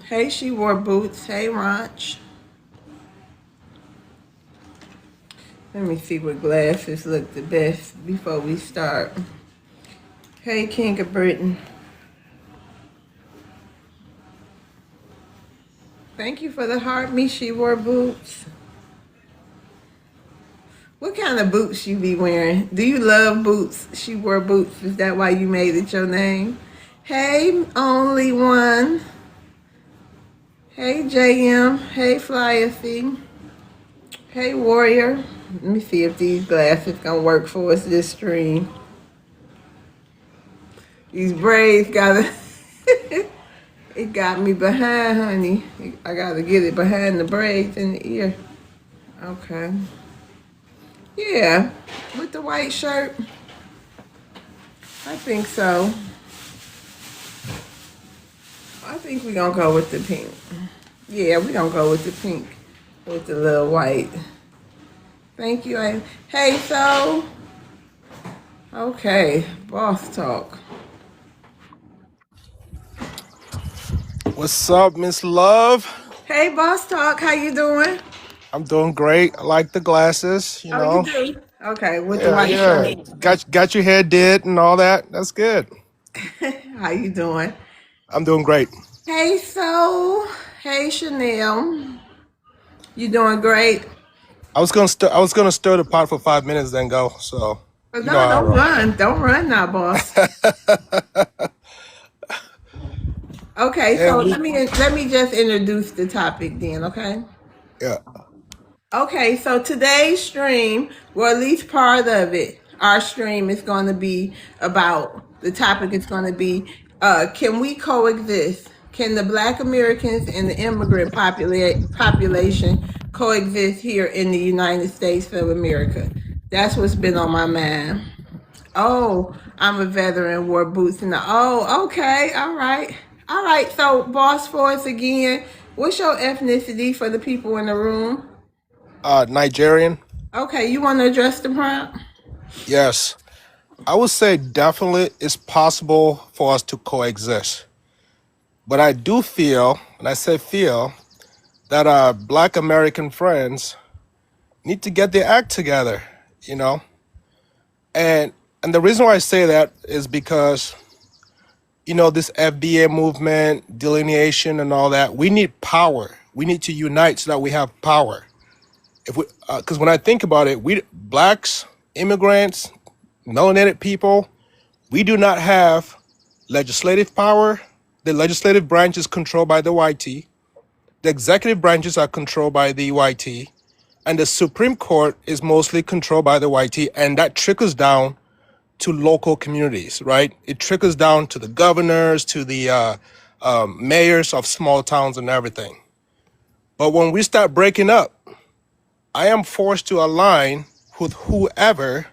Hey, she wore boots. Hey, Ranch. Let me see what glasses look the best before we start. Hey, King of Britain. Thank you for the heart. Me, she wore boots. What kind of boots you be wearing? Do you love boots? She wore boots. Is that why you made it your name? Hey, only one. Hey, JM. Hey, Flyacy. Hey, Warrior. Let me see if these glasses gonna work for us this stream. These braids gotta. It got me behind, honey. I gotta get it behind the braids in the ear. Okay. Yeah, with the white shirt. I think so. I think we're gonna go with the pink. Yeah, we're gonna go with the pink with the little white. Thank you. Hey, so. Okay, boss talk. What's up, Miss Love? Hey, boss talk. How you doing? I'm doing great. I like the glasses, you Oh, you know. do? Okay, with the Yeah, white yeah. shirt. Got your hair did and all that. That's good. How you doing? I'm doing great. Hey, so. Hey, Chanel. You doing great? I was gonna stir the pot for 5 minutes, then go. So you know No, how I don't roll. run. Don't run now, boss. Okay, Yeah, so let me just introduce the topic then, okay? yeah. Okay, so today's stream, well, at least part of it, our stream is going to be about the topic is going to be can we coexist? Can the Black Americans and the immigrant population coexist here in the United States of America? That's what's been on my mind. Oh, I'm a veteran, wore boots and oh, okay, all right. All right, so boss for us again. What's your ethnicity for the people in the room? Nigerian. Okay, you want to address the prompt? Yes, I would say definitely it's possible for us to coexist. But I do feel, and I say feel, that our Black American friends need to get their act together. You know, and and the reason why I say that is because this FBA movement, delineation, and all that. We need power. We need to unite so that we have power. If we, because when I think about it, we blacks, immigrants, melanated people, we do not have legislative power. The legislative branch is controlled by the YT. The executive branches are controlled by the YT, and the Supreme Court is mostly controlled by the YT, and that trickles down to local communities, right? It trickles down to the governors, to the mayors of small towns and everything. But when we start breaking up, I am forced to align with whoever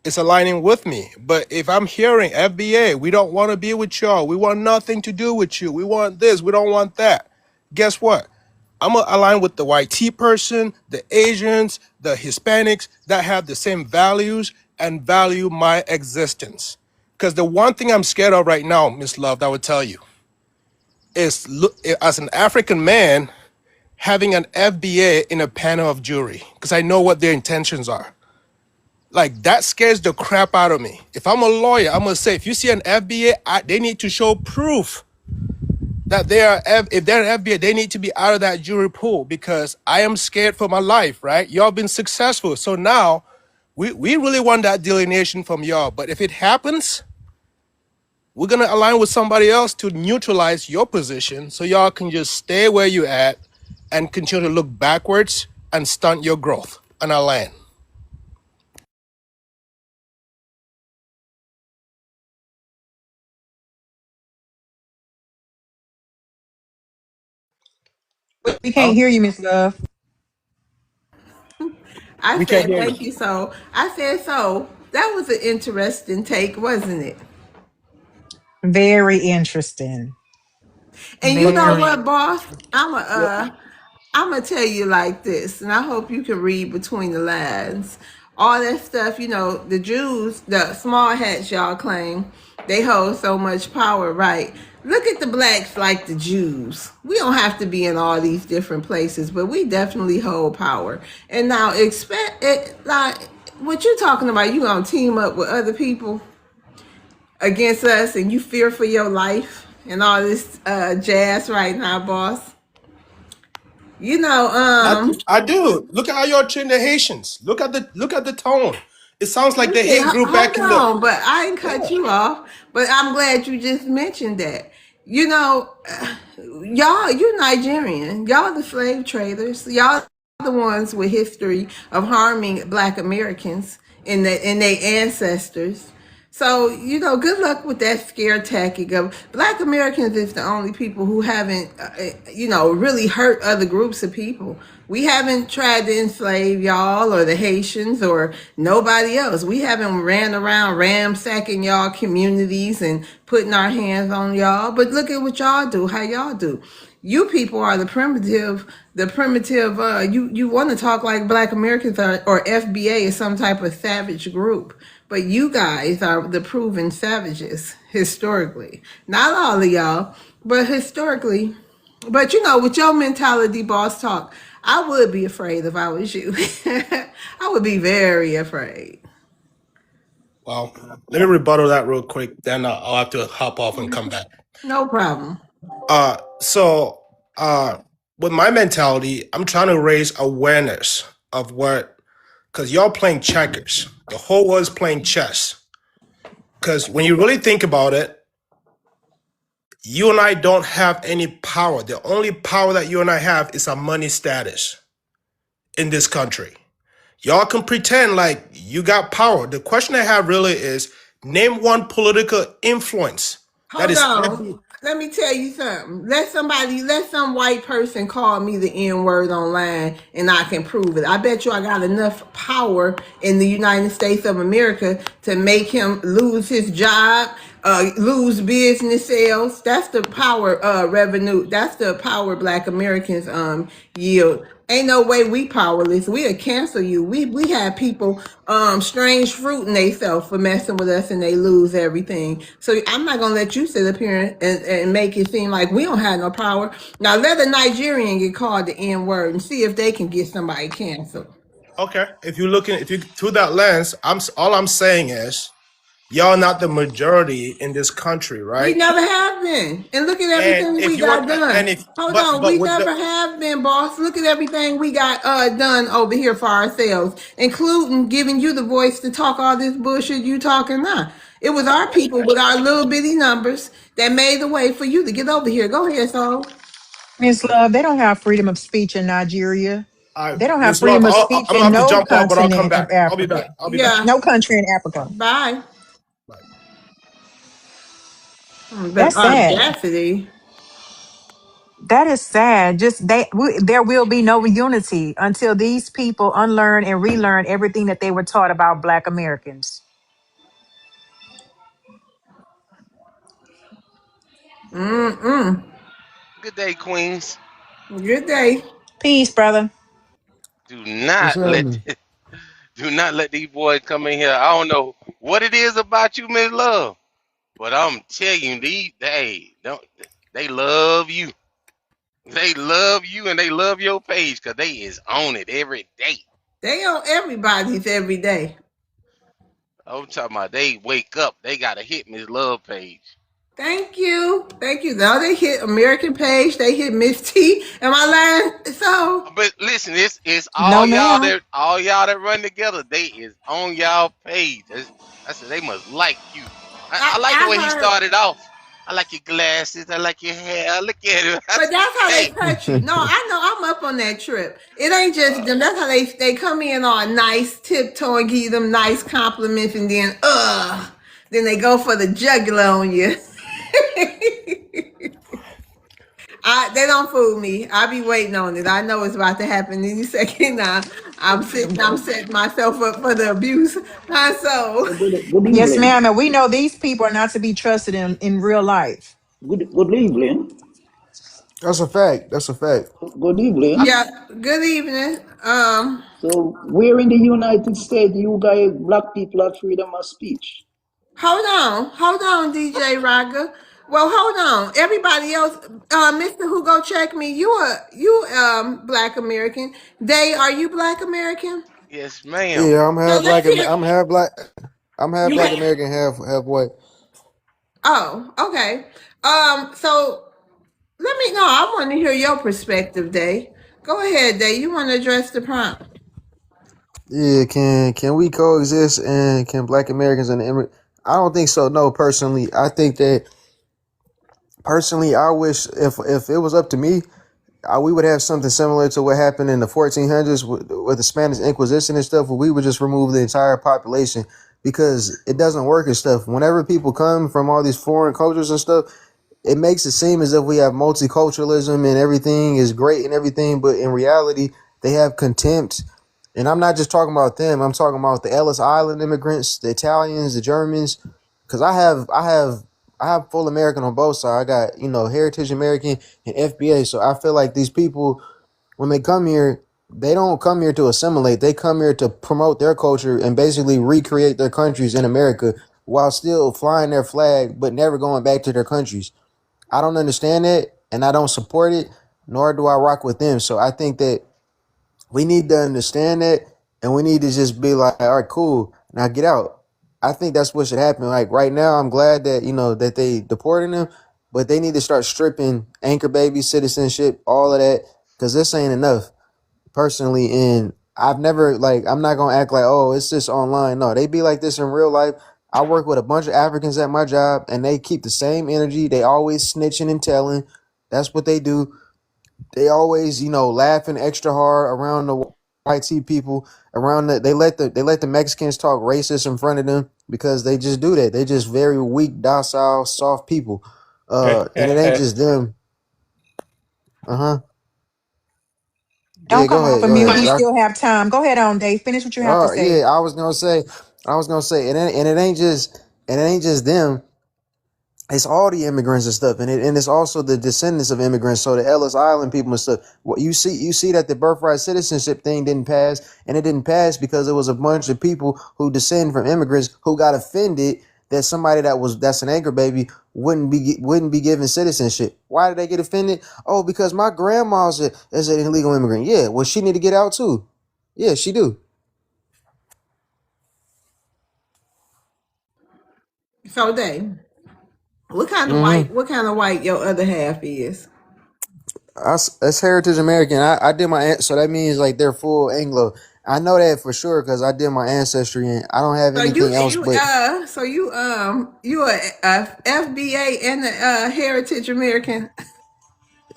is aligning with me. But if I'm hearing FBA, we don't want to be with y'all. We want nothing to do with you. We want this. We don't want that. Guess what? I'm going to align with the YT person, the Asians, the Hispanics that have the same values and value my existence. Because the one thing I'm scared of right now, Miss Love, I would tell you, is as an African man, having an FBA in a panel of jury, because I know what their intentions are. Like, that scares the crap out of me. If I'm a lawyer, I'm going to say, if you see an FBA, they need to show proof that if they're an FBA, they need to be out of that jury pool because I am scared for my life, right? Y'all been successful. So now we really want that delineation from y'all. But if it happens, we're going to align with somebody else to neutralize your position so y'all can just stay where you at and continue to look backwards and stunt your growth on our land. We can't Huh? hear you, Miss Love. I We can't said hear you. thank you. So I said so. That was an interesting take, wasn't it? Very interesting. And you know Very. what, boss? I'm a Yeah. I'm gonna tell you like this, and I hope you can read between the lines. All that stuff, the Jews, the small hats y'all claim, they hold so much power, right? look at the blacks like the Jews. We don't have to be in all these different places, but we definitely hold power. And now expect it like what you're talking about. You gonna team up with other people against us, and you fear for your life and all this jazz right now, boss. You know, I do. Look at how y'all treating the Haitians. Look at the tone. It sounds like the okay, hate group hold back in the on, but I didn't cut yeah. you off. But I'm glad you just mentioned that. You know, y'all, you Nigerian. Y'all the slave traders. Y'all the ones with history of harming Black Americans and their ancestors. So, you know, good luck with that scare tactic of Black Americans is the only people who haven't, you know, really hurt other groups of people. We haven't tried to enslave y'all or the Haitians or nobody else. We haven't ran around ransacking y'all communities and putting our hands on y'all. But look at what y'all do, how y'all do. You people are you want to talk like Black Americans are, or FBA is some type of savage group. But you guys are the proven savages historically. Not all of y'all, but historically. But you know, with your mentality, boss talk, I would be afraid if I was you. I would be very afraid. Well, let me rebuttal that real quick. Then I'll have to hop off and come back. No problem. So with my mentality, I'm trying to raise awareness of what, because y'all playing checkers. The whole world's playing chess. Because when you really think about it, you and I don't have any power. The only power that you and I have is our money status in this country. Y'all can pretend like you got power. The question I have really is name one political influence that Hold is on. heavy. Let me tell you something. Let some white person call me the N word online and I can prove it. I bet you I got enough power in the United States of America to make him lose his job, lose business sales. That's the power revenue. That's the power Black Americans yield. Ain't no way we powerless. We'll cancel you. We have people strange fruit in they self for messing with us and they lose everything. So I'm not gonna let you sit up here and make it seem like we don't have no power. Now let a Nigerian get called the N word and see if they can get somebody canceled. Okay, if you through that lens, all I'm saying is y'all not the majority in this country, We right? never have been. And look at And everything if we you want, got done. and if Hold on, but we with never the have been, boss. Look at everything we got done over here for ourselves, including giving you the voice to talk all this bullshit you talking now. It was our people with our little bitty numbers that made the way for you to get over here. Go ahead, so. Miss Love, they don't have freedom of speech in Nigeria. They don't have Miss Love, freedom of speech I'm gonna in have to no jump off, but I'll come continent of back. I'll be Africa. back. I'll be back. Yeah, No country in Africa. bye. Bye. The That's sad. audacity. That is sad. There will be no unity until these people unlearn and relearn everything that they were taught about Black Americans. Mm-mm. Good day, Queens. Good day. Peace, brother. Do What's not let happening? do not let these boys come in here. I don't know what it is about you, Miss Love, but I'm telling you, they love you. They love you and they love your page because they is on it every day. They on everybody's every day. I'm talking about they wake up, they gotta hit Miss Love page. Thank you. Thank you. Now they hit American Page. They hit Miss T. Am I lying? So But listen, it's No, ma'am. all y'all that run together. They is on y'all page. I said they must like you. I like the I way he heard, started off. I like your glasses. I like your hair. Look at him. I but said, that's how they hey, touch you. No, I know I'm up on that trip. It ain't just them. That's how they come in all nice, tiptoeing, give you them nice compliments, and then they go for the jugular on you. They don't fool me. I be waiting on it. I know it's about to happen any second now. I'm setting myself up for the abuse. So Good Yes, evening. ma'am. And we know these people are not to be trusted in real life. Good evening. That's a fact. That's a fact. Good I, evening. yeah, good evening. So, where in the United States you guys, black people, have freedom of speech? Hold on, DJ Raga. Well, hold on. Everybody else, Mr. Hugo, check me. You Black American. They are you Black American? Yes, ma'am. Yeah, So let's hear. I'm half black. I'm half You black ha- American, half white. oh, okay. So let me know. I want to hear your perspective, Day. Go ahead, Day. You want to address the prompt? Yeah, can we coexist and can black Americans and immigrant? I don't think so. No, personally, I think that personally, I wish if it was up to me, we would have something similar to what happened in the 1400s with the Spanish Inquisition and stuff, where we would just remove the entire population because it doesn't work and stuff. Whenever people come from all these foreign cultures and stuff, it makes it seem as if we have multiculturalism and everything is great and everything, but in reality, they have contempt. And I'm not just talking about them. I'm talking about the Ellis Island immigrants, the Italians, the Germans, because I have full American on both sides. I got heritage American and FBA. So I feel like these people, when they come here, they don't come here to assimilate. They come here to promote their culture and basically recreate their countries in America while still flying their flag, but never going back to their countries. I don't understand it and I don't support it, nor do I rock with them. So I think that we need to understand that and we need to just be like, all right, cool, now get out. I think that's what should happen. Like right now, I'm glad that, that they deporting them, but they need to start stripping anchor baby citizenship, all of that, because this ain't enough personally. And I've never I'm not gonna act like, oh, it's just online. No, they be like this in real life. I work with a bunch of Africans at my job and they keep the same energy. They always snitching and telling. That's what they do. They always, laughing extra hard around the white tea people. Around they let the Mexicans talk racist in front of them because they just do that. They just very weak, docile, soft people. And it ain't just them. Uh-huh. Don't Yeah, come go off ahead. of Go mute. ahead. We Y'all. still have time. Go ahead on, Dave. Finish what you have to say. Yeah, I was gonna say, and it ain't just them. It's all the immigrants and stuff, and it's also the descendants of immigrants. So the Ellis Island people and stuff. What you see that the birthright citizenship thing didn't pass, and it didn't pass because it was a bunch of people who descend from immigrants who got offended that somebody that's an anchor baby wouldn't be given citizenship. Why did they get offended? Oh, because my grandma's is an illegal immigrant. Yeah, well, she need to get out too. Yeah, she do. So, Day, what kind of Mm-hmm. white? What kind of white your other half is? That's heritage American. I did so that means like they're full Anglo. I know that for sure because I did my ancestry and I don't have So you anything else you but so you a FBA and a Heritage American.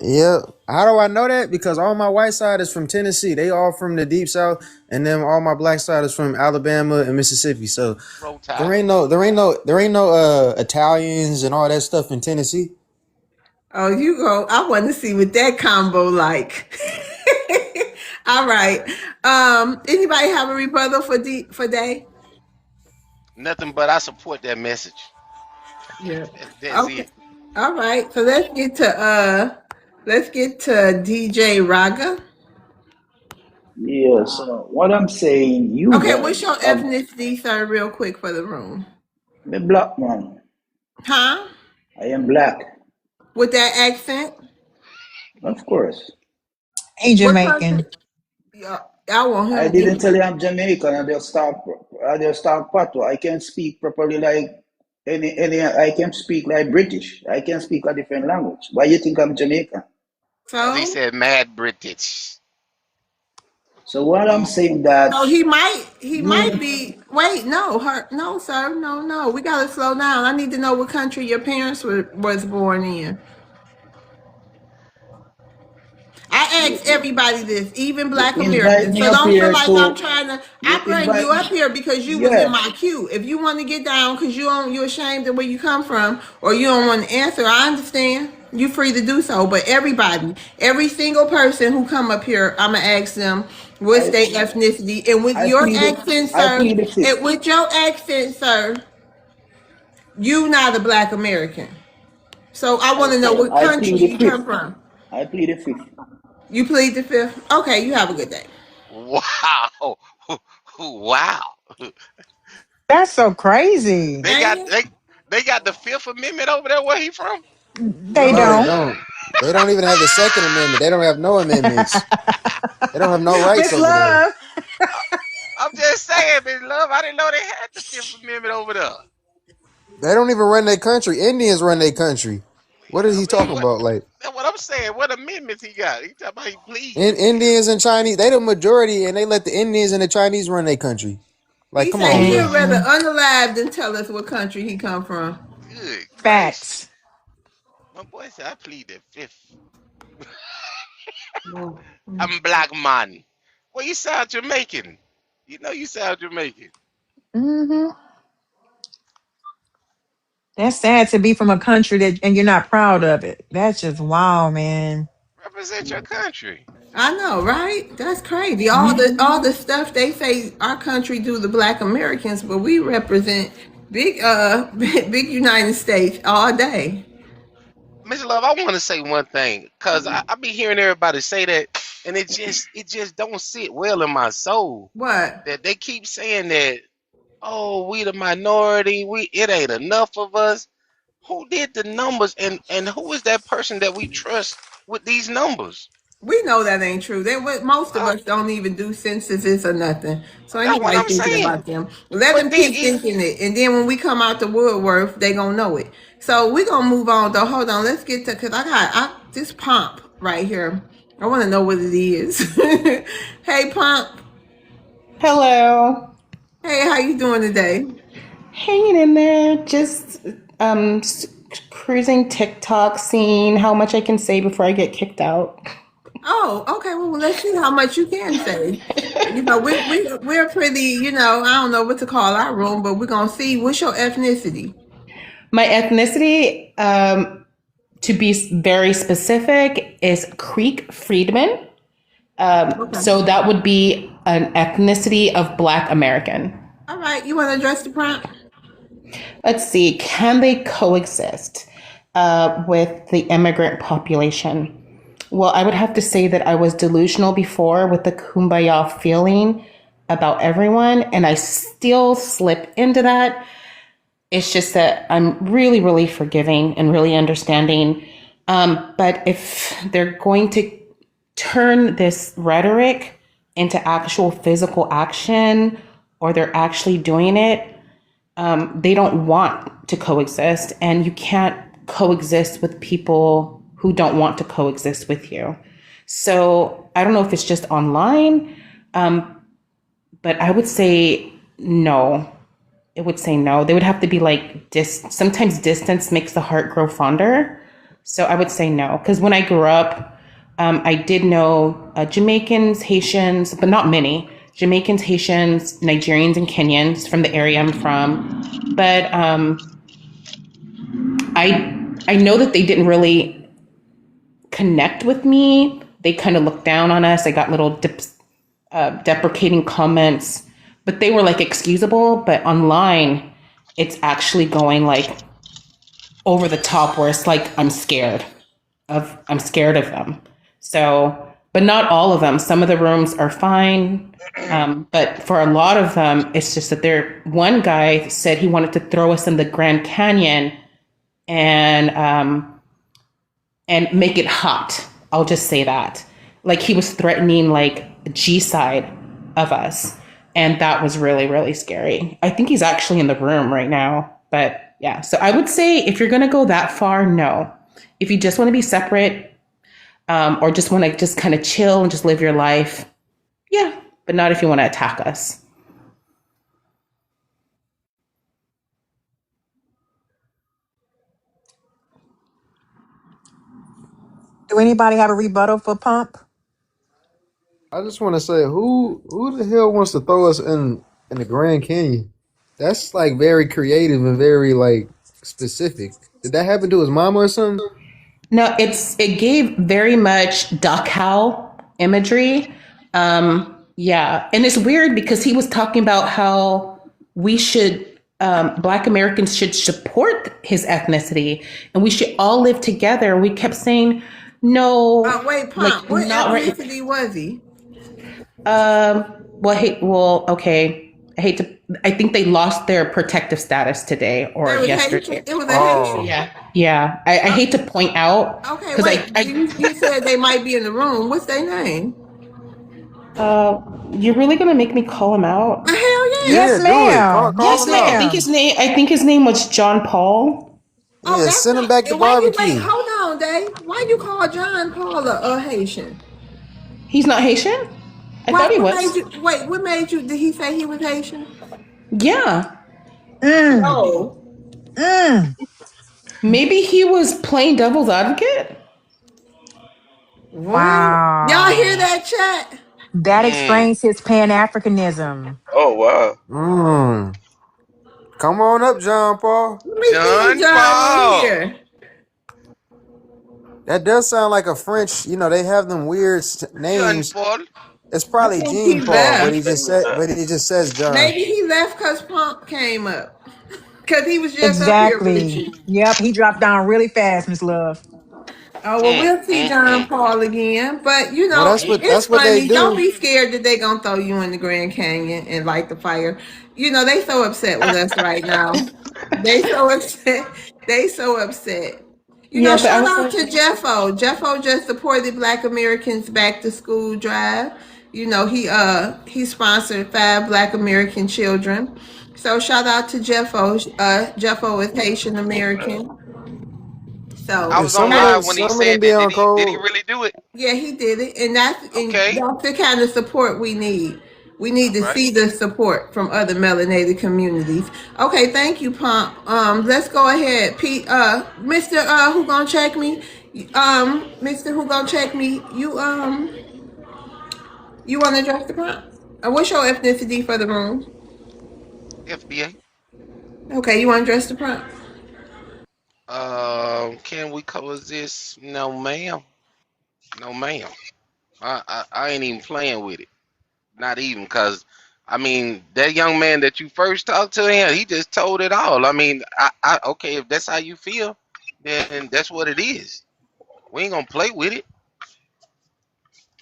yeah. How do I know that? Because all my white side is from Tennessee. They all from the deep south, and then all my black side is from Alabama and Mississippi. So Roll there Tide. ain't no there ain't no there ain't no Italians and all that stuff in Tennessee. Oh, you go. I want to see what that combo like. All right. Anybody have a rebuttal for Day? Nothing but I support that message. Yeah. That's Okay. it. All right. So let's get to DJ Raga. Yeah, so what I'm saying, you Okay, what's guys your have ethnicity, sir, real quick for the room? a black man. Huh? I am black, With that accent? of course. Hey, What country? Jamaican. Yeah, I want I him to didn't give tell me. you I'm Jamaican. I just start patois. I can speak properly like any. I can speak like British. I can speak a different language. Why you think I'm Jamaican? Cause he So? said mad British. So what I'm Mm. saying that So he might you be. Wait, no, sir, no. We gotta slow down. I need to know what country your parents was born in. I ask you everybody this, even you Black invite Americans. me So up don't feel here like I'm to trying to. you I bring invite you up here because you was in yeah. my queue. If you want to get down because you're ashamed of where you come from or you don't want to answer, I understand. You're free to do so. But everybody, every single person who come up here, I'ma ask them what's I their ethnicity. And with I your plead it accent, I sir, plead the fifth. and with your accent, sir, you not a Black American. So I want to know what I country plead the you come fifth. from. I plead the fifth. You plead the fifth. Okay, you have a good day. Wow. Wow. That's so crazy. They got Ain't it? They got the Fifth Amendment over there. Where he from? They No, No. they don't. don't. They don't even have the Second Amendment. They don't have no amendments. They don't have no rights Miss over there. Love. I'm just saying, Miss Love. I didn't know they had the Fifth Amendment over there. They don't even run their country. Indians run their country. What is I he mean, talking about? Like that's what I'm saying. What amendments he got? He talking about he pleading. Indians and Chinese, they the majority, and they let the Indians and the Chinese run their country. Like, He come said on, bro. he'd rather Mm-mm. unalive than tell us what country he come from. Good gracious. Facts. My boy said I plead the fifth. Mm. I'm black man. Well, you sound Jamaican. You know you sound Jamaican. Hmm. That's sad to be from a country that and you're not proud of it. That's just wow, man. Represent your country. I know, right? That's crazy. All Hmm. the stuff they say our country do the Black Americans, but we represent big big United States all day. Miss Love, I want to say one thing, cause I be hearing everybody say that, and it just don't sit well in my soul. What? That they keep saying that, oh, we the minority, it ain't enough of us. Who did the numbers, and who is that person that we trust with these numbers? We know that ain't true. Most of Uh, us don't even do censuses or nothing. So ain't that's what nobody I'm thinking saying. about them. Let But them then keep thinking it. And then when we come out the woodwork, they gonna know it. So we gonna move on though. Hold on, let's get to cause this pump right here. I wanna know what it is. Hey pump. Hello. Hey, how you doing today? Hanging in there, just cruising TikTok, seeing how much I can say before I get kicked out. Oh, okay. Well, let's see how much you can say. You know, we're pretty. You know, I don't know what to call our room, but we're gonna see. What's your ethnicity? My ethnicity, to be very specific, is Creek Freedman. Okay. So that would be an ethnicity of Black American. All right. You want to address the prompt? Let's see, can they coexist with the immigrant population? Well, I would have to say that I was delusional before with the kumbaya feeling about everyone, and I still slip into that. It's just that I'm really, really forgiving and really understanding. But if they're going to turn this rhetoric into actual physical action, or they're actually doing it, they don't want to coexist, and you can't coexist with people who don't want to coexist with you. So I don't know if it's just online, but I would say no. It would say no. They would have to be like sometimes distance makes the heart grow fonder. So I would say no. Because when I grew up, I did know Jamaicans, Haitians, but not many. Jamaicans, Haitians, Nigerians, and Kenyans from the area I'm from. But I know that they didn't really connect with me. They kind of looked down on us. I got little deprecating comments, but they were like excusable. But online, it's actually going like over the top, where it's like I'm scared of them. So, but not all of them. Some of the rooms are fine, but for a lot of them, it's just that one guy said he wanted to throw us in the Grand Canyon and make it hot. I'll just say that. Like he was threatening like the G side of us. And that was really, really scary. I think he's actually in the room right now. But yeah, so I would say if you're going to go that far, no. If you just want to be separate, or just want to just kind of chill and just live your life, yeah, but not if you want to attack us. Do anybody have a rebuttal for Pump? I just want to say, who the hell wants to throw us in the Grand Canyon? That's like very creative and very like specific. Did that happen to his mama or something? No, it gave very much Dachau imagery. Yeah, and it's weird because he was talking about how we should, Black Americans should support his ethnicity, and we should all live together. We kept saying, no, Wait, Pump. like What not right. ethnicity was he? Well, hey, well, okay. I think they lost their protective status today They or was Haitian. yesterday. It was a Oh, Haitian. Yeah. Yeah. I hate to point out Okay, because wait. You said they might be in the room. What's their name? you're really going to make me call him out? Hell yeah. Yes, yeah, do it. ma'am. Call Yes, them I out. think ma'am. his name was John Paul. Oh, Yeah, that's send him not. back to And why you wait? barbecue. Hold on, Dave. Why you call John Paul a Haitian? He's not Haitian? I Why? thought he What made was. you wait? What made you? Did he say he was Haitian? Yeah. Mm, No. mm. Maybe he was playing devil's advocate? What? Y'all hear Wow. that chat? That Mm. explains his Pan-Africanism. Oh wow. Mm. Come on up, John Paul. Let me see if John John in Paul. here. That does sound like a French. You know, they have them weird John names. Paul. It's I probably think Jean he Paul, He but left. he just said, but he just says John. Maybe he left because Pump came up. Because he was just up here with Exactly. you. Yep, he dropped down really fast, Miss Love. Oh, well, Mm, we'll see mm, John mm, Paul again. But, Well, it's that's what they funny. Don't do. be scared that they going to throw you in the Grand Canyon and light the fire. They so upset with us right now. They so upset. They so upset. Yeah, but I Shout was out like, to Jeffo. Jeffo just supported Black Americans Back to School drive. He sponsored 5 Black American children. So shout out to Jeffo. Jeffo is Haitian American. I So Yeah, was on some of that them, live when he some of them said be that. on Did he cold. really do it? yeah, he did it, and Okay. that's the kind of support we need. We need All to right. see the support from other melanated communities. Okay, thank you, Pump. Let's go ahead, Pete. Mister, who gonna check me? Mister, who gonna check me? You want to address the prompt? What's your ethnicity for the room? FBA. Okay, you want to address the prompt? Can we coexist? No, ma'am. No, ma'am. I ain't even playing with it. Not even because, I mean, that young man that you first talked to him, he just told it all. I mean, okay, if that's how you feel, then that's what it is. We ain't gonna play with it.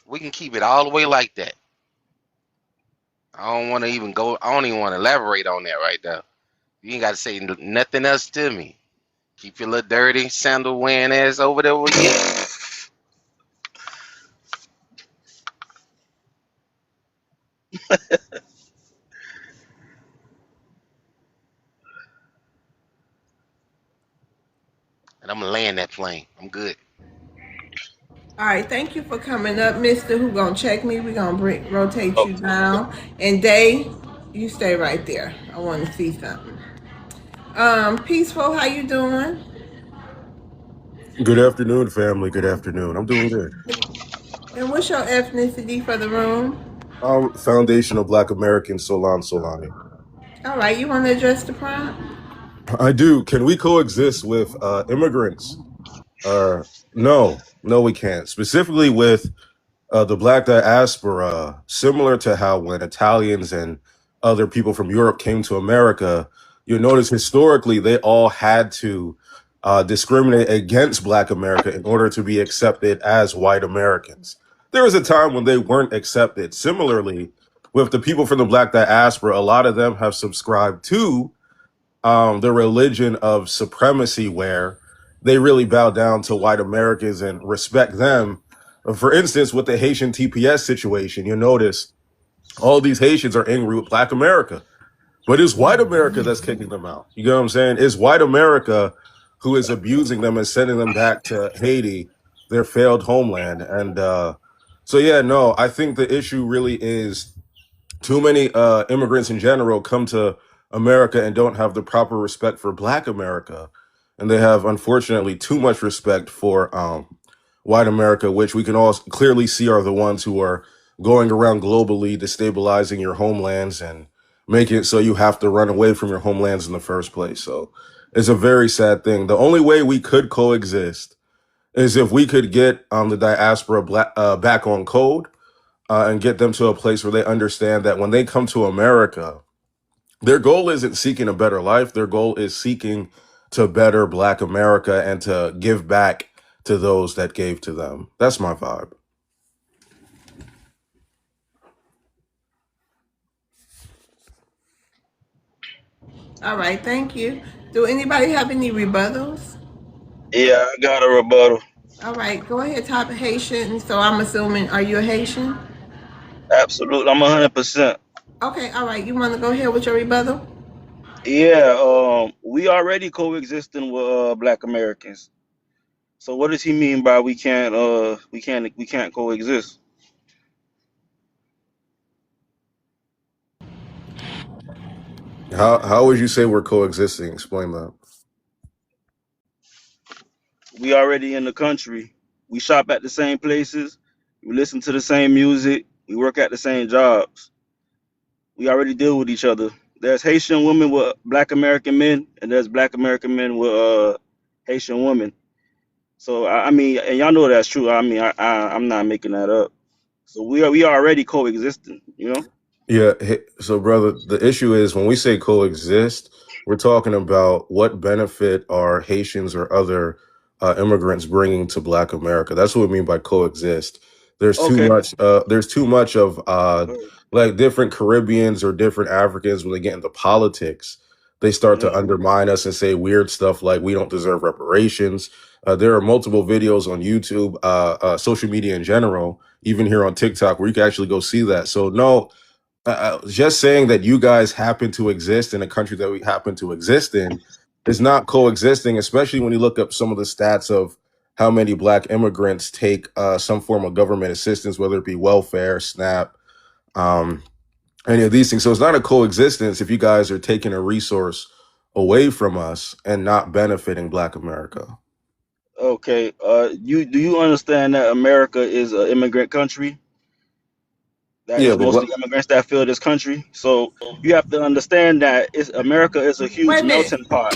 We can keep it all the way like that. I don't want to even go. I don't even want to elaborate on that right now. You ain't got to say nothing else to me. Keep your little dirty sandal wearing ass over there with you. And I'm gonna land that plane. I'm good. All right, thank you for coming up, Mister. Who gonna check me? We gonna rotate Oh, you down, and Day, you stay right there. I want to see something. Peaceful, how you doing? Good afternoon, family. Good afternoon. I'm doing good. And what's your ethnicity for the room? Foundational Black American Solan Solani. All right, you want to address the prompt? I do. Can we coexist with immigrants? No, no, we can't. Specifically with the Black diaspora, similar to how when Italians and other people from Europe came to America, you'll notice historically they all had to discriminate against Black America in order to be accepted as white Americans. There was a time when they weren't accepted. Similarly, with the people from the Black diaspora, a lot of them have subscribed to the religion of supremacy where they really bow down to white Americans and respect them. For instance, with the Haitian TPS situation, you notice all these Haitians are angry with Black America, but it's white America that's kicking them out. You know what I'm saying? It's white America who is abusing them and sending them back to Haiti, their failed homeland. And so, yeah, no, I think the issue really is too many immigrants in general come to America and don't have the proper respect for Black America, and they have unfortunately too much respect for white America, which we can all clearly see are the ones who are going around globally destabilizing your homelands and making it so you have to run away from your homelands in the first place. So it's a very sad thing. The only way we could coexist is if we could get the diaspora back on code and get them to a place where they understand that when they come to America, their goal isn't seeking a better life. Their goal is seeking to better Black America and to give back to those that gave to them. That's my vibe. All right, thank you. Do anybody have any rebuttals? Yeah, I got a rebuttal. All right, go ahead, top Haitian. So I'm assuming, are you a Haitian? Absolutely, I'm 100%. Okay, all right. You want to go ahead with your rebuttal? Yeah, we already coexisting with Black Americans. So what does he mean by we can't coexist? How would you say we're coexisting? Explain that. We already in the country. We shop at the same places. We listen to the same music. We work at the same jobs. We already deal with each other. There's Haitian women with Black American men, and there's Black American men with Haitian women. So I mean, and y'all know that's true. I mean, I'm not making that up. So we are already coexisting. You know. Yeah. So, brother, the issue is when we say coexist, we're talking about what benefit are Haitians or other immigrants bringing to Black America. That's what we mean by coexist. There's too Okay. much. There's too much of like different Caribbeans or different Africans when they get into politics. They start to Mm, undermine us and say weird stuff like we don't deserve reparations. There are multiple videos on YouTube, social media in general, even here on TikTok, where you can actually go see that. So no, just saying that you guys happen to exist in a country that we happen to exist in is not coexisting, especially when you look up some of the stats of how many Black immigrants take some form of government assistance, whether it be welfare, SNAP, um, any of these things. So it's not a coexistence if you guys are taking a resource away from us and not benefiting Black America. okay. You understand that America is an immigrant country? That Yeah, is but what? mostly immigrants that fill this country. So you have to understand that America is a Wait huge a minute. melting pot.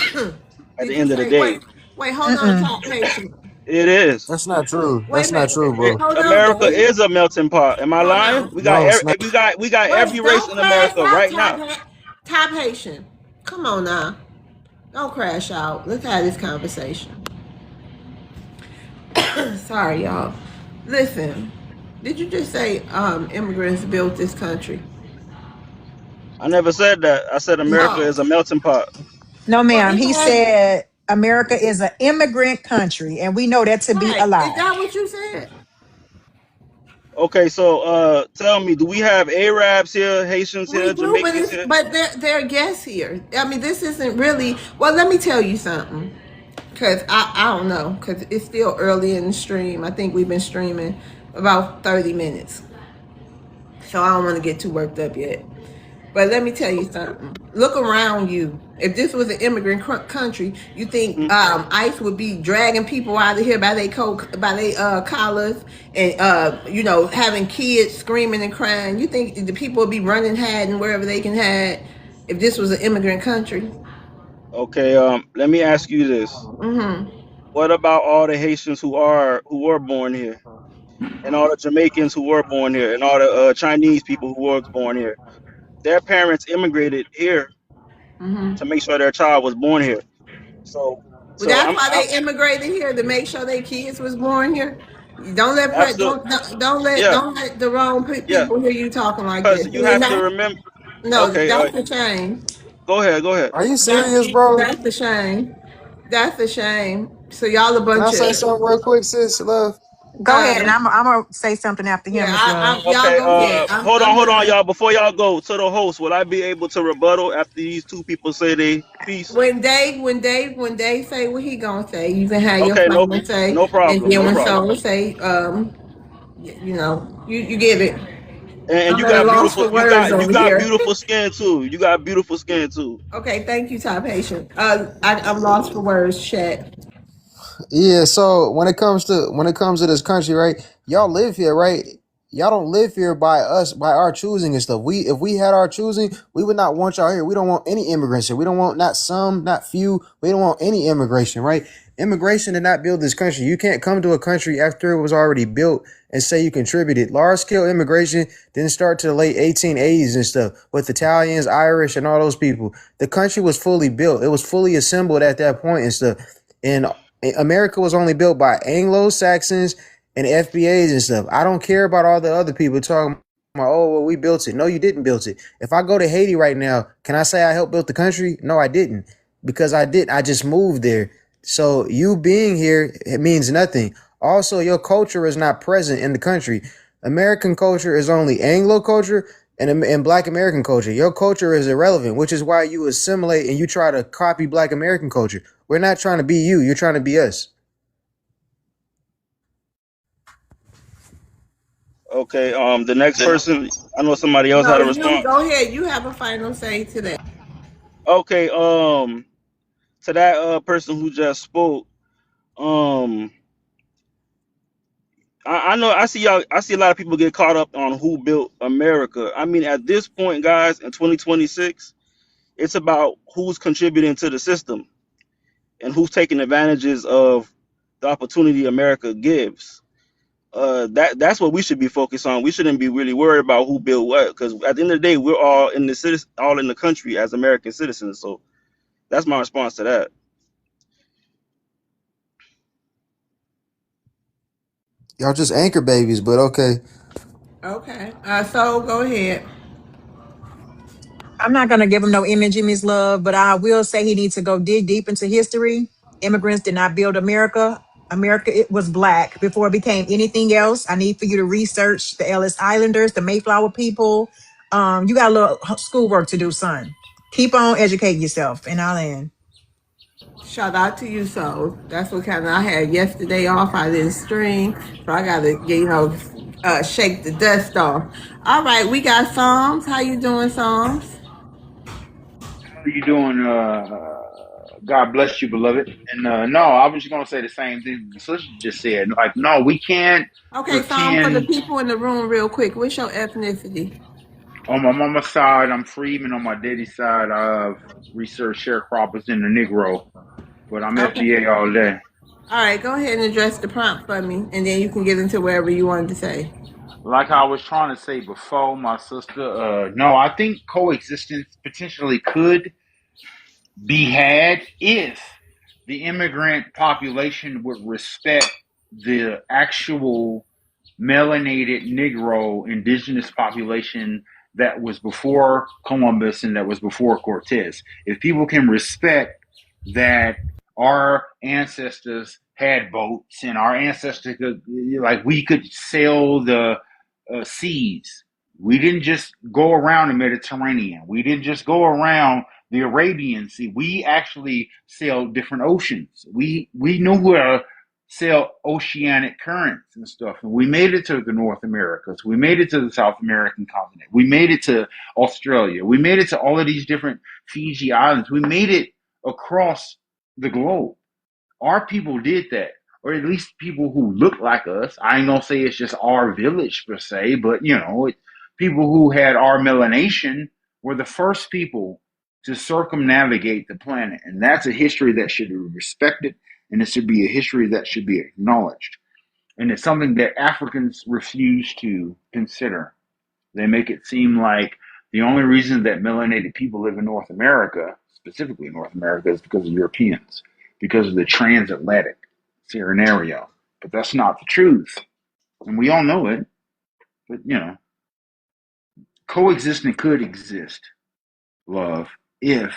At the Did you end of the say, day, wait, hold on, Mm-mm. top Haitian. it is. That's not true. Wait That's a not minute. true, bro. Hold on, America Dave. is a melting pot. Am I Hold lying? on. No, it's not. We got every Wait, race don't in crash America out, right now. top Haitian. Come on now. Don't crash out. Let's have this conversation. Sorry, y'all. Listen, did you just say immigrants built this country? I never said that. I said America No. is a melting pot. No, Well, ma'am. it He has. said America is an immigrant country, and we know that to be a Right. Is lie. that what you said? Okay, so tell me, do we have Arabs here, Haitians We here, do, Jamaicans here? but they're guests here. I mean, this isn't really. Well, let me tell you something, cause I don't know, cause it's still early in the stream. I think we've been streaming about 30 minutes, so I don't want to get too worked up yet. But let me tell you something. Look around you. If this was an immigrant country, you think Hmm? ICE would be dragging people out of here by their collars and having kids screaming and crying? You think the people would be running hiding wherever they can hide if this was an immigrant country? Okay, let me ask you this: Mm-hmm. what about all the Haitians who were born here, and all the Jamaicans who were born here, and all the Chinese people who were born here? Their parents immigrated here Mm-hmm. to make sure their child was born here. So, Well, so that's I'm, why I'm they immigrated here to make sure their kids was born here. Don't let absolute, yeah, don't let the wrong yeah, people hear you talking like because this. you You're have to not. remember. No, Okay, that's a shame. go ahead, go ahead. Are you That's serious, bro? that's a shame. That's a shame. So y'all a Can I bunch of say something real quick, sis? Love. Go ahead, and um I'm gonna say something after yeah, him, Miss Love. y'all Okay, go ahead. I'm hold on, done. y'all. Before y'all go to the host, will I be able to rebuttal after these two people say they piece? When they say what he gonna say, you can have your Okay, no, final say, no and problem, then no when problem. someone say, you get it. And I'm you at a got loss beautiful, for words you over got here. beautiful skin too. You got beautiful skin too. Okay, thank you, top patient. I'm lost for words, chat. Yeah, so when it comes to this country, right? Y'all live here, right? Y'all don't live here by us, by our choosing and stuff. If we had our choosing, we would not want y'all here. We don't want any immigrants here. We don't want not some, not few. We don't want any immigration, right? Immigration did not build this country. You can't come to a country after it was already built and say you contributed. Large scale immigration didn't start to the late 1880s and stuff with Italians, Irish, and all those people. The country was fully built. It was fully assembled at that point and stuff. And America was only built by Anglo Saxons and FBAs and stuff. I don't care about all the other people talking. Oh, well, we built it. No, you didn't build it. If I go to Haiti right now, can I say I helped build the country? No, I didn't, because I did. I just moved there. So you being here, it means nothing. Also, your culture is not present in the country. American culture is only Anglo culture and Black American culture. Your culture is irrelevant, which is why you assimilate and you try to copy Black American culture. We're not trying to be you. You're trying to be us. Okay. The next person, I know somebody else No, had a you response. go ahead. You have a final say today. Okay. To that person who just spoke, um, I know I see y'all. I see a lot of people get caught up on who built America. I mean, at this point, guys, in 2026, it's about who's contributing to the system and who's taking advantages of the opportunity America gives. That's what we should be focused on. We shouldn't be really worried about who built what, because at the end of the day, we're all in the all in the country as American citizens. So that's my response to that. Y'all just anchor babies, but okay. Okay. So go ahead. I'm not gonna give him no image in his love, but I will say he needs to go dig deep into history. Immigrants did not build America. America, it was black before it became anything else. I need for you to research the Ellis Islanders, the Mayflower people. You got a little schoolwork to do, son. Keep on educating yourself, and I'll end. Shout out to you. So that's what kind of I had yesterday off. I didn't stream, so I got to shake the dust off. All right, we got Psalms. How you doing, Psalms? How you doing? God bless you, beloved. And no, I was just gonna say the same thing the sister just said. Like, no, we can't Okay, Psalm, for the pretend. people in the room, real quick. What's your ethnicity? On my mama's side, I'm Freeman. On my daddy's side, I've researched sharecroppers in the Negro, but I'm Okay. FBA all day. All right, go ahead and address the prompt for me, and then you can get into wherever you wanted to say. Like I was trying to say before, my sister. No, I think coexistence potentially could be had if the immigrant population would respect the actual melanated Negro indigenous population that was before Columbus and that was before Cortez. If people can respect that our ancestors had boats and our ancestors could, like, we could sail the seas. We didn't just go around the Mediterranean. We didn't just go around the Arabian Sea. We actually sailed different oceans. We knew where to sail oceanic currents and stuff. And we made it to the North Americas. We made it to the South American continent. We made it to Australia. We made it to all of these different Fiji Islands. We made it across the globe. Our people did that, or at least people who look like us. I ain't gonna say it's just our village per se, but people who had our melanation were the first people to circumnavigate the planet, and that's a history that should be respected, and it should be a history that should be acknowledged. And it's something that Africans refuse to consider. They make it seem like the only reason that melanated people live in North America, specifically North America, is because of Europeans, because of the transatlantic scenario. But that's not the truth. And we all know it. But, coexisting could exist, love, if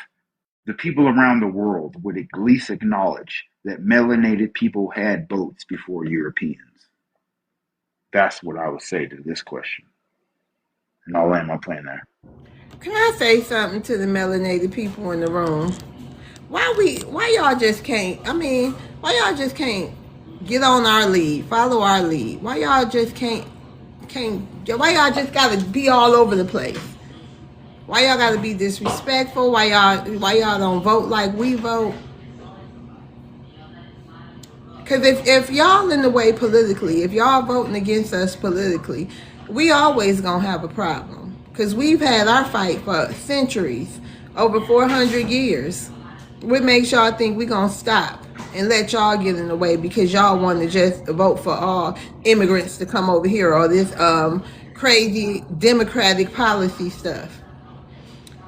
the people around the world would at least acknowledge that melanated people had boats before Europeans. That's what I would say to this question. And I'll land my plane there. Can I say something to the melanated people in the room? Why y'all just can't? I mean, why y'all just can't get on our lead, follow our lead? Why y'all just can't? Why y'all just gotta be all over the place? Why y'all gotta be disrespectful? Why y'all don't vote like we vote? Because if y'all in the way politically, if y'all voting against us politically, we always gonna have a problem. Because we've had our fight for centuries, over 400 years. What makes y'all think we gonna stop and let y'all get in the way because y'all want to just vote for all immigrants to come over here, or this crazy democratic policy stuff?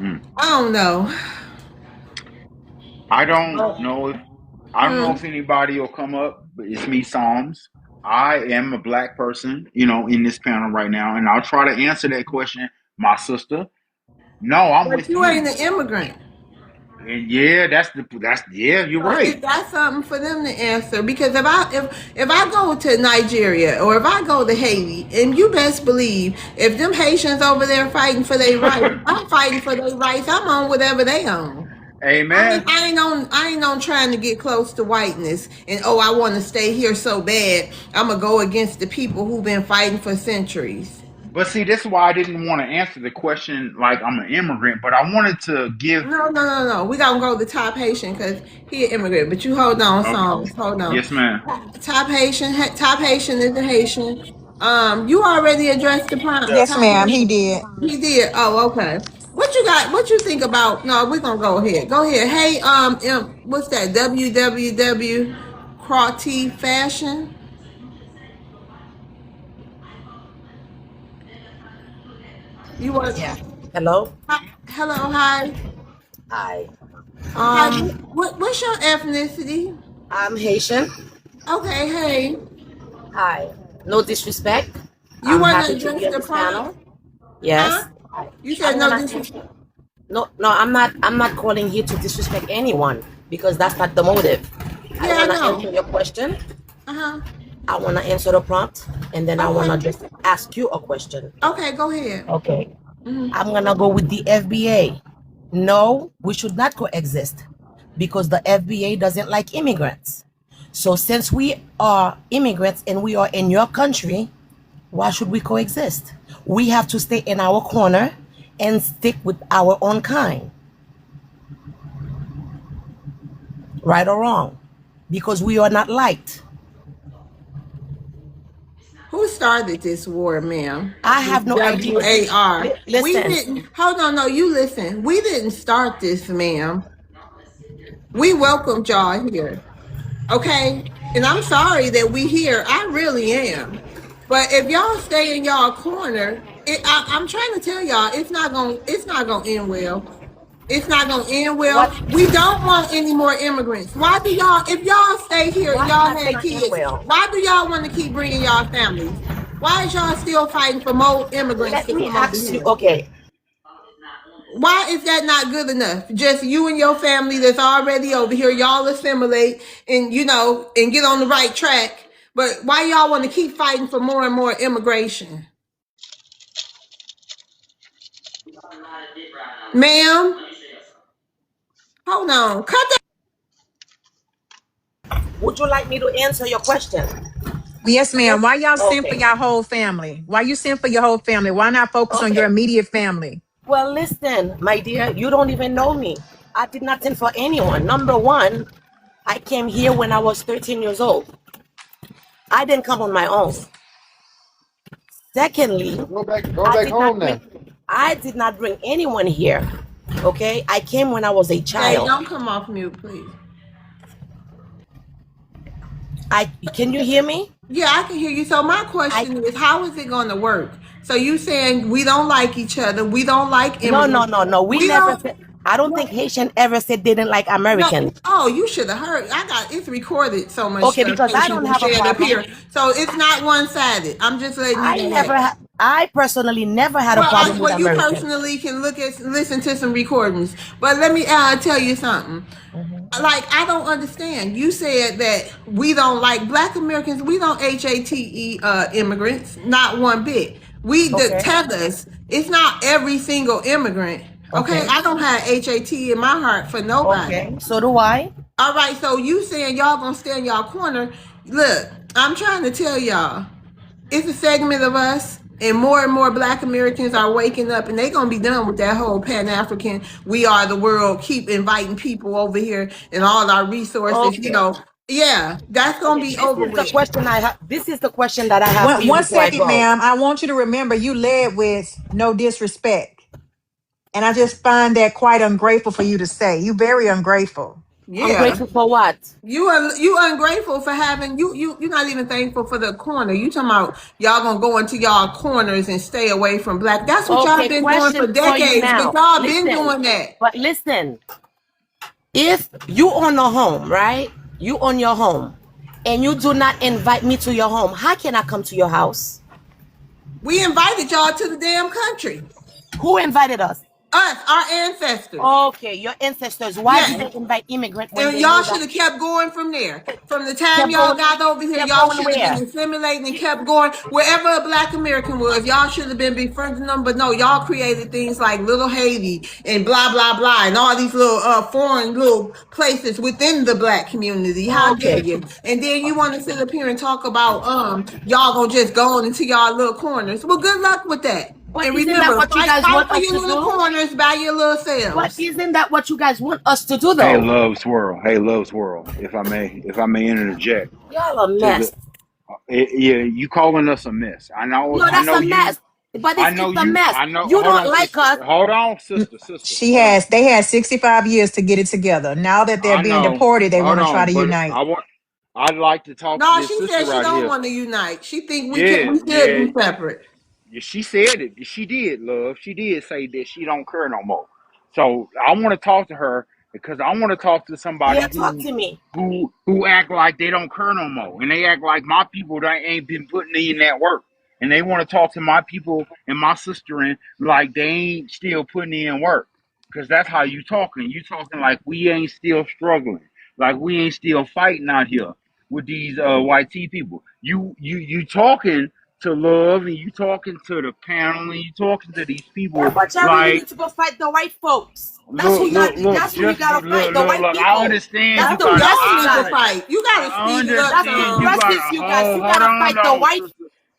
Mm. I don't know. I don't know if Hmm. anybody will come up, but it's me, Psalms. I am a black person, in this panel right now, and I'll try to answer that question, my sister. No, I'm But with you ain't you. an immigrant. And yeah, yeah, you're So right. is that something for them to answer? Because if I go to Nigeria or if I go to Haiti, and you best believe if them Haitians over there fighting for their rights, I'm fighting for their rights. I'm on whatever they on. Amen. I ain't on trying to get close to whiteness and oh I want to stay here so bad. I'm gonna go against the people who've been fighting for centuries. But see, this is why I didn't want to answer the question like I'm an immigrant, but I wanted to give. No. We gotta go to top Haitian because he an immigrant. But you hold on, Okay. songs. Hold on. Yes, ma'am. Top Haitian is a Haitian. You already addressed the prompt. Yeah. Yes, Top ma'am. He Haitian. did. He did. Oh, okay. What you got? What you think about? No, we're gonna go ahead. Go ahead. Hey, what's that? WWW Crotty Fashion. You want? Yeah. Hello. Hello, hi. Hi. Hi. Um, What's your ethnicity? I'm Haitian. Okay. Hey. Hi. No disrespect. You I'm want to happy to address be on the this prompt? panel. Huh? Yes. Hi. You said I'm no gonna disrespect. answer. No, no, I'm not. I'm not calling here to disrespect anyone because that's not the motive. I Yeah, I wanna answer know. your question. Uh-huh. I wanna answer the prompt, and then I wanna Okay. just ask you a question. Okay, go ahead. Okay. Hmm. I'm gonna go with the FBA. No, we should not coexist because the FBA doesn't like immigrants. So since we are immigrants and we are in your country, why should we coexist? We have to stay in our corner and stick with our own kind, right or wrong, because we are not liked. Who started this war, ma'am? I This have no idea. WAR. We Listen, didn't. Hold on, no, you listen. We didn't start this, ma'am. We welcomed y'all here. Okay? And I'm sorry that we here. I really am. But if y'all stay in y'all corner, I'm trying to tell y'all, it's not gonna end well. It's not gonna end well. what? We don't want any more immigrants. Why do y'all, if y'all stay here and Why y'all not had gonna end kids, well? why do y'all want to keep bringing y'all families? Why is y'all still fighting for more immigrants Let to me come over ask you. here? Okay, Why is that not good enough? Just you and your family that's already over here, y'all assimilate and and get on the right track. But why y'all want to keep fighting for more and more immigration? Ma'am, hold on. Cut that. would you like me to answer your question? Yes, ma'am. Why y'all send for Okay. your whole family? Why you send for your whole family? Why not focus on your Okay. immediate family? Well, listen, my dear, you don't even know me. I did nothing for anyone. Number one, I came here when I was 13 years old. I didn't come on my own. Secondly, Go I back did not home bring now. I did not bring anyone here. Okay? I came when I was a Hey, child. don't come off mute, please. I can you hear me? Yeah, I can hear you. So my I question is, how is it going to work? So you saying we don't like each other, we don't like No, no, immigrants, no, no. We we never don't. said I don't think Haitian ever said they didn't like No. Americans. Oh, you should have heard. I got it's recorded. So much Okay, stuff because I Haitians don't have have a shared up problem. here. So it's not one sided. I'm just letting you know that. I personally never had a problem with Well, you Americans. personally can listen to some recordings. But let me tell you something. Mhm. Like I don't understand. You said that we don't like Black Americans. We don't HATE immigrants, not one bit. We Okay. tell us it's not every single immigrant. Okay, Okay. I don't have HAT in my heart for nobody. Okay. So do I. All right, so you saying y'all gonna stay in y'all corner? Look, I'm trying to tell y'all, it's a segment of us, and more Black Americans are waking up, and they gonna be done with that whole Pan African. We are the world. Keep inviting people over here and all our resources. Okay. Yeah, that's gonna Okay. be This over is the with. question I have. This is the question that I have for One you one before I second, go. ma'am. I want you to remember you led with no disrespect. And I just find that quite ungrateful for you to say. You very ungrateful. I'm Yeah, grateful for what? you ungrateful for having you're not even thankful for the corner. You talking about y'all gonna go into y'all corners and stay away from Black. That's what y'all Okay. been doing for Question for you decades. But now. y'all been Listen. doing that. But listen. If you own a home, right? You own your home, and you do not invite me to your home, how can I come to your house? We invited y'all to the damn country. Who invited us? Us, our ancestors. Okay, your ancestors. Why did Yes. they invite immigrant when And they y'all knew should that? have kept going from there. From the time Kept y'all going, got over here, kept y'all going should have been where? assimilating and kept going wherever a black American was. Y'all should have been befriending them, but no, y'all created things like Little Haiti and blah blah blah and all these little foreign little places within the black community. How dare Okay. you? And then you want to sit up here and talk about y'all gonna just go on into y'all little corners. Well, good luck with that. But And isn't that remember, what you fight guys fight want for us your to little do? corners by your little But selves. isn't that what you guys want us to do Hey, though? Love Swirl. Hey, Love Swirl. If I may interject Y'all a to the, mess. yeah, you calling us a mess. No, I that's know a you. mess. But I it's know a you. mess. I know. You Hold don't on, like sister. us. Hold on, sister. She Hold on. has. They had 65 years to get it together. Now that they're I being know. deported, they Hold want to try on, to but unite. I'd like to talk to No, this she sister said she right don't here. want to unite. She think Yeah, we should yeah. be separate. Yeah, she said it. She did, love. She did say that she don't care no more. So I want to talk to her because I want to talk to Yeah, somebody talk to me. who act like they don't care no more, and they act like my people that ain't been putting in that work, and they want to talk to my people and my sister and like they ain't still putting in work. Because that's how you talking. You talking like we ain't still struggling, like we ain't still fighting out here with these white tea people. You talking to Love and you talking to the panel and you talking to these Yeah, people but y'all really like need to go fight the white folks. That's who y'all. look, That's who you just gotta fight. The white look. I people. understand That's you That's the who got y'all racist need to guys. fight. You gotta I speed it up, That's the understand you Tom. got racist, a you guys. whole You hold gotta on fight the though, white.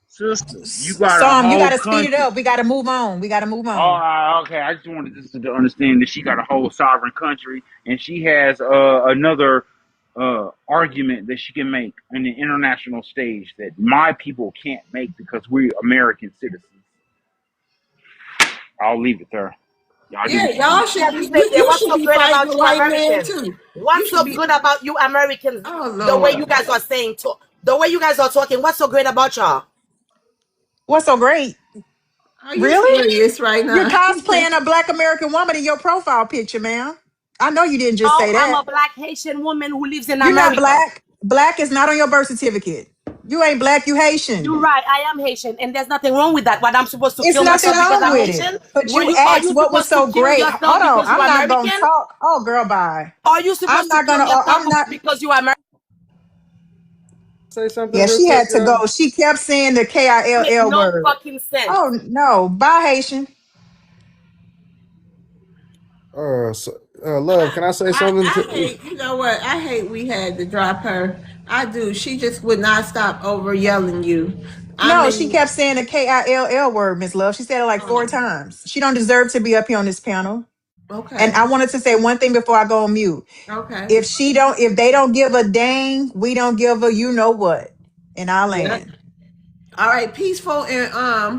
sister. You got a Some, you got whole to speed it country. up. We got to move on. We got to move All on. right, okay. I just wanted this to understand that she got a whole sovereign country and she has another argument that she can make in the international stage that my people can't make because we're American citizens. I'll leave it there. Y'all do Yeah, what you y'all do. should. Yeah, you say, yeah, You what's should so be great fighting about the you white man Americans? too. You What's should so be. good about you Americans? Oh The way Lord, you guys are saying, the way you guys are talking, what's so great about y'all? What's so great? are you Really? serious right You're now? cosplaying a Black American woman in your profile picture, man. I know you didn't just No, say I'm that. a black Haitian woman who lives in You're not America. black. Black is not on your birth certificate. You ain't black, you Haitian. You're right, I am Haitian, and there's nothing wrong with that. What, I'm supposed to It's kill nothing myself because wrong I'm with it. Haitian? But you Are asked you what was supposed to so kill great. yourself Hold on. because you're I'm not going to American? talk. Oh, girl, bye. Are you I'm supposed to not going kill to, yourself I'm not. because you are American? Say something Yeah, real she quick, had to y'all. go. She kept saying the Make KILL no word. fucking sense. Oh, no. Bye, Haitian. Love, can I say something I to? hate. You know what? I hate we had to drop her. I do. She just would not stop over yelling you. I No, she mean, kept saying the KILL word, Miss Love. She said it like four oh, times. She don't deserve to be up here on this panel. And okay, I wanted to say one thing before I go on mute. okay, If they don't give a dang, we don't give a you know what in our yeah. land. All right, peaceful and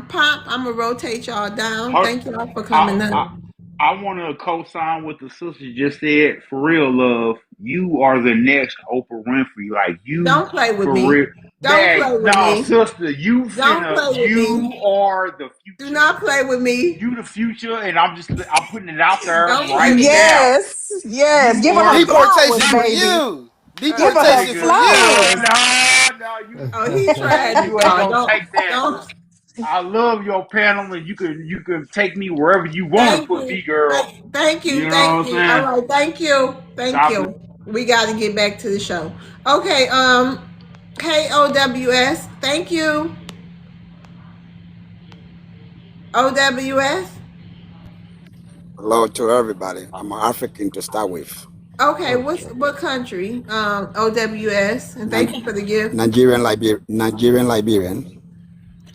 pop. I'm gonna rotate y'all down. Hold, Thank y'all for I, coming I, down. I want to co-sign what the sister just said. For real, Love, you are the next Oprah Winfrey. Like you, Don't play with for me. real. Don't Dang, play with no, me. sister, you Don't finna. play with You me. are the Do future. not play with me. You the future, and I'm putting it out there Don't play right with me. now. Yes, yes. You Give her are her the flowers, Deportation for you, baby. you. Give her her Deportation for nigga. No, you. flowers. no, Oh, he tried it, you ain't y'all. gonna take that. Don't. I love your panel, and you can take me wherever you want to Thank put you. me, girl. Thank You you. know Thank what you. All I'm saying? right. Thank you. Thank God bless. you. We got to get back to the show. Okay. KOWS. Thank you. OWS. Hello to everybody. I'm African to start with. Okay. Okay. What country? OWS. And thank you for the gift. Nigerian Liberian.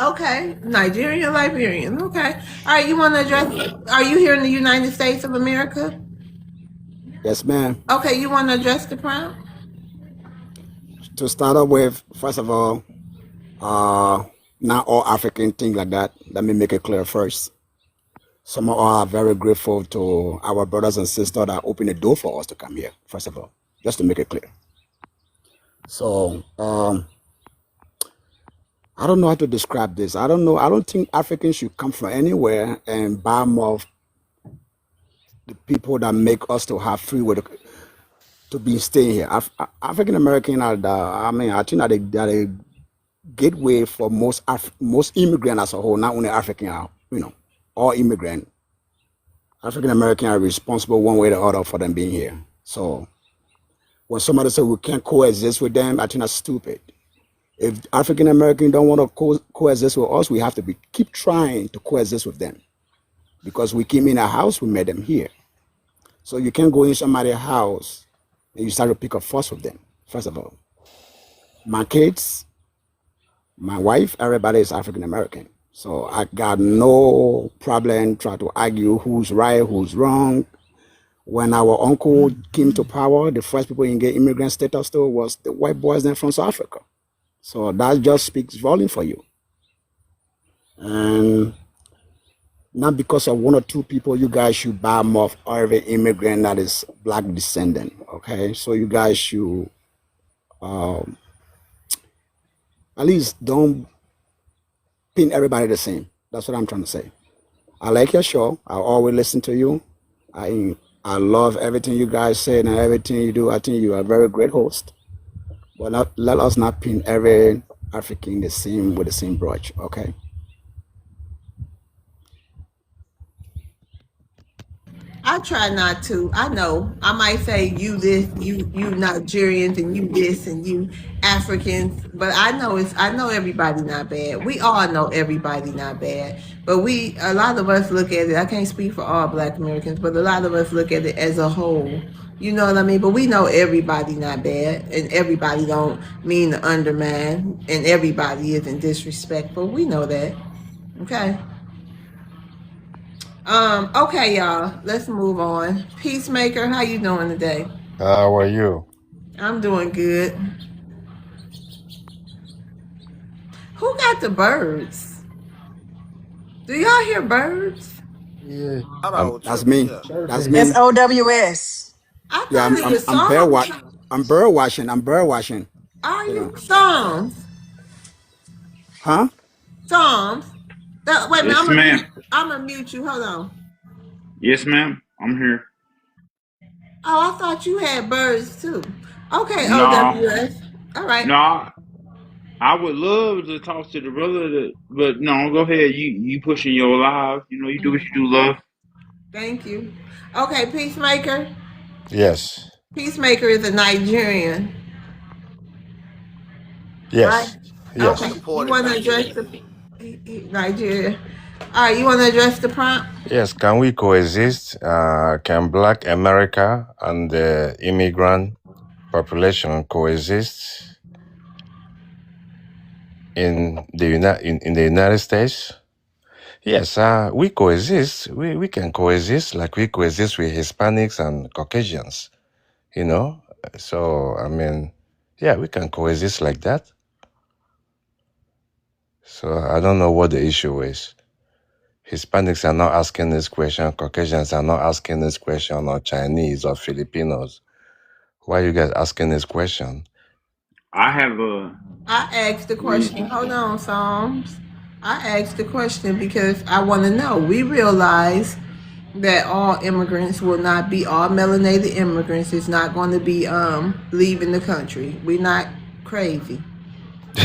Okay. Nigerian, Liberian. Okay. All right. You want to address? Are you here in the United States of America? Yes, ma'am. Okay. You want to address the prompt? To start off with, first of all, uh, not all African think like that. Let me make it clear first. Some of us are very grateful to our brothers and sisters that open the door for us to come here. First of all, just to make it clear. So, I don't know how to describe this. I don't know. I don't think Africans should come from anywhere and bomb off the people that make us to have free will to to be staying here. African American are the, I mean, I think that a gateway for most immigrant as a whole, not only African, all immigrant. African American are responsible one way or the other for them being here. So when somebody says we can't coexist with them, I think that's stupid. If African American don't want to coexist with us, we have to keep trying to coexist with them because we came in a house, we met them here. So you can't go in somebody's house and you start to pick a fuss with them. First of all, my kids, my wife, everybody is African American. So I got no problem trying to argue who's right, who's wrong. When our uncle came to power, the first people in get immigrant status though was the white boys then from South Africa. So that just speaks volume for you. And not because of one or two people, you guys should bomb off every immigrant that is black descendant. Okay, so you guys should at least don't pin everybody the same. That's what I'm trying to say. I like your show. I always listen to you. I love everything you guys say and everything you do. I think you are a very great host. But let us not pin every African the same with the same brush, okay? I try not to. I know I might say you this, you Nigerians, and you this, and you Africans, but I know everybody not bad. We all know everybody not bad, but a lot of us look at it. I can't speak for all Black Americans, but a lot of us look at it as a whole. You know what I mean? But we know everybody not bad, and everybody don't mean to undermine, and everybody isn't disrespectful. We know that. Okay. Okay, y'all. Let's move on. Peacemaker, how you doing today? How are you? I'm doing good. Who got the birds? Do y'all hear birds? Yeah, That's me. bird That's thing. That's me. OWS. I Yeah, thought it was I'm bird songs. I'm bird watching. I'm bird watching. Are You you know. Psalms? Huh? Psalms. Wait a minute, Yes, ma'am. I'm gonna mute you. Hold on. Yes, ma'am. I'm here. Oh, I thought you had birds too. Okay, No, OWS. All right. no. I would love to talk to the brother, but no. Go ahead. You pushing your live. You know, you do what you do, love. Thank you. Okay, Peacemaker. Yes. Peacemaker is a Nigerian, right? Yes. Okay. Yes. You want to address the Nigeria? All right. You want to address the prompt? Yes. Can we coexist? Can Black America and the immigrant population coexist in the United States? Yes. We coexist. We can coexist like we coexist with Hispanics and Caucasians. You know. So I mean, yeah, we can coexist like that. So I don't know what the issue is. Hispanics are not asking this question, Caucasians are not asking this question, or Chinese or Filipinos. Why are you guys asking this question? I have a. I asked the question. Hold on, Psalms. I asked the question because I want to know. We realize that all immigrants will not be all melanated immigrants. Is not going to be leaving the country. We're not crazy.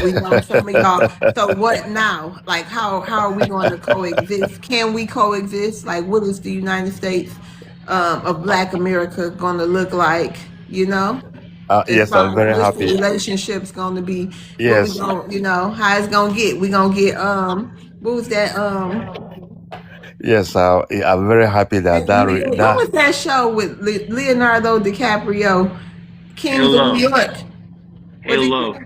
We know some of y'all. So what now? Like how are we going to coexist? Can we coexist? Like what is the United States of Black America going to look like? You know, as Yes, I'm far as very what's the happy. relationship's going to be? What we Yes, going? You know, how it's going to get? We going to get what was that yes, I'm very happy that what was that show with Leonardo DiCaprio, Hey, Kings of New love. York? Hey, Was it? love.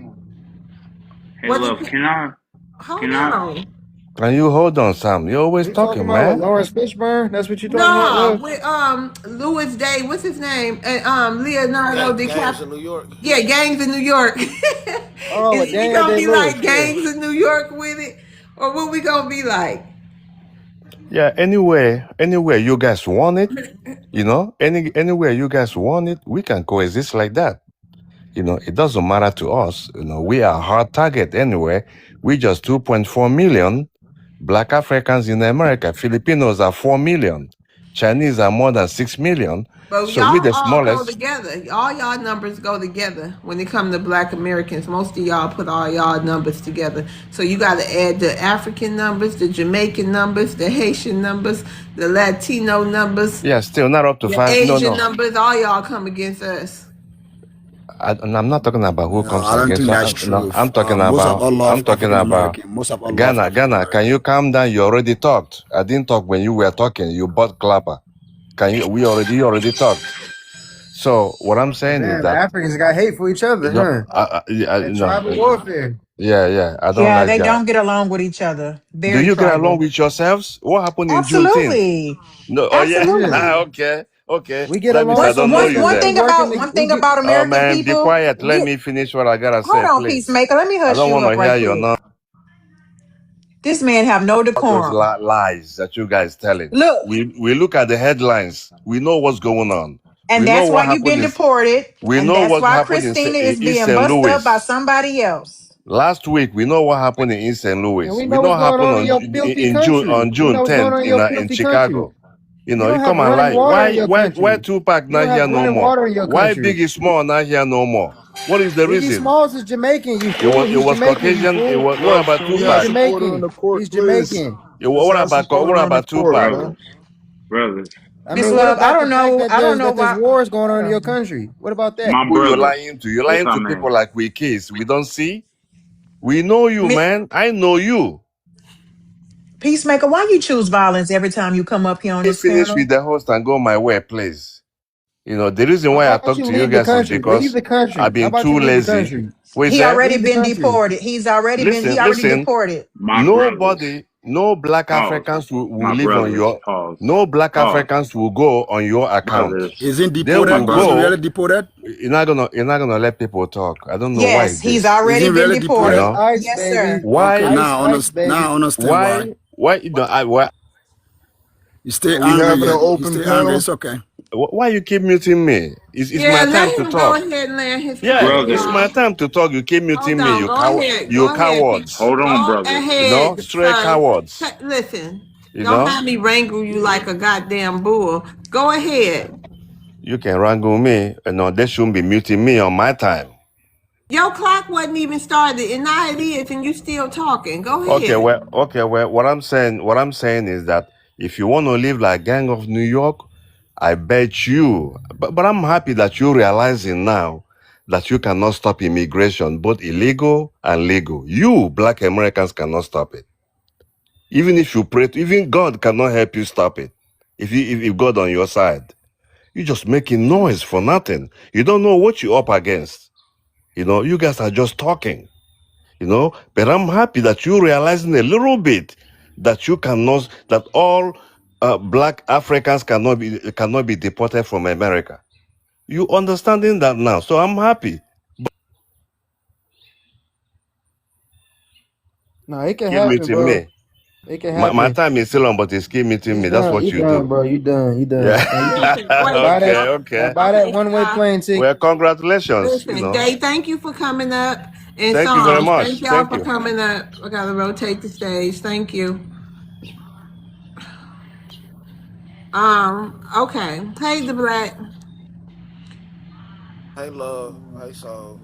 Hey, Was love. it? Can I? Hold Can I? on. Can you hold on, Sam? You're always You talking talking, about with man. Lawrence Fishburne? That's what you talking about, No, love? with Louis Day, what's his name? And Leonardo DiCaprio. Yeah, Gangs in New York. Oh, with Is we Daniel gonna Day be like Lewis. Yeah. Gangs in New York with it, or what we gonna be like? Yeah, anywhere you guys want it, anywhere you guys want it, we can coexist like that. It doesn't matter to us. We are a hard target anyway. We just 2.4 million Black Africans in America. Filipinos are 4 million. Chinese are more than 6 million. But So we y'all the all go smallest. together. All y'all numbers go together when it come to Black Americans. Most of y'all put all y'all numbers together. So you got to add the African numbers, the Jamaican numbers, the Haitian numbers, the Latino numbers, Yeah, still not up to the 5. No, Asian no. numbers. All y'all come against us. And I'm not talking about who No, comes I don't against. think that's No, true. I'm talking Most of about. all love I'm talking African about American. Most of all love Ghana. African Ghana, can American. you calm down? You already talked. I didn't talk when you were talking. You butt clapper. Can you? You already talked. So what I'm saying is Damn, the that Africans got hate for each other, no, huh? That no. tribal warfare. Yeah. I don't Yeah, like they that. don't get along with each other. Do Very you get along tribal. with yourselves? What happened in Juneteenth? Absolutely. No. Oh yeah. Yeah, Absolutely. Okay. we get That means along I One so don't know much one you that one we then. be thing working. about one We thing get about Oh American man, be people, quiet. Let me finish what I gotta hold say, on, please. Peacemaker. Let me I hush don't you want up to hear right your quick. This man have no all those decorum. lies that you guys telling. Look, We look at the headlines. We know what's going on. and We know that's why what you've happened been in. deported, We and know that's what why happened Christina in is East being St. bust up by Louis somebody else. last week. We know what happened in East St. and Louis. we We know know what's what going happened on in your filthy in June country. on We June know what's going 10th on in your in filthy country. Chicago. You You know, don't you have come and running lie. water in your Why country. Tupac You not don't have here no running more? water in your Why country. Biggie Small not here no more? What is the Biggie reason? Smalls is Jamaican, you It fool. was He's Jamaican, you Caucasian. It fool. was what Yo, about can we He's have Tupac? some order in Jamaican. the court, He's please? Jamaican. Let's have some What order in the about court, Tupac? man. brothers, brothers. I Miss mean, what Love, I about the don't fact know. that I don't know there's why. wars going on Hold in your on. country? What about that? My Who you brother, lying to? You're if lying I to may. people like we kids. We don't see. We know you, Mi- man. I know you. Peacemaker, why you choose violence every time you come up here on Let me this finish panel? with the host and go my way, please. You know, the reason How why I about talk you to you leave the guys is country? Leave because the I've country. How been about you too leave the lazy. country? What is He that? already Leave the been country. deported. He already Listen. deported. My brothers, Nobody, no black pause. Africans will My live on brothers, your, pause. no black Pause. Africans will go on your account. Brothers, Isn't They my deported? will Isn't brothers. really go. deported? You're not gonna let people talk. I don't know why Yes, is he's this. already Isn't been really You deported? deported. Ice, know ice, Yes, baby. sir. Okay, why? Ice, ice, baby. now I understand why. Why? You know, why? You stay Are we angry having an yet. You open stay angry. panel? It's okay. Why you keep muting me? It's Yeah, my time let to him go talk. ahead and land his Yeah, plane, it's Brothers, my y'all. time to talk. You keep Hold muting me. on. Go ahead. You Go ahead, Pete. cowards. hold on, Go brothers. You know, ahead, stray sir. cowards. Listen, You don't know, have me wrangle you like a goddamn bull. Go ahead. you can wrangle me. You know, they shouldn't be muting me on my time. Your clock wasn't even started, and now it is, and you still talking. Go ahead. Okay, well, what I'm saying is that if you want to live like Gang of New York, I bet you. But I'm happy that you're realizing now that you cannot stop immigration, both illegal and legal. You, Black Americans, cannot stop it. Even if you pray, even God cannot help you stop it. If God on your side, you're just making noise for nothing. You don't know what you're up against. You know, you guys are just talking. You know, but I'm happy that you're realizing a little bit that you cannot, that all Black Africans cannot be deported from America. You understanding that now, so I'm happy. No, it can Keep happen, meeting bro. me. It can My happen. time is still on, but it's keep meeting It's me. That's done. what You you done, do. bro. You done. You done. Now you can Listen, wait. buy that. Now Okay. buy that Okay. one way plane ticket. Well, congratulations. You Listen, know, Gay, thank you for coming up. And thank you very Songs, much. thank y'all Thank for you. coming up. I gotta rotate the stage. Thank you. Okay. Hey, the Black. Hey, love. Hey, so.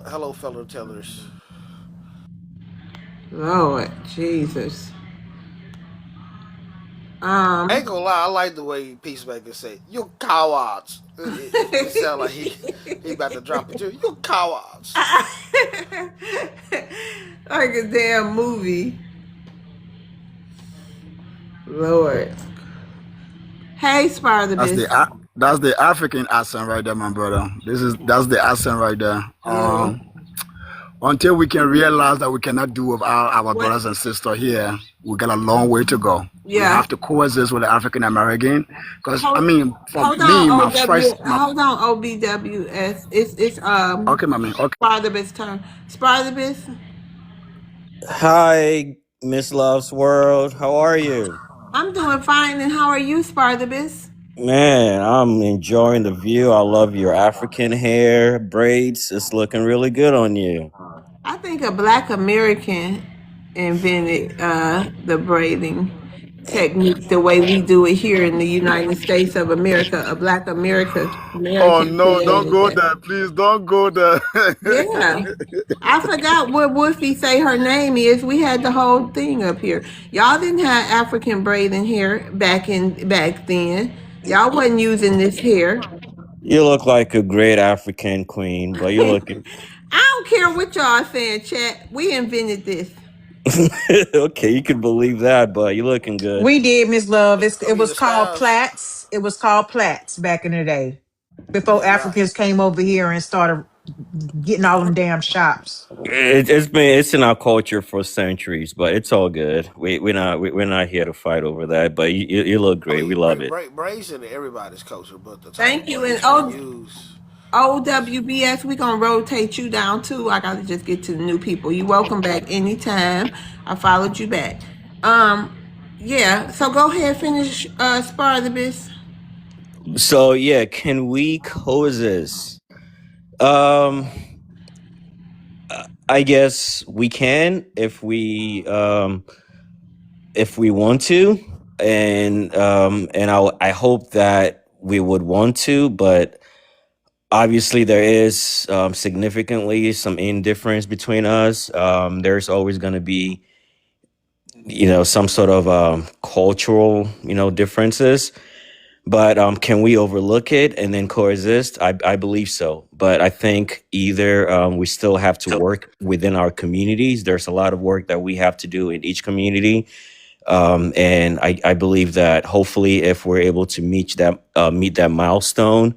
Hello, fellow tellers. Lord Jesus. I ain't gonna lie, I like the way Peacemaker say, "You cowards." It sound like he about to drop it. You cowards. Like a damn movie. Lord. Hey, That's Spartacus. the African accent right there, my brother. That's the accent right there. Yeah. Until we can realize that we cannot do without our What? brothers and sisters here, we got a long way to go. We Yeah. have to coexist with the African American. Because I Hold, mean, for hold me, on, my OW. first, my Hold on, OBWS. It's okay, mommy, okay. Spartacus turn. Spartacus. Hi, Miss Love's World. How are you? I'm doing fine, and how are you, Spartacus? Man, I'm enjoying the view. I love your African hair braids. It's looking really good on you. I think a Black American invented the braiding, technique the way we do it here in the United States of America. A Black Oh American no, don't created go that. there. Please don't go there. Yeah. I forgot what Woofy say her name is. We had the whole thing up here. Y'all didn't have African braiding hair back then. Y'all wasn't using this hair. You look like a great African queen, but you're I looking don't care what y'all saying, chat. We invented this. okay. You can believe that, but you're looking good. We did, Miss Love. I It mean, was the called styles. plaits. It was called plaits back in the day, before Yeah, nah. Africans came over here and started getting all them damn shops. It's in our culture for centuries, but it's all good. We're not here to fight over that. But you look I great. We mean, love it. braids in everybody's culture, but the type Thank of you. And braids we use is. OWBS, we gonna rotate you down too. I gotta just get to the new people. You welcome back anytime. I followed you back. Um, yeah. So go ahead, finish Spar the Biz. So yeah, can we coexist? Um, I guess we can if we want to, and I hope that we would want to, but obviously there is significantly some indifference between us. There's always going to be some sort of cultural differences, but can we overlook it and then coexist? I believe so, but I think either we still have to work within our communities. There's a lot of work that we have to do in each community, and I believe that hopefully if we're able to meet that milestone,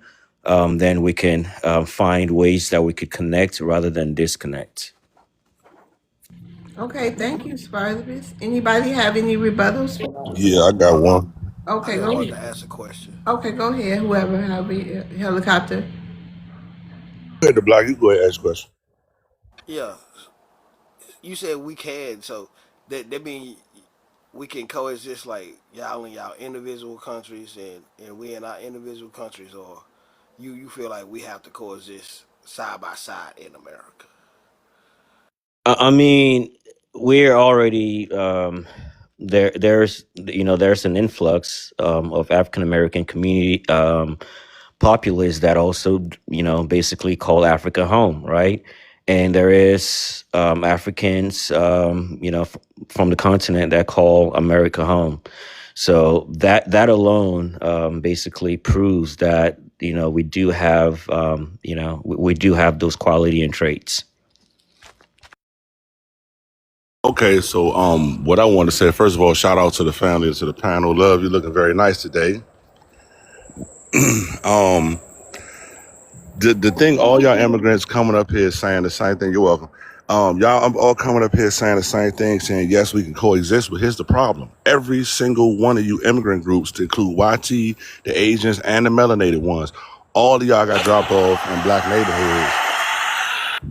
then we can find ways that we could connect rather than disconnect. Okay, thank you, Spar the Biz. Anybody have any rebuttals? Yeah, I got one. Okay, I go wanted to ahead. ask a question. Okay, go ahead. Whoever have a helicopter. Go ahead, the block. You go ahead and ask a question. Yeah, you said we can, so that mean we can coexist like y'all in y'all individual countries and we in our individual countries, or you feel like we have to coexist side by side in America. I mean, we're already there. There's an influx of African American community populace that also basically call Africa home, right? And there is Africans from the continent that call America home. So that alone basically proves that we do have we do have those quality and traits. Okay, so what I want to say first of all, shout out to the family and to the panel. Love, you're looking very nice today. Um, the thing, all y'all immigrants coming up here saying the same thing. You're welcome. Y'all I'm all coming up here saying the same thing, saying yes, we can coexist. But here's the problem: every single one of you immigrant groups, to include YT, the Asians, and the melanated ones, all of y'all got dropped off in black neighborhoods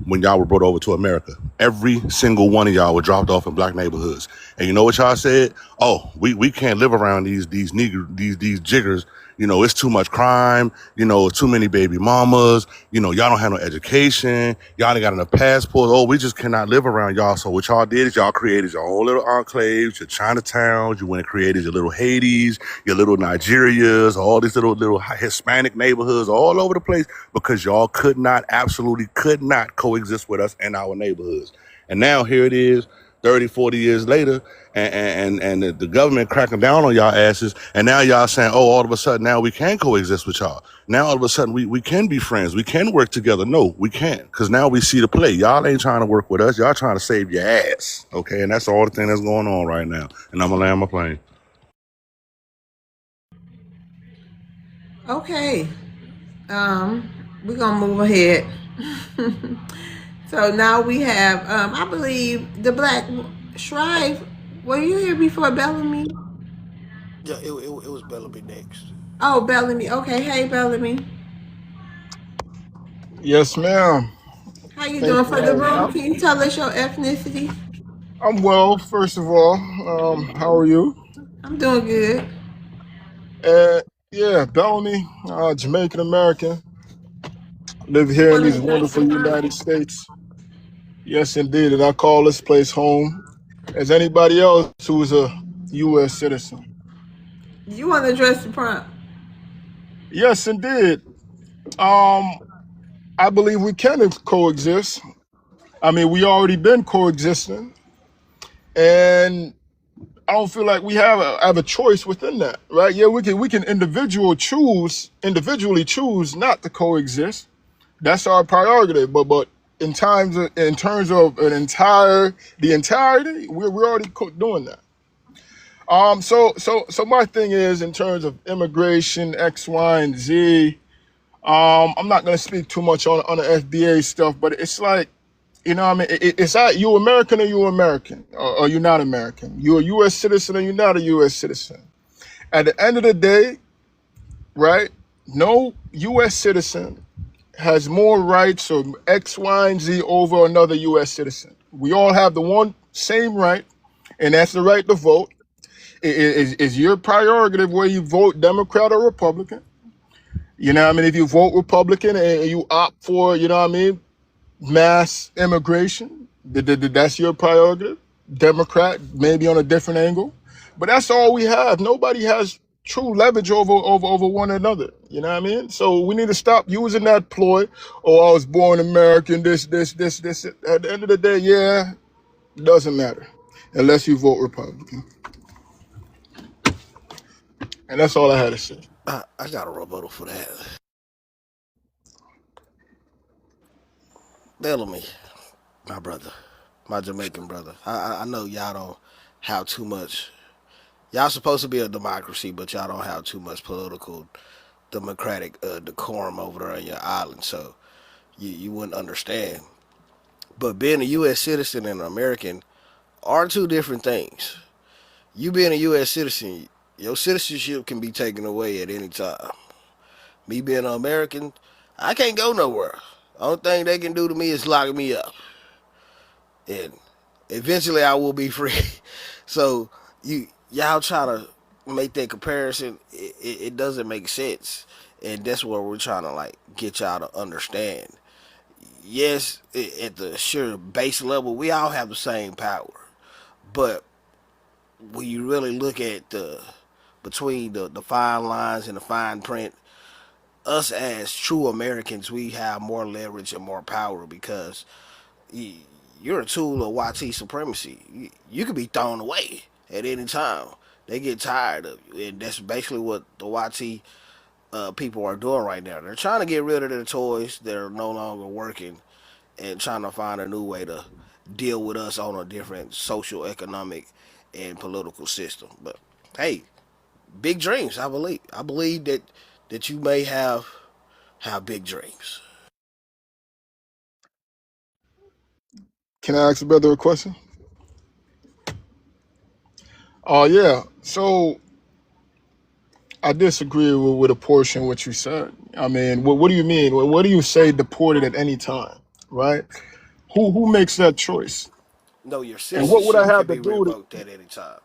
when y'all were brought over to America. Every single one of y'all were dropped off in black neighborhoods. And you know what y'all said? Oh, we can't live around these these jiggers. It's too much crime. It's too many baby mamas. Y'all don't have no education. Y'all ain't got enough passports. Oh, we just cannot live around y'all. So what y'all did is y'all created your own little enclaves, your Chinatowns. You went and created your little Hades, your little Nigerias, all these little Hispanic neighborhoods all over the place because y'all absolutely could not coexist with us in our neighborhoods. And now here it is, 30, 40 years later, and the government cracking down on y'all asses, and now y'all saying, oh, all of a sudden now we can coexist with y'all. Now all of a sudden we can be friends. We can work together. No, we can't, because now we see the play. Y'all ain't trying to work with us. Y'all trying to save your ass, okay? And that's all the thing that's going on right now. And I'm going to land my plane. Okay. We're gonna move ahead. So now we have, I believe, the Black Shrive. Were you here before Bellamy? Yeah, it was Bellamy next. Oh, Bellamy. Okay, hey Bellamy, Yes, ma'am. how you Thank doing you for the all. room? Can you tell us your ethnicity? I'm well, first of all. How are you? I'm doing good. Uh, yeah, Bellamy, Jamaican American. Live here in these wonderful United States. Yes, indeed. And I call this place home. As anybody else who's a U.S. citizen. You want to address the prompt? Yes, indeed. Um, I believe we can coexist. I mean, we already been coexisting, and I don't feel like we have a choice within that, right? Yeah, we can individually choose not to coexist. That's our prerogative. But in terms of the entirety, we're already doing that. So my thing is in terms of immigration X, Y, and Z. I'm not gonna speak too much on the FBA stuff, but it's like, you know what I mean? It's that you American or you American, or you not American. You're a U.S. citizen or you're not a U.S. citizen. At the end of the day, right? No U.S. citizen has more rights or X, Y, and Z over another U.S. citizen. We all have the one same right, and that's the right to vote. Is your prerogative where you vote Democrat or Republican. You know what I mean? If you vote Republican and you opt for, you know what I mean, mass immigration, that's your prerogative. Democrat, maybe on a different angle. But that's all we have. Nobody has true leverage over one another. You know what I mean? So we need to stop using that ploy. Oh, I was born American, this. At the end of the day, yeah, it doesn't matter. Unless you vote Republican. And that's all I had to say. I got a rebuttal for that. Bellamy, my brother, my Jamaican brother. I know y'all don't have too much. Y'all supposed to be a democracy, but y'all don't have too much political democratic decorum over there on your island, so you wouldn't understand. But being a U.S. citizen and an American are two different things. You being a U.S. citizen, your citizenship can be taken away at any time. Me being an American, I can't go nowhere. Only thing they can do to me is lock me up. And eventually I will be free. So y'all try to make that comparison, it doesn't make sense. And that's what we're trying to like get y'all to understand. Yes, at the sure base level, we all have the same power. But when you really look at between the fine lines and the fine print, us as true Americans, we have more leverage and more power because you're a tool of YT supremacy. You could be thrown away at any time. They get tired of you, and that's basically what the YT people are doing right now. They're trying to get rid of their toys that are no longer working and trying to find a new way to deal with us on a different social, economic, and political system. But hey, big dreams. I believe. I believe that you may have big dreams. Can I ask a brother a question? Oh yeah. So I disagree with a portion of what you said. I mean, what do you mean? What do you say deported at any time, right? Who makes that choice? No, your And what would I citizenship have can to be do to, revoked at any time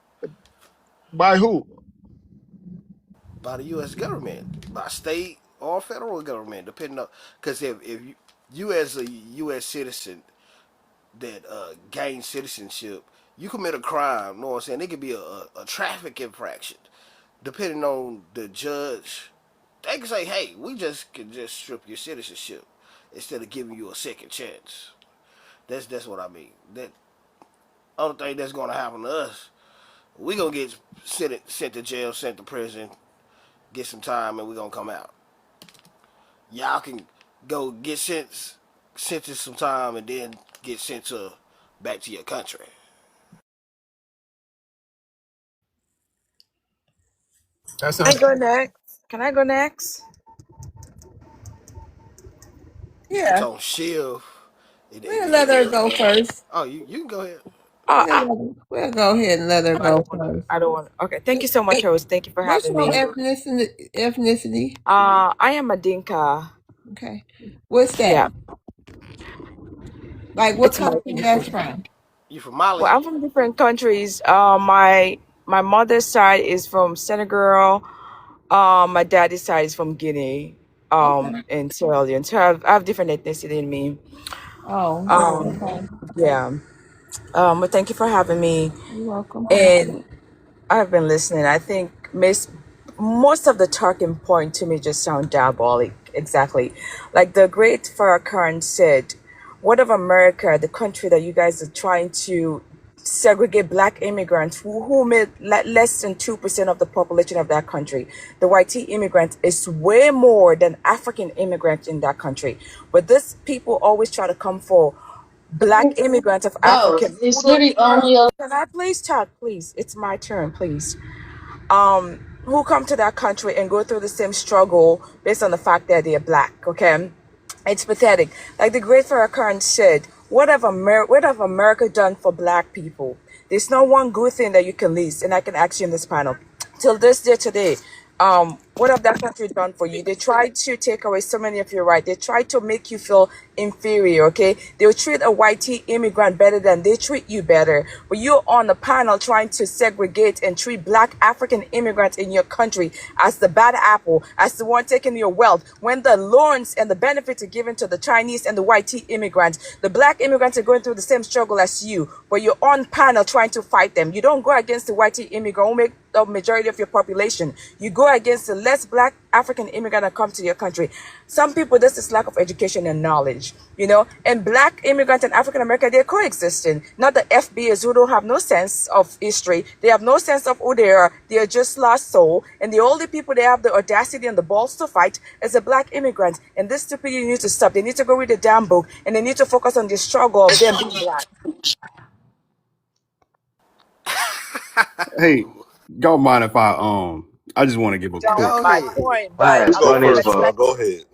by who? by the U.S. government, by state or federal government, depending on. Because if you as a U.S. citizen that gain citizenship, you commit a crime. You know what I'm saying? It could be a traffic infraction. Depending on the judge, they can say, "Hey, we just can just strip your citizenship instead of giving you a second chance." That's what I mean. That other thing that's gonna happen to us, we gonna get sent to jail, sent to prison, get some time, and we gonna come out. Y'all can go get sent to some time, and then get sent to back to your country. That Can I sounds. go next? Can I go next? It's Yeah, on shift. we'll let her go first. Oh, you can go ahead. Uh, I, We'll go ahead and let her no, I go don't want to. first. I don't want to. Okay. Thank you so much, host. Thank you for What's having your me. ethnicity? I am a Dinka. Okay. What's Yeah, that? Like what it's my country that's from? You from Well, Mali? I'm from different countries. My mother's side is from Senegal. My daddy's side is from Guinea. Okay. And Sierra Leone. So I have different ethnicity in me. Oh, Um, okay. yeah. But thank you for having me. You're welcome. And I've been listening. I think most of the talking point to me just sound diabolic. Exactly. Like the great Farrakhan said, what of America, the country that you guys are trying to segregate black immigrants who made less than 2% of the population of that country. The white immigrant is way more than African immigrants in that country. But this people always try to come for black immigrants of African who don't care. Can I please talk, please? It's my turn, please. Who come to that country and go through the same struggle based on the fact that they're black, okay? It's pathetic. Like the great Farrakhan said, what have America done for black people? There's not one good thing that you can list, and I can ask you in this panel. Till this day today, what have that country done for you? They tried to take away so many of your rights. They tried to make you feel inferior, okay? They'll treat a white immigrant better than they treat you better. But you're on the panel trying to segregate and treat black African immigrants in your country as the bad apple, as the one taking your wealth, when the loans and the benefits are given to the Chinese and the white immigrants. The black immigrants are going through the same struggle as you, but you're on panel trying to fight them. You don't go against the white immigrant who make the majority of your population. You go against the less black African immigrant that come to your country. Some people, this is lack of education and knowledge, and black immigrants and African American, they're coexisting. Not the FBAs who don't have no sense of history. They have no sense of who they are. They are just lost soul. And the only people they have the audacity and the balls to fight is the black immigrants. And this stupidity needs to stop. They need to go read the damn book, and they need to focus on the struggle of them being black. Hey, don't mind if I just want to give a quick Don't Go my ahead. point, but Fast, You go go ahead, first, bro. Val. let's Go ahead.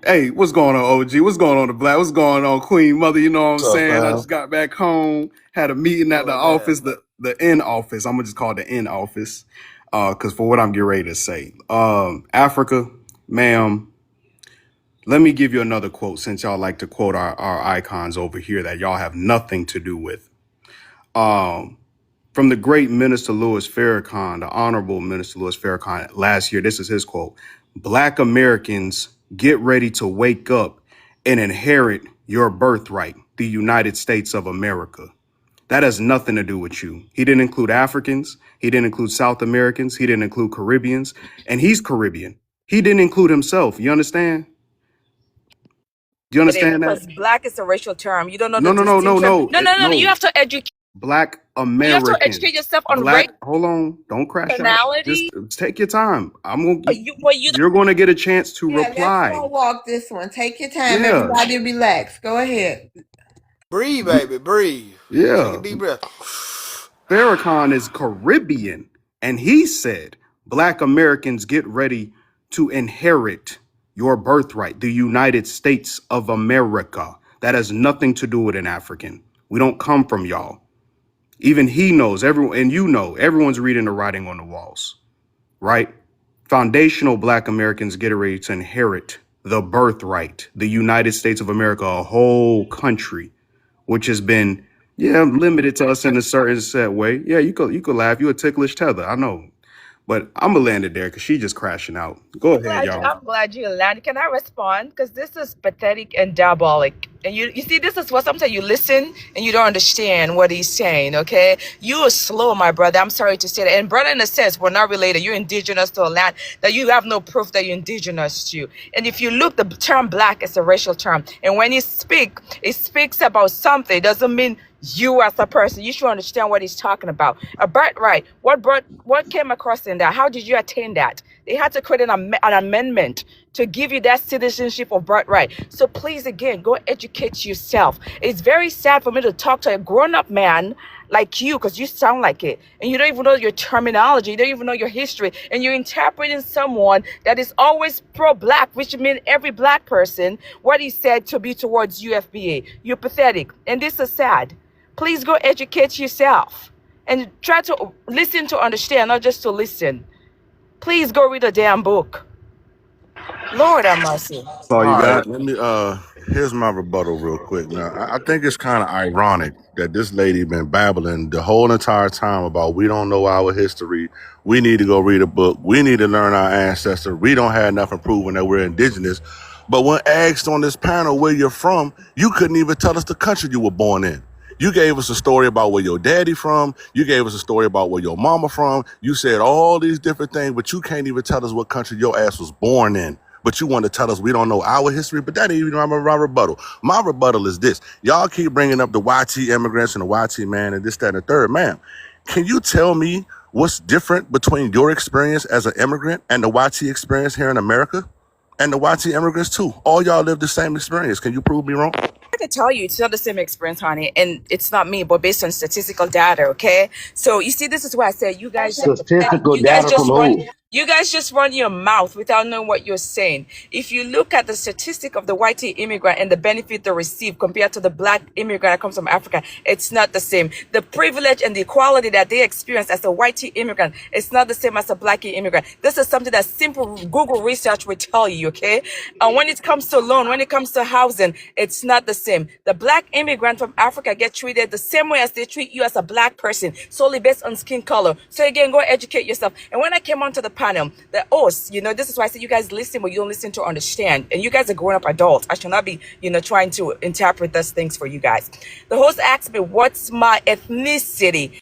hey, what's going on, OG? What's going on, the Black? What's going on, Queen Mother? You know what I'm What's up, saying? I fam? just got back home, had a meeting at the Going down. office, the in office. I'm gonna just call it the in office, because for what I'm getting ready to say, Africa, ma'am. Let me give you another quote, since y'all like to quote our icons over here that y'all have nothing to do with. From the great Minister Louis Farrakhan, the Honorable Minister Louis Farrakhan, last year, this is his quote: Black Americans, get ready to wake up and inherit your birthright, the United States of America. That has nothing to do with you. He didn't include Africans. He didn't include South Americans. He didn't include Caribbeans. And he's Caribbean. He didn't include himself. You understand? Do you understand that? because black is a racial term. You don't know the No, no, no, no, distinction. no, No, no, no, no. You no. have to educate. Black You have to educate Americans. yourself on Black, hold on, don't crash out. rationality. Just take your time. You You're gonna get a chance to Yeah, let's reply. go walk this one. Take your time. Yeah, Everybody relax. Go ahead. Breathe, baby, breathe. Take a yeah. deep breath. Farrakhan is Caribbean, and he said, Black Americans, get ready to inherit your birthright, the United States of America. That has nothing to do with an African. We don't come from y'all. Even he knows, everyone, and everyone's reading the writing on the walls, right? Foundational Black Americans get ready to inherit the birthright, the United States of America, a whole country, which has been, limited to us in a certain set way. Yeah, you could laugh. You a ticklish tether, I know. But I'm gonna land it there because she just crashing out. Go ahead, y'all. I'm glad you landed. Can I respond? Because this is pathetic and diabolic. And you see, this is what sometimes you listen and you don't understand what he's saying, okay? You are slow, my brother. I'm sorry to say that. And brother, in a sense, we're not related. You're indigenous to a land that you have no proof that you're indigenous to. And if you look, the term black is a racial term. And when he speaks about something. It doesn't mean you as a person. You should understand what he's talking about. A birthright. What came across in that? How did you attain that? They had to create an amendment to give you that citizenship of birthright. So please, again, go educate yourself. It's very sad for me to talk to a grown-up man like you, because you sound like it, and you don't even know your terminology, you don't even know your history, and you're interpreting someone that is always pro-black, which means every black person, what he said to be towards UFBA. You're pathetic, and this is sad. Please go educate yourself and try to listen to understand, not just to listen. Please go read a damn book. Lord have mercy. That's all you All right, got? let me here's my rebuttal real quick. Now, I think it's kind of ironic that this lady been babbling the whole entire time about we don't know our history. We need to go read a book. We need to learn our ancestors. We don't have nothing proving that we're indigenous. But when asked on this panel where you're from, you couldn't even tell us the country you were born in. You gave us a story about where your daddy from. You gave us a story about where your mama from. You said all these different things, but you can't even tell us what country your ass was born in. But you want to tell us we don't know our history, but that ain't even my rebuttal. My rebuttal is this. Y'all keep bringing up the YT immigrants and the YT man and this, that, and the third. Man, can you tell me what's different between your experience as an immigrant and the YT experience here in America? And the YT immigrants too. All y'all live the same experience. Can you prove me wrong? I can tell you it's not the same experience, honey, and it's not me, but based on statistical data, okay? So you see, this is why I said Statistical data from who? you guys just run your mouth without knowing what you're saying. If you look at the statistic of the white immigrant and the benefit they receive compared to the black immigrant that comes from Africa, it's not the same. The privilege and the equality that they experience as a white immigrant, it's not the same as a black immigrant. This is something that simple Google research will tell you, okay? And when it comes to loan, when it comes to housing, it's not the same. The black immigrant from Africa get treated the same way as they treat you as a black person, solely based on skin color. So again, go educate yourself. And when I came onto the panel, the host, this is why I said you guys listen, but you don't listen to understand. And you guys are grown up adults. I should not be, trying to interpret those things for you guys. The host asked me, what's my ethnicity?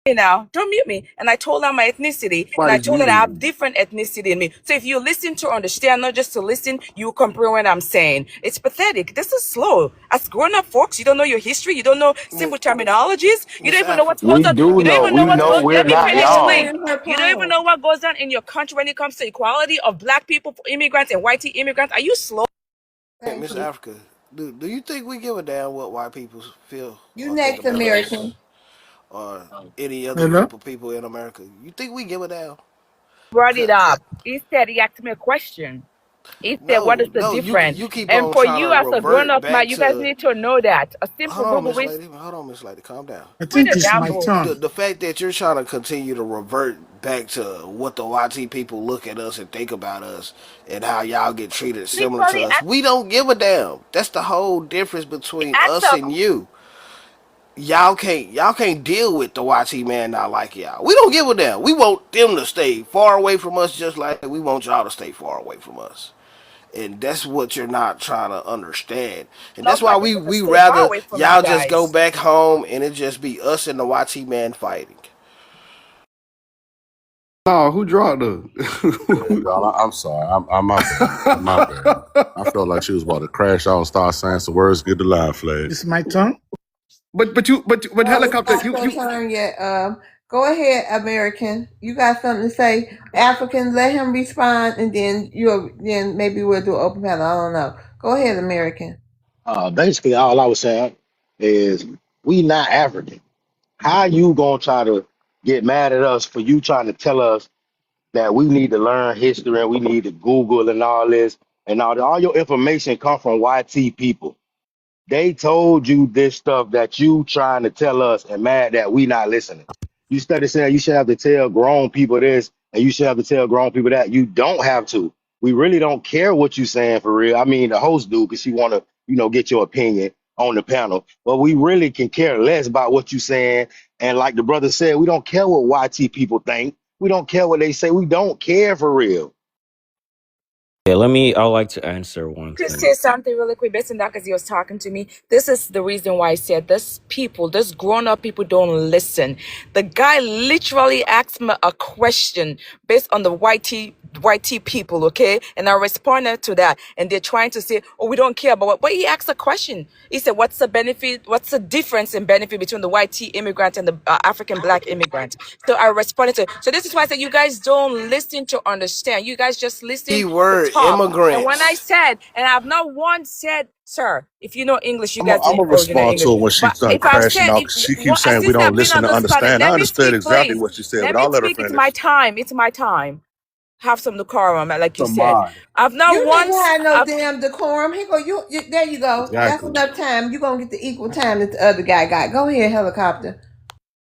Now, don't mute me. And I told her my ethnicity, and I Fight told her that I have you. different ethnicity in me. So if you listen to understand, not just to listen, you comprehend what I'm saying. It's pathetic. This is slow. As grown-up folks, you don't know your history. You don't know simple terminologies. You don't Miss even know what Africa. goes We on. do You don't know. even know We what know goes. we're Let me not finish, Let her y'all. please. land her You don't even plane. know what goes on in your country when it comes to equality of black people, immigrants, and white immigrants. Are you slow? Thank Miss you. Africa. Do you think we give a damn what white people feel You or think next, about American. us or any other Hello? group of people in America? You think we give a damn? Brought it up. He said he asked me a question. He said, what No, is the no. You difference? you keep And on for trying you to as a revert grown-up man, back you guys to. need to know that. A simple Hold on, Google Miss research. Lady. Hold on, Miss Lady. Calm down. I Wait think a it's damn my bull. turn. The fact that you're trying to continue to revert back to what the YT people look at us and think about us and how y'all get treated similar to Literally us, we don't give a damn. That's the whole difference between ask us a and you. Y'all can't deal with the YT man not like y'all. We don't give a damn. We want them to stay far away from us just like we want y'all to stay far away from us. And that's what you're not trying to understand. And love that's my why we people to we stay far rather away from you y'all just go guys. back home and it just be us and the YT man fighting. No, who dropped her? Yeah, dog, I'm sorry. I'm my bad. My bad. I felt like she was about to crash out and start saying some words, get the line flag. It's my turn. But No, it's helicopter, not your turn yet. Go ahead, American. You got something to say? African, let him respond, and then maybe we'll do open panel. I don't know. Go ahead, American. Basically, all I was saying is we not African. How you gonna try to get mad at us for you trying to tell us that we need to learn history and we need to Google and all this and all your information come from YT people. They told you this stuff that you trying to tell us and mad that we not listening. You started saying you should have to tell grown people this and you should have to tell grown people that. You don't have to. We really don't care what you saying for real. I mean, the host do because she want to, get your opinion on the panel. But we really can care less about what you saying. And like the brother said, we don't care what YT people think. We don't care what they say. We don't care for real. Yeah, I'd like to answer one Just thing. say something really quick based on that because he was talking to me. This is the reason why I said this grown-up people don't listen. The guy literally asked me a question based on the YT people, okay? And I responded to that. And they're trying to say, oh, we don't care about what. But he asked a question. He said, what's the difference in benefit between the YT immigrant and the African black immigrant? So I responded to it. So this is why I said you guys don't listen to understand. You guys just listen to Keyword talk. And when I immigrants. said, and I've not once said, sir, if you know English, you I'm guys, gonna oh, you know respond English. to her when she's But done if I've crashing said, out if, because she keeps saying we since don't I've been listen on to this panel, understand. I let me understood speak, exactly please. what she said, Let but me I'll let her speak. It's my finish. time. It's my time. Have some decorum, like you Some said. mind. I've not You ain't once, had no damn decorum. Here go there you go. That's Exactly. enough time. You gonna get the equal time that the other guy got. Go ahead, helicopter.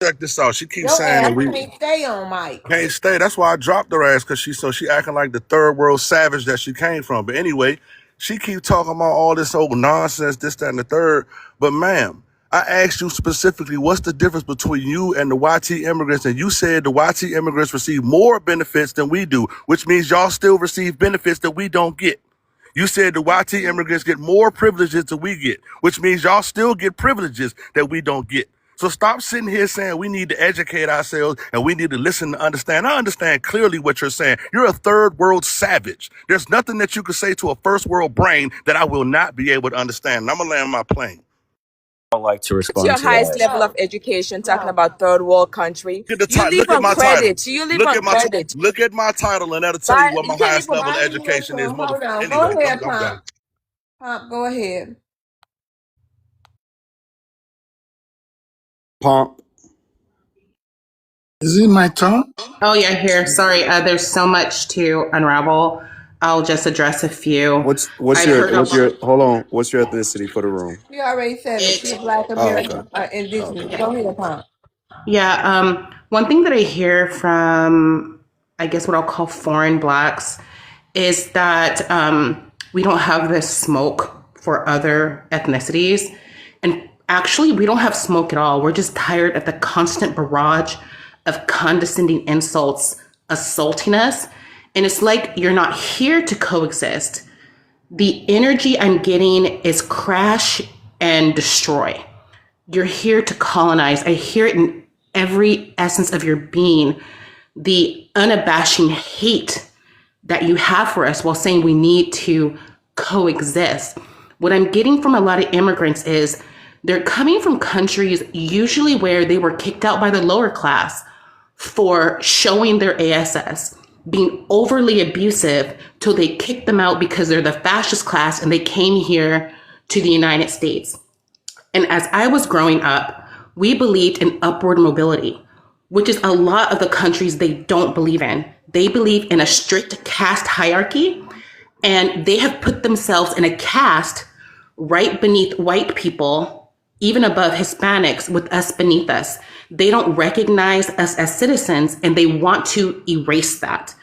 Check this out. She keeps Your saying that ass we can't stay on mic. can't stay. That's why I dropped her ass because she acting like the third world savage that she came from. But anyway, she keep talking about all this old nonsense, this, that, and the third. But ma'am, I asked you specifically, what's the difference between you and the YT immigrants? And you said the YT immigrants receive more benefits than we do, which means y'all still receive benefits that we don't get. You said the YT immigrants get more privileges than we get, which means y'all still get privileges that we don't get. So stop sitting here saying we need to educate ourselves and we need to listen to understand. I understand clearly what you're saying. You're a third world savage. There's nothing that you could say to a first world brain that I will not be able to understand. And I'm going to land my plane. I would like to What's respond your to highest that. level of No, education talking no. about third world country? Look at, You live look at on my title. credit. You live on credit. Look at my title, and that'll tell you But what you my can't highest even level of I didn't hear education is. from. Hold on. Go Anyway, ahead, I'm done. Pop. Pop, go ahead. Pomp. Is it my turn? Oh, yeah, here. Sorry. There's so much to unravel. I'll just address a few. What's I've heard a your lot. hold on? What's your ethnicity for the room? She already said it. She a It, Black Oh, okay. American, indigenous. Okay. Go ahead, Pop. yeah. One thing that I hear from, I guess, what I'll call foreign blacks is that we don't have this smoke for other ethnicities. And actually, we don't have smoke at all. We're just tired of the constant barrage of condescending insults assaulting us. And it's like you're not here to coexist. The energy I'm getting is crash and destroy. You're here to colonize. I hear it in every essence of your being. The unabashing hate that you have for us while saying we need to coexist. What I'm getting from a lot of immigrants is they're coming from countries usually where they were kicked out by the lower class for showing their ASS, being overly abusive till they kicked them out because they're the fascist class and they came here to the United States. And as I was growing up, we believed in upward mobility, which is a lot of the countries they don't believe in. They believe in a strict caste hierarchy, and they have put themselves in a caste right beneath white people, even above Hispanics, with us beneath us. They don't recognize us as citizens, and they want to erase that.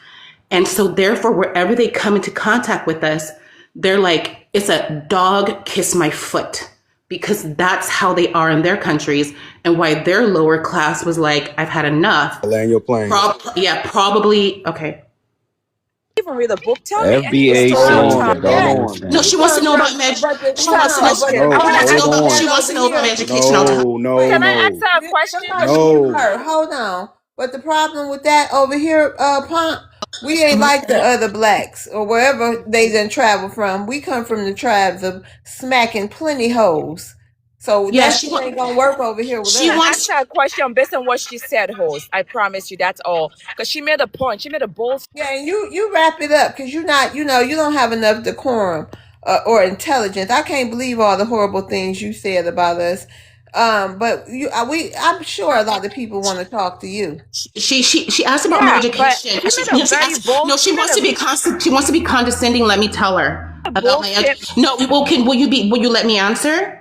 And so therefore, wherever they come into contact with us, they're like, it's a dog kiss my foot, because that's how they are in their countries, and why their lower class was like, I've had enough. Land your plane. Probably. Okay. Even read a book. Tell me anything FBA Hold about saying on. the Trump Hold yet. dog on. No, whistle. she wants to know about But she Hold wants to on, know. no, but but No, I want to Pop, ask hold a let on. She that wants to over know about here. education all the time. No, Can I no, ask her a Let question? her speak no. her. Hold on. But the problem with that over here, Pop, we ain't like the other blacks or wherever they done travel from. We come from the tribes of smacking plenty hoes. So Yeah, that shit ain't gonna work over here with she Can us. I ask wants. her a question based on what she said, host? I promise you that's all. Because she made a point. She made a bold. Yeah, and you wrap it up because you're not, you don't have enough decorum or intelligence. I can't believe all the horrible things you said about us. But I'm sure a lot of people want to talk to you. She asked about my Yeah, but education. she made a She very asked. bold. No, she wants to be constant. She wants to be condescending. Let me tell her A about bold my. statement. No, will you be? Will you let me answer?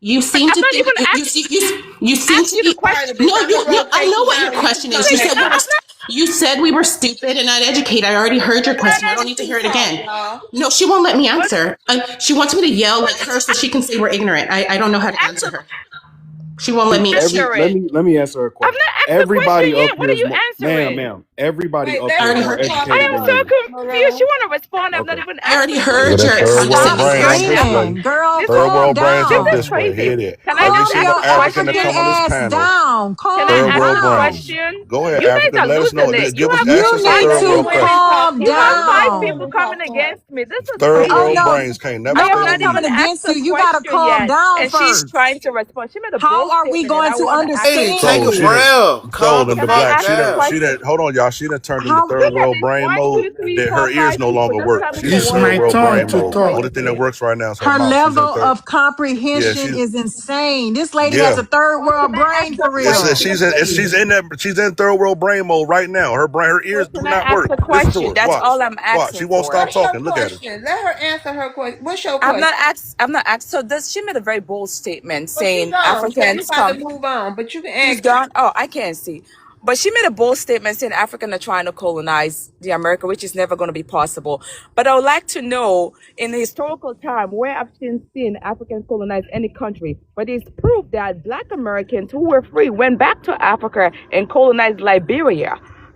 You seem I'm to not think even you seem ask to you the be. question. Part of it. No, I'm gonna I rotate know you what your down and you question can is. come You back said we No, were. up. I'm not. You said we were stupid and not educated. I already heard your question. I don't need to hear it Talk, again. y'all. No, she won't let me What? answer. She wants me to yell like her so she can say we're ignorant. I don't know how to Ask answer the her. She won't let me. Every answer it. let me answer her I've question. not asked the question Everybody up yet. What here are is you more, answering? ma'am. Everybody Wait, up I let here is already her more heard your. I talk, educated am than so you. confused. Morel. You want to respond? I've not Okay. even I asked already the heard Look at question. that your third Stop. world condescending This brain. is Don't spirit. this way. Screaming. crazy. Girl, This Third is calm world brains this don't is this down. way. crazy. Hit it. Can I Every just Calm ask single your a African that African question? come on this ass panel, down. Can I Calm third ask a world down. brains. question? Go ahead, You Africa. guys are Let us know. losing it. Give us You access to Why need third let the to world women question. talk calm to You her? have Let the five down. people women coming talk to her. against me. This is Third Oh world crazy. no, brains can't never I have stand nobody's not with coming even you. asked against a you. You gotta question calm yet, down and she's first. trying to respond. She made a How bold are we statement, and going I to want to ask a Hey, understand take So a she question. didn't. breath. So Calm the the Can I fuck black. ask She a didn't. down. She question? didn't. Hold on, y'all. She done turned into how third Look at world this. brain One, mode. two, three, That her four, ears five no people longer just work. coming She's for in It's one third my world turn brain statement. to This is mode. talk. Only thing that crazy. works right now is her her mouth. She's in level third. of Yeah, comprehension she's is insane. This lady has yeah. a third Well, can world I ask brain a for It's real. question? she's in third world brain mode right now. Her Well, ears do can I not ask work. a Listen to question? her. That's Watch. all I'm Watch. She asking won't for. stop What's your talking. Look at her. question? Let her answer her question. What's your I'm question? not asked. I'm not asked. So does she made a very bold statement Well, she saying gone, so you Africans about to come. move on. But you can She's ask. gone. Oh, I can't see. But she made a bold statement saying Africans are trying to colonize the America, which is never going to be possible. But I would like to know, in the historical time, where have you seen Africans colonize any country? But it's proof that Black Americans who were free went back to Africa and colonized Liberia.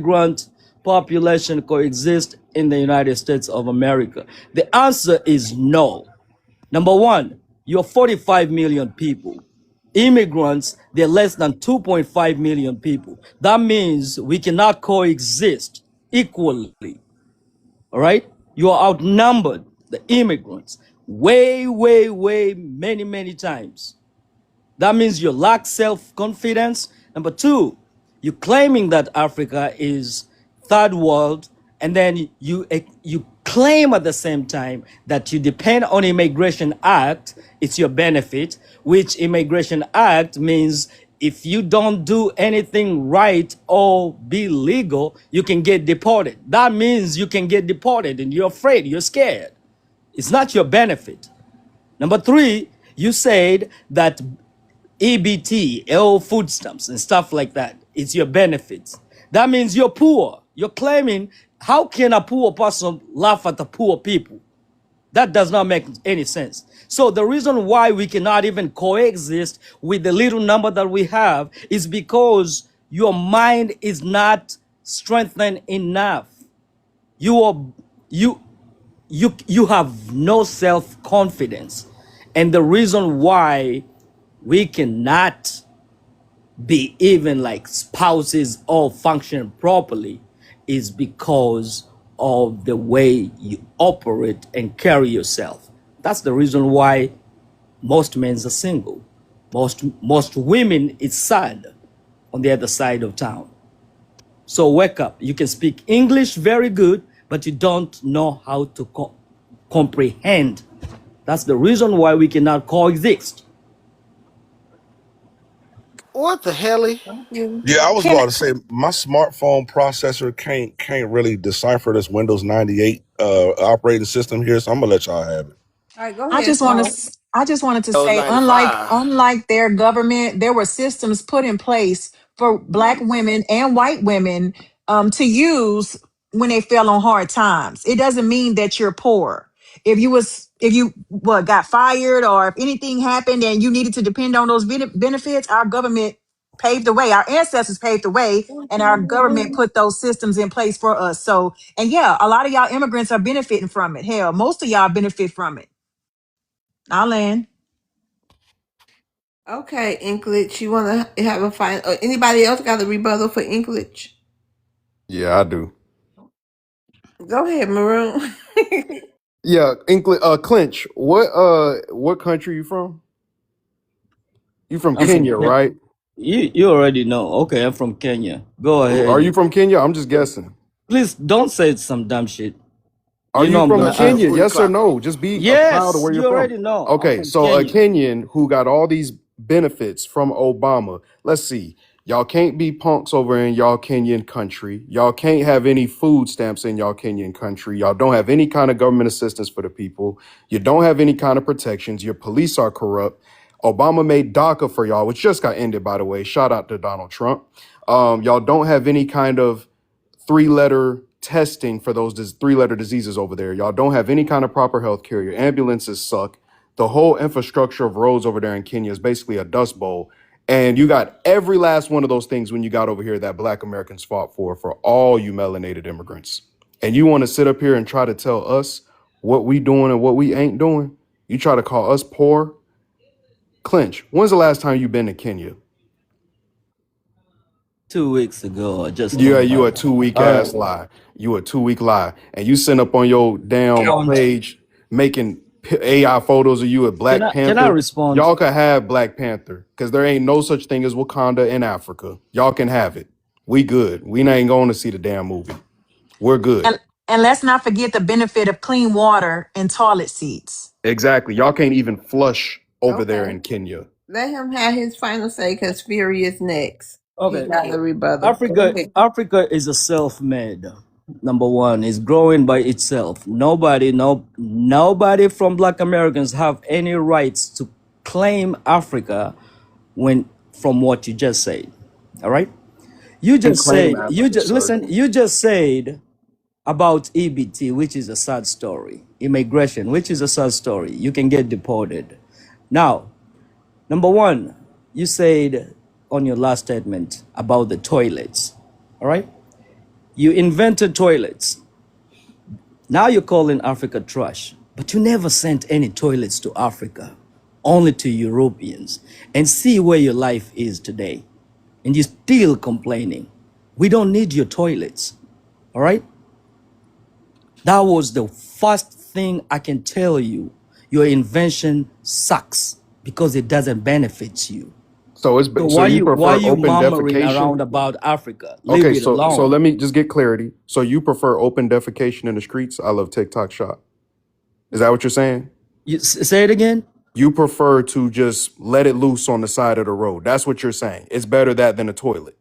immigrant population coexist in the United States of America? The answer is no. Number one, you're 45 million people. Immigrants, they're less than 2.5 million people. That means we cannot coexist. equally. All right? You are outnumbered, the immigrants, way, way, way, many, many times. That means you lack self-confidence. Number two, you're claiming that Africa is third world, and then you claim at the same time that you depend on Immigration Act. It's your benefit, which Immigration Act means if you don't do anything right or be legal, you can get deported. That means you can get deported, and you're afraid, you're scared. It's not your benefit. Number three, you said that EBT, L food stamps and stuff like that. It's your benefits. That means you're poor. You're claiming, how can a poor person laugh at the poor people? That does not make any sense. So the reason why we cannot even coexist with the little number that we have is because your mind is not strengthened enough. You are you have no self-confidence. And the reason why we cannot be even like spouses or function properly is because of the way you operate and carry yourself. That's the reason why most men are single. Most women is sad on the other side of town. So wake up. You can speak English very good, but you don't know how to comprehend. That's the reason why we cannot coexist. What the hell? Thank you. Yeah, I was Can about to say my smartphone processor can't really decipher this Windows 98 operating system here, so I'm gonna let y'all have it. All right, go I ahead, just want Paul. to I just wanted to Those say, 95. unlike their government, there were systems put in place for Black women and white women to use when they fell on hard times. It doesn't mean that you're poor. If you got fired, or if anything happened and you needed to depend on those benefits, our government paved the way. Our ancestors paved the way, and our government put those systems in place for us. So, and yeah, a lot of y'all immigrants are benefiting from it. Hell, most of y'all benefit from it. I'll land. Okay, English, you want to have a final? Anybody else got a rebuttal for English? Yeah, I do. Go ahead, Maroon. Yeah, Clinch. What country you from? You from I'm from Kenya, Kenya. right? You already know. Okay, I'm from Kenya. Go Are you ahead. from Kenya? I'm just guessing. Please don't say some dumb shit. Are You you know I'm from gonna That's a ask. Kenya? booty Yes or clapper. no? Just be proud of Yes, where you're you from. already know. I'm Okay, from so a Kenya. Kenyan who got all these benefits from Obama. Let's see. Y'all can't be punks over in y'all Kenyan country. Y'all can't have any food stamps in y'all Kenyan country. Y'all don't have any kind of government assistance for the people. You don't have any kind of protections. Your police are corrupt. Obama made DACA for y'all, which just got ended, by the way. Shout out to Donald Trump. Y'all don't have any kind of three-letter testing for those three-letter diseases over there. Y'all don't have any kind of proper health care. Your ambulances suck. The whole infrastructure of roads over there in Kenya is basically a dust bowl. And you got every last one of those things when you got over here that Black Americans fought for all you melanated immigrants. And you want to sit up here and try to tell us what we doing and what we ain't doing? You try to call us poor? Clinch, when's the last time you been to Kenya? 2 weeks ago, I just Yeah, came you back. a 2 week All right. ass lie. You a 2 week lie, and you send up on your damn Count. page making AI photos of you at Can Black I Panther. respond? Y'all can have Black Panther because there ain't no such thing as Wakanda in Africa. Y'all can have it. We good. We ain't going to see the damn movie. We're good. And let's not forget the benefit of clean water and toilet seats. Exactly. Y'all can't even flush over there Okay, in Kenya. let him have his final say because Fury is next. He Okay. got a rebuttal. Go Africa ahead. Africa is a self-made. Number one, is growing by itself. Nobody from Black Americans have any rights to claim Africa when from what you just said. All right? You And just claim said you Africa, just sir. listen, you just said about EBT, which is a sad story. Immigration, which is a sad story. You can get deported. Now, number one, you said on your last statement about the toilets. All right? You invented toilets. Now you're calling Africa trash. But you never sent any toilets to Africa, only to Europeans. And see where your life is today. And you're still complaining. We don't need your toilets. All right. That was the first thing I can tell you. Your invention sucks because it doesn't benefit you. So So so you why prefer you open murmuring defecation? around about Africa? Leave Okay, it so let alone. me just get clarity. So you prefer open defecation in the streets? I love TikTok shop. Is that what you're saying? You say it again. You prefer to just let it loose on the side of the road. That's what you're saying. It's better that than a toilet.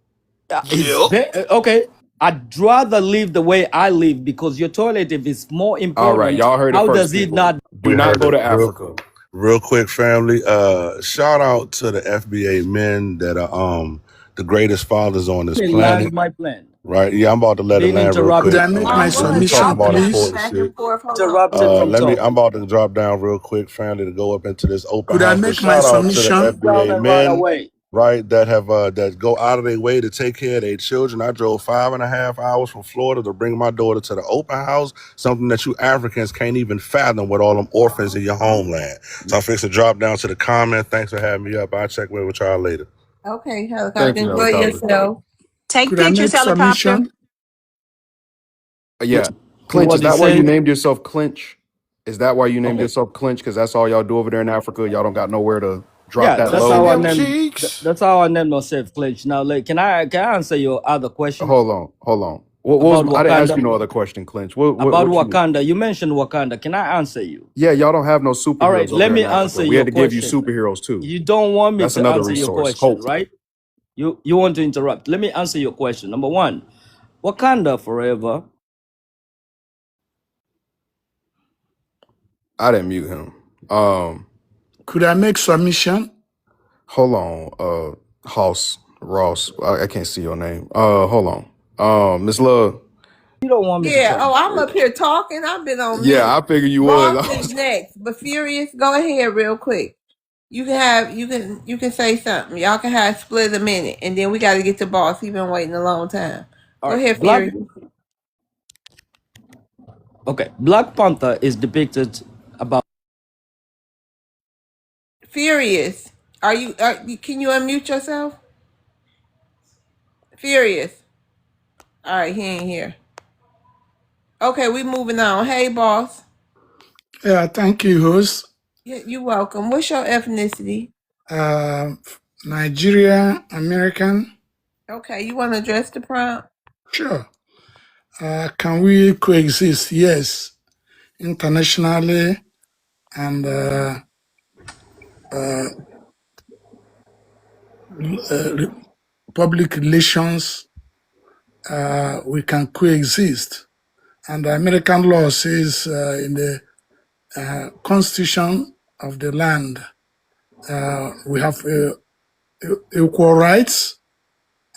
Yep. Okay. I'd rather live the way I live because your toilet, if it's more All right, important, y'all heard it how first, does it people. not? Do We not heard go it to Africa. real quick, family. Shout out to the FBA men that are the greatest fathers on this Let me land planet. my plane. Right? Yeah, I'm about to let it Being land real Hold quick. on, Could I interrupted make from my hold We on. talk submission, Y'all about going please? important back and shit. forth. Hold on. interrupted from I'm talking. about to drop down real quick, family, to go up into this open Could I house. But make my shout out to the submission? Down FBA and run men, away. right, that have that go out of their way to take care of their children. I drove 5.5 hours from Florida to bring my daughter to the open house, something that you Africans can't even fathom with all them orphans in your homeland. So I'm fixing to drop down to the comment. Thanks for having me up. I'll check in with y'all later. Okay, helicopter, Thank you, enjoy helicopter. yourself. Take Could I pictures, make helicopter. submission? Yeah. Clinch, is What you that why you say? named yourself Clinch? Is that why you named Okay. yourself Clinch? Because that's all y'all do over there in Africa. Y'all don't got nowhere to drop Yeah, that that's load. how I Them named. cheeks. That's how I named myself, Clutch. Now, like, can I answer your other question Hold on. What was about I didn't ask you Wakanda? no other question, Clinch. What About what you Wakanda, you mentioned Wakanda. Can I answer you? Yeah, y'all don't have no All right, superheroes over let there in me Africa. answer We had your to give you question. superheroes too. You don't want me That's to another answer your resource. question, Hope. right? You want to interrupt. Let me answer your question. Number one, Wakanda forever. I didn't mute him. Could I make submission? Hold on. Hoss Ross. I can't see your name. Hold on. Miss Love. You don't want me to Yeah. talk. Oh, I'm up here talking. I've been on Yeah, mute. I figured you Boss is was. next, but Furious, go ahead real quick. You can say something. Y'all can have split a minute, and then we got to get to Boss. He been waiting a long time. All Go right, ahead, Black. Furious. Okay, Black Panther is depicted about. Furious. Can you unmute yourself? Furious. All right, he ain't here. Okay, we moving on. Hey, Boss. Yeah, thank you, host. Yeah, you welcome. What's your ethnicity? Uh, Nigeria, American. Okay, you want to address the prompt? Sure. Can we coexist? Yes. Internationally and public relations, we can coexist. And the American law says in the constitution of the land, we have equal rights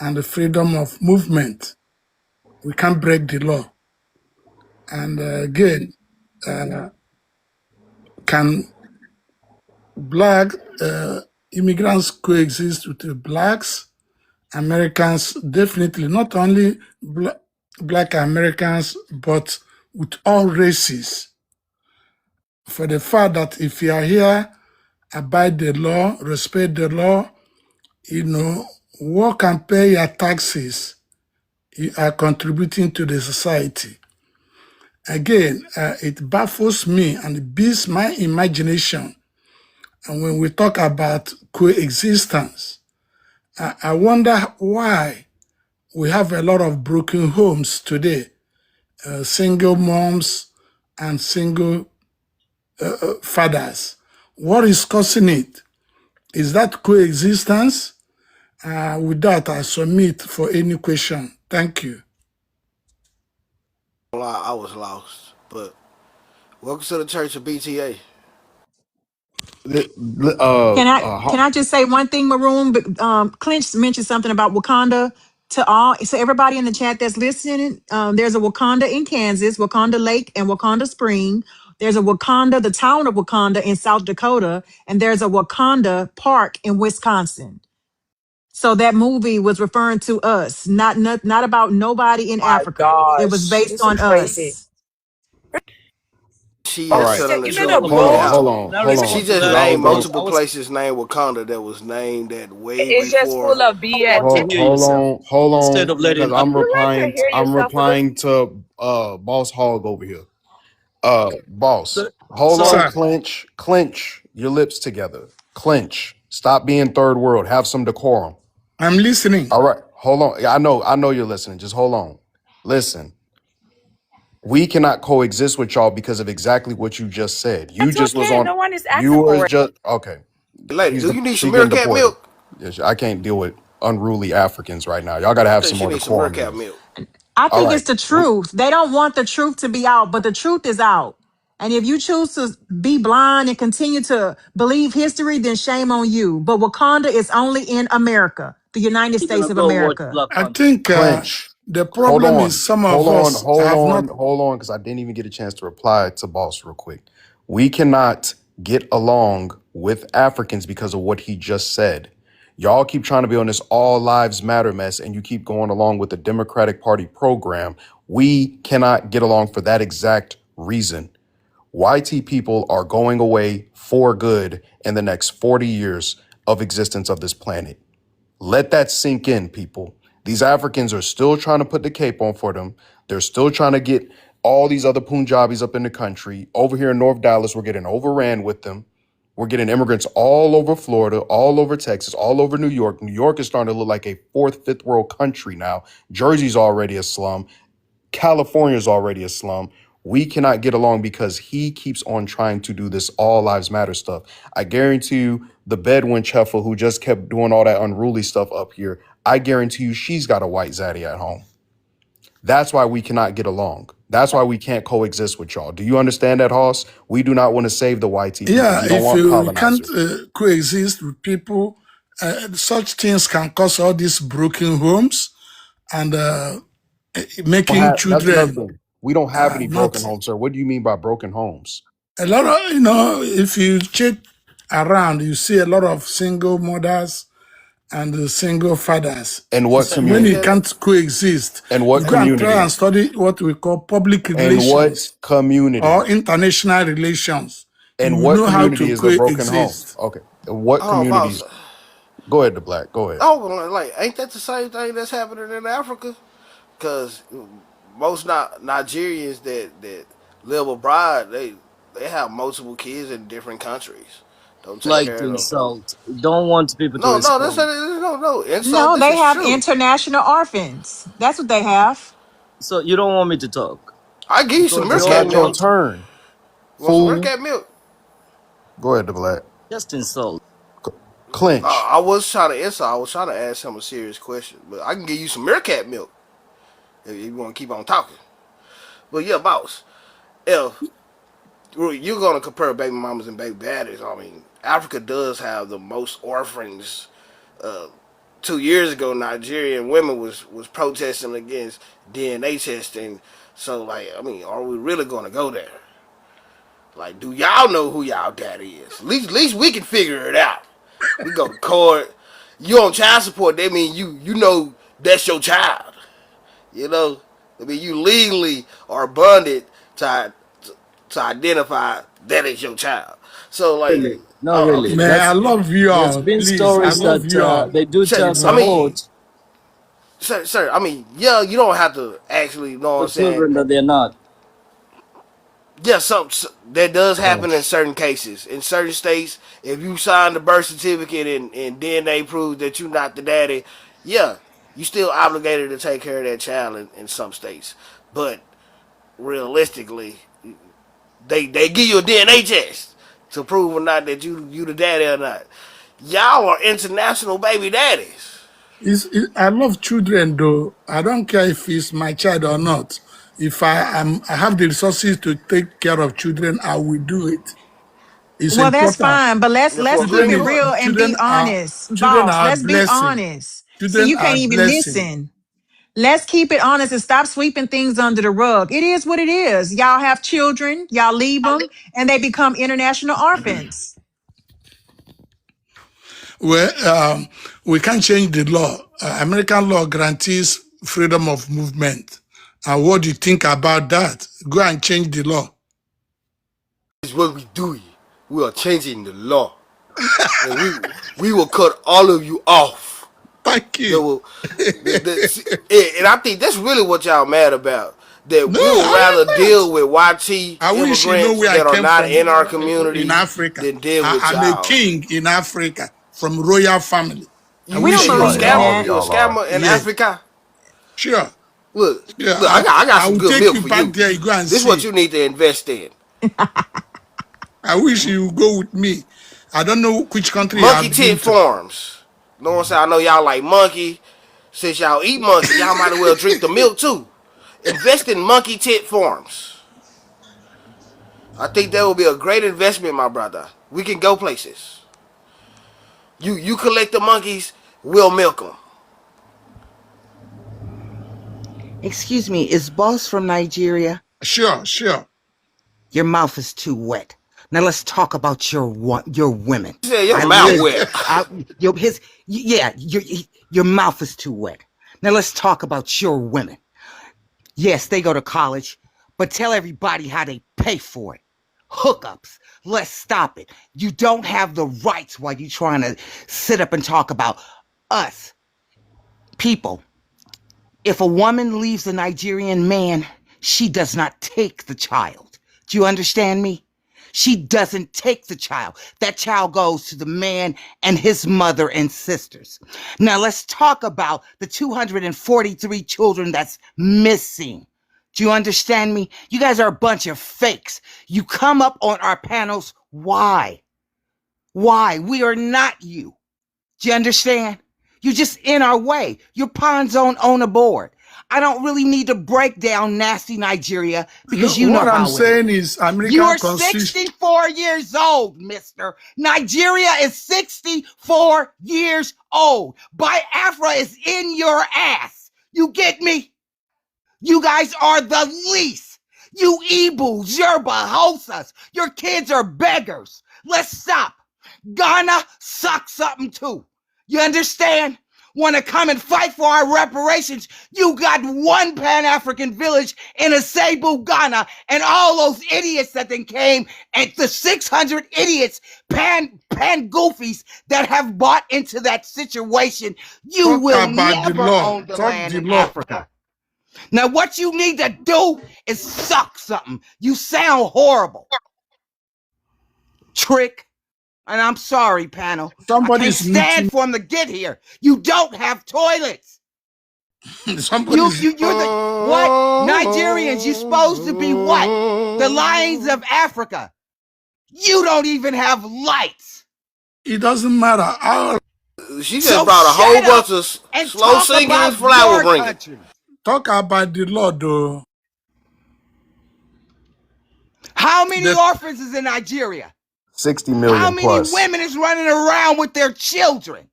and the freedom of movement. We can't break the law. And again, can black immigrants coexist with the blacks? Americans, definitely, not only black Americans, but with all races. For the fact that if you are here, abide the law, respect the law, work and pay your taxes, you are contributing to the society. Again, it baffles me and it beats my imagination. And when we talk about coexistence, I wonder why we have a lot of broken homes today, single moms and single fathers. What is causing it? Is that coexistence? With that, I submit for any question. Thank you. I was lost, but welcome to the Church of BTA. Can I just say one thing, Maroon? But Clinch mentioned something about Wakanda to all. So everybody in the chat that's listening, there's a Wakanda in Kansas, Wakanda Lake, and Wakanda Spring. There's a Wakanda, the town of Wakanda in South Dakota, and there's a Wakanda Park in Wisconsin. So that movie was referring to us, not about nobody in My Africa. It was gosh, based this is on crazy. us. She All is right. telling the You made truth. a We Hold need on, bold. hold help. on, Now hold She on. just Because respectfully, I was named gonna multiple I was places named Wakanda that was named that way It's just before. full of want to BS. hear yourself hold instead on, of letting because others. I'm You like to replying. hear I'm yourself a little. replying to Boss Hog over here. Boss, So, hold on, so Sir, clench your lips together. Clench. Stop being third world. Have some decorum. I'm listening. All right, hold on. Yeah, I know you're listening. Just hold on. Listen, we cannot coexist with y'all because of exactly what you just said. You That's just was okay. on. No one is You asking was for it. just okay. Lady, do you need She some getting meerkat deported. milk? Yes, I can't deal with unruly Africans right now. Y'all got to I have think some she more needs some decorum meerkat here. milk. I All think right. it's the truth. They don't want the truth to be out, but the truth is out. And if you choose to be blind and continue to believe history, then shame on you. But Wakanda is only in America, the United you're States gonna of go watch America. Black I Panther. think Clinch. the Hold problem is on. some of us have not. Hold on, because I didn't even get a chance to reply to Boss real quick. We cannot get along with Africans because of what he just said. Y'all keep trying to be on this all lives matter mess and you keep going along with the Democratic Party program. We cannot get along for that exact reason. YT people are going away for good in the next 40 years of existence of this planet. Let that sink in, people. These Africans are still trying to put the cape on for them. They're still trying to get all these other Punjabis up in the country. Over here in North Dallas, we're getting overran with them. We're getting immigrants all over Florida, all over Texas, all over New York. New York is starting to look like a fourth, fifth world country now. Jersey's already a slum. California's already a slum. We cannot get along because he keeps on trying to do this all lives matter stuff. I guarantee you, the Bedouin Cheffa who just kept doing all that unruly stuff up here, I guarantee you she's got a white zaddy at home. That's why we cannot get along. That's why we can't coexist with y'all. Do you understand that, Hoss? We do not want to save the YT people. Yeah, We don't if want you can't colonizers. coexist with people, such things can cause all these broken homes and making That's another children thing. We don't have any broken not. homes, sir. What do you mean by broken homes? A lot of, if you check around, you see a lot of single mothers and single fathers. In what It's when Ain't you community? that? can't coexist. In what You go and try community? and study what we call public In what relations community? or international relations. You In will what know how to community is there broken homes? coexist. Okay. In what Hold on, boss. communities? Go ahead, the black. Go ahead. Oh, like, ain't that the same thing that's happening in Africa? Because most Nigerians that live abroad, they have multiple kids in different countries. Don't take Like to care of them. insult. Don't want people to No, that's respond. no insult. No, This they is have true. international orphans. That's what they have. So you don't want me to talk I give you some because you It's meerkat not don't your milk. want to. turn, You want some fool. meerkat milk? Go ahead, the black. Just insult. Clinch. I was trying to answer. I was trying to ask him a serious question, but I can give you some meerkat milk if you want to keep on talking. But yeah, boss. If you're gonna compare baby mamas and baby daddies, I mean, Africa does have the most orphans. Uh, 2 years ago, Nigerian women was protesting against DNA testing. So, like, I mean, are we really gonna go there? Like, do y'all know who y'all daddy is? At least we can figure it out. We go to court. You on child support? That mean you know that's your child. You know, I mean you legally are bonded to to identify that is your child. So like, Really, not oh, really. okay, Man, I love you There's all. been Please, I stories love that you all. they do child I No. mean, support sir, I mean, yeah, you don't have to actually, you know what for I'm saying. children that they're not. Yeah, something that does happen in Clinch. certain cases. In certain states, if you sign the birth certificate and DNA proves that you're not the daddy, yeah, you still obligated to take care of that child in some states. But realistically, they give you a DNA test to prove or not that you the daddy or not. Y'all are international baby daddies. I love children though. I don't care if it's my child or not. If I have the resources to take care of children, I will do it. It's Well, that's important. fine, but let's Yeah, for a keep green it Children, card. real and be children are honest, children boss. are a Let's be blessing. honest. See, Children you are can't a even blessing. listen. Let's keep it honest and stop sweeping things under the rug. It is what it is. Y'all have children, y'all leave them, and they become international orphans. Well, we can't change the law. American law guarantees freedom of movement. And what do you think about that? Go and change the law. This is what we do here. We are changing the law. And we will cut all of you off. Thank That you. will, and I think that's really what y'all mad about. That No, we would I rather am not. deal with YT I wish you know immigrants where I that are came not from in our in community Africa. than deal with I'm a y'all. king in Africa from royal family. I You wish don't say you you a know believe in that. scammer? that. You a Y'all are. scammer in Yeah, Africa? sure. Look, Yeah, I got I some will good take milk you for back you. there. You go and This is what see. you need to invest in. I wish you would go with me. I don't know which country you Monkey have tit been to. farms. You know what I'm saying? I know y'all like monkey. Since y'all eat monkey, y'all might as well drink the milk too. Invest in monkey tit farms. I think that will be a great investment, my brother. We can go places. You collect the monkeys, we'll milk them. Excuse me, is Boss from Nigeria? Sure, sure. Your mouth is too wet. Now let's talk about your women. You said your I mouth live. wet. Your mouth is too wet. Now let's talk about your women. Yes, they go to college, but tell everybody how they pay for it. Hookups. Let's stop it. You don't have the rights while you trying to sit up and talk about us people. If a woman leaves a Nigerian man, she does not take the child. Do you understand me? She doesn't take the child. That child goes to the man and his mother and sisters. Now let's talk about the 243 children that's missing. Do you understand me? You guys are a bunch of fakes. You come up on our panels. Why? Why? We are not you. Do you understand? You're just in our way. You're pawns on a board. I don't really need to break down nasty Nigeria No, because you know what I'm how it saying is. is American You're constitution. 64 years old, mister. Nigeria is 64 years old. Biafra is in your ass. You get me? You guys are the least. You Igbos, Yoruba, Hosas. Your kids are beggars. Let's stop. Ghana sucks something too. You understand? Want to come and fight for our reparations? You got one Pan-African village in Asebu, Ghana, and all those idiots that then came, and the 600 idiots, pan goofies that have bought into that situation. You Talk will about the never law. own the Talk land the in law. Africa. Now, what you need to do is suck something. You sound horrible. Trick. And I'm sorry, panel. I can't Somebody's stand muting. for them to get here. You don't have toilets. Somebody's. You're the what? Nigerians, you supposed to be what? The lions of Africa. You don't even have lights. It doesn't matter. She just So brought a whole shut bunch up of and slow talk singing about flower your bringing. country. Talk about the law, though. How many The orphans is in Nigeria? 60 How million many plus. women is running around with their children?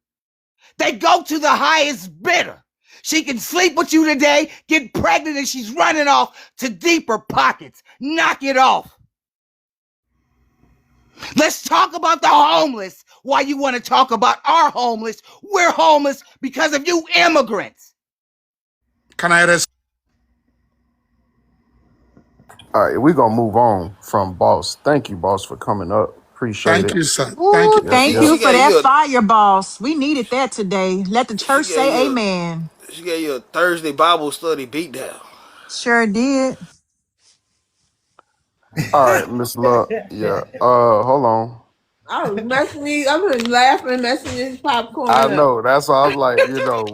They go to the highest bidder. She can sleep with you today, get pregnant, and she's running off to deeper pockets. Knock it off. Let's talk about the homeless. Why you want to talk about our homeless? We're homeless because of you immigrants. can I rest? All right, we're gonna move on from Boss. Thank you, Boss, for coming up. Appreciate Thank it. you, sir. Thank Ooh, you. Yep, thank yep. you She for gave that you a fire, boss. We needed that today. Let the she church gave say you amen. she gave you a Thursday Bible study beatdown. Sure did. All right, Miss Love. Yeah. Hold on. I was messing me. I've been laughing, messing this I popcorn up. know. That's why I was like,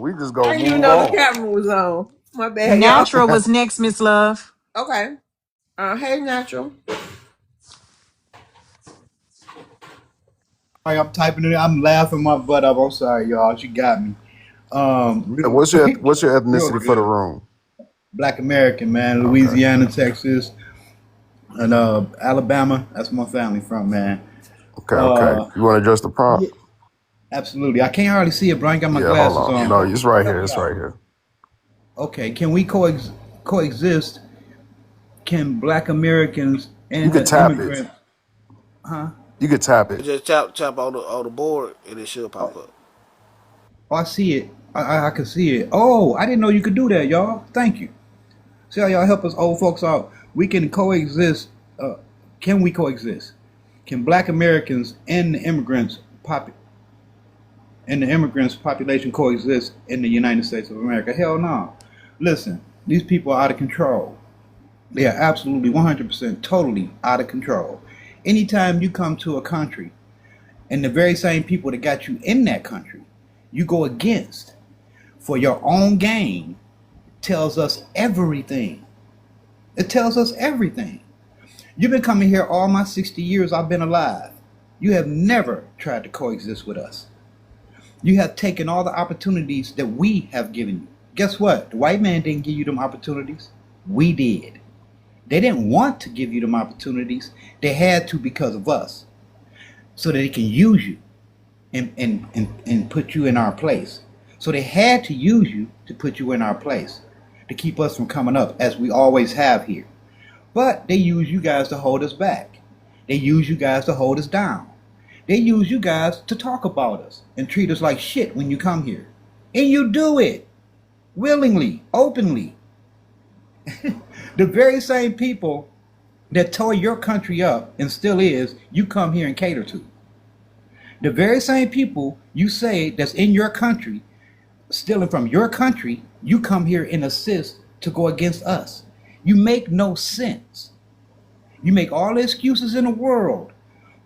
we just I gonna didn't even move know the on. camera was on. My bad, y'all. Oh, Okay. oh, Natural All was next, Miss Love. Okay. Hey, Natural. I'm typing it. I'm laughing my butt up. I'm sorry, y'all. You got me. right, Real, what's your real ethnicity for the good. room? Black American man, Okay. Louisiana, Texas, and Alabama. That's my family from, man. Okay. You want to address the Yeah, prompt? absolutely. I can't hardly see it, bro. I ain't got my Yeah. Hold glasses on. on. No, it's right Help here. me It's out. right here. Okay, can we coexist? Can Black Americans You and could the tap it. immigrant? Huh? You could tap it. Just tap on the board and it should pop Oh, up. I see it. I can see it. Oh, I didn't know you could do that, y'all. Thank you. See how y'all help us old folks out. We can coexist. Can we coexist? Can Black Americans and the immigrants population coexist in the United States of America? Hell no. Listen, these people are out of control. They are absolutely 100% totally out of control. Anytime you come to a country and the very same people that got you in that country, you go against for your own gain, tells us everything. It tells us everything. You've been coming here all my 60 years I've been alive. You have never tried to coexist with us. You have taken all the opportunities that we have given you. Guess what? The white man didn't give you them opportunities. We did. They didn't want to give you them opportunities. They had to because of us, so that they can use you and put you in our place. So they had to use you to put you in our place, to keep us from coming up as we always have here. But they use you guys to hold us back. They use you guys to hold us down. They use you guys to talk about us and treat us like shit when you come here. And you do it willingly, openly. The very same people that tore your country up and still is, you come here and cater to. The very same people you say that's in your country, stealing from your country, you come here and assist to go against us. You make no sense. You make all the excuses in the world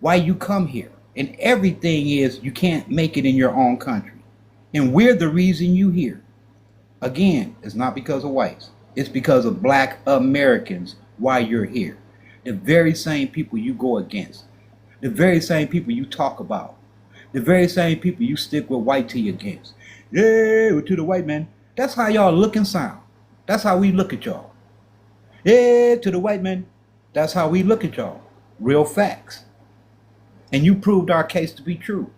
why you come here. And everything is you can't make it in your own country. And we're the reason you here. Again, it's not because of whites. It's because of Black Americans why you're here. The very same people you go against. The very same people you talk about. The very same people you stick with white tea against. Yeah, we're to the white man. That's how y'all look and sound. That's how we look at y'all. Yeah, to the white man. That's how we look at y'all. Real facts. And you proved our case to be true.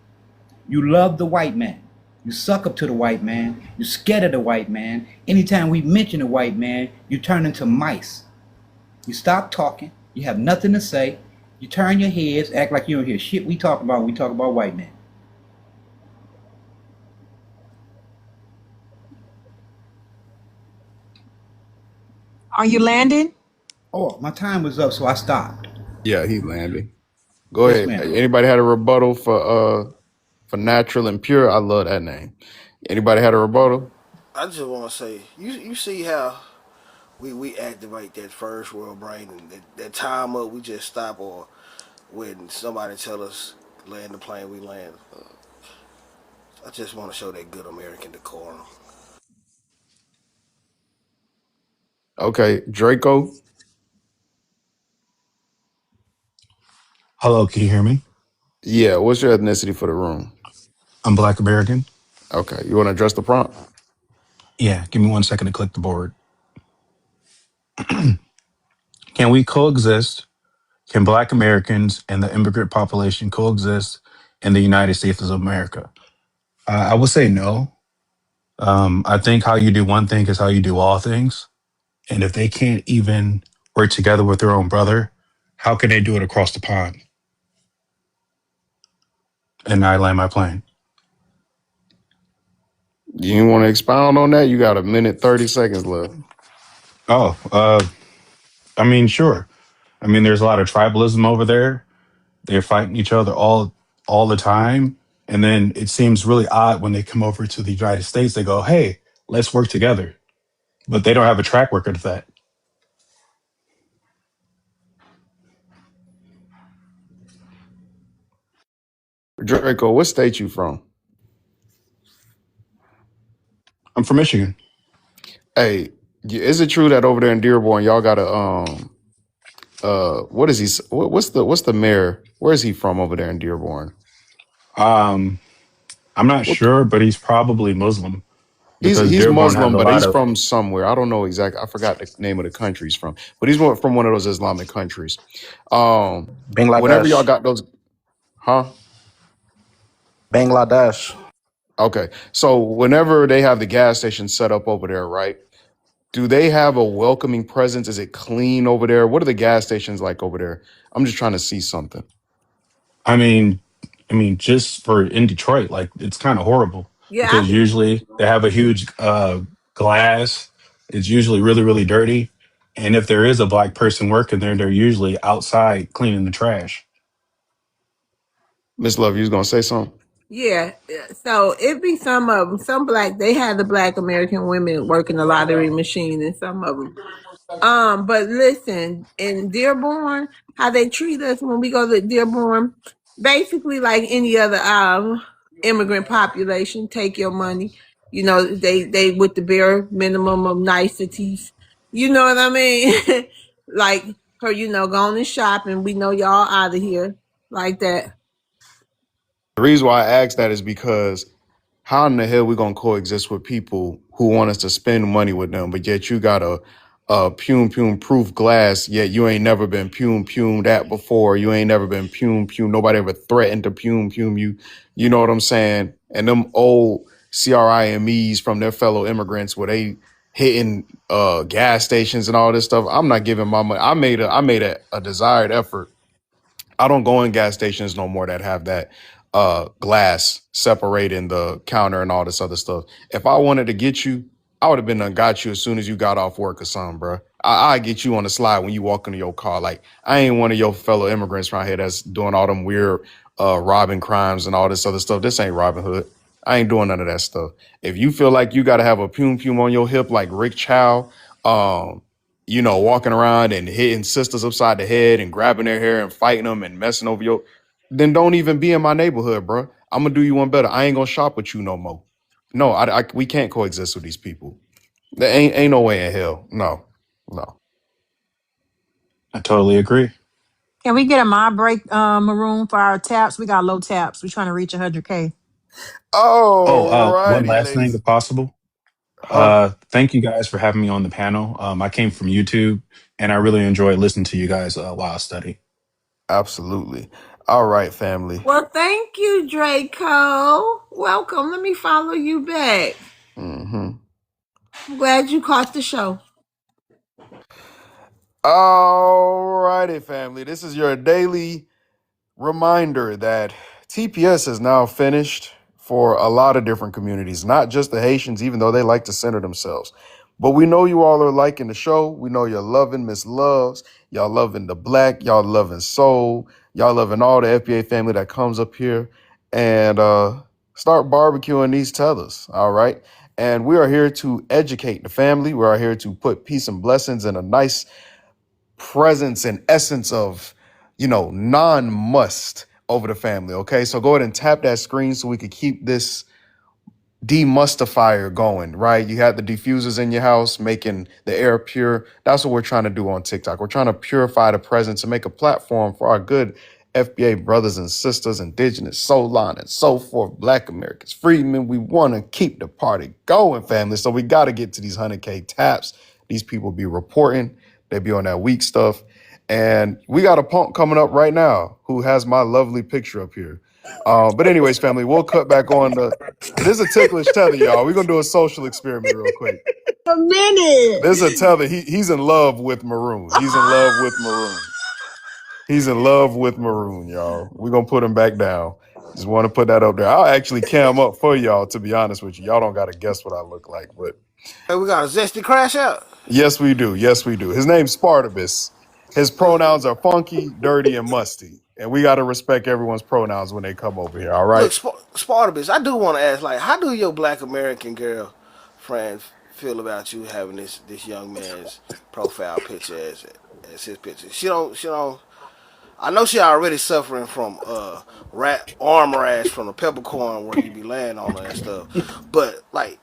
You love the white man. You suck up to the white man. You're scared of the white man. Anytime we mention the white man, you turn into mice. You stop talking. You have nothing to say. You turn your heads, act like you don't hear shit we talk about when we talk about white men. Are you landing? Oh, my time was up, so I stopped. Yeah, he landed. Go Yes, ahead. ma'am. Anybody had a rebuttal for natural and pure? I love that name. Anybody had a rebuttal? I just want to say, you see how we activate that first world brain, and that time up, we just stop, or when somebody tell us land the plane, we land. I just want to show that good American decorum. Okay, Draco. Hello, can you hear me? Yeah, what's your ethnicity for the room? I'm Black American. Okay, you want to address the prompt? Yeah, give me 1 second to click the board. Can we coexist? Can Black Americans and the immigrant population coexist in the United States of America? I would say no. I think how you do one thing is how you do all things. And if they can't even work together with their own brother, how can they do it across the pond? And I land my plane. You want to expound on that? You got a minute, 30 seconds left. Oh, I mean, sure. I mean, there's a lot of tribalism over there. They're fighting each other all the time. And then it seems really odd when they come over to the United States, they go, hey, let's work together. But they don't have a track record of that. Draco, what state you from? I'm from Michigan. Hey, is it true that over there in Dearborn, y'all got a what is he? What's the mayor? Where is he from over there in Dearborn? I'm not What sure, but he's probably Muslim because he's Dearborn has Muslim, a but lot he's of, from somewhere. I don't know exactly. I forgot the name of the country he's from, but he's from one of those Islamic countries. Um, whenever y'all Bangladesh. got those, huh? Bangladesh. Okay, so whenever they have the gas station set up over there, right? Do they have a welcoming presence? Is it clean over there? What are the gas stations like over there? I'm just trying to see something. I mean, just for in Detroit, like it's kind of horrible Yeah, because usually they have a huge glass. It's usually really, really dirty. And if there is a black person working there, they're usually outside cleaning the trash. Miss Love, you was gonna say something? Yeah, so it be some of them. Some black, they had the black American women working the lottery machine, and some of them. But listen, in Dearborn, how they treat us when we go to Dearborn, basically like any other immigrant population, take your money. You know, they with the bare minimum of niceties. You know what I mean? Like her, going and shopping. We know y'all out of here like that. The reason why I asked that is because how in the hell we gonna coexist with people who want us to spend money with them, but yet you got a pume proof glass, yet you ain't never been pumed at before. You ain't never been pume. Nobody ever threatened to pume you. You know what I'm saying? And them old CRIMEs from their fellow immigrants where they hitting gas stations and all this stuff. I'm not giving my money. I made a desired effort. I don't go in gas stations no more that have that glass separating the counter and all this other stuff. If I wanted to get you, I would have been done got you as soon as you got off work or something, bro. I get you on the slide when you walk into your car. Like I ain't one of your fellow immigrants right here that's doing all them weird robbing crimes and all this other stuff. This ain't Robin Hood. I ain't doing none of that stuff. If you feel like you got to have a pume on your hip like Rick Chow, walking around and hitting sisters upside the head and grabbing their hair and fighting them and messing over your, then don't even be in my neighborhood, bro. I'm gonna do you one better. I ain't gonna shop with you no more. No, we can't coexist with these people. There ain't no way in hell. No, no. I totally agree. Can we get a mod break, Maroon, for our taps? We got low taps. We're trying to reach 100K. Oh, All one righty, last thing, ladies. if possible. Huh? Thank you guys for having me on the panel. I came from YouTube, and I really enjoyed listening to you guys while I study. Absolutely. All right, family. Well, thank you, Draco. Welcome. Let me follow you back. Mm-hmm. I'm glad you caught the show. All righty, family. This is your daily reminder that TPS is now finished for a lot of different communities, not just the Haitians, even though they like to center themselves. But we know you all are liking the show. We know you're loving Miss Loves. Y'all loving the Black. Y'all loving Soul. Y'all loving all the FBA family that comes up here and start barbecuing these tethers. All right. And we are here to educate the family. We are here to put peace and blessings in a nice presence and essence of, non-must over the family. Okay, so go ahead and tap that screen so we could keep this demustifier going, right? You have the diffusers in your house making the air pure. That's what we're trying to do on TikTok. We're trying to purify the presence and make a platform for our good FBA brothers and sisters, indigenous, soul line, and so forth, Black Americans, freedmen. We want to keep the party going, family. So we got to get to these 100K taps. These people be reporting. They be on that weak stuff. And we got a punk coming up right now who has my lovely picture up here. But anyways, family, we'll cut back on the. This is a ticklish tether, y'all. We're gonna do a social experiment real quick. A minute. This is a tether. He's in love with Maroon. He's in love with Maroon. He's in love with Maroon, y'all. We're gonna put him back down. Just want to put that up there. I'll actually cam up for y'all, to be honest with you. Y'all don't gotta guess what I look like, but Hey, we got a zesty crash out. yes, we do. Yes, we do. His name's Spartacus. His pronouns are funky, dirty, and musty. And we gotta respect everyone's pronouns when they come over here, all right? Look, Spartacus, I do want to ask, like, how do your Black American girl friend feel about you having this young man's profile picture as his picture? She don't. I know she already suffering from arm rash from the peppercorn where you be laying on her and stuff, but like,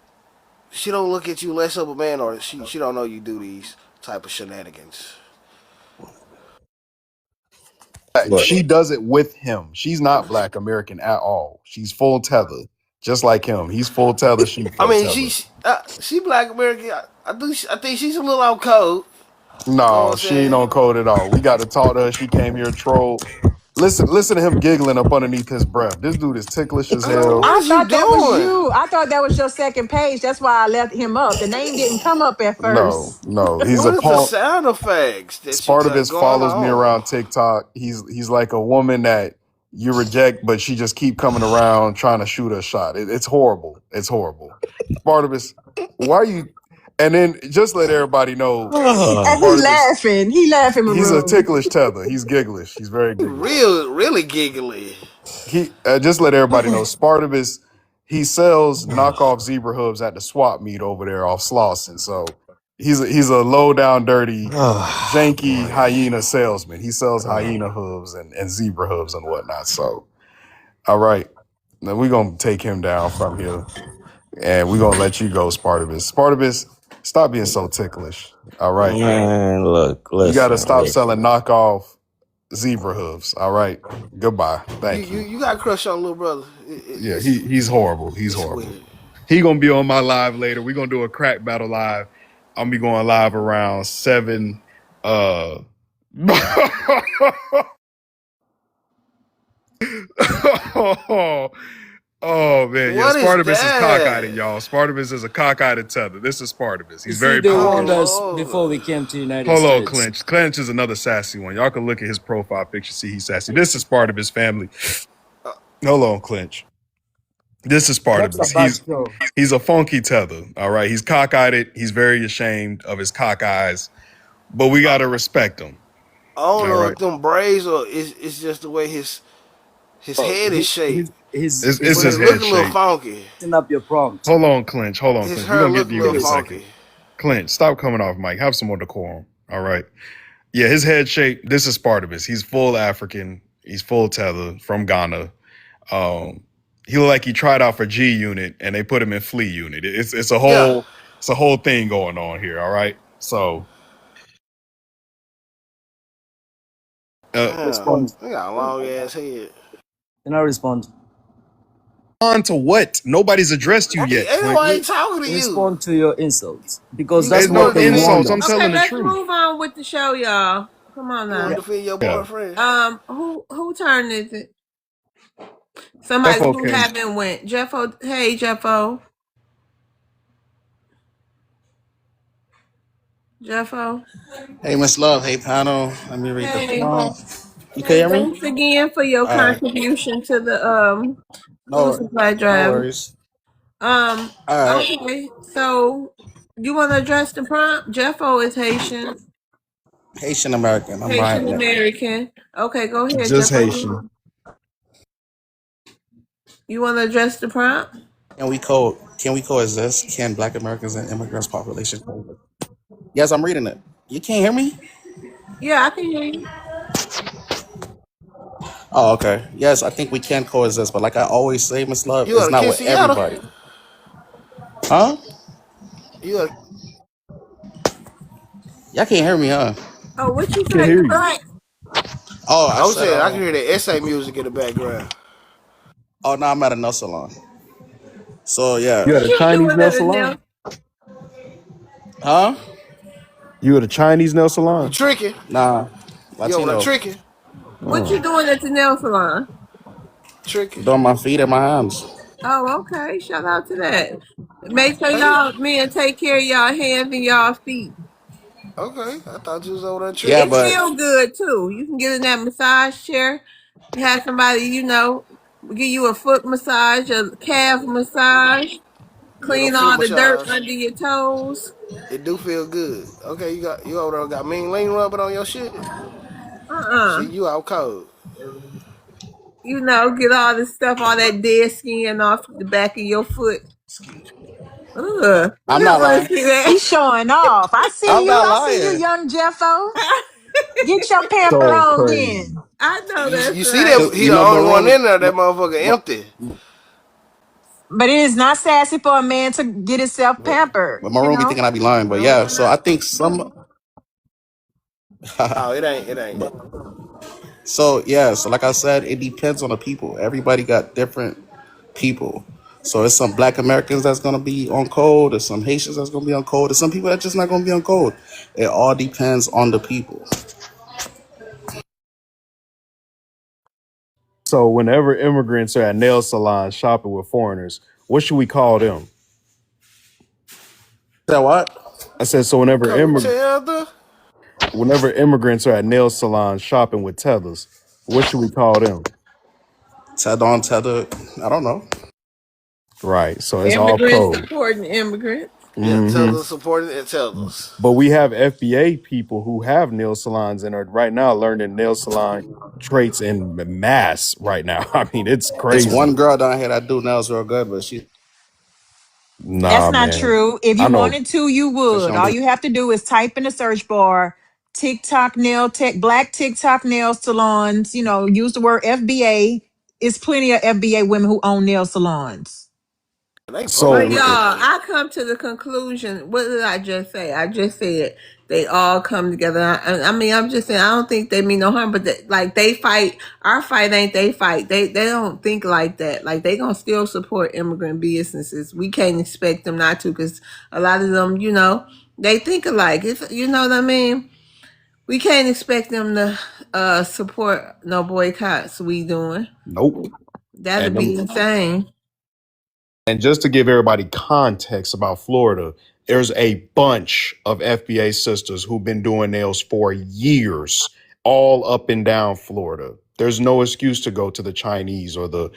she don't look at you less of a man, or she don't know you do these type of shenanigans. Look, She does it with him. She's not Black American at all. She's full tether, just like him. He's full tether. She I full mean, tether. she Black American. I think she's a little out cold. You know what No, I'm she ain't saying? on code at all. We got to talk to her. She came here troll. Listen to him giggling up underneath his breath. This dude is ticklish as hell. What I is you thought that was doing? you. I thought that was your second page. That's why I left him up. The name didn't come up at No, first. no, he's a What is the punk. sound effects that you got Spartacus going follows me on? around TikTok. He's like a woman that you reject, but she just keep coming around trying to shoot a shot. It's horrible. It's horrible. Spartacus, why are you? And then just let everybody know, And he Spartacus, laughing. He laughing, he's a Maroon. ticklish tether. He's gigglish. He's very gigglish. Really giggly. He just let everybody know, Spartacus, he sells knockoff zebra hooves at the swap meet over there off Slauson. So he's a low down, dirty, Oh janky boy. hyena salesman. He sells hyena hooves and zebra hooves and whatnot. So all right, now we're gonna take him down from here, and we're gonna let you go, Spartacus. Spartacus, stop being so ticklish. All right, Man, look, you got to listen, stop selling listen. knockoff zebra hooves. All right, goodbye. You Thank you you. you got a crush on little brother. Yeah, he's horrible. He's It's horrible. weird. He gonna be on my live later. We're gonna do a crack battle live. I'm gonna be going live around 7. Oh man, yeah. What is Spartacus is that? cockeyed, y'all. Spartacus is a cockeyed tether. This is Spartacus. You He's see, very they Oh warned punk. us before we Lord. came to United Hold on, States. Clinch. Clinch is another sassy one. Y'all can look at his profile picture, see he's sassy. This is Spartacus family. Uh, Hold on, Clinch. This is That's a Spartacus. bad show. He's a funky tether. All right. He's cockeyed. He's very ashamed of his cock eyes, but we gotta respect him. I don't All know right. if them braids or it's just the way his Oh, head is shaped. It's But it his look head a little shape. funky. Setting up your prompt. Hold on, Clinch. Hold on, His Clinch. We're hair gonna get look to a you in little a second. funky. Clinch, stop coming off, Mike. Have some more decorum. All right. Yeah, his head shape. This is Spartacus. He's full African. He's full tether from Ghana. Um, he looked like he tried out for G Unit and they put him in Flea Unit. Yeah. It's a whole thing going on here. All right. So Damn. Respond. He got a long ass head. Can I respond? on to what? Nobody's addressed you Ain't yet, Clint. nobody talking to you. Respond to your insults because You that's There's what no they supposed to warned insults. I'm us. Okay, telling the let's truth. move on with the show, y'all. Come on you want Yeah. now. to defend your Yeah. boyfriend. Who turn is it? Somebody F who okay. haven't went. Jeffo, hey Jeffo. Jeffo. Hey, Miss Love. Hey, panel. Let me read the Hey. prompt. You can Hey, hear me? thanks again for your All right. contribution to the food No, supply no drive. worries. All right. Okay, so you want to address the prompt? Jeffo is Haitian, Haitian American. I'm Haitian riding it. American. Okay, go ahead, Just Jeffo. Haitian. You want to address the prompt? Can we coexist? Can Black Americans and immigrants population coexist? Yes, I'm reading it. You can't hear me? Yeah, I can hear you. Oh, okay. Yes, I think we can coexist, but like I always say, Miss Love, You it's got a not kid, with Seattle? everybody. Huh? You got Y'all can't hear me, huh? Oh, what you Can say? hear You you. black? Oh, I I was said, saying I can hear the essay music in the background. oh no, I'm at a nail salon. So yeah. You What at a you Chinese doing nail at a nail? salon? Huh? You at a Chinese nail You salon? tricking. Nah. You over there Latino. tricking. What you doing at the nail salon? Tricking. Doing my feet and my hands. Oh, okay. Shout out to that. Make sure Hey. y'all men take care of y'all hands and y'all feet. Okay. I thought you was over there Yeah, It tricking. but feel good too. You can get in that massage chair. You have somebody, give you a foot massage, a calf massage, Get a clean foot all the dirt massage. under your toes. It do feel good. Okay, you over there got mean lean rubbing on your shit. Uh-uh. See, you out cold. Get all the stuff, all that dead skin off the back of your foot. Ugh. We I'm don't not want to lying. see that. He's showing off. I see I'm you. not I see you, lying. young Jeffo. Get your pamper So on crazy. then. I know You that's see right. that Cause he you the know only one Maroon, in there. That motherfucker empty. But it is not sassy for a man to get himself but pampered, but Maroon be thinking I be lying. But No, yeah, we're so I not. think some. Oh, it ain't. So yeah, so like I said, it depends on the people. Everybody got different people. So it's some Black Americans that's gonna be on code. There's some Haitians that's gonna be on code. There's some people that's just not gonna be on code. It all depends on the people. So whenever immigrants are at nail salons shopping with foreigners, what should we call them? That what? I said so Coachella. whenever immigrants are at nail salons shopping with tethers, what should we call them? Ted on tether. I don't know. Right. So it's all Immigrants code. supporting immigrants. Yeah, Hmm. tell us support it and tell us. But we have FBA people who have nail salons and are right now learning nail salon traits in mass right now. I mean, it's It's crazy. one girl down here that do nails real good, but she That's Nah, not man. true. If I you know. wanted to, you she would. don't All do. you have to do is type in the search bar TikTok nail tech, black TikTok nail salons, use the word FBA. It's plenty of FBA women who own nail salons. They But posting So y'all, everything. I come to the conclusion. What did I just say? I just said they all come together. I mean, I'm just saying. I don't think they mean no harm, but like they fight. Our fight ain't they fight. They don't think like that. Like they gonna still support immigrant businesses. We can't expect them not to, because a lot of them, they think alike. You know what I mean? We can't expect them to support no boycotts. We doing nope. that'll And them be insane. And just to give everybody context about Florida, there's a bunch of FBA sisters who've been doing nails for years, all up and down Florida. There's no excuse to go to the Chinese or the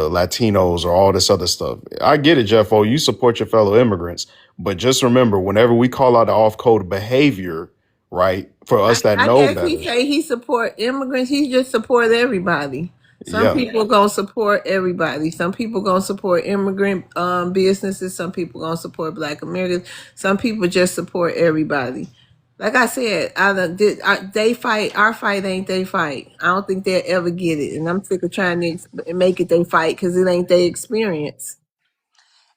Latinos or all this other stuff. I get it, Jeffo. You support your fellow immigrants, but just remember, whenever we call out the off-code behavior, right, for us that I know guess he better, say he support immigrants. He just support everybody. Some yeah. people gonna support everybody. Some people gonna support immigrant businesses. Some people gonna support Black Americans. Some people just support everybody. Like I said, they fight. Our fight ain't they fight. I don't think they'll ever get it, and I'm sick of trying to make it they fight because it ain't their experience.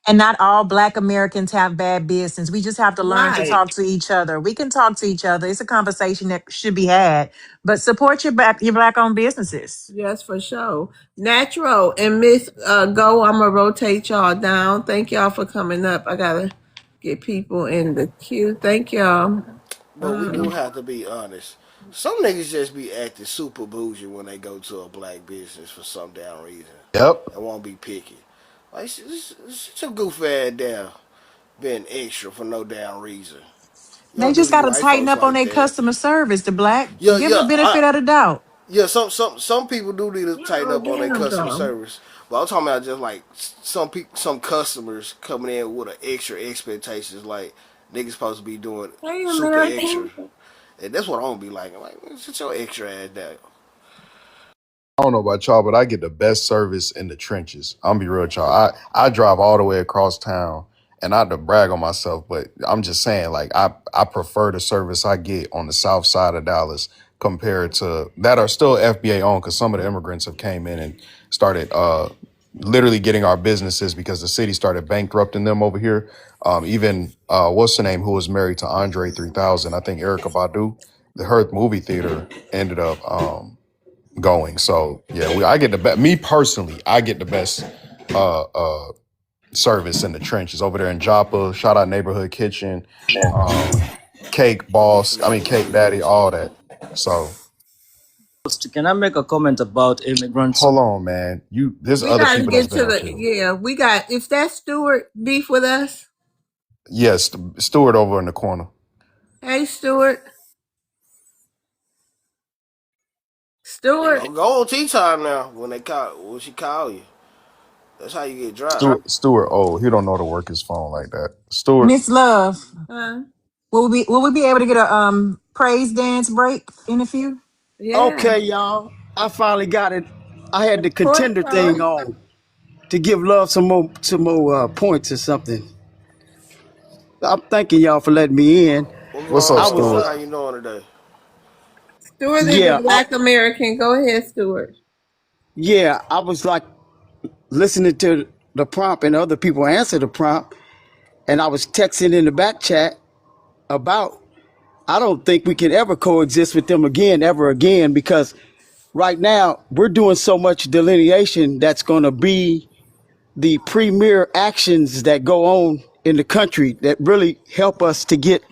And not all Black Americans have bad business. We just have to learn to Right. talk to each other. We can talk to each other. It's a conversation that should be had. But support your Black owned businesses. Yes, for sure. Natural and Miss Go, I'm gonna rotate y'all down. Thank y'all for coming up. I gotta get people in the queue. Thank y'all. But we do have to be honest. Some niggas just be acting super bougie when they go to a black business for some damn reason. Yep. They won't be picky. Like, sit your goof ass down, being extra for no damn reason. You They don't do just these got to white tighten folks up on like their that. customer service, the Black. Yeah, Give them yeah, the benefit of the doubt. yeah. Some people do need to tighten Yeah, up on their get him customer though. service. But I'm talking about just like some customers coming in with an extra expectations, like niggas supposed to be doing Hey, super extra. American. And that's what I'm gonna be like. I'm like, sit your extra ass down. I don't know about y'all, but I get the best service in the trenches. I'm gonna be real with y'all. I drive all the way across town, and not to brag on myself, but I'm just saying, like, I prefer the service I get on the south side of Dallas compared to that are still FBA owned, because some of the immigrants have came in and started literally getting our businesses because the city started bankrupting them over here. Even what's the name, who was married to Andre 3000? I think Erica Badu, the her movie theater ended up going. So yeah, I get the best. Me personally, I get the best uh, uh, service in the trenches over there in Joppa. Shout out Neighborhood Kitchen, um, Cake Boss. I mean Cake Daddy, all that. So Can I make a comment about immigrants? hold on, man. There's We other gotta people that's get been to up the here. we got is that Stewart beef with us? Yes, Stewart over in the corner. Hey Stewart. Stewart. Go on tea time now when she call you. That's how you get dropped. Stewart. Oh, he don't know to work his phone like that. Stewart. Miss Love, Huh? will we be able to get a praise dance break in a few? Yeah. Okay, y'all. I finally got it. I had the Support contender thing y'all. on to give love some more points or something. I'm thanking y'all for letting me in. What's What's going up, I on, was brother? Stewart? How you doing today? Stewart is a yeah, I, Black American. Go ahead, Stewart. yeah, I was like listening to the prompt and other people answer the prompt, and I was texting in the back chat about I don't think we can ever coexist with them again, ever again, because right now we're doing so much delineation that's going to be the premier actions that go on in the country that really help us to get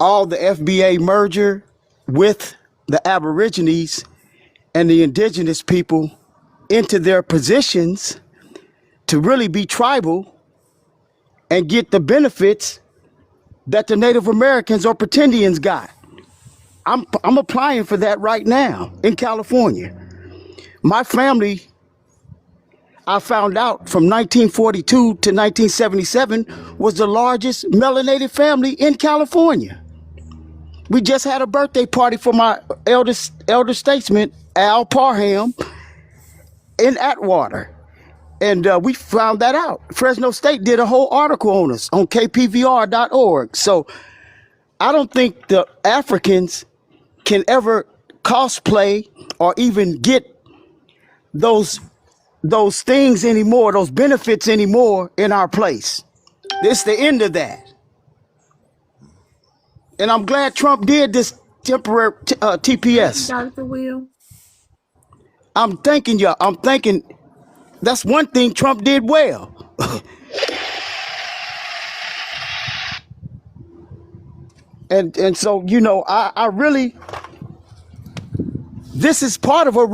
all the FBA merger with the Aborigines and the indigenous people into their positions to really be tribal and get the benefits that the Native Americans or pretendians got. I'm applying for that right now in California. My family, I found out from 1942 to 1977 was the largest melanated family in California. We just had a birthday party for my elder statesman, Al Parham, in Atwater. And we found that out. Fresno State did a whole article on us on kpvr.org. So I don't think the Africans can ever cosplay or even get those things anymore, those benefits anymore in our place. It's the end of that. And I'm glad Trump did this temporary Thank you, TPS. Dr. Will. I'm thanking y'all. I'm thanking. That's one thing Trump did well. And so, you know, I really, this is part of a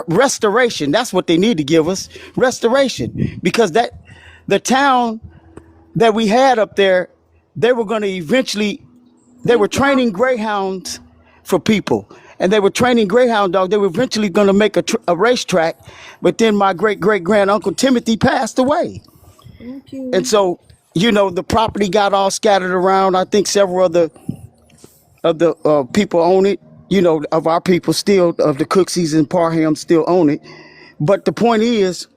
restoration. That's what they need to give us, restoration. Because the town that we had up there, they were going to eventually, they were training greyhounds for people. And they were training greyhound dogs. They were eventually going to make a racetrack. But then my great-great-grand-uncle Timothy passed away. Thank you. And so, you know, the property got all scattered around. I think several of the people own it, you know, of our people still, of the Cooksies and Parham still own it. But the point is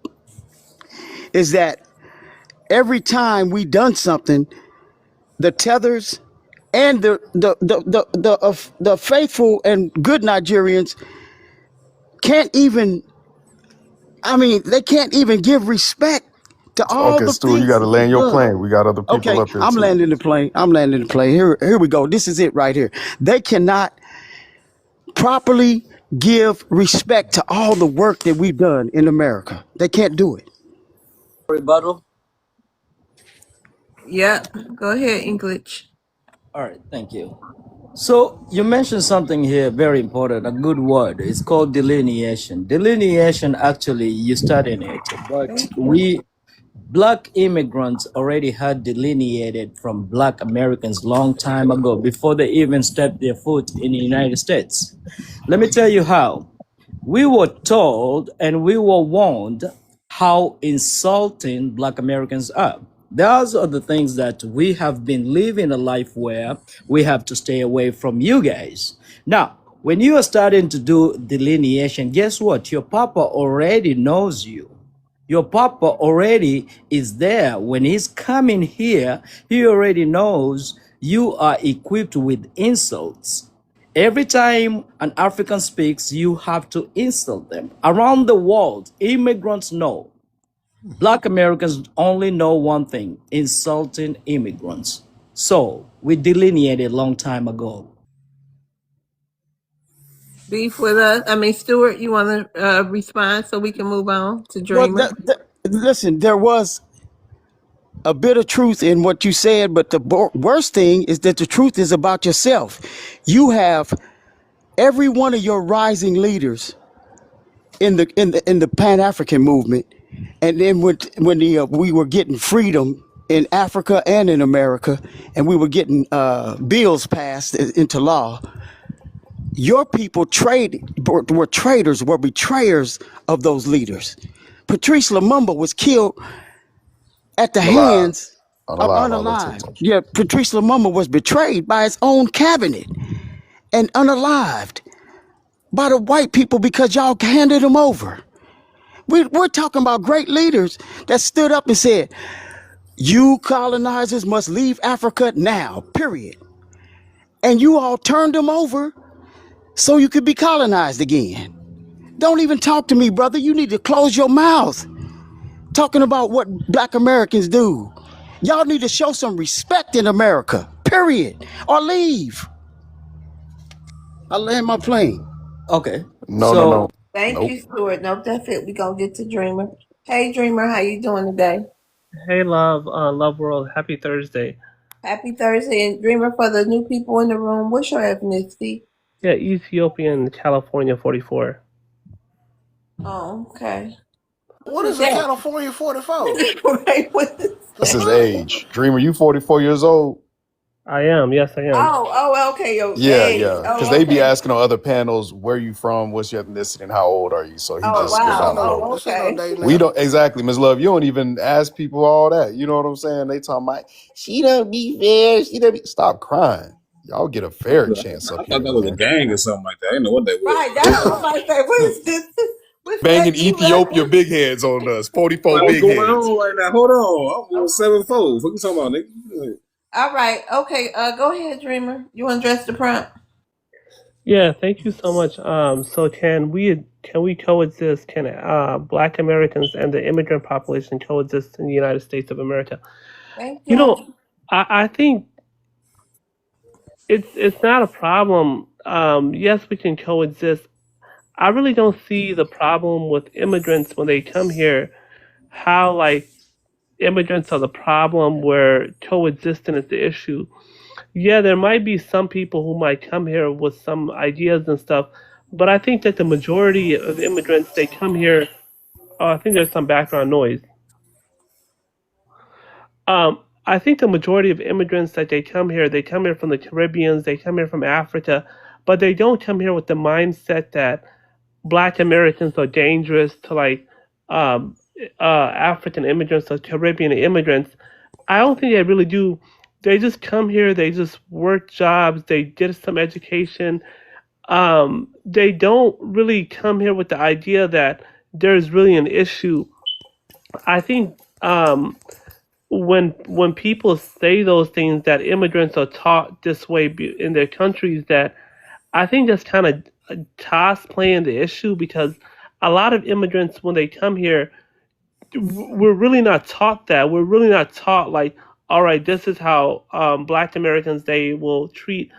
that every time we done something, the tethers and the faithful and good Nigerians can't even, I mean, they can't even give respect to all Okay, the Stu, you things got to that land we've your done. plane. We got other people Okay, up here I'm too. landing the plane. I'm landing the plane. Here we go. This is it right here. They cannot properly give respect to all the work that we've done in America. They can't do it. Rebuttal. Yep. Go ahead, English. All right, thank you. So you mentioned something here very important, a good word. It's called delineation. Delineation, actually, you studied it, but Thank you. we black immigrants already had delineated from black Americans long time ago before they even stepped their foot in the United States. Let me tell you how. We were told and we were warned how insulting black Americans are. Those are the things that we have been living a life where we have to stay away from you guys. Now, when you are starting to do delineation, guess what? Your papa already knows you. Your papa already is there. When he's coming here, he already knows you are equipped with insults. Every time an African speaks, you have to insult them. Around the world, immigrants know. Black Americans only know one thing, insulting immigrants. So we delineated a long time ago. Beef with us. I mean, Stuart, you want to respond so we can move on to Well, Dreamer? listen, there was a bit of truth in what you said, but the worst thing is that the truth is about yourself. You have every one of your rising leaders in the Pan-African movement, and then when we were getting freedom in Africa and in America, and we were getting bills passed into law, your people were traitors, were betrayers of those leaders. Patrice Lumumba was killed at the I'm alive. hands I'm of alive. I'll let you unalived. talk. Yeah, Patrice Lumumba was betrayed by his own cabinet and unalived by the white people because y'all handed him over. We're talking about great leaders that stood up and said, you colonizers must leave Africa now, period. And you all turned them over so you could be colonized again. Don't even talk to me, brother. You need to close your mouth talking about what black Americans do. Y'all need to show some respect in America, period, or leave. I land my plane. Okay, No. so Thank Nope. you, Stuart. Nope, that's it. We're going to get to Dreamer. Hey, Dreamer, how you doing today? Hey, love world. Happy Thursday. Happy Thursday. And Dreamer, for the new people in the room, what's your ethnicity? Yeah, Ethiopian, California, 44. Oh, okay. What is a California 44? Right. That's his age. Dreamer, you 44 years old? I am. Yes, I am. Okay, yo, Yeah, hey, yeah. Because oh, they be okay. asking on other panels, where you from, what's your ethnicity, and how old are you? So he Oh, just Oh, spit this out ain't wow. the no, whole. Oh, this ain't no okay. dating We app. don't exactly, Ms. Love. You don't even ask people all that. You know what I'm saying? They talking about she don't be fair. She don't be. Stop crying. Y'all get a fair chance I up thought here, that was a man. gang or something like that. I didn't know what that was. Right, that's what I'm about to say. What is this? What's Banging ethnic Ethiopia regular? big heads on us. 44 Like, what's big going heads. on right now? Hold on. I'm on Okay. 7-4. What you talking about, nigga? All right. Okay. Go ahead, Dreamer. You want to address the prompt? Yeah, thank you so much. So can we coexist? Can Black Americans and the immigrant population coexist in the United States of America? Thank You you. know, I think it's not a problem. Yes, we can coexist. I really don't see the problem with immigrants when they come here. How like immigrants are the problem, where coexistence is the issue. Yeah, there might be some people who might come here with some ideas and stuff, but I think that the majority of immigrants they come here. Oh, I think there's some background noise. I think the majority of immigrants that they come here from the Caribbeans, they come here from Africa, but they don't come here with the mindset that Black Americans are dangerous to um, African immigrants or Caribbean immigrants. I don't think they really do. They just come here, they just work jobs, they get some education. They don't really come here with the idea that there's really an issue. I think when people say those things that immigrants are taught this way in their countries, that I think that's kind of cosplaying the issue, because a lot of immigrants when they come here, we're really not taught that. We're really not taught like, all right, this is how Black Americans they will treat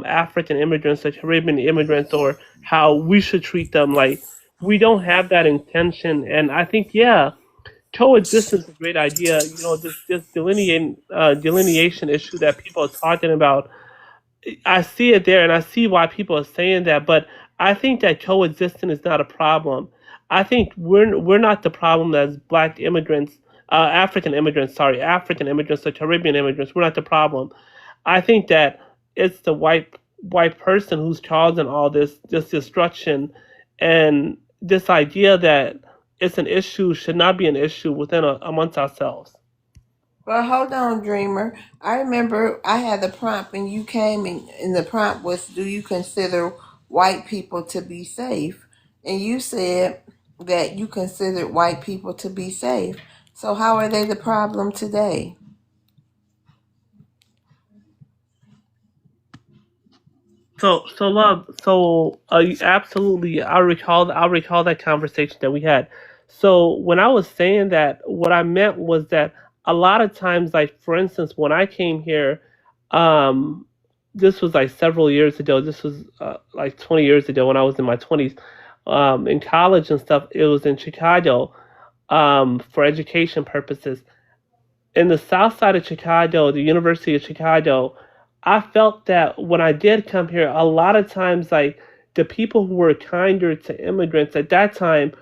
African immigrants or Caribbean immigrants, or how we should treat them. Like we don't have that intention, and I think yeah, coexistence is a great idea. You know, this delineation issue that people are talking about, I see it there, and I see why people are saying that. But I think that coexistence is not a problem. I think we're not the problem as Black immigrants, African immigrants or Caribbean immigrants. We're not the problem. I think that it's the white person who's causing all this destruction, and this idea that it's an issue should not be an issue within amongst ourselves. Well, hold on, Dreamer. I remember I had the prompt and you came and the prompt was, do you consider white people to be safe? And you said that you considered white people to be safe. So how are they the problem today? So love. So absolutely, I recall that conversation that we had. So when I was saying that, what I meant was that a lot of times, like for instance, when I came here, um, this was like several years ago. This was like 20 years ago when I was in my 20s, in college and stuff. It was in Chicago, for education purposes in the south side of Chicago, the University of Chicago, I felt that when I did come here, a lot of times, like the people who were kinder to immigrants at that time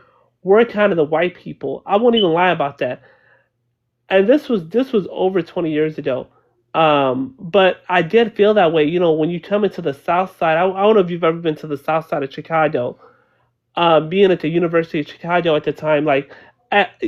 were kind of the white people. I won't even lie about that. And this was over 20 years ago. But I did feel that way. You know, when you come into the south side, I don't know if you've ever been to the south side of Chicago, being at the University of Chicago at the time, like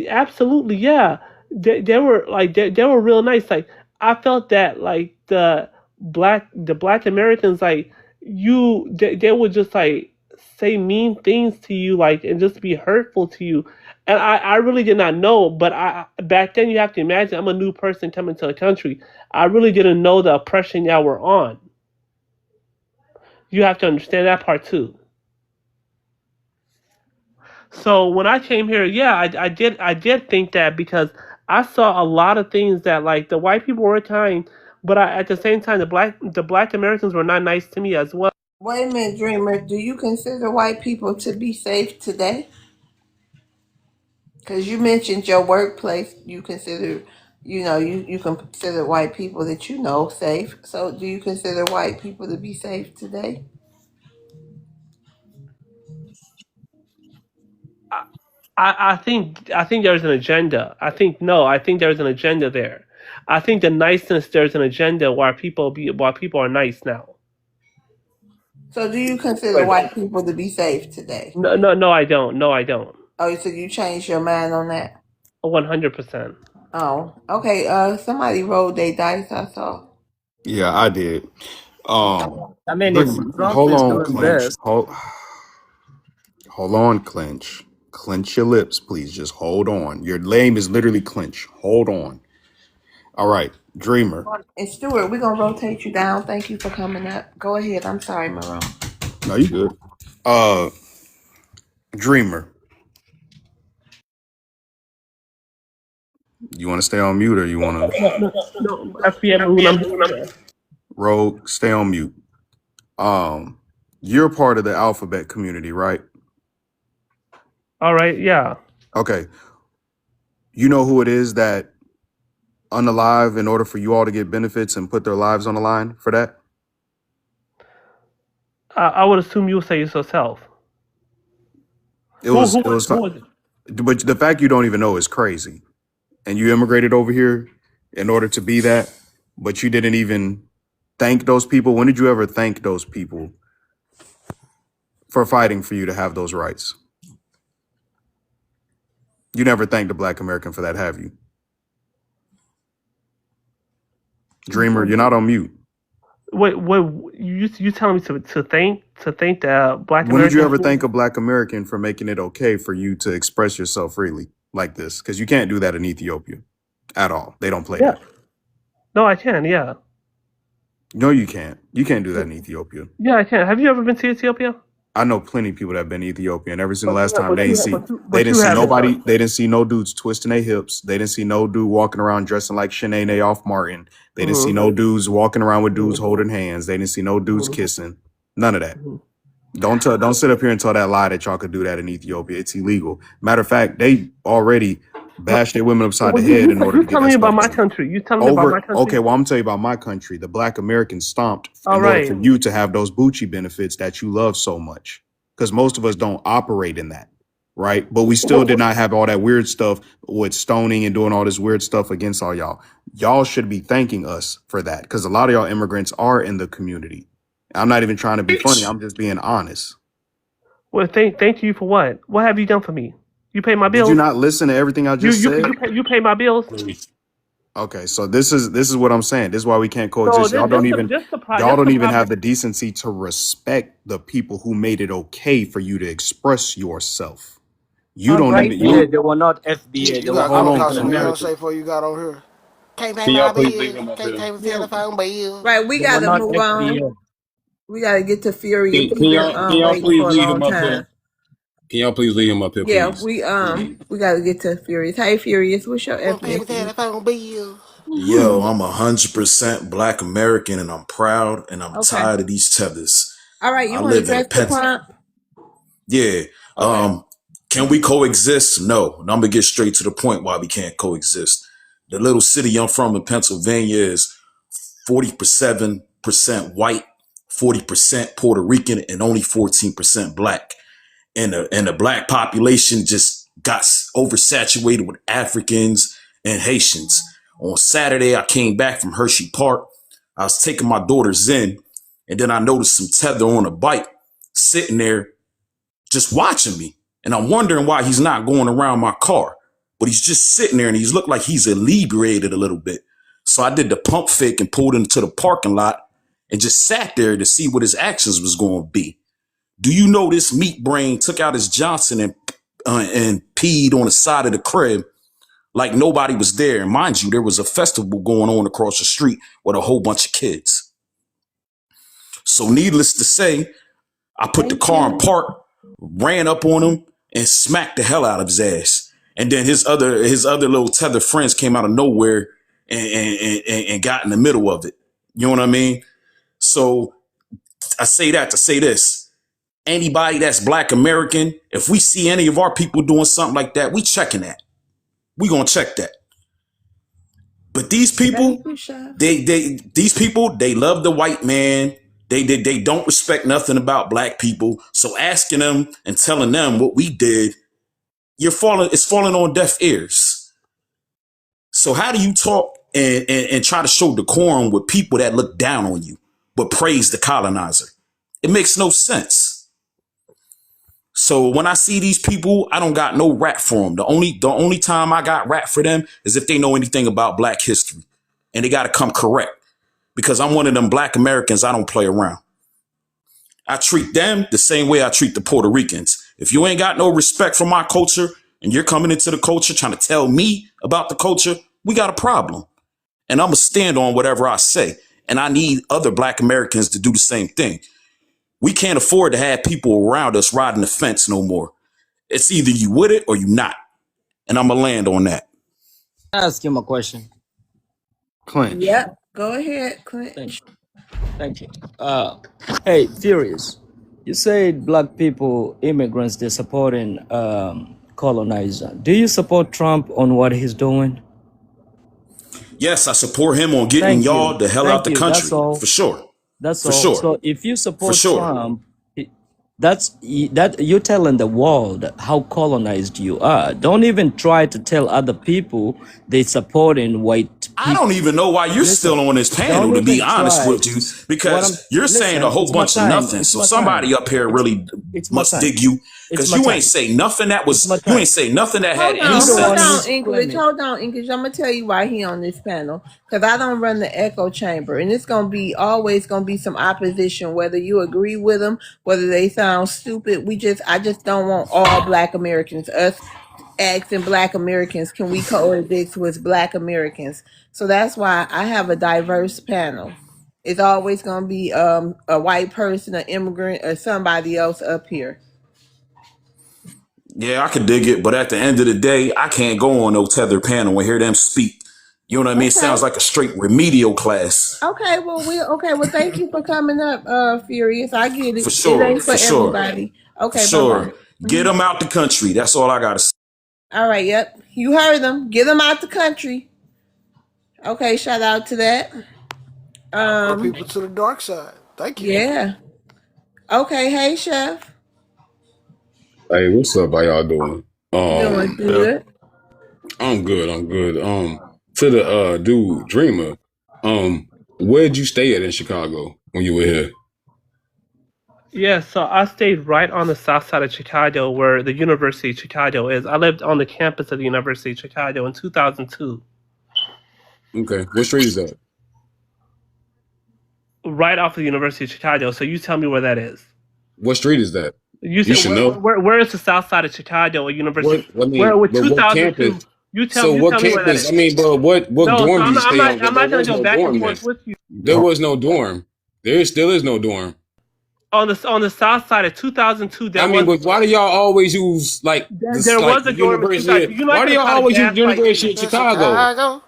absolutely, yeah, they were like they were real nice. Like I felt that like the black Americans, like they would just like say mean things to you, like, and just be hurtful to you. And I really did not know, but I back then, you have to imagine, I'm a new person coming to the country. I really didn't know the oppression y'all were on. You have to understand that part too. So when I came here, yeah, I did think that, because I saw a lot of things that like the white people were kind, but at the same time the black Americans were not nice to me as well. Wait a minute, Dreamer. Do you consider white people to be safe today? Because you mentioned your workplace, you consider, you consider white people that you know safe. So do you consider white people to be safe today? I think there's an agenda. I think no, I think there's an agenda there. I think the niceness, there's an agenda why people are nice now. So do you consider white people to be safe today? No, I don't. No, I don't. Oh, so you changed your mind on that? 100%. Oh, okay. Somebody rolled their dice. I saw. Yeah, I did. I mean, if But Trump hold is on, doing clench. this, Hold on, clench. Clench your lips, please. Just hold on. Your name is literally clench. Hold on. All right, Dreamer. And Stuart, we're gonna rotate you down. Thank you for coming up. Go ahead. I'm sorry, Marone. No, you good. Uh, Dreamer. You want to stay on mute or you want No, FBI rule number. Rogue? Stay on mute. You're part of the alphabet community, right? All right, yeah. Okay. You know who it is that unalive in order for you all to get benefits and put their lives on the line for that? I would assume you'll say it yourself. It was Who is it? but the fact you don't even know is crazy. And you immigrated over here in order to be that, but you didn't even thank those people. When did you ever thank those people for fighting for you to have those rights? You never thanked a Black American for that, have you? Dreamer, you're not on mute. Wait, you telling me to thank the Black When did you ever American? thank a Black American for making it okay for you to express yourself freely like this? Because you can't do that in Ethiopia at all. They don't play Yeah. that. No, I can. Yeah. No, you can't. You can't do that in Ethiopia. Yeah, I can. Have you ever been to Ethiopia? I know plenty of people that have been to Ethiopia, and every single But last time they but didn't you see haven't. nobody. They didn't see no dudes twisting their hips. They didn't see no dude walking around dressing like Shanae off Martin. They didn't see no dudes walking around with dudes holding hands. They didn't see no dudes kissing. None of that. Don't sit up here and tell that lie that y'all could do that in Ethiopia. It's illegal. Matter of fact, they already bashed their women upside the head in order to get telling that me stuff about my done. country. You telling me about my country. Okay, well, I'm telling you about my country. The Black Americans stomped All in order right. for you to have those Bucci benefits that you love so much. Because most of us don't operate in that, right? But we still did not have all that weird stuff with stoning and doing all this weird stuff against all y'all. Y'all should be thanking us for that because a lot of y'all immigrants are in the community. I'm not even trying to be funny. I'm just being honest. Well, thank you for what? What have you done for me? You pay my bills. Did you not listen to everything I just said? You pay my bills. Okay, so this is what I'm saying. This is why we can't coexist. So Y'all don't even problem. have the decency to respect the people who made it okay for you to express yourself. You don't right even here, they were not FBA, they You were got something African something you want to American. say before you got on here? Can't pay Can y'all my please leave him bill. up Can't here? pay the telephone bill. Right, we They were gotta not move on. FBA. We gotta get to Furious. Can He's been y'all waiting please for a leave long him up here? time. Can y'all please leave him up here, Yeah, please? we gotta get to Furious. Hey, Furious, what's your Won't pay the ethnicity? telephone bill. Yo, I'm 100% Black American, and I'm proud, and I'm Okay. tired of these tethers. All right, I you want to live in a address the pen. prompt? Yeah. Okay. Can we coexist? No. And I'm gonna get straight to the point why we can't coexist. The little city I'm from in Pennsylvania is 47% white, 40% Puerto Rican, and only 14% Black. And the Black population just got oversaturated with Africans and Haitians. On Saturday, I came back from Hershey Park. I was taking my daughters in, and then I noticed some tether on a bike sitting there just watching me. And I'm wondering why he's not going around my car. But he's just sitting there and he's looked like he's inebriated a little bit. So I did the pump fake and pulled into the parking lot and just sat there to see what his actions was going to be. Do you know this meat brain took out his Johnson and peed on the side of the crib like nobody was there? And mind you, there was a festival going on across the street with a whole bunch of kids. So needless to say, I put the car in park, ran up on him, and smacked the hell out of his ass. And then his other little tether friends came out of nowhere and got in the middle of it. You know what I mean? So I say that to say this. Anybody that's Black American, if we see any of our people doing something like that, we checking that. We gonna check that. But these people, they love the white man. They don't respect nothing about Black people. So asking them and telling them what we did, it's falling on deaf ears. So how do you talk and try to show decorum with people that look down on you, but praise the colonizer. It makes no sense. So when I see these people, I don't got no rap for them. The only time I got rap for them is if they know anything about Black history, and they got to come correct, because I'm one of them Black Americans. I don't play around. I treat them the same way I treat the Puerto Ricans. If you ain't got no respect for my culture and you're coming into the culture trying to tell me about the culture, we got a problem. And I'm going to stand on whatever I say. And I need other Black Americans to do the same thing. We can't afford to have people around us riding the fence no more. It's either you with it or you not. And I'm going to land on that. Ask him a question. Clint. Yep. Go ahead, Clint. Thank you. Hey, Furious, you said Black people, immigrants, they're supporting colonizer. Do you support Trump on what he's doing? Yes, I support him on getting y'all the hell out the country. That's all. For sure. That's for all. Sure. So if you support for sure. Trump, that you're telling the world how colonized you are. Don't even try to tell other people they supporting white people. I don't even know why you're still on this panel, to be honest with you, because you're saying a whole bunch of nothing. So somebody up here really must dig you, because you ain't say nothing that was, you ain't say nothing that had any sense. Hold on, English. Hold on, English. I'm gonna tell you why he on this panel, because I don't run the echo chamber, and it's gonna be always gonna be some opposition, whether you agree with them, whether they sound stupid. I just don't want all Black Americans, us asking Black Americans, can we coexist with Black Americans? So that's why I have a diverse panel. It's always going to be a white person, an immigrant, or somebody else up here. Yeah, I could dig it, but at the end of the day, I can't go on no tethered panel and hear them speak. You know what I mean? It sounds like a straight remedial class. Okay, well, thank you for coming up, Furious. I get it. For sure, it ain't for sure. everybody. Okay, for sure. Bye-bye. Get them out the country. That's all I gotta say. All right, yep. You heard them. Get them out the country. Okay, shout out to that. Put people to the dark side. Thank you. Yeah. Okay, hey, Chef. Hey, what's up? How y'all doing? Doing good. I'm good. To the dude, Dreamer, where'd you stay at in Chicago when you were here? Yeah, so I stayed right on the south side of Chicago where the University of Chicago is. I lived on the campus of the University of Chicago in 2002. Okay. What street is that? Right off of the University of Chicago. So you tell me where that is. What street is that? You should know. Where is the south side of Chicago, a university? What 2002. campus? You tell me where that is. I mean, bro, what dorm did you stay on? I'm not going to go back and forth with you. There was no dorm. There still is no dorm. On the south side of 2002, but why do y'all always use there was a dorm in Chicago. Why do y'all always use University of Chicago?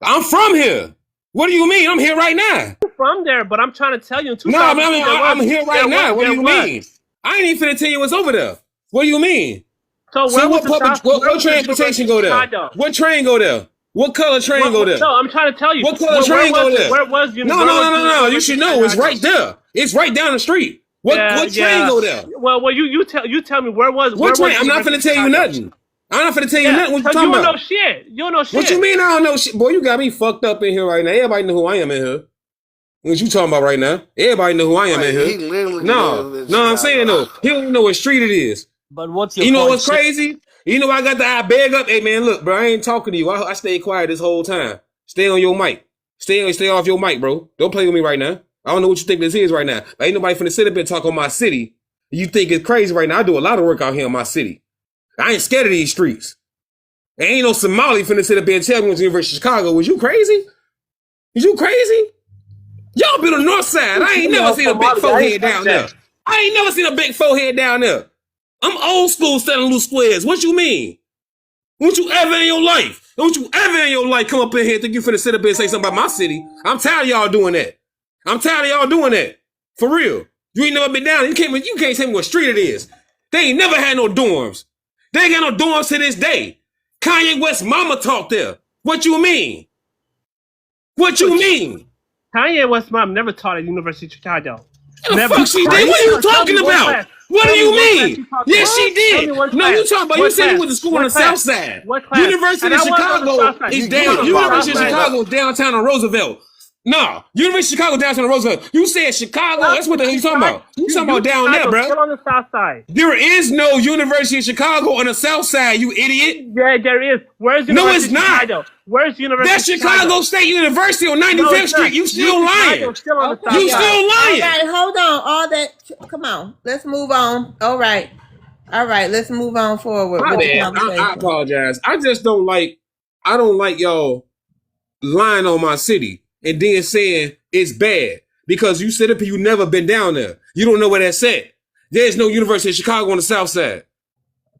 I'm from here. What do you mean? I'm here right now. I'm from there, but I'm trying to tell you in 2002. No, I'm here right now. What do you mean? I ain't even finna tell you what's over there. What do you mean? So what transportation go there? What train go there? What color train go there? No, I'm trying to tell you. What color train go there? Where was you? No. You should know. It's right there. It's right down the street. What train go there? Well, you tell me where was. What train? I'm not finna tell you nothing. I'm not finna tell you nothing. What you talking about? You don't know shit. You don't know shit. What you mean I don't know shit? Boy, you got me fucked up in here right now. Everybody know who I am in here. What you talking about right now? Everybody know who I am in here. He literally I'm saying though. He don't even know what street it is. But what's your You know what's crazy? You know I got the bag up. Hey man, look, bro, I ain't talking to you. I stayed quiet this whole time. Stay on your mic. Stay off your mic, bro. Don't play with me right now. I don't know what you think this is right now. But ain't nobody finna sit up and talk on my city. You think it's crazy right now. I do a lot of work out here in my city. I ain't scared of these streets. There ain't no Somali finna sit up and tell me what's the University of Chicago. Was you crazy? Is you crazy? Y'all been on the north side. I ain't never seen a big forehead down there. I ain't never seen a big forehead down there. I'm old school selling loose squares. What you mean? Don't you ever in your life come up in here and think you finna sit up and say something about my city? I'm tired of y'all doing that. For real. You ain't never been down. You can't tell me what street it is. They ain't never had no dorms. They ain't got no dorms to this day. Kanye West mama taught there. What you mean? Kanye West mom never taught at University of Chicago. Never. What are you talking about? What do Tell me you what class mean? you taught Yes, there. she Tell me did. what No, class. you talking about, you What said you class? went to school on the What south class? side. What class? University And of I was on the Chicago south side. is You You down. was getting on the south University of involved, side. man. Chicago is downtown on Roosevelt. Nah, University of Chicago downtown on Roosevelt. You said Chicago. That's what the hell you talking about. You talking about down there, Chicago bro. still on the south side. There is no University of Chicago on the south side, you idiot. Yeah, there is. Where's No, University it's of not. Chicago? Where's University That's of Chicago? Chicago State University on No, 95th it's not. Street. You still lying. Chicago's still on the Okay, south You y'all. side. still All lying. right, hold on. All that. Come on. Let's move on. All right. All right. Let's move on forward My with the bad. I conversation. apologize. I just don't like. I don't like y'all lying on my city and then saying it's bad because you said it, but you never been down there. You don't know where that's at. There's no University of Chicago on the south side.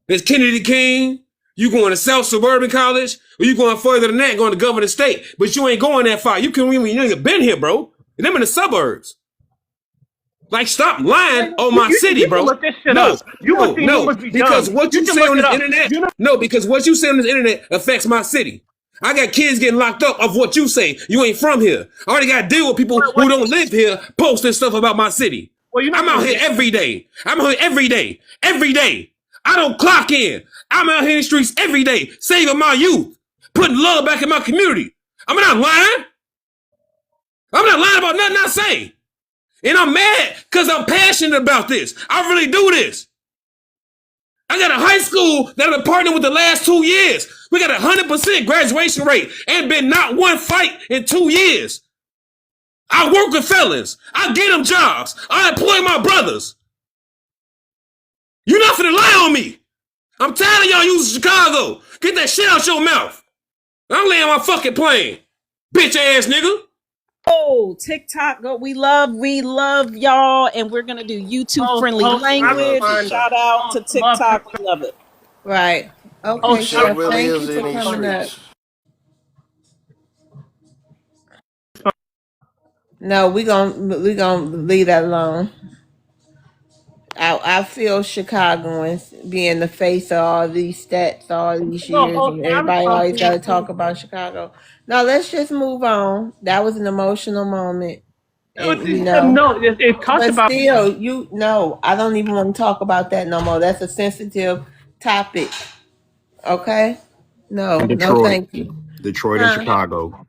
There's Kennedy King. You going to South Suburban College, or you going further than that, going to Governor State, but you ain't going that far. You can really, you ain't been here, bro. And them in the suburbs. Like, stop lying on my city, You can bro. look this shit up. You must be Because dumb. what you can say look on it this up. internet, because what you say on this internet affects my city. I got kids getting locked up of what you say. You ain't from here. I already got to deal with people who don't live here posting stuff about my city. Well, I'm out here every day. I'm out here every day. Every day. I don't clock in. I'm out here in the streets every day, saving my youth, putting love back in my community. I'm not lying. I'm not lying about nothing I say. And I'm mad because I'm passionate about this. I really do this. I got a high school that I've been partnering with the last 2 years. We got 100% graduation rate and been not one fight in 2 years. I work with felons. I get them jobs. I employ my brothers. You're not finna lie on me. I'm tired of y'all using Chicago. Get that shit out your mouth. I'm laying my fucking plane. Bitch ass nigga. Oh, TikTok, go. We love y'all, and we're gonna do YouTube friendly language. Shout out to TikTok. We love it. Right. Oh, Okay, shit Chef. really Thank is you in for these coming up. streets. No, we gonna leave that alone. I feel Chicagoans being the face of all these stats all these years, and everybody always got to talk about Chicago. No, let's just move on. That was an emotional moment, and No, it talks but about. still, I don't even want to talk about that no more. That's a sensitive topic. Okay, And no, Detroit, thank you. Detroit and Huh? Chicago.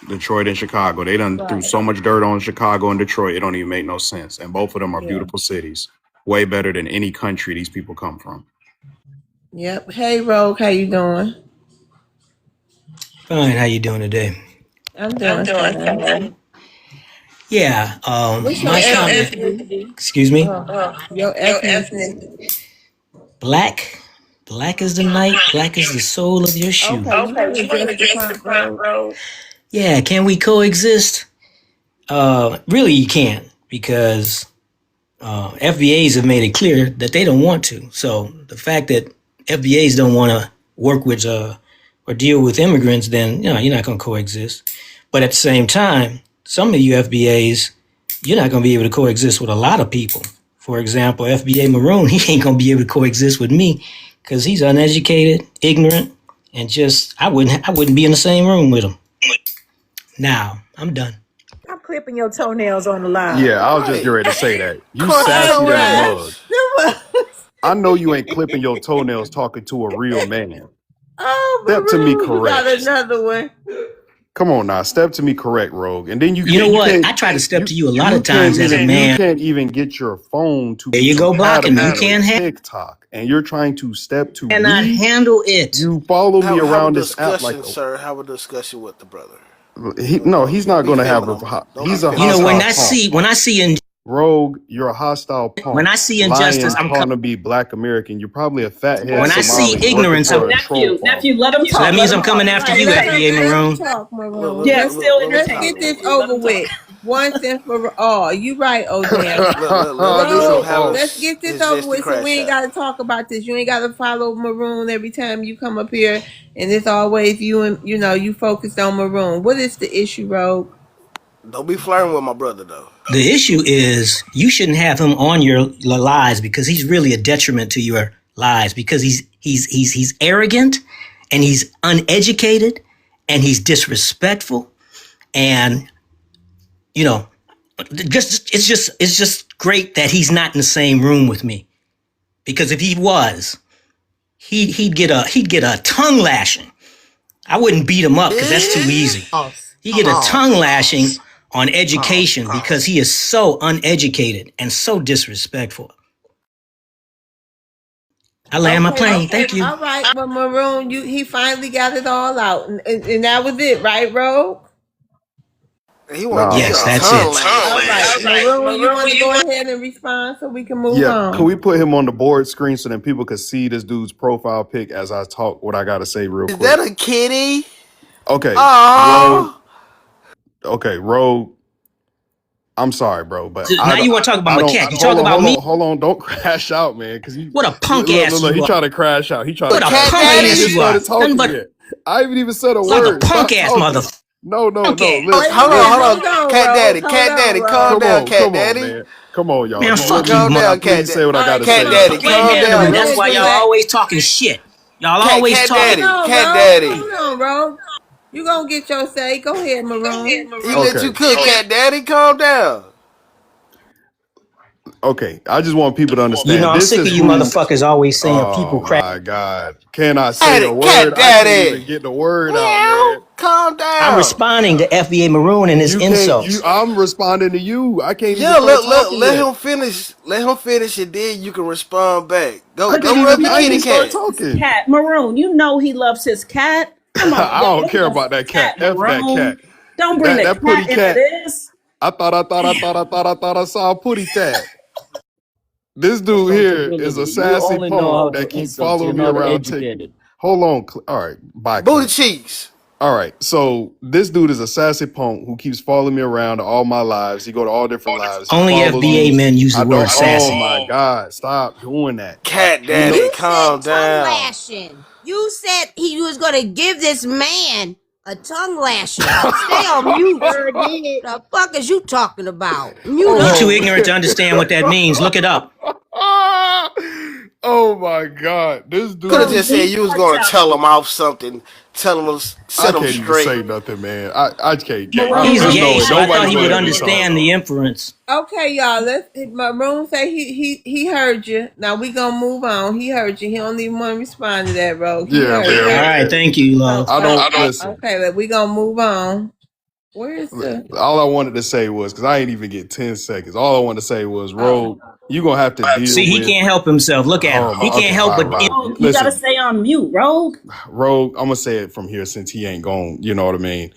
Detroit and Chicago. They done threw Right. so much dirt on Chicago and Detroit, it don't even make no sense. And both of them are Yeah. beautiful cities. Way better than any country these people come from. Yep. Hey, Rogue, how you doing? Fine. How you doing today? I'm doing fine. Yeah. What's your My comment. ethnicity? Excuse me. Your ethnicity. Black. Black is the night. Black is the soul of your shoe. Okay, you want to address the front row? Yeah. Can we coexist? Really, you can't because FBAs have made it clear that they don't want to. So the fact that FBAs don't want to work with or deal with immigrants, then you're not going to coexist. But at the same time, some of you FBAs, you're not going to be able to coexist with a lot of people. For example, FBA Maroon, he ain't going to be able to coexist with me because he's uneducated, ignorant, and just I wouldn't be in the same room with him. Now I'm done. I'm clipping your toenails on the line. Yeah, I was just getting ready to say that. You sassy than a mug. I know you ain't clipping your toenails talking to a real man. Oh, Step to me you got correct. another one. Come on now, step to me correct, Rogue. And then You know what? I try to step to you a lot of times as a man. You can't even get your phone to There you go blocking me. You can't have TikTok, and you're trying to step to and not me. handle it. You follow me around this app like sir. Have a discussion with the brother. He's not going to have a. He's a hostile when I see Rogue, you're a hostile punk. When I see injustice, I'm calling to be Black American. You're probably a fat head. When I see ignorance, nephew, let him talk. So that means I'm coming after you, FBA Maroon. Yeah, let's get this over with once and for all. You right, Odin. Let's get this over with so we ain't got to talk about this. You ain't got to follow Maroon every time you come up here, and it's always you and you focused on Maroon. What is the issue, Rogue? Don't be flirting with my brother though. The issue is you shouldn't have him on your lives because he's really a detriment to your lives because he's arrogant and he's uneducated and he's disrespectful and it's just great that he's not in the same room with me, because if he was, he'd get a tongue lashing. I wouldn't beat him up because that's too easy. He'd get a tongue lashing on education because he is so uneducated and so disrespectful. I land my plane. Thank you. All right. Well, Maroon, he finally got it all out, and that was it, right, Ro? He want to Nah. get Yes, his that's tongue it. lashed. Maroon, you want to go ahead and respond so we can move Yeah, can on? we put him on the board screen so then people could see this dude's profile pic as I talk what I gotta say real Is that quick? a kitty? Okay, Rogue. Oh, Okay, Rogue. I'm sorry, bro, but Now you want to talk about I my don't. cat. You talk about Hold me? on, hold on. Don't crash out, man. Because you What a punk look, ass look, you he are. trying to crash out. He trying What to a crash punk out. I ain't ass even you are. started talking Nothing but yet. I haven't even said a like a word. punk Stop ass talking. mother. No. Punk ass. Wait a Listen, hold minute. on, listen. hold on. Cat Daddy, Cat Daddy, calm down, Cat Come on, Daddy. man. Come on, y'all. Man, Just fuck let you, Calm me down, mother. Cat please say Daddy. what I All right, gotta come Cat say, on. Daddy, man. You ain't calm handling down, me. Let That's him why Roach. y'all collect. always talking shit. Y'all always Cat talking. Daddy, Hold Cat on, Ro. Daddy. Hold on, Ro. You gonna get your say. Go ahead, Maroon. He let Okay. you cook, Cat Daddy. Calm down. Okay. I just want people to You know, understand. I'm This sick is of you who. motherfuckers always saying people Oh crack. my God. Can I say a Cat word? I can't even Daddy. get the word out, Meow. man. Calm I'm down. responding to FBA Maroon and his You can't insults. I'm responding to you. I can't even Yeah, start look, talking let yet. him finish. Let him finish, and then you can respond back. I Look Go at can't how rub even your much I ain't he kitty even start cat. loves his talking. cat. Maroon, you know he loves his cat. Come on, I man. don't Don't care mess about with that the cat. cat, F that cat. Maroon. Don't bring the That putty cat into cat. this. I thought I saw a putty cat. This dude here is a Responsibility. You sassy only know how punk to that keep insult. You're following me not around. educated. Hold on. All right. Bye, Booty Clint. cheeks. All right. So this dude is a sassy punk who keeps following me around to all my lives. He go to all different lives. He Only follows FBA me. men use the I word don't. Oh sassy. my God! Stop doing that. Cat You know. Daddy, You said calm tongue down. lashing. You said he was going to give this man a tongue lashing. Stay on mute. Sure did. The fuck is you talking about? Mute You Hold too up. on. ignorant to understand what that means. Look it up. Oh my God! This Could have dude. From just said deep you was parts gonna out tell there. him off something, tell him I set him can't even straight. say nothing, man. I can't. Maroon, He's There's don't no gay, way. get so I thought Nobody's he gonna would let me talk. understand the inference. Okay, y'all. Maroon say he heard you. Now we gonna move on. He heard you. He don't even want to respond to that, Ro. He Yeah, heard All you. right, man. thank you, love. I don't listen. Okay, but we gonna move on. Where's the? All I wanted to say was because I ain't even get 10 seconds. All I wanted to say was, Oh, Rogue, you gonna have to deal See, he with. can't help himself. Look at him. Oh my. He can't Okay. help All but. right. Rogue. Rogue, you gotta Listen, stay on mute, Rogue. Rogue. I'm gonna say it from here since he ain't gone. You know what I mean?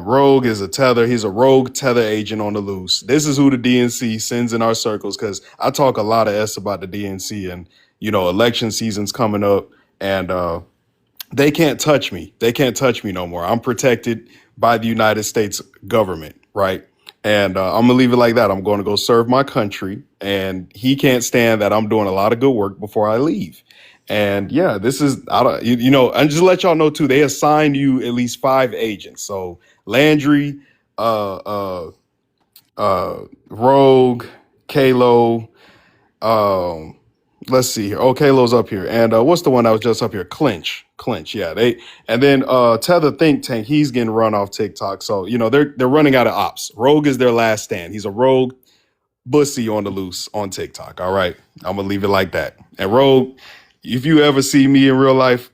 Rogue is a tether. He's a rogue tether agent on the loose. This is who the DNC sends in our circles because I talk a lot of s about the DNC and election season's coming up and they can't touch me. They can't touch me no more. I'm protected by the United States government, right? And I'm gonna leave it like that. I'm going to go serve my country, and he can't stand that I'm doing a lot of good work before I leave. And yeah, this is I don't and just to let y'all know too. They assigned you at least 5 agents. So Landry, uh, uh, Rogue, Kalo, um, let's see here. Oh, Kalo's up here. And what's the one that was just up here? Clinch. Yeah. And then Tether Think Tank, he's getting run off TikTok. So, they're running out of ops. Rogue is their last stand. He's a rogue bussy on the loose on TikTok. All right. I'm gonna leave it like that. And Rogue, if you ever see me in real life,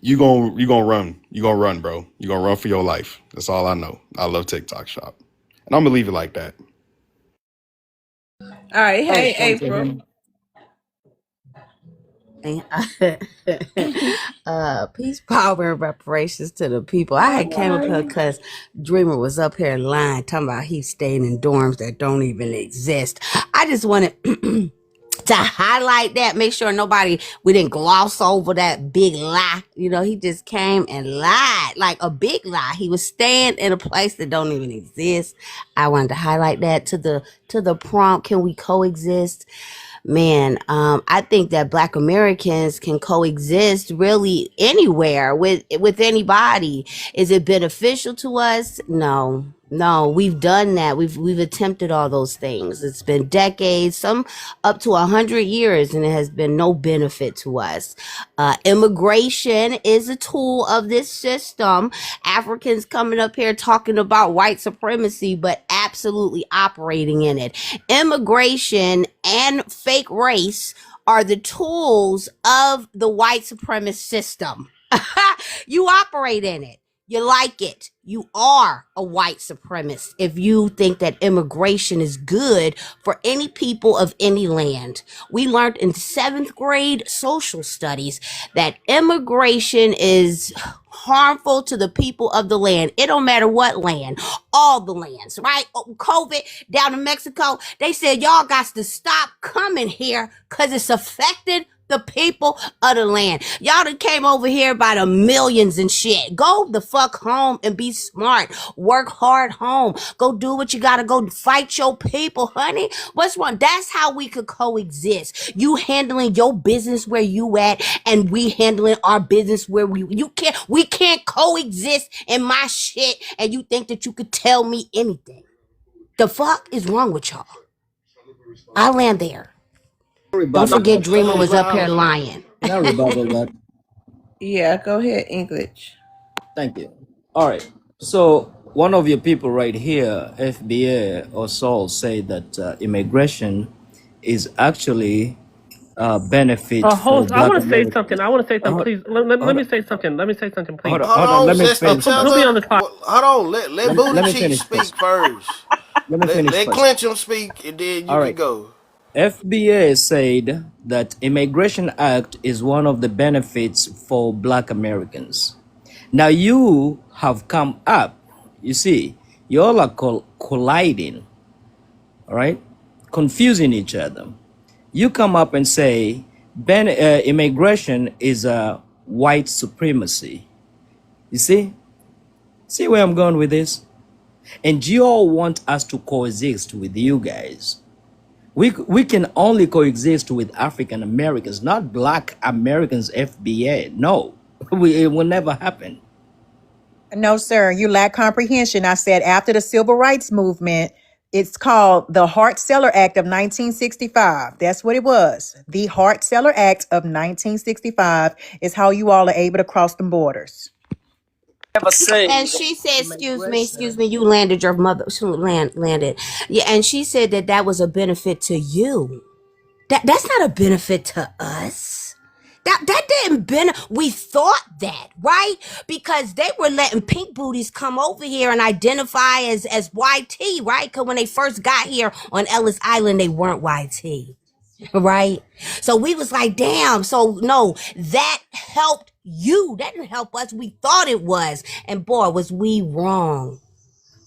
you gonna run. You gonna run, bro. You gonna run for your life. That's all I know. I love TikTok shop. And I'm gonna leave it like that. all right. I Hey, respond to April. him. Peace, power, and reparations to the people. I had came up here because Dreamer was up here lying, talking about he's staying in dorms that don't even exist. I just wanted to highlight that, make sure we didn't gloss over that big lie. He just came and lied, like a big lie. He was staying in a place that don't even exist. I wanted to highlight that to the prompt. Can we coexist? Man, I think that Black Americans can coexist really anywhere with anybody. Is it beneficial to us? No, No, we've done that. We've attempted all those things. It's been decades, some up to 100 years, and it has been no benefit to us. Immigration is a tool of this system. Africans coming up here talking about white supremacy, but absolutely operating in it. Immigration and fake race are the tools of the white supremacist system. You operate in it. You like it. You are a white supremacist if you think that immigration is good for any people of any land. We learned in 7th grade social studies that immigration is harmful to the people of the land. It don't matter what land, all the lands, right? COVID down in Mexico, they said y'all got to stop coming here because it's affected the people of the land. Y'all done came over here by the millions and shit. Go the fuck home and be smart. Work hard home. Go do what you gotta go fight your people, honey. What's wrong? That's how we could coexist. You handling your business where you at, and we handling our business where we can't coexist in my shit, and you think that you could tell me anything. The fuck is wrong with y'all? I land there. Don't forget Dreamer was up here lying. Can I rebuttal that? Yeah, go ahead, English. Thank you. All right. So one of your people right here, FBA or Saul, say that immigration is actually benefit for Host, I Black want to say Americans. something. I want to say something, please. Let me say something. Let me say something, please. Hold on, Hold on, let me sister. finish Tell Put me first. on the her. spot. Hold on. Let Booty Let me Cheek finish speak first. first. Let me finish Let first. Clinchum speak, and then you All can right. go. FBA said that Immigration Act is one of the benefits for Black Americans. Now you have come up, you see, you all are colliding, all right, confusing each other. You come up and say immigration is a white supremacy. You see where I'm going with this? And you all want us to coexist with you guys. We can only coexist with African Americans, not Black Americans. FBA, no, it will never happen. No, sir, you lack comprehension. I said after the civil rights movement, it's called the Hart-Celler Act of 1965. That's what it was. The Hart-Celler Act of 1965 is how you all are able to cross the borders. Never say And she said, immigration. excuse me, you landed your mother, she landed. Yeah, and she said that that was a benefit to you. That's not a benefit to us. That didn't we thought that, right? Because they were letting pink booties come over here and identify as YT, right? Because when they first got here on Ellis Island, they weren't YT. Right? So we was like, damn. So no, that helped you. That didn't help us. We thought it was. And boy, was we wrong.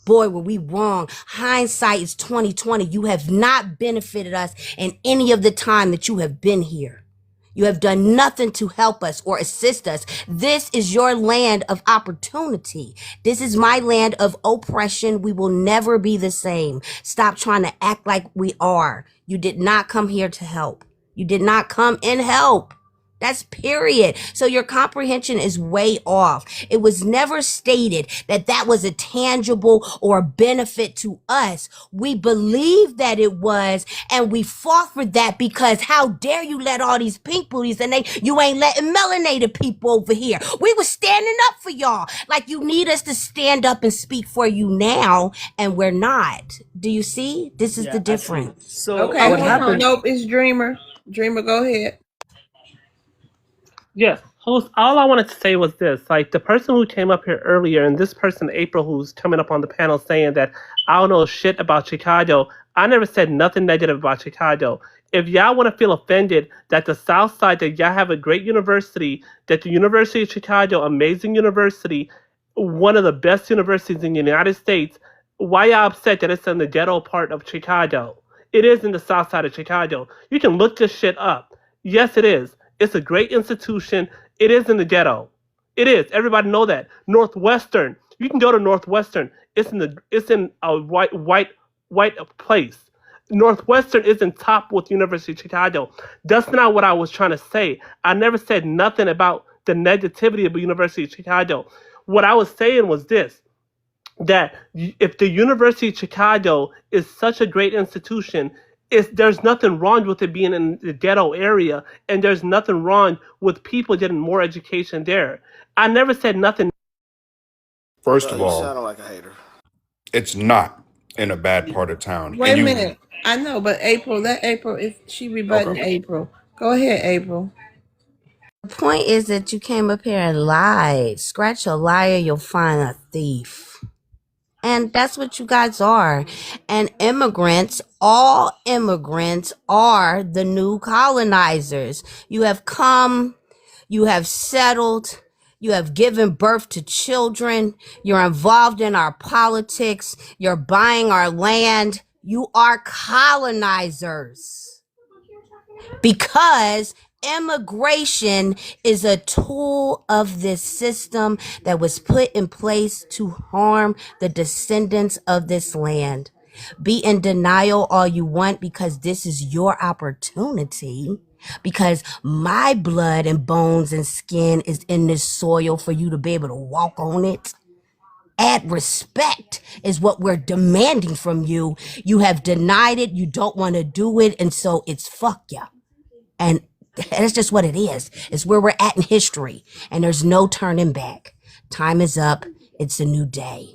Boy, were we wrong. Hindsight is 2020. You have not benefited us in any of the time that you have been here. You have done nothing to help us or assist us. This is your land of opportunity. This is my land of oppression. We will never be the same. Stop trying to act like we are. You did not come here to help. You did not come and help. That's period. So your comprehension is way off. It was never stated that that was a tangible or a benefit to us. We believed that it was, and we fought for that because how dare you let all these pink booties and you ain't letting melanated people over here. We were standing up for y'all. Like you need us to stand up and speak for you now, and we're not. Do you see? This is the difference. So Okay, what hold on. happened? Nope, it's Dreamer. Dreamer, go ahead. Yes, host. All I wanted to say was this: like the person who came up here earlier, and this person April, who's coming up on the panel, saying that I don't know shit about Chicago. I never said nothing negative about Chicago. If y'all want to feel offended that the South Side, that y'all have a great university, that the University of Chicago, amazing university, one of the best universities in the United States, why y'all upset that it's in the ghetto part of Chicago? It is in the South Side of Chicago. You can look this shit up. Yes, it is. It's a great institution. It is in the ghetto. It is. Everybody know that. Northwestern. You can go to Northwestern. It's in a white place. Northwestern isn't top with University of Chicago. That's not what I was trying to say. I never said nothing about the negativity of the University of Chicago. What I was saying was this. that if the University of Chicago is such a great institution, there's nothing wrong with it being in the ghetto area, and there's nothing wrong with people getting more education there. I never said nothing. First Bro, of you all, sound like a hater. it's not in a bad part of town. Wait And a you minute. I know, but April, let April, if she rebutting okay. April. Go ahead, April. The point is that you came up here and lied. Scratch a liar, you'll find a thief. And that's what you guys are. And immigrants, all immigrants are the new colonizers. You have come, you have settled, you have given birth to children, you're involved in our politics, you're buying our land. You are colonizers. Because immigration is a tool of this system that was put in place to harm the descendants of this land. Be in denial all you want, because this is your opportunity. Because my blood and bones and skin is in this soil for you to be able to walk on it. Add respect is what we're demanding from you. You have denied it. You don't want to do it. And so it's fuck ya. And that's just what it is. It's where we're at in history. And there's no turning back. Time is up. It's a new day.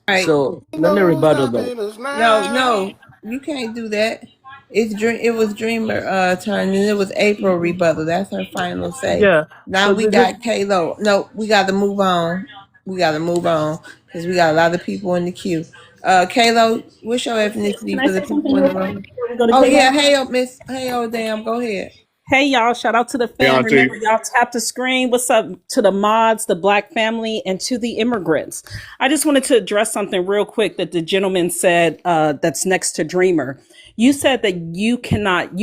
All right. So let me No rebuttal that. stopping us No, now. you can't do that. It was Dreamer turn, and it was April rebuttal. That's her final say. Yeah. Now So we got Kalo. No, we got to move on. We got to move on because we got a lot of people in the queue. Kalo, what's your Can ethnicity I for say the something people in real the quick room? before we go to Oh yeah, Kayla? hey oh Miss, hey oh damn, go ahead. Hey y'all, shout out to the Hey fam. Auntie. Remember, y'all tap the screen. What's up to the mods, the black family, and to the immigrants? I just wanted to address something real quick that the gentleman said that's next to Dreamer. You said that you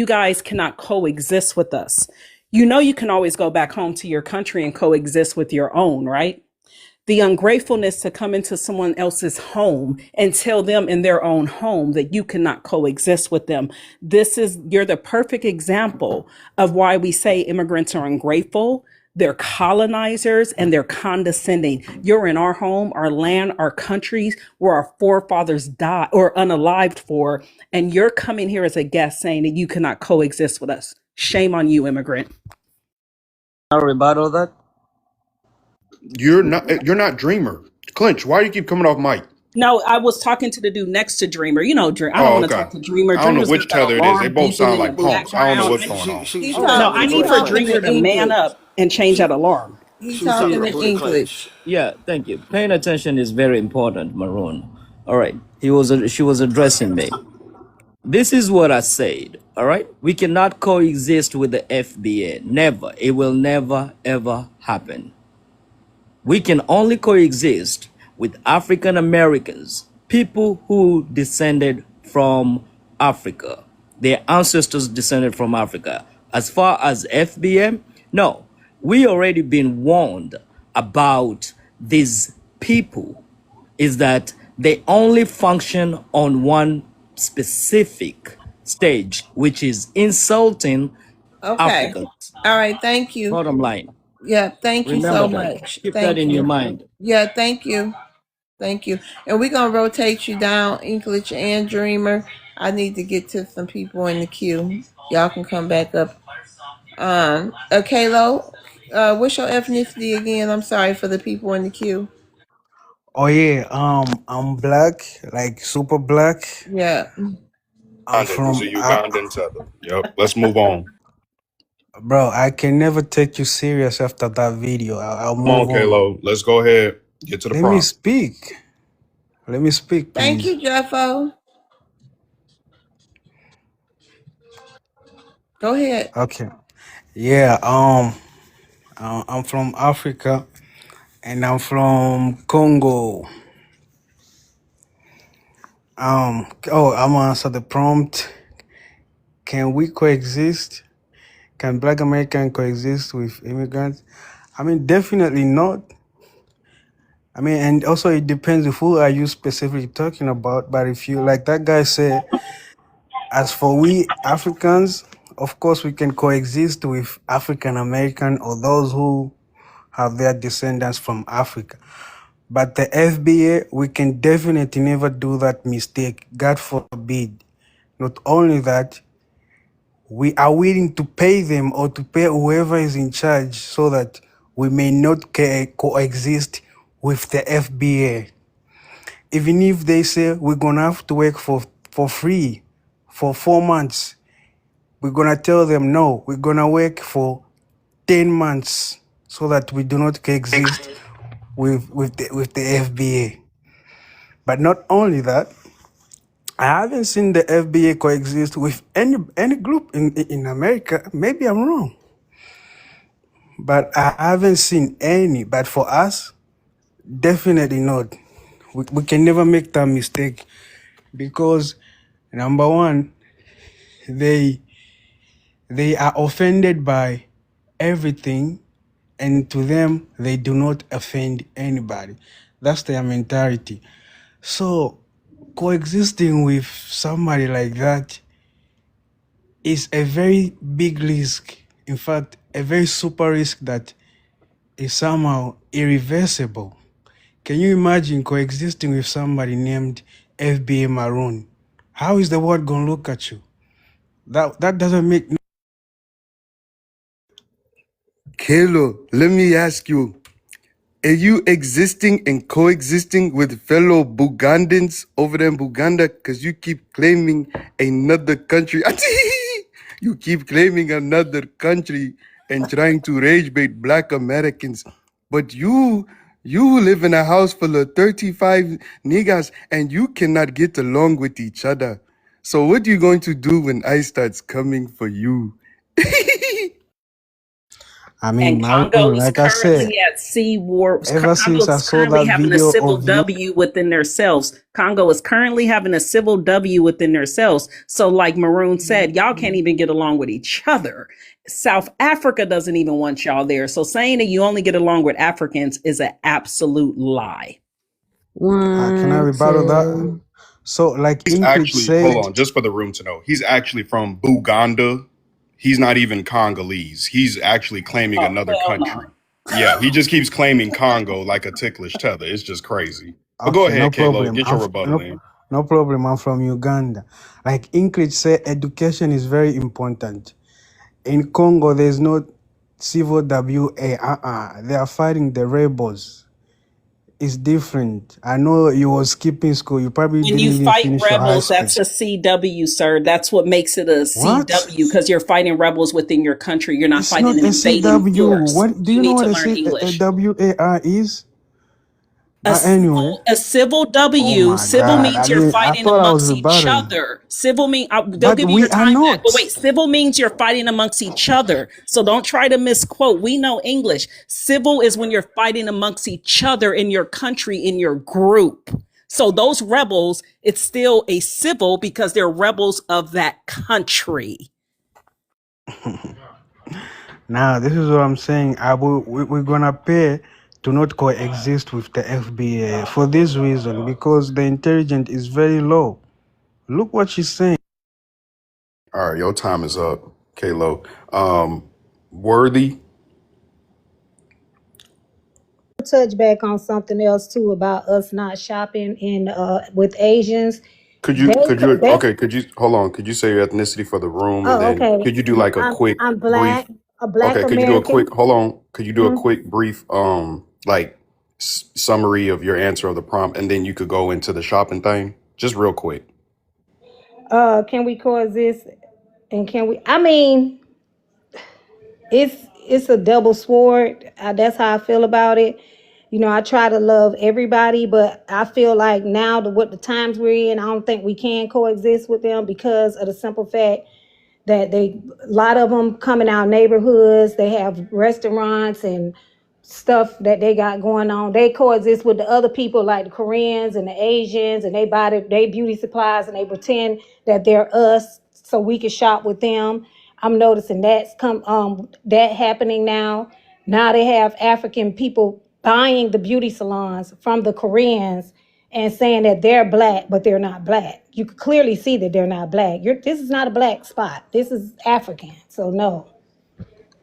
guys cannot coexist with us. You know you can always go back home to your country and coexist with your own, right? The ungratefulness to come into someone else's home and tell them in their own home that you cannot coexist with them. You're the perfect example of why we say immigrants are ungrateful. They're colonizers and they're condescending. You're in our home, our land, our countries where our forefathers died or unalived for. And you're coming here as a guest saying that you cannot coexist with us. Shame on you, immigrant. I'll rebuttal that. You're not dreamer. Clinch, why do you keep coming off mic? No, I was talking to the dude next to Dreamer. You know, I don't Oh, want to okay. talk to Dreamer. I don't know Dreamer's which got that tether it is. They alarm both beeping sound in the like punks. I don't know background. what's going on. He No, talking. I He need for talking Dreamer in to man English. up and change that alarm. He She was talking talking to in Booty English. Clinch. Yeah, thank you. Paying attention is very important, Maroon. All right. She was addressing me. This is what I said. All right. We cannot coexist with the FBA. Never. It will never ever happen. We can only coexist with African Americans, people who descended from Africa. Their ancestors descended from Africa. As far as FBM, no, we already been warned about these people, is that they only function on one specific stage, which is insulting Okay. Africans. All right. Thank you. Bottom line. Yeah. Thank you Remember so that. much. Keep that Thank in your you. mind. Yeah. Thank you. Thank you. And we're gonna rotate you down, English and Dreamer. I need to get to some people in the queue. Y'all can come back up. Kalo, what's your ethnicity again? I'm sorry for the people in the queue. Oh yeah, I'm black, like super black. Yeah. I'm Ugandan. It's a from Ugandan tether. Yep. Let's move on. bro. I can never take you serious after that video. I'll Come on, move on. Kalo. Let's go ahead. Get to the Let me prompt. speak. Let me speak, Thank please. you, Jeffo. Go ahead. Okay. Yeah. I'm from Africa, and I'm from Congo. I'm gonna answer the prompt. Can we coexist? Can Black American coexist with immigrants? I mean, definitely not. I mean, and also it depends of who are you specifically talking about. But if you, like that guy said, as for we Africans, of course we can coexist with African American or those who have their descendants from Africa. But the FBA, we can definitely never do that mistake. God forbid. Not only that, we are willing to pay them or to pay whoever is in charge so that we may not coexist with the FBA. Even if they say we're gonna have to work for free for 4 months, we're gonna tell them no, we're gonna work for 10 months so that we do not coexist with the FBA. But not only that, I haven't seen the FBA coexist with any group in America. Maybe I'm wrong, but I haven't seen any. But for us, definitely not. We can never make that mistake because number one, they are offended by everything, and to them they do not offend anybody. That's their mentality. So coexisting with somebody like that is a very big risk. In fact, a very super risk that is somehow irreversible. Can you imagine coexisting with somebody named FBA Maroon? How is the world gonna look at you? That doesn't make no. Kalo, let me ask you, are you existing and coexisting with fellow Bugandans over there in Buganda? Because you keep claiming another country. You keep claiming another country and trying to rage bait Black Americans. But you live in a house full of 35 niggas and you cannot get along with each other. So what are you going to do when ICE starts coming for you? I mean, And Congo Maroon, is like I said, currently at sea war. ever Congo since I is saw currently that having a video civil of you, W within themselves. Congo is currently having a civil W within themselves. So, like Maroon said, y'all can't even get along with each other. South Africa doesn't even want y'all there. So, saying that you only get along with Africans is an absolute lie. can I One, rebuttal that? two. So, like He's Ingrid actually, hold said, on, just for the room to know, he's actually from Buganda. He's not even Congolese. He's actually claiming Oh, another hell country. no. Yeah, he just keeps claiming Congo like a ticklish tether. It's just crazy. But go okay, no ahead, Kalo, problem. get your rebuttal in. No problem. I'm from Uganda. Like Ingrid said, education is very important. In Congo, there's no civil WA. They are fighting the rebels. It's different. I know you were skipping school. You probably When didn't you even fight finish your high rebels, school. that's a CW, sir. That's what makes it a What? CW because you're fighting rebels within your country. You're not It's fighting not and a invading CW. yours. What do You you know need what to a, learn a English. WAR is? A But anyway, a civil oh W, my civil God. means you're I fighting thought I was amongst each rebutting. other. Civil mean they'll But give you we your are time back. But not. wait, civil means you're fighting amongst each other. So don't try to misquote. We know English. Civil is when you're fighting amongst each other in your country, in your group. So those rebels, it's still a civil because they're rebels of that country. Now, this is what I'm saying. We're gonna pay to not coexist with the FBA for this reason because the intelligence is very low. Look what she's saying. All right, your time is up, Kalo. Worthy. Touch back on something else too about us not shopping in with Asians. They Could you hold on? Could you say your ethnicity for the room, and oh, then okay. could you do like a quick I'm brief? black, a black Okay, could you do a quick? American. Hold on. Could you do a Hmm. quick brief, like summary of your answer of the prompt, and then you could go into the shopping thing, just real quick. Can we coexist? And can we? I mean, it's a double sword. That's how I feel about it. You know, I try to love everybody, but I feel like now what the times we're in, I don't think we can coexist with them because of the simple fact that a lot of them come in our neighborhoods. They have restaurants and stuff that they got going on. They coexist with the other people like the Koreans and the Asians, and they buy they beauty supplies and they pretend that they're us so we can shop with them. I'm noticing that happening now. Now they have African people buying the beauty salons from the Koreans and saying that they're black, but they're not black. You can clearly see that they're not black. This is not a black spot. This is African. So no,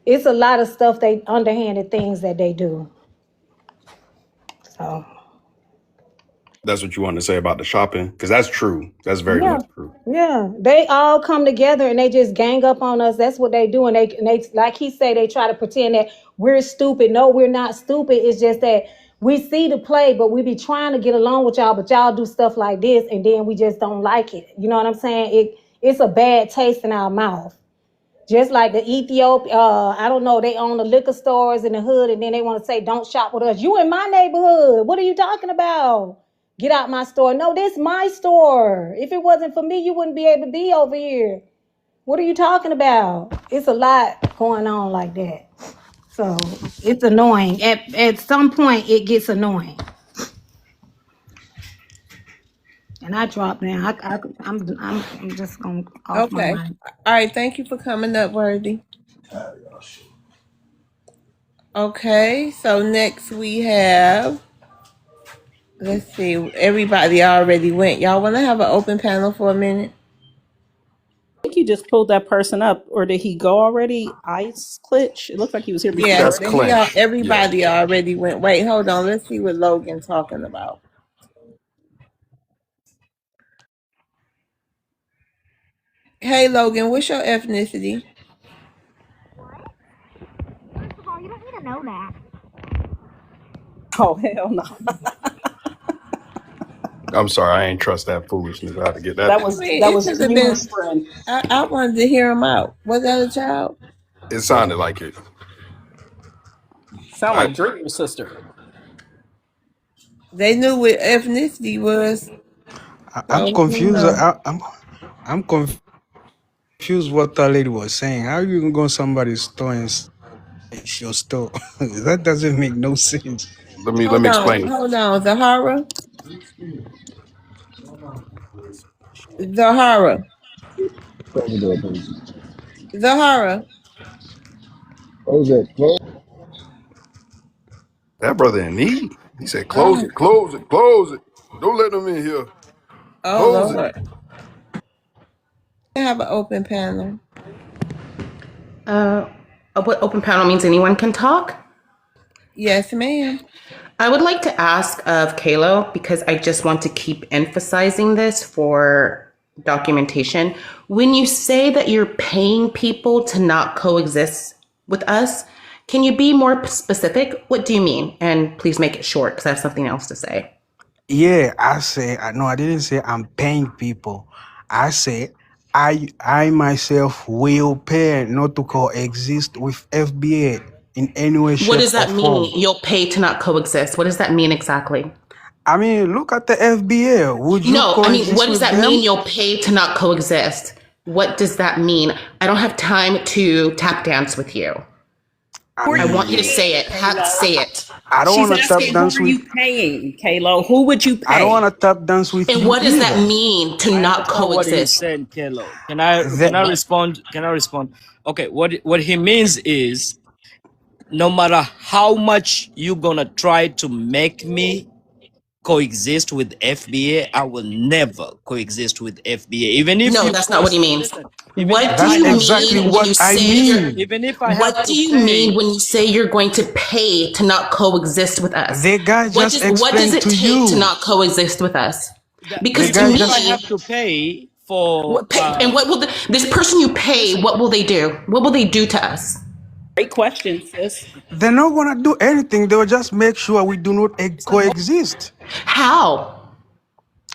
it's a lot of stuff underhanded things that they do. So That's what you want to say about the shopping, because that's true. That's very Yeah, much true. yeah. They all come together and they just gang up on us. That's what they do. And they like he said, they try to pretend that we're stupid. No, we're not stupid. It's just that we see the play, but we be trying to get along with y'all, but y'all do stuff like this, and then we just don't like it. You know what I'm saying? It's a bad taste in our mouth. Just like the Ethiopia, I don't know, they own the liquor stores in the hood, and then they want to say, don't shop with us. You in my neighborhood. What are you talking about? Get out my store. No, this my store. If it wasn't for me, you wouldn't be able to be over here. What are you talking about? It's a lot going on like that. So it's annoying. At some point, it gets annoying. And I drop now. I'm just going off my Okay. mind. All right. Thank you for coming up, Worthy. Okay. So next we have, let's see, everybody already went. Y'all want to have an open panel for a minute? I think you just pulled that person up, or did he go already? Ice Klitch? It looks like he was here before. Yes. That's Right? clinch. Yeah. Everybody already went. Wait, hold on. Let's see what Logan's talking about. Hey, Logan, what's your ethnicity? First of all, you don't need to know that. Oh, hell no. I'm sorry, I ain't trust that foolishness. I had to get that. That I was mean, that it was could have been. Dreamer's friend. I wanted to hear him out. Was that a child? It sounded like it. Sound I, like Dreamer's sister. They knew what ethnicity was. I'm So, confused. I'm confused what that lady was saying. How you gonna go to somebody's store and say it's your store? That doesn't make no sense. let hold me on. explain. Hold on. Zahara. Zahara. Close the door, please. Zahara. Close it. Close. That brother in need. He said, "Close Oh, it, close it, close it. Don't let them in here. oh Close it." Lord. I have an open panel. Uh, what open panel means anyone can talk? Yes, ma'am. I would like to ask of Kalo, because I just want to keep emphasizing this for documentation. When you say that you're paying people to not coexist with us, can you be more specific? What do you mean? And please make it short, because I have something else to say. Yeah, I didn't say I'm paying people. I said I myself will pay not to coexist with FBA in any way, What shape, does or that mean? form. You'll pay to not coexist. What does that mean exactly? I mean, look at the FBA. Would you No, I mean, what coexist does with that mean? them? You'll pay to not coexist. What does that mean? I don't have time to tap dance with you. I Who are I you want you to mean, say paying, it. Kalo? Say it. I don't She's want to tap asking, who dance are with. you paying, Kalo? Who would you I don't pay? want to tap dance with And you what does that either. mean to I not understand what he's coexist? saying, Kelo. Can I The, respond? Can I respond? Okay, what he means is no matter how much you're gonna try to make me coexist with FBA, I will never coexist with FBA. Even if No, you that's not what he force, means. listen, even if What do I that's you have exactly mean to, when you what I say you're mean. even if I have what to do you mean pay, when you say you're going to pay to not coexist with us? The guy just What does explained it to take to you. not coexist with us? The Because to guy even if I just have me, to pay for, and what will this person you pay, listen, what will they do? What will they do to us? Great question, sis. they're not gonna do anything. They'll just make sure we do not coexist. How?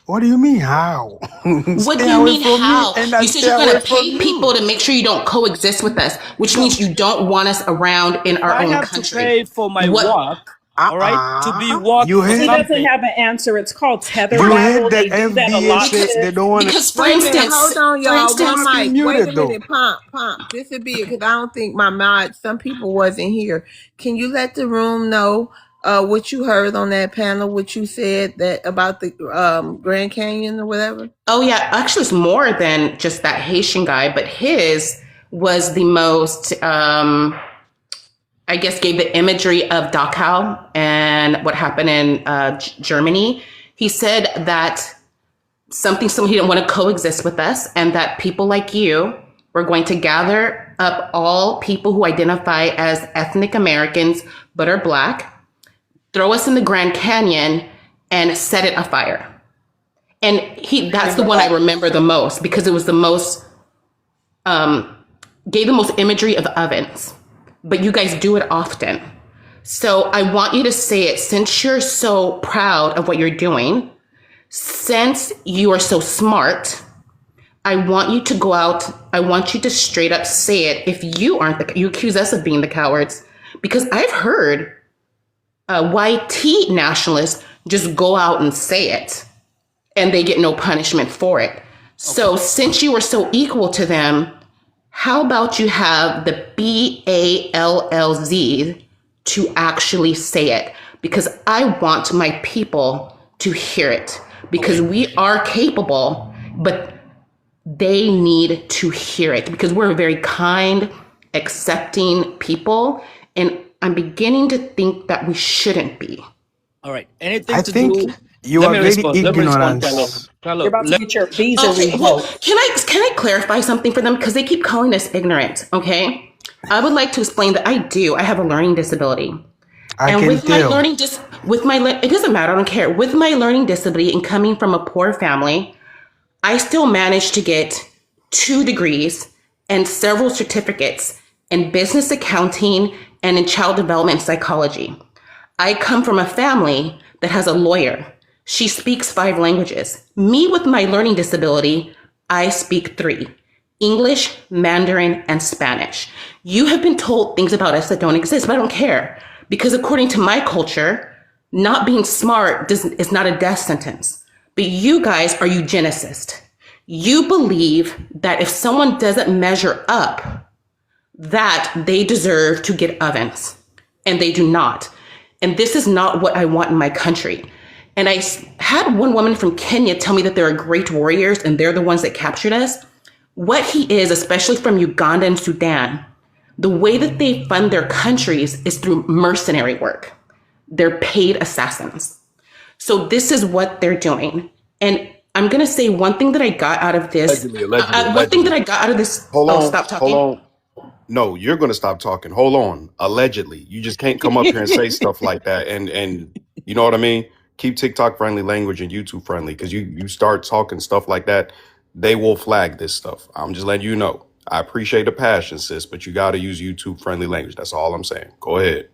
What do you mean how? What Stay do you away mean from me how? and I You said stay you're going away to from pay people you. to make sure you don't coexist with us, which no, means you don't want us around in if our I own have to country. pay for my What? work, all right, to be You work for He heard doesn't something, have an answer. It's called tether you heard babble. the They do that a FBA lot, say Because they sis. don't wanna because for Wait a minute. instance, Hold on, for y'all. you One instance, wanna be mic. Wait a muted though. minute. Pump. This would be it because I don't think my mod, some people wasn't here. Can you let the room know what you heard on that panel, what you said that about the Grand Canyon or whatever? oh yeah, actually it's more than just that Haitian guy, but his was the most I guess gave the imagery of Dachau and what happened in Germany. He said that he didn't want to coexist with us, and that people like you were going to gather up all people who identify as ethnic Americans but are black, throw us in the Grand Canyon, and set it afire. And that's the one I remember the most because it was the most, gave the most imagery of ovens. But you guys do it often. So I want you to say it since you're so proud of what you're doing, since you are so smart, I want you to go out. I want you to straight up say it. If you aren't you accuse us of being the cowards, because I've heard YT nationalists just go out and say it and they get no punishment for it. So since you were so equal to them, how about you have the BALLZ to actually say it? Because I want my people to hear it because we are capable, but they need to hear it because we're a very kind, accepting people. And I'm beginning to think that we shouldn't be. All right. Anything I to think do? you Let are me very respond. ignorant. Carlo, You're about to let, get your visa Okay, well, revoked. can I clarify something for them? Because they keep calling us ignorant, okay? I would like to explain that I have a learning disability. I And can with my tell. learning, it doesn't matter, I don't care. With my learning disability and coming from a poor family, I still managed to get 2 degrees and several certificates in business accounting and in child development psychology. I come from a family that has a lawyer. She speaks 5 languages. Me with my learning disability, I speak 3: English, Mandarin, and Spanish. You have been told things about us that don't exist, but I don't care. Because according to my culture, not being smart is not a death sentence. But you guys are eugenicists. You believe that if someone doesn't measure up, that they deserve to get ovens. And they do not. And this is not what I want in my country. And I had one woman from Kenya tell me that there are great warriors and they're the ones that captured us. What he is, especially from Uganda and Sudan, the way that they fund their countries is through mercenary work. They're paid assassins. So this is what they're doing. And I'm going to say one thing that I got out of this. One thing that I got out of this. Hold on, Stop talking. hold on. No, you're gonna stop talking. Hold on. Allegedly, you just can't come up here and say stuff like that. And you know what I mean. Keep TikTok friendly language and YouTube friendly because you start talking stuff like that, they will flag this stuff. I'm just letting you know. I appreciate the passion, sis, but you got to use YouTube friendly language. That's all I'm saying. Go ahead.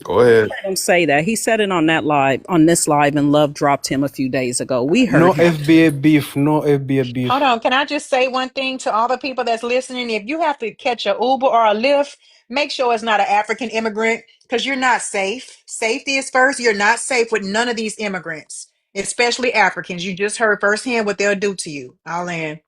Go ahead. Heard him say that. He said it on this live, and Love dropped him a few days ago. We No heard him. FBA beef. No FBA beef. Hold on. Can I just say one thing to all the people that's listening? If you have to catch a Uber or a Lyft, make sure it's not an African immigrant because you're not safe. Safety is first. You're not safe with none of these immigrants, especially Africans. You just heard firsthand what they'll do to you. I'll land.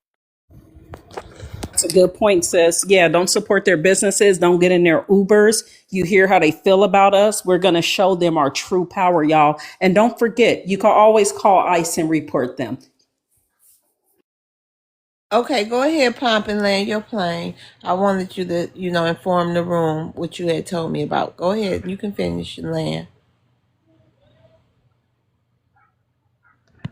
That's a good point, sis. Yeah, don't support their businesses. Don't get in their Ubers. You hear how they feel about us. We're going to show them our true power, y'all. And don't forget, you can always call ICE and report them. Okay, go ahead, Pomp, and land your plane. I wanted you to, inform the room what you had told me about. Go ahead. You can finish and land.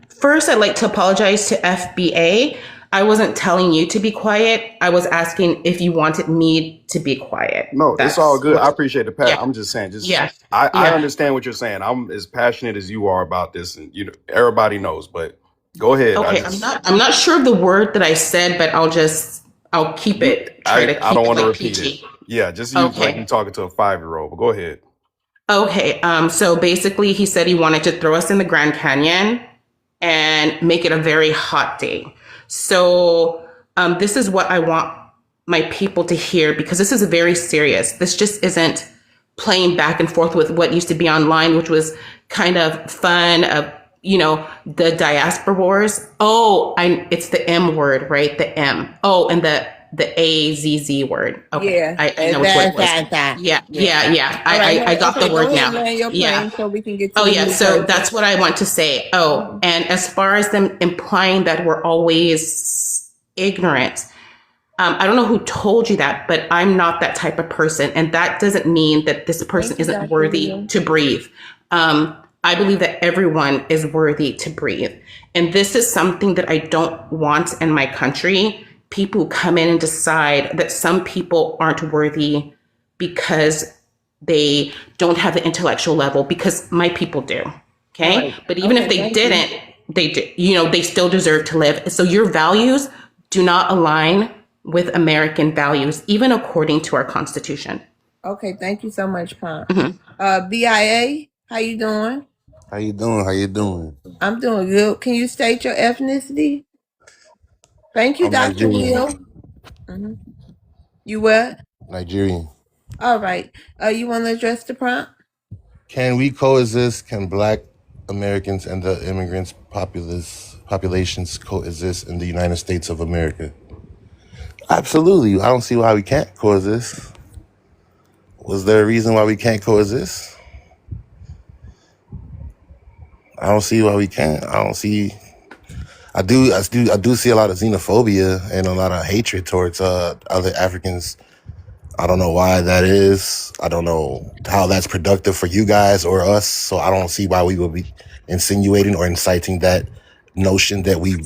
First, I'd like to apologize to FBA. I wasn't telling you to be quiet. I was asking if you wanted me to be quiet. No, it's all good. I appreciate the pat. Yeah. I'm just saying, Yeah. I understand what you're saying. I'm as passionate as you are about this, and everybody knows. But go ahead. Okay, I'm not sure of the word that I said, but I'll keep it. I don't want to repeat PG. it. Yeah, just use like you talking to a 5-year-old. But go ahead. Okay. So basically, he said he wanted to throw us in the Grand Canyon and make it a very hot day. So this is what I want my people to hear because this is very serious. This just isn't playing back and forth with what used to be online, which was kind of fun of, the diaspora wars. It's the M word, right? The M. Oh, and the AZZ word. Okay. Yeah. I know which word it was. Yeah. I got the word now. Yeah. So we can get to So that's what I want to say. And as far as them implying that we're always ignorant, I don't know who told you that, but I'm not that type of person. And that doesn't mean that this person isn't worthy to breathe. I believe that everyone is worthy to breathe. And this is something that I don't want in my country. People who come in and decide that some people aren't worthy because They don't have the intellectual level, because my people do. Okay. Right. But even if Okay, they thank you. didn't, they still deserve to live. So your values do not align with American values, even according to our Constitution. Okay, thank you so much, Pom. BIA, how you doing? How you doing? How you doing? I'm doing good. Can you state your ethnicity? Thank you, I'm Dr. Nigerian. Will. Mhm. You what? Nigerian. All right. You want to address the prompt? Can we coexist? Can Black Americans and the immigrants populations coexist in the United States of America? Absolutely. I don't see why we can't coexist. Was there a reason why we can't coexist? I don't see why we can't. I don't see. I do see a lot of xenophobia and a lot of hatred towards other Africans. I don't know why that is. I don't know how that's productive for you guys or us. So I don't see why we would be insinuating or inciting that notion that we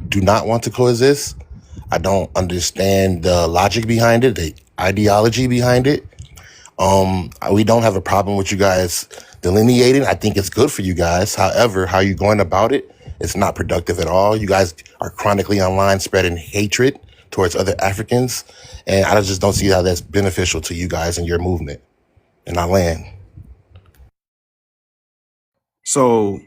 do not want to coexist. I don't understand the logic behind it, the ideology behind it. We don't have a problem with you guys delineating. I think it's good for you guys. However, how you're going about it, it's not productive at all. You guys are chronically online spreading hatred towards other Africans. And I just don't see how that's beneficial to you guys and your movement in our land. So,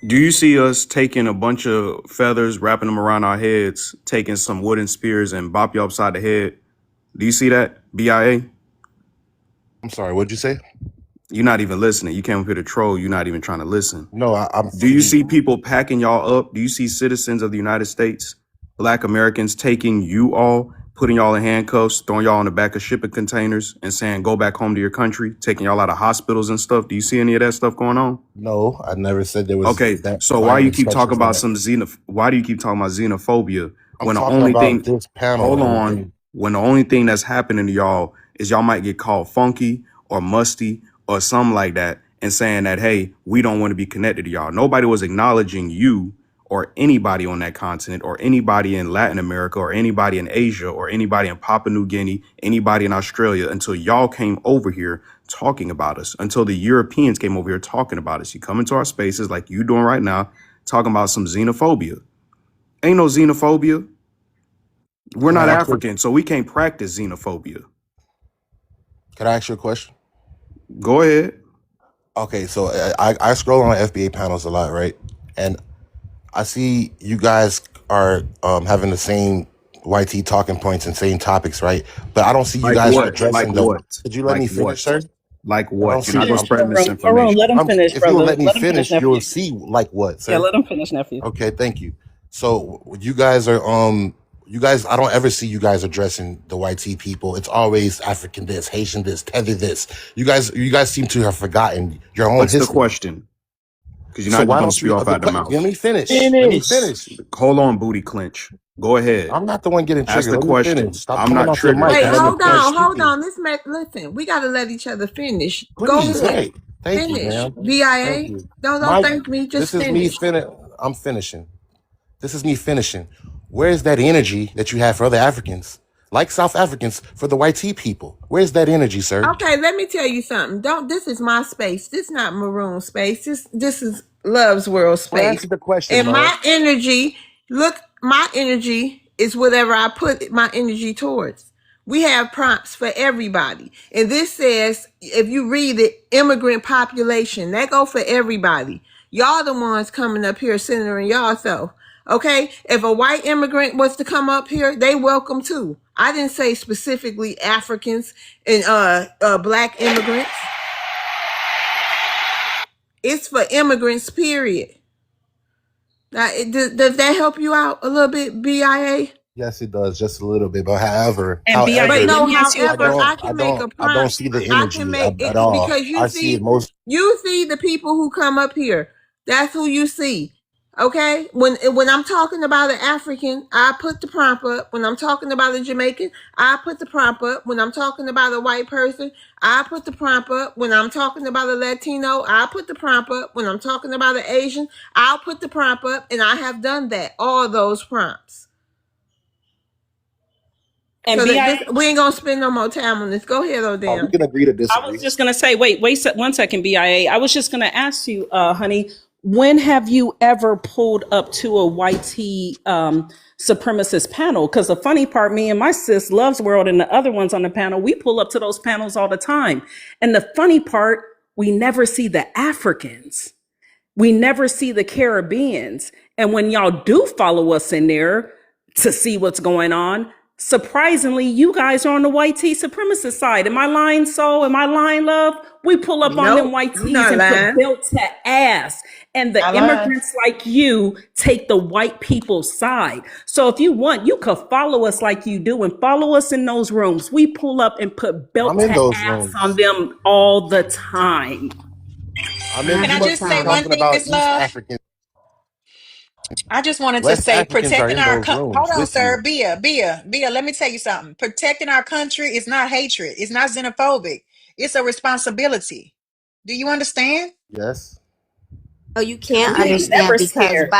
do you see us taking a bunch of feathers, wrapping them around our heads, taking some wooden spears and bop you upside the head? Do you see that, BIA? I'm sorry, what'd you say? You're not even listening. You came up here to troll. You're not even trying to listen. No, Do you see people packing y'all up? Do you see citizens of the United States, Black Americans, taking you all, putting y'all in handcuffs, throwing y'all in the back of shipping containers and saying, go back home to your country, taking y'all out of hospitals and stuff? Do you see any of that stuff going on? No, I never said there was Okay, that so why you violence keep such talking as about that. why do you keep talking about xenophobia I'm when the talking only about thing, this panel hold on, and when the only thing that's happening to y'all is y'all might get called funky or musty or something like that and saying that, hey, we don't want to be connected to y'all. Nobody was acknowledging you or anybody on that continent or anybody in Latin America or anybody in Asia or anybody in Papua New Guinea, anybody in Australia until y'all came over here talking about us, until the Europeans came over here talking about us. You come into our spaces like you doing right now, talking about some xenophobia. Ain't no xenophobia. We're can I not ask you African, so we can't practice xenophobia. can I ask you a question? Go ahead. Okay, so I scroll on FBA panels a lot, right? And I see you guys are having the same YT talking points and same topics, right? But I don't see you Like guys what? Like addressing the. what? Could you let Like me finish, what? sir? Like I don't what? You're see. not gonna spread Maroon, misinformation. let him finish, If you would brother. let me Let him finish, finish, you'll nephew. see like what, Yeah, sir? let him finish, nephew. Okay, thank you. So you guys are you guys, I don't ever see you guys addressing the YT people. It's always African this, Haitian this, tether this. You guys seem to have forgotten your own What's the history. question? Because you're So not just why gonna don't spew you off out the let mouth. me finish? Let me Finish. finish. Hold on, booty clench. Go ahead. I'm not the one getting Ask triggered. the Let me finish. question. Stop I'm coming not off your triggered. mic Wait, and let me hold finish on, hold speaking. on. Listen, we got to let each other finish. Go Please, ahead. right. Thank you, Finish. ma'am. Thank BIA. you. Don't Mike, thank me. Just this is me finish. I'm finishing. This is me finishing. Where's that energy that you have for other Africans? Like South Africans for the YT people. Where's that energy, sir? Okay, let me tell you something. Don't. This is my space. This is not Maroon space. This is Love's World Well, space. answer the question, And love. my energy, look, my energy is whatever I put my energy towards. We have prompts for everybody. And this says, if you read it, immigrant population, that go for everybody. Y'all the ones coming up here centering y'all self. Okay? If a white immigrant was to come up here, they welcome too. I didn't say specifically Africans and black immigrants. It's for immigrants, period. Now, does that help you out a little bit, BIA? Yes, it does, just a little bit. But however, And But BIA, let no, me ask you a however, question. I don't see the I can energy make at it all. because I see it most. you see the people who come up here. That's who you see. Okay? When I'm talking about an African, I put the prompt up. When I'm talking about a Jamaican, I put the prompt up. When I'm talking about a white person, I put the prompt up. When I'm talking about a Latino, I put the prompt up. When I'm talking about an Asian, I'll put the prompt up, and I have done that. All those prompts. And So that BIA, this we ain't gonna spend no more time on this. Go ahead, We Odell. can agree to I was disagree. just going to say, wait 1 second, BIA. I was just going to ask you, honey, when have you ever pulled up to a YT supremacist panel? Because the funny part, me and my sis, Loves World, and the other ones on the panel, we pull up to those panels all the time. And the funny part, we never see the Africans. We never see the Caribbeans. And when y'all do follow us in there to see what's going on, surprisingly, you guys are on the white tea supremacist side. Am I lying, Soul? Am I lying, Love? We pull up on them Nope, white you're tees not and put lying. belt to ass. And the I lied. immigrants like you take the white people's side. So if you want, you could follow us like you do and follow us in those rooms. We pull up and put I'm belt in to those ass on rooms. them all the time. I'm in Can I them All the just say one time. talking thing, about Miss East Love? Africans. I just wanted to West say Africans are protecting in our those hold rooms on, with you. sir. Bia, let me tell you something. Protecting our country is not hatred. It's not xenophobic. It's a responsibility. Do you understand? Yes. No, you can't We ain't never understand scared.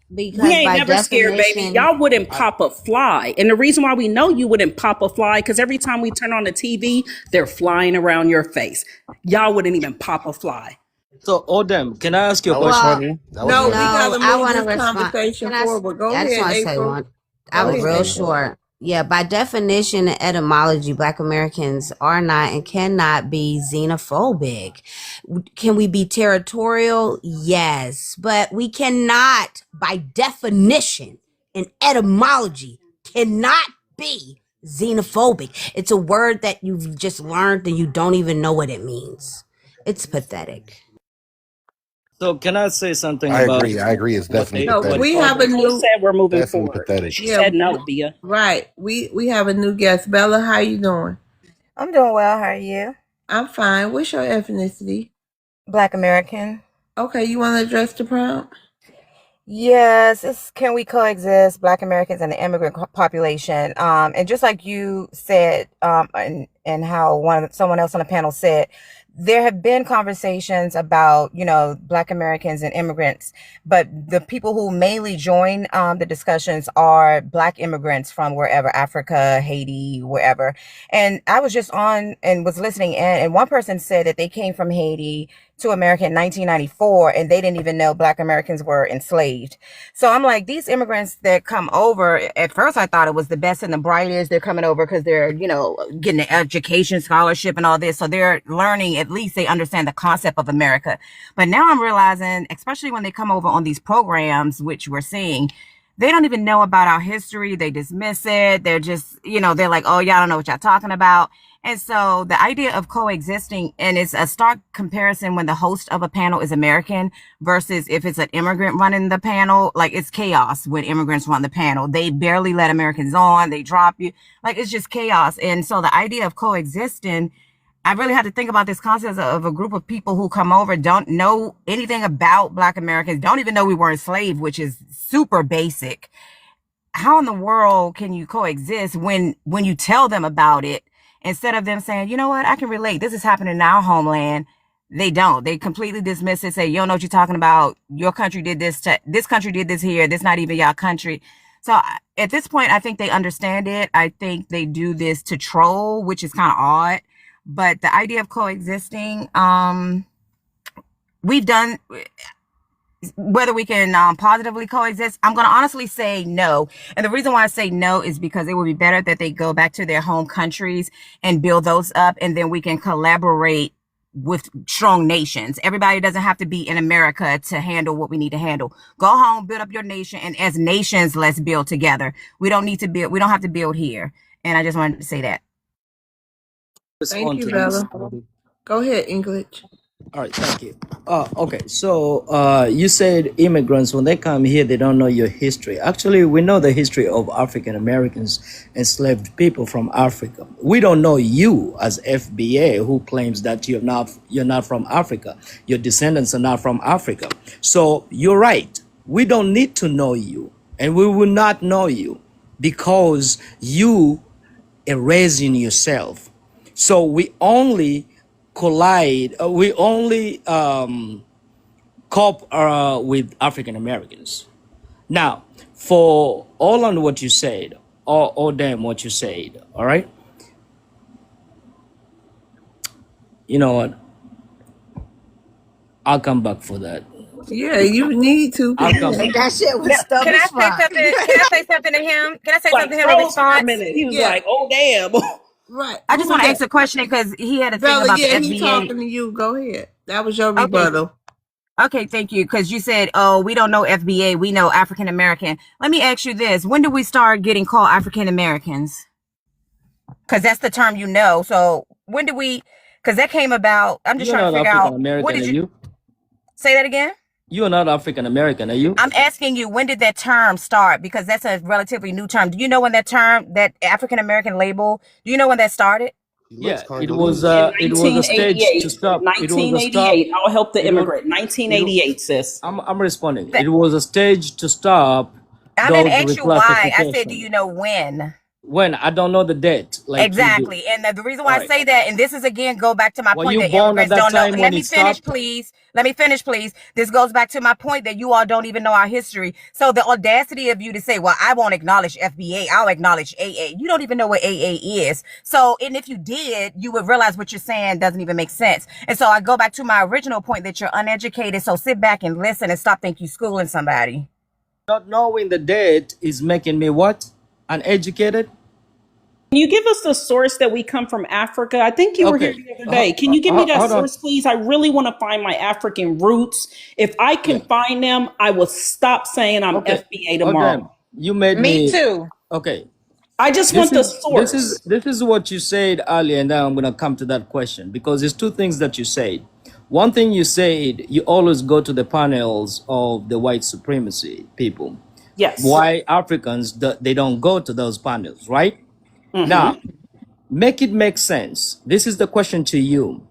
We because ain't by never scared, baby. definition, Y'all wouldn't I, pop a fly. And the reason why we know you wouldn't pop a fly, because every time we turn on the TV, they're flying around your face. Y'all wouldn't even pop a fly. So, Odem, can I ask you a that was question? well, funny. That was No, we funny. no, gotta I move want to this respond. conversation Can I? forward. Go I just ahead, want to say April. one. That I'll Go be was ahead, real funny. April. short. Yeah, by definition and etymology, Black Americans are not and cannot be xenophobic. Can we be territorial? Yes, but we cannot, by definition and etymology, cannot be xenophobic. It's a word that you've just learned and you don't even know what it means. It's pathetic. So, can I say something I about agree. I agree. It's definitely No, what pathetic. we have a Odem said? Who new said we're moving Definitely forward? pathetic. She yeah, said no, Bia. right. We have a new guest. Bella, how you doing? I'm doing well. How are you? I'm fine. What's your ethnicity? Black American. Okay, you want to address the prompt? Yes, it's can we coexist, Black Americans and the immigrant population? And just like you said, and how someone else on the panel said, there have been conversations about, Black Americans and immigrants, but the people who mainly join the discussions are Black immigrants from wherever, Africa, Haiti, wherever. And I was just on and was listening in, and one person said that they came from Haiti to America in 1994 and they didn't even know Black Americans were enslaved. So I'm like, these immigrants that come over, at first I thought it was the best and the brightest. They're coming over because they're, getting an education scholarship and all this. So they're learning, at least they understand the concept of America. But now I'm realizing, especially when they come over on these programs, which we're seeing, they don't even know about our history. They dismiss it. They're just, they're like, oh, y'all don't know what y'all talking about. And so the idea of coexisting, and it's a stark comparison when the host of a panel is American versus if it's an immigrant running the panel, like it's chaos when immigrants run the panel. They barely let Americans on. They drop you. Like it's just chaos. And so the idea of coexisting, I really had to think about this concept of a group of people who come over, don't know anything about Black Americans, don't even know we were enslaved, which is super basic. How in the world can you coexist when you tell them about it, instead of them saying, you know what, I can relate, this is happening in our homeland? They don't. They completely dismiss it, say, you don't know what you're talking about. Your country did this this country did this here. This not even your country. So at this point, I think they understand it. I think they do this to troll, which is kind of odd. But the idea of coexisting, we've done, whether we can positively coexist, I'm going to honestly say no. And the reason why I say no is because it would be better that they go back to their home countries and build those up, and then we can collaborate with strong nations. Everybody doesn't have to be in America to handle what we need to handle. Go home, build up your nation, and as nations, let's build together. We don't have to build here. And I just wanted to say that. Thank Respond you, to this. Bella. Go ahead, English. All right, thank you. Okay, so you said immigrants, when they come here, they don't know your history. Actually, we know the history of African Americans, enslaved people from Africa. We don't know you as FBA, who claims that you're not from Africa. Your descendants are not from Africa. So you're right. We don't need to know you, and we will not know you because you erasing yourself. So we only we only cope with African Americans. Now, for all on what you said, or damn what you said. All right. You know what? I'll come back for that. Yeah, you need to, I'll cause come yeah. back. That shit No, was dumb can I as say fuck. something? Can I say something to him? Can I say Like something to him in froze for a response? minute. He was Yeah, like, "Oh damn." right. I Who just was want to that? ask a question because he had a thing Bella, about the yeah, he FBA. talking to you. Go ahead. That was your Okay, rebuttal. okay, thank you. Because you said, "Oh, we don't know FBA, we know African American." Let me ask you this: when did we start getting called African Americans? Because that's the term you know. So when did we? Because that came about. I'm just You're trying to not figure African out what American, are did you you? say that again? You're not African American, are you? I'm asking you, when did that term start? Because that's a relatively new term. Do you know when that term, that African American label, do you know when that started? He looks Yeah, In it was a stage to 1988. stop. It was a stop. 1988. I'll help the It was immigrant. it. 1988, sis. I'm responding. Th- It was a stage to stop I didn't those ask you why. I said, do reclassification. you know when? When I don't know the date, like you do. Exactly. And the reason All why I right. say that, and this is again, go back to my Were point you that born at immigrants that don't know. time Let when me it finish, stopped? please. Let me finish, please. This goes back to my point that you all don't even know our history. So the audacity of you to say, well, I won't acknowledge FBA, I'll acknowledge AA. You don't even know what AA is. So, and if you did, you would realize what you're saying doesn't even make sense. And so I go back to my original point that you're uneducated. So sit back and listen and stop thinking you schooling somebody. Not knowing the date is making me what? Uneducated? Can you give us the source that we come from Africa? I think you were here Okay. the other day. Can you give me that Hold on. source, please? I really want to find my African roots. If I Yeah. can find them, I will stop saying I'm Okay. FBA Oh tomorrow. damn. You made Me me too. okay. I just want the source. This is what you said earlier, and then I'm gonna come to that question because there's two things that you said. One thing you said, you always go to the panels of the white supremacy people. Yes. Why Africans they don't go to those panels, right? Mm-hmm. Now, make it make sense. This is the question to you.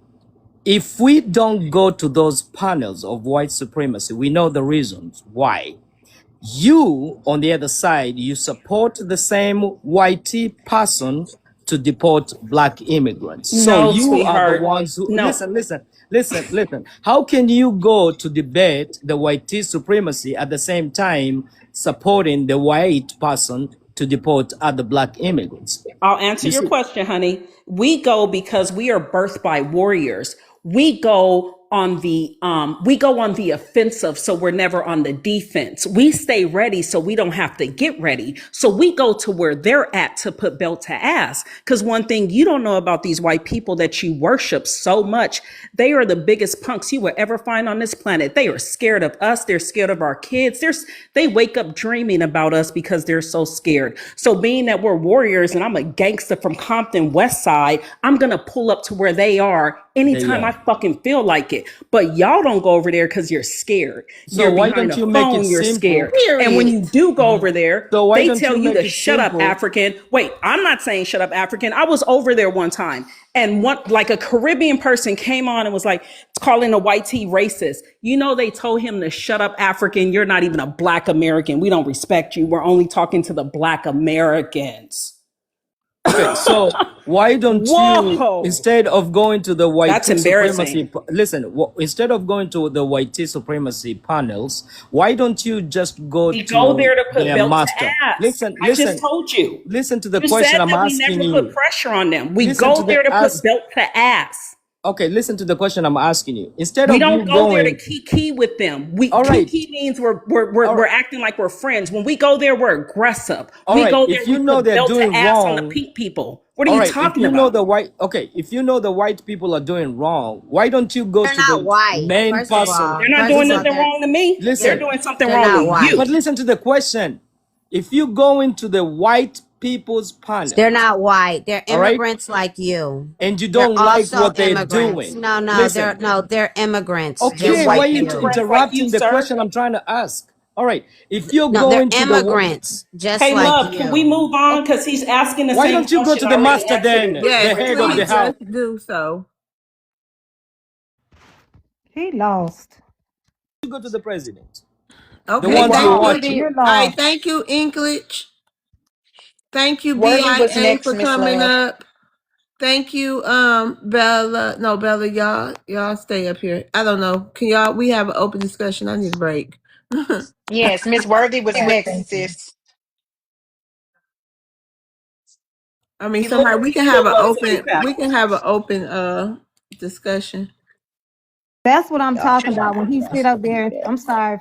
If we don't go to those panels of white supremacy, we know the reasons why. You, on the other side, you support the same white person to deport black immigrants. So No, you are the sweetheart. ones who No. listen. How can you go to debate the white supremacy at the same time supporting the white person to deport other black immigrants? I'll answer You your see, question, honey. We go because we are birthed by warriors. We go on the offensive, so we're never on the defense. We stay ready so we don't have to get ready. So we go to where they're at to put belt to ass. Because one thing you don't know about these white people that you worship so much, they are the biggest punks you will ever find on this planet. They are scared of us. They're scared of our kids. They wake up dreaming about us because they're so scared. So being that we're warriors and I'm a gangster from Compton West Side, I'm going to pull up to where they are there you anytime I are. fucking feel like it. But y'all don't go over there because you're scared. So You're why behind don't a you make it phone, you're simple? scared. And when Period. you do go over there, So why they don't tell you you make to it shut up, simple? African. Wait, I'm not saying shut up, African. I was over there one time and one like a Caribbean person came on and was like calling a white tea racist. You know, they told him to shut up, African. You're not even a black American. We don't respect you. We're only talking to the black Americans. Okay, so why don't you, Whoa, instead of going to the white that's embarrassing. supremacy, listen, instead of going to the white supremacy panels, why don't you just go We go to there to put their belt to master? ass. I just told you. Listen to the You question said I'm that we asking never put you. pressure on them. We Listen to go the there to put ask. belt to ass. Okay, listen to the question I'm asking you. Instead We of don't you go there to going, kiki with them. We all right, kiki means we're all, acting like we're friends. When we go there, we're aggressive. all We right, go there, if you we know put they're belt doing to ass on the wrong, pink people. What are all you right, if talking you know about? the white, okay, if you know the white people are doing wrong, why don't you go They're to not the white. main First of person? all, They're not first doing of all, nothing wrong to me. They're Listen, doing something they're wrong not to white. but you. listen to the question. If you go into the white people's They're panels, not white. They're all right, immigrants like you. and you They're don't like also what they're immigrants. doing, No, listen, they're immigrants They're just okay, why white like you you. immigrants like you, interrupting the sir. question I'm trying to ask? All right, if you're No, they're going to immigrants just Hey, like love, can we you. move on? okay, Because he's asking the why same don't you go question to I the already master asked him in then, Yes, the different head of the please. house? Let's do so. He lost. You go to the president, the Okay, You ones you're thank lost. you. watching. You All right, lost. thank you, English. Thank you, Worthy was BIA, next, for Miss coming Love. up. Thank you, Bella. No, Bella, y'all stay up here. I don't know. Can y'all? We have an open discussion. I need a break. Yes, Miss Worthy was next, sis. I mean, He loves, somebody we he can still have an loves open impact. we can have an open discussion. That's what I'm Y'all talking funny, about when he bro. sit up there. I'm sorry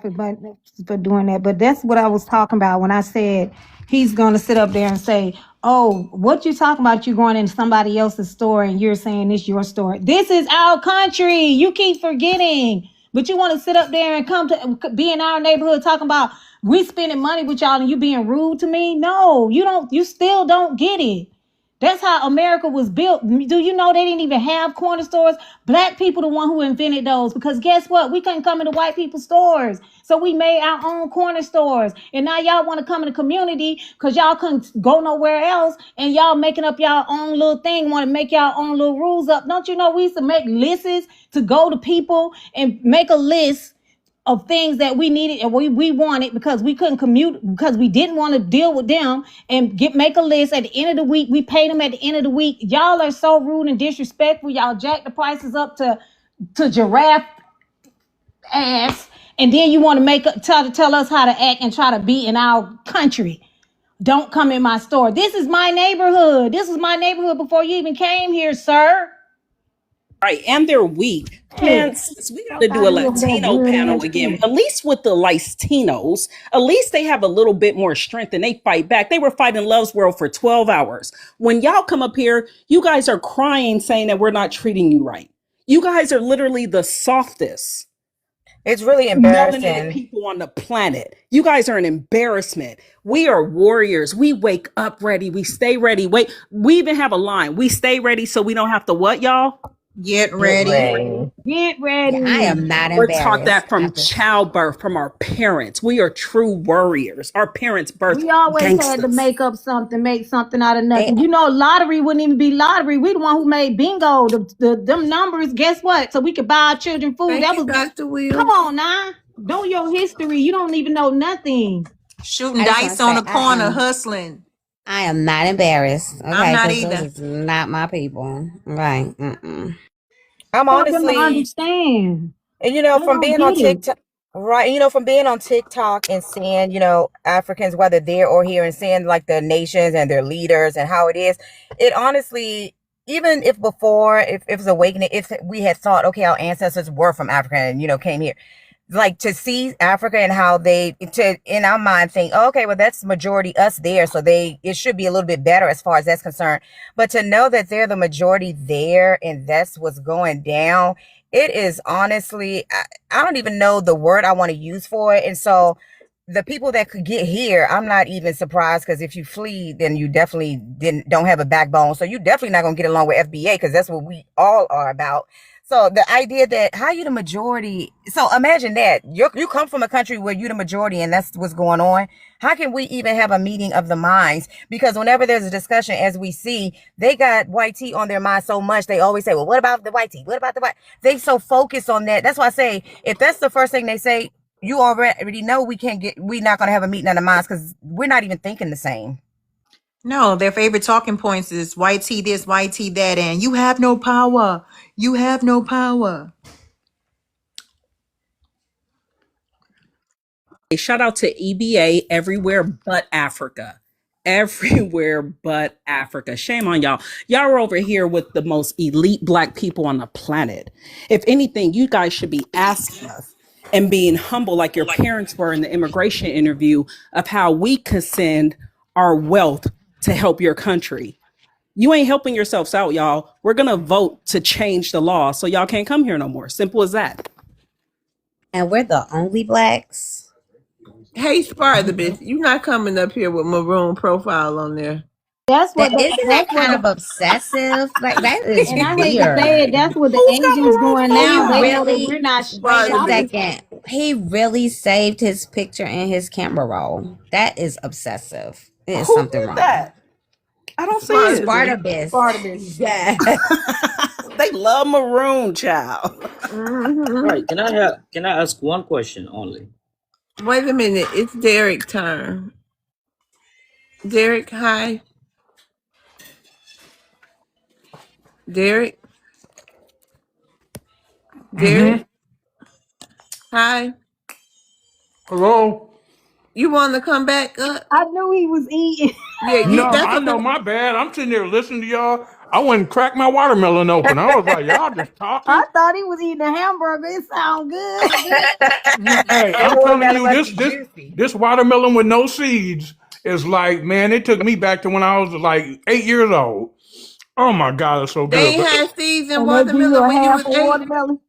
for doing that, but that's what I was talking about when I said he's gonna sit up there and say, "Oh, what you talking about? You going into somebody else's store and you're saying it's your store. This is our country. You keep forgetting, but you want to sit up there and come to be in our neighborhood talking about we spending money with y'all and you being rude to me. No, you don't. You still don't get it." That's how America was built. Do you know they didn't even have corner stores? Black people the one who invented those because guess what? We couldn't come into white people's stores. So we made our own corner stores. And now y'all want to come in the community because y'all couldn't go nowhere else and y'all making up y'all own little thing, want to make y'all own little rules up. Don't you know we used to make lists to go to people and make a list of things that we needed and we wanted because we couldn't commute because we didn't want to deal with them and make a list at the end of the week. We paid them at the end of the week. Y'all are so rude and disrespectful. Y'all jack the prices up to giraffe ass. And then you want to try to tell us how to act and try to be in our country. Don't come in my store. This is my neighborhood. This is my neighborhood before you even came here, sir. Right, and they're weak. Man, sis, we got to do a Out here with that Latino weird panel ass again. shit. At least with the Latinos, at least they have a little bit more strength and they fight back. They were fighting Love's World for 12 hours. When y'all come up here, you guys are crying saying that we're not treating you right. You guys are literally the softest It's really melanated embarrassing. people on the planet. You guys are an embarrassment. We are warriors. We wake up ready. We stay ready. Wait, we even have a line. We stay ready so we don't have to what, y'all? Get Get ready. ready. Get Yeah, I ready. am not We're taught embarrassed. that from I just childbirth, from our parents. We are true warriors. Our parents birthed We always had to gangsters. make up something, make something out of they nothing. You know, lottery wouldn't even be lottery. We the one who made bingo. Them numbers, guess what? So we could buy our children food. Thank That you, was, Dr. come Will. on now. Know your history. You don't even know nothing. Shooting I just want dice to on say the corner, hustling. I am not embarrassed. I'm Okay, not because those either. is not my people. Right. Mm-mm. I'm Help them to honestly, understand. and They from don't being on get it. TikTok, right? From being on TikTok and seeing, Africans, whether there or here, and seeing like the nations and their leaders and how it is, it honestly, even if before, if it was awakening, if we had thought, okay, our ancestors were from Africa and, came here, like to see Africa and how they to in our mind think, oh, okay, well that's majority us there, so it should be a little bit better as far as that's concerned. But to know that they're the majority there and that's what's going down, it is honestly, I don't even know the word I want to use for it. And so the people that could get here, I'm not even surprised because if you flee, then you definitely don't have a backbone. So you definitely not gonna get along with FBA because that's what we all are about. So the idea that how you the majority, so imagine that you come from a country where you the majority and that's what's going on. How can we even have a meeting of the minds? Because whenever there's a discussion, as we see, they got white tea on their mind so much. They always say, well, what about the white tea? What about the white? They so focused on that. That's why I say, if that's the first thing they say, you already know we're not going to have a meeting of the minds because we're not even thinking the same. No, their favorite talking points is white tea this, white tea that, and you have no power. You have no power. Shout out to EBA everywhere but Africa. Everywhere but Africa. Shame on y'all. Y'all are over here with the most elite black people on the planet. If anything, you guys should be asking us and being humble like your parents were in the immigration interview of how we could send our wealth to help your country. You ain't helping yourselves out, y'all. We're going to vote to change the law so y'all can't come here no more. Simple as that. And we're the only blacks. Hey, Spartacus, you not coming up here with maroon profile on there. That's what That isn't that that's what kind of obsessive? Like that is and I hate to say it, weird. that's what the Who's got Asians maroon doing He now. They profile? know that we're really not wait a shopping. Spartacus. second. He really saved his picture in his camera roll. That is obsessive. There's Who something did wrong. that? I don't see it. Spartacus. Spartacus. Spartacus. Yes. They love maroon, child. Hmm. Right? Can I ask one question only? Wait a minute. It's Derek's turn. Derek, hi. Derek. Derek, Mm-hmm. hi. Hello. You want to come back up? I knew he was eating. Yeah, No, you. That's I know okay. my bad. I'm sitting there listening to y'all. I went and cracked my watermelon open. I was like, y'all just I talking. thought he was eating a hamburger. It sound good. Hey, That I'm telling watermelon you, must be juicy. this watermelon with no seeds is like, man, it took me back to when I was like 8 years old. Oh my God, it's so They good. ain't But had seeds and And they give you watermelon a when you half was a 8. watermelon.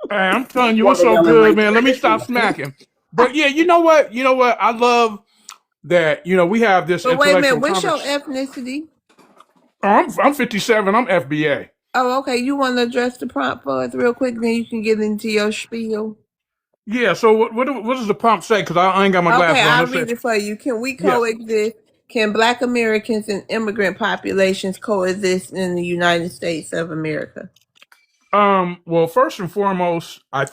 hey, I'm telling you, it's so Watermelon good, right man. there. Let me That's stop nasty. smacking. But yeah, you know what? You know what? I love that. You know, we have this But wait a intellectual minute, what's your conversation. ethnicity? I'm 57. I'm FBA. Oh, okay. You want to address the prompt for us real quick, then you can get into your spiel. Yeah. So what does the prompt say? Because I ain't got my Okay, glasses on. I'll It says read it for you. Can we yes. coexist? Can Black Americans and immigrant populations coexist in the United States of America? Well, first and foremost, I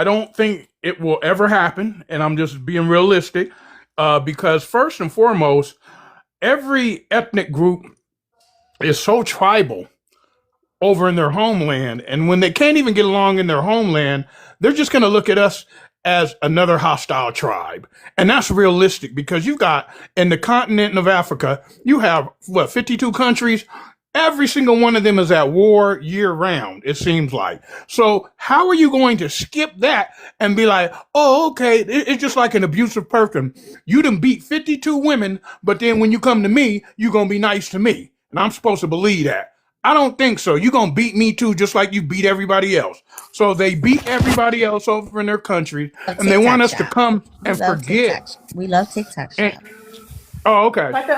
don't think it will ever happen, and I'm just being realistic. Because first and foremost, every ethnic group is so tribal over in their homeland. And when they can't even get along in their homeland, they're just going to look at us as another hostile tribe. And that's realistic because you've got in the continent of Africa, you have what, 52 countries? Every single one of them is at war year round, it seems like. So how are you going to skip that and be like, oh, okay, it's just like an abusive person. You done beat 52 women, but then when you come to me, you're going to be nice to me. And I'm supposed to believe that. I don't think so. You're going to beat me too, just like you beat everybody else. So they beat everybody else over in their country, Love and they want TikTok us to shop. come We and love forget. TikTok. We love TikTok And, shop. oh, okay. Like the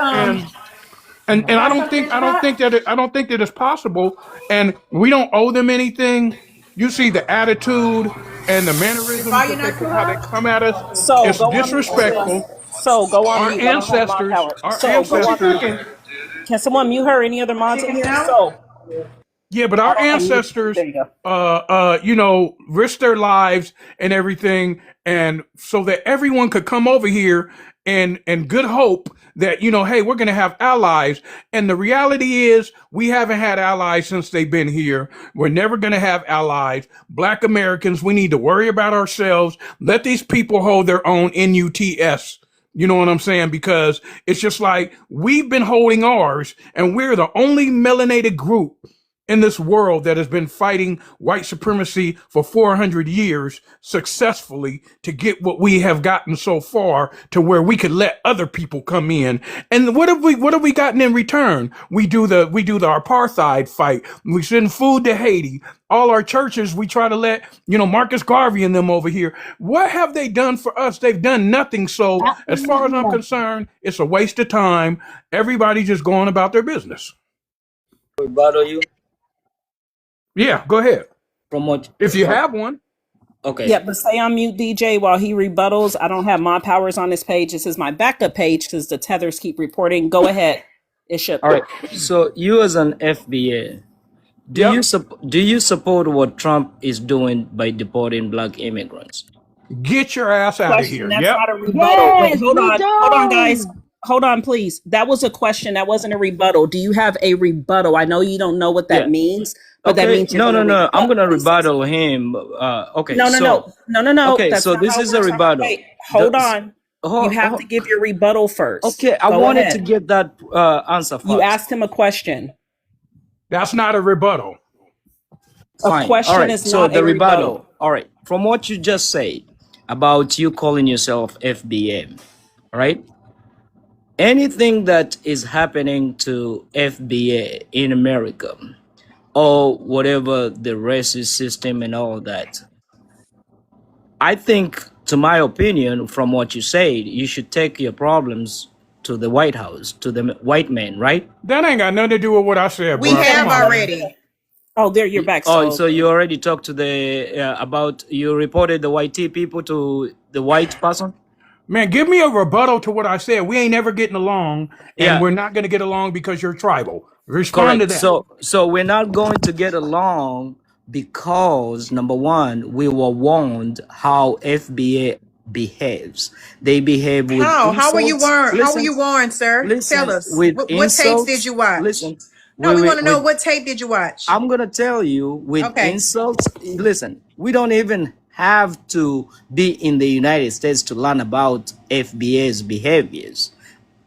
And I want don't some think fish pot? I don't think that it's possible. And we don't owe them anything. You see the attitude and the Your mannerisms volume that not too how they low? come at us. So It's go on mute, sis. disrespectful. So go on Our mute. I don't have mod ancestors, power. our So go What's your on mute. ancestors cooking? Can someone mute her? Any other mods in Chicken here? sandwich? So Yeah, but I our don't know. ancestors, There you go. risked their lives and everything, and so that everyone could come over here and good hope that hey, we're gonna have allies. And the reality is, we haven't had allies since they've been here. We're never gonna have allies. Black Americans, we need to worry about ourselves. Let these people hold their own nuts. You know what I'm saying? Because it's just like we've been holding ours, and we're the only melanated group in this world that has been fighting white supremacy for 400 years successfully to get what we have gotten so far to where we could let other people come in. And what have we gotten in return? We do the apartheid fight. We send food to Haiti. All our churches, we try to let, Marcus Garvey and them over here. What have they done for us? They've done nothing. So as far as Absolutely I'm nothing. concerned, it's a waste of time. Everybody's just going about their business. Rebuttal you Yeah, go ahead. from what? If you have one. Okay. Yeah, but stay on mute, DJ, while he rebuttals. I don't have mod powers on this page. This is my backup page because the tethers keep reporting. Go ahead. It should. All right. So you as an FBA, Yep. do you support what Trump is doing by deporting black immigrants? Get your ass out of Question. here. That's Yep. not a rebuttal. Wait, Yes, hold we on. Hold on, guys. do. Hold on, please. That was a question. That wasn't a rebuttal. Do you have a rebuttal? I know you don't know what that Yeah. means, but that Okay. means you're No, going to no, no. I'm rebut gonna what he says. rebuttal him. Okay. No, no, So no. No, no, no. okay. That's So not this how it is a works. rebuttal. Wait, hold The, on. You have to give your rebuttal first. okay. I Go wanted to ahead. get that answer You first. asked him a question. That's not a rebuttal. A Fine. All question right. is So not the a rebuttal. rebuttal. All right. From what you just said about you calling yourself FBM, right? Anything that is happening to FBA in America or whatever the racist system and all that, I think, to my opinion, from what you said, you should take your problems to the White House, to the white man, right? That ain't got nothing to do with what I said, We bro. have Come on, man. already. Oh, there you're back. Oh, So so you already talked to the about you reported the white people to the white person? Man, give me a rebuttal to what I said. We ain't never getting along, and Yeah, we're not going to get along because you're tribal. Respond to correct. that. So we're not going to get along because number one, we were warned how FBA behaves. They behave with How? How were you insults. warned? How were Listen, you warned, sir? Tell listen, us. with What tapes did insults. you watch? Listen, No, we want to know with what tape did you watch? I'm gonna tell you with Okay. insults. Listen, we don't even have to be in the United States to learn about FBA's behaviors.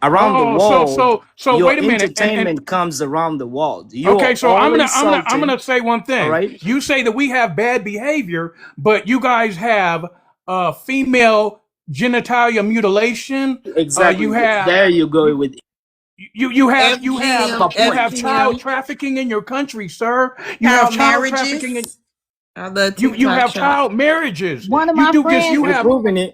Around the Oh, world, so your wait a minute. And entertainment comes around the world. okay, You're so I'm all gonna I'm gonna I'm insulting, gonna say one all thing. right? You say that we have bad behavior, but you guys have female genitalia mutilation. You Exactly. have There you go with FGM, my you point. have child FGM, trafficking in your country, sir. You have child child trafficking in marriages. I love you TikTok have shop. child marriages. One of You my do this. friends,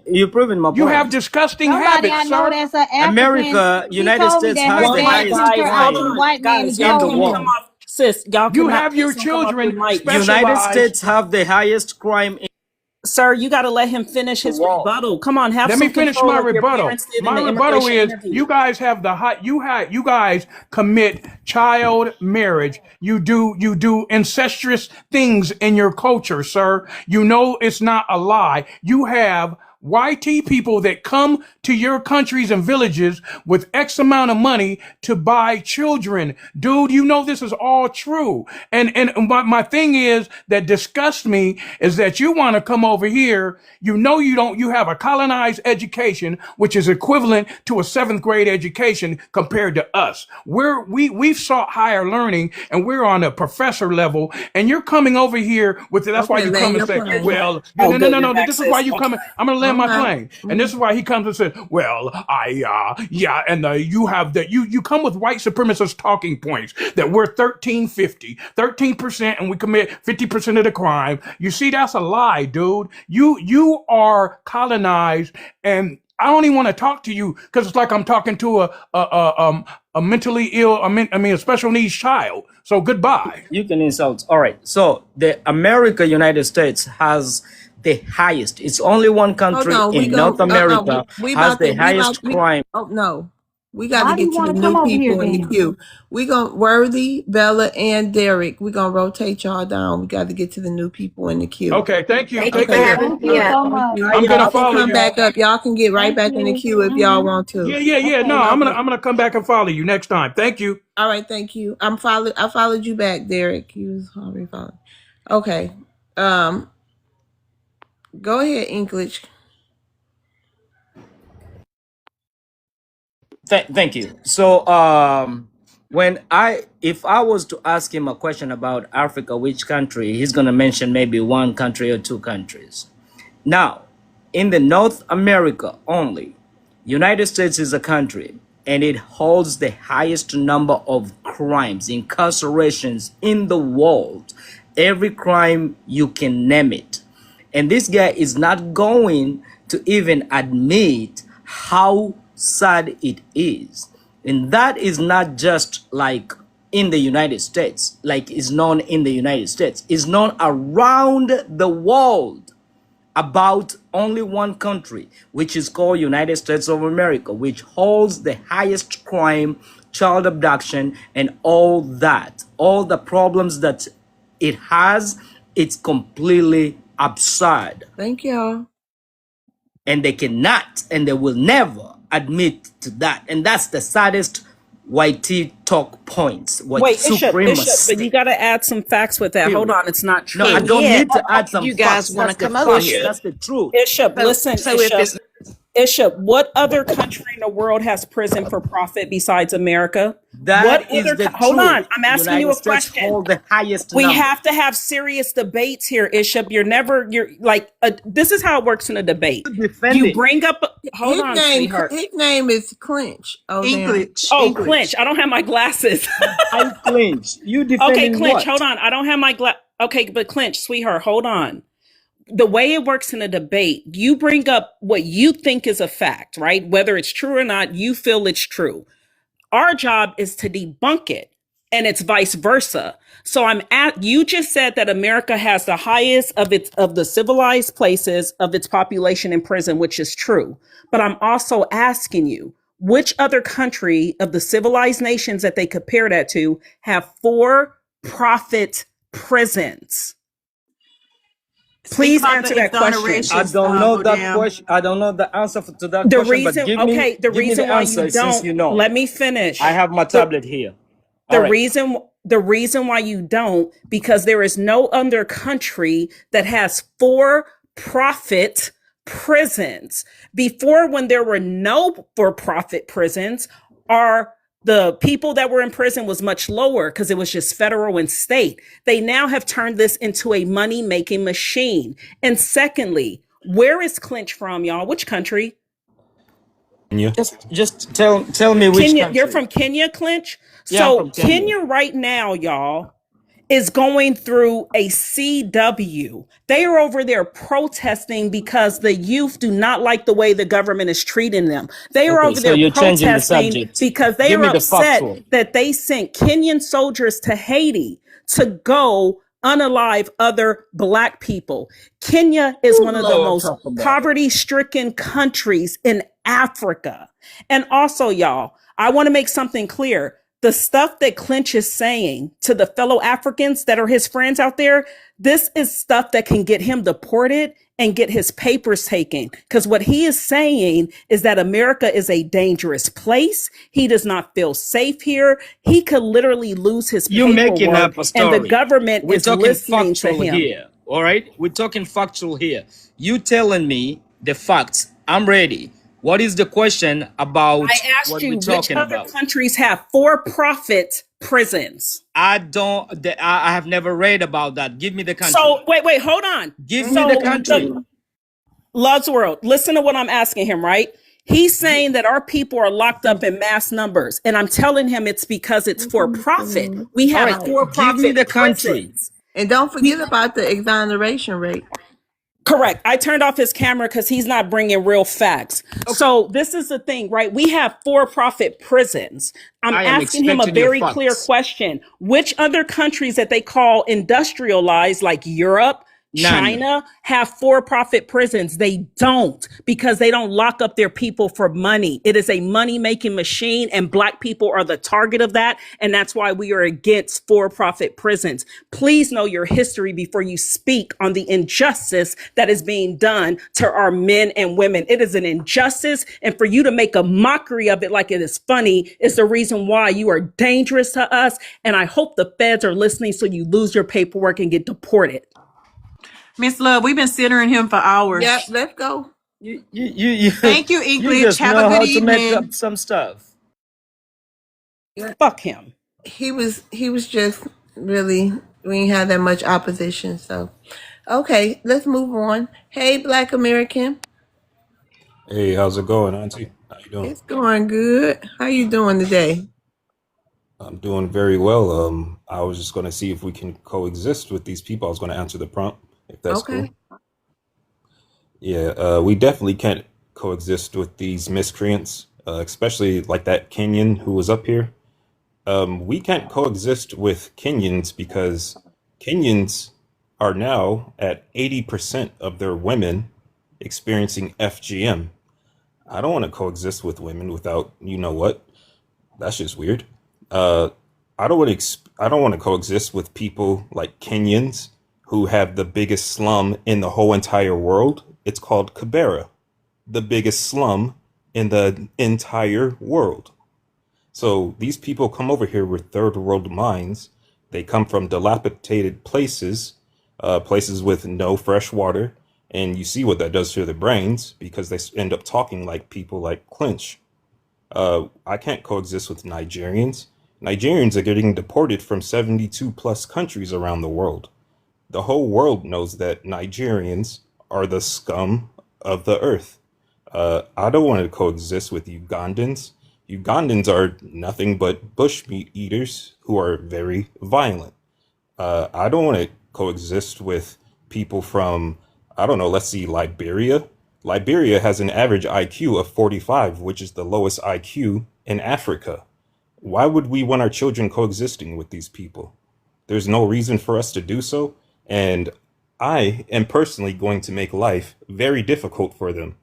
You're proving my You have point. disgusting somebody habits, I know sir. that's an African, America, he United told me States that has her the One mic, dad highest sent guys. her Hold African crime on, white man to guys. get Y'all in the can't over come him. world. off, sis. Y'all You cannot. have your Please don't come off your children mic. United specialized. States have the highest crime in Sir, you got to let him finish the his world. rebuttal. Come on, have Let me some finish control my like your rebuttal. parents did in My the rebuttal immigration is interview. you guys have the hot you guys commit child marriage. You do incestuous things in your culture, sir. You know it's not a lie. You have YT people that come to your countries and villages with X amount of money to buy children. Dude, you know this is all true. And my thing is that disgusts me is that you want to come over here. You know you have a colonized education, which is equivalent to a 7th grade education compared to us. We've sought higher learning and we're on a professor level, and you're coming over here with that's why Okay, you land come and your say, plane. well, Oh, no, good. no, You're no, back, this is why sis. you Okay. come. I'm gonna land my Okay. plane. And this is why he comes and says, well, yeah, and you have that you come with white supremacist talking points that we're 13% and we commit 50% of the crime. You see, that's a lie, dude. You are colonized, and I don't even want to talk to you because it's like I'm talking to a mentally ill, a special needs child. So goodbye. You can insult. All right. So the United States has the highest. It's only one Hold country on, we in go. North America We has about the to. highest crime. Oh no, we got to Why do you get to want the to come new over here people in the then? queue. We gonna Worthy, Bella, and Derek. We gonna rotate y'all down. We got to get to the new people in the queue. Okay, thank you. Thank you Take for care. having Thank me you up. so Thank much. you. I'm gonna Y'all can follow come you. back up. Y'all can get right Thank back in the you. queue if y'all want to. Yeah. No, Okay. I'm Y'all gonna can. I'm gonna come back and follow you next time. Thank you. All right, thank you. I followed you back, Derek. You was already following. Okay. Um, go ahead, English. Thank you. So, if I was to ask him a question about Africa, which country, he's gonna mention maybe one country or two countries. Now, in the North America only, United States is a country and it holds the highest number of crimes, incarcerations in the world. Every crime you can name it. And this guy is not going to even admit how sad it is. And that is not just like in the United States, like it's known in the United States, it's known around the world about only one country, which is called United States of America, which holds the highest crime, child abduction, and all that. All the problems that it has, it's completely absurd. Thank y'all. And they cannot and they will never admit to that. And that's the saddest YT talk points. White Wait, Bishop, but you supremacy. got to add some facts with that. Hold Period. on, it's not No, I true. And don't yet, need to add some you guys facts. want That's to the come over facts. here. That's the truth. Bishop, listen, So if it's Bishop, what other country in the world has prison for profit besides America? What That is other? the Hold truth. on, I'm asking you United a States question. hold the highest We number. have to have serious debates here, Bishop. You're like, this is how it works in a debate. Defend You it. bring up, hold on, sweetheart. His name is Clinch. Oh damn. Oh, Clinch. I don't have my glasses. I clinch. You Okay, defending Clinch, what? hold on. I don't have my Okay, but Clinch, sweetheart, hold on. The way it works in a debate, you bring up what you think is a fact, right? Whether it's true or not, you feel it's true. Our job is to debunk it, and it's vice versa. So you just said that America has the highest of the civilized places of its population in prison, which is true. But I'm also asking you, which other country of the civilized nations that they compare that to have for-profit prisons? Please answer that question. I don't know that question. I don't know the answer to that The question, but reason, give okay, the me reason the why answer you since don't, you know. let me finish. I have my tablet here. All The right. reason why you don't, because there is no other country that has for profit prisons. Before, when there were no for profit prisons, the people that were in prison was much lower because it was just federal and state. They now have turned this into a money making machine. And secondly, where is Clinch from, y'all? Which country? Kenya. Just tell me which Kenya. country. You're from Kenya, Clinch? Yeah, I'm So from Kenya. Kenya right now, y'all, is going through a CW. They are over there protesting because the youth do not like the way the government is treating them. They are Okay, over so there you're changing the protesting subject. because they Give are me the upset factual. that they sent Kenyan soldiers to Haiti to go unalive other Black people. Kenya is one of the Lord, most talk about it. poverty stricken countries in Africa. And also, y'all, I want to make something clear. The stuff that Clinch is saying to the fellow Africans that are his friends out there, this is stuff that can get him deported and get his papers taken. Because what he is saying is that America is a dangerous place. He does not feel safe here. He could literally lose his You're making paperwork, up a and the story. government We're is talking listening to factual him. here. All right? We're talking factual here. You telling me the facts. I'm ready. What is the question about I asked what you we're which talking other about? countries have for-profit prisons. I have never read about that. Give me the country. So wait, hold on. Give me So the country. Love's World, listen to what I'm asking him, right? He's saying that our people are locked up in mass numbers. And I'm telling him it's because it's for profit. We All have right, for give me profit the country. prisons. And don't forget about the exoneration rate. Correct. I turned off his camera because he's not bringing real facts. So this is the thing, right? We have for-profit prisons. I'm I am asking him a expecting your very clear facts. question. Which other countries that they call industrialized, like Europe, None. China, have for-profit prisons? They don't, because they don't lock up their people for money. It is a money-making machine, and Black people are the target of that. And that's why we are against for-profit prisons. Please know your history before you speak on the injustice that is being done to our men and women. It is an injustice. And for you to make a mockery of it like it is funny is the reason why you are dangerous to us. And I hope the feds are listening so you lose your paperwork and get deported. Miss Love, we've been centering him for hours. Yep, let's go. You Thank you, you English. just Have know a good how to make evening. up some stuff. Fuck him. He was just really, we ain't had that much opposition. So okay, let's move on. Hey, Black American. Hey, how's it going, Auntie? How you doing? It's going good. How you doing today? I'm doing very well. I was just going to see if we can coexist with these people. I was going to answer the prompt, if that's cool. Okay. Yeah, we definitely can't coexist with these miscreants, especially like that Kenyan who was up here. We can't coexist with Kenyans because Kenyans are now at 80% of their women experiencing FGM. I don't want to coexist with women without, you know what? That's just weird. Uh, I don't want to coexist with people like Kenyans who have the biggest slum in the whole entire world. It's called Kibera, the biggest slum in the entire world. So these people come over here with third world minds. They come from dilapidated places, places with no fresh water, and you see what that does to their brains because they end up talking like people like Clinch. I can't coexist with Nigerians. Nigerians are getting deported from 72 plus countries around the world. The whole world knows that Nigerians are the scum of the earth. I don't want to coexist with Ugandans. Ugandans are nothing but bushmeat eaters who are very violent. I don't want to coexist with people from, I don't know, let's see, Liberia. Liberia has an average IQ of 45, which is the lowest IQ in Africa. Why would we want our children coexisting with these people? There's no reason for us to do so. And I am personally going to make life very difficult for them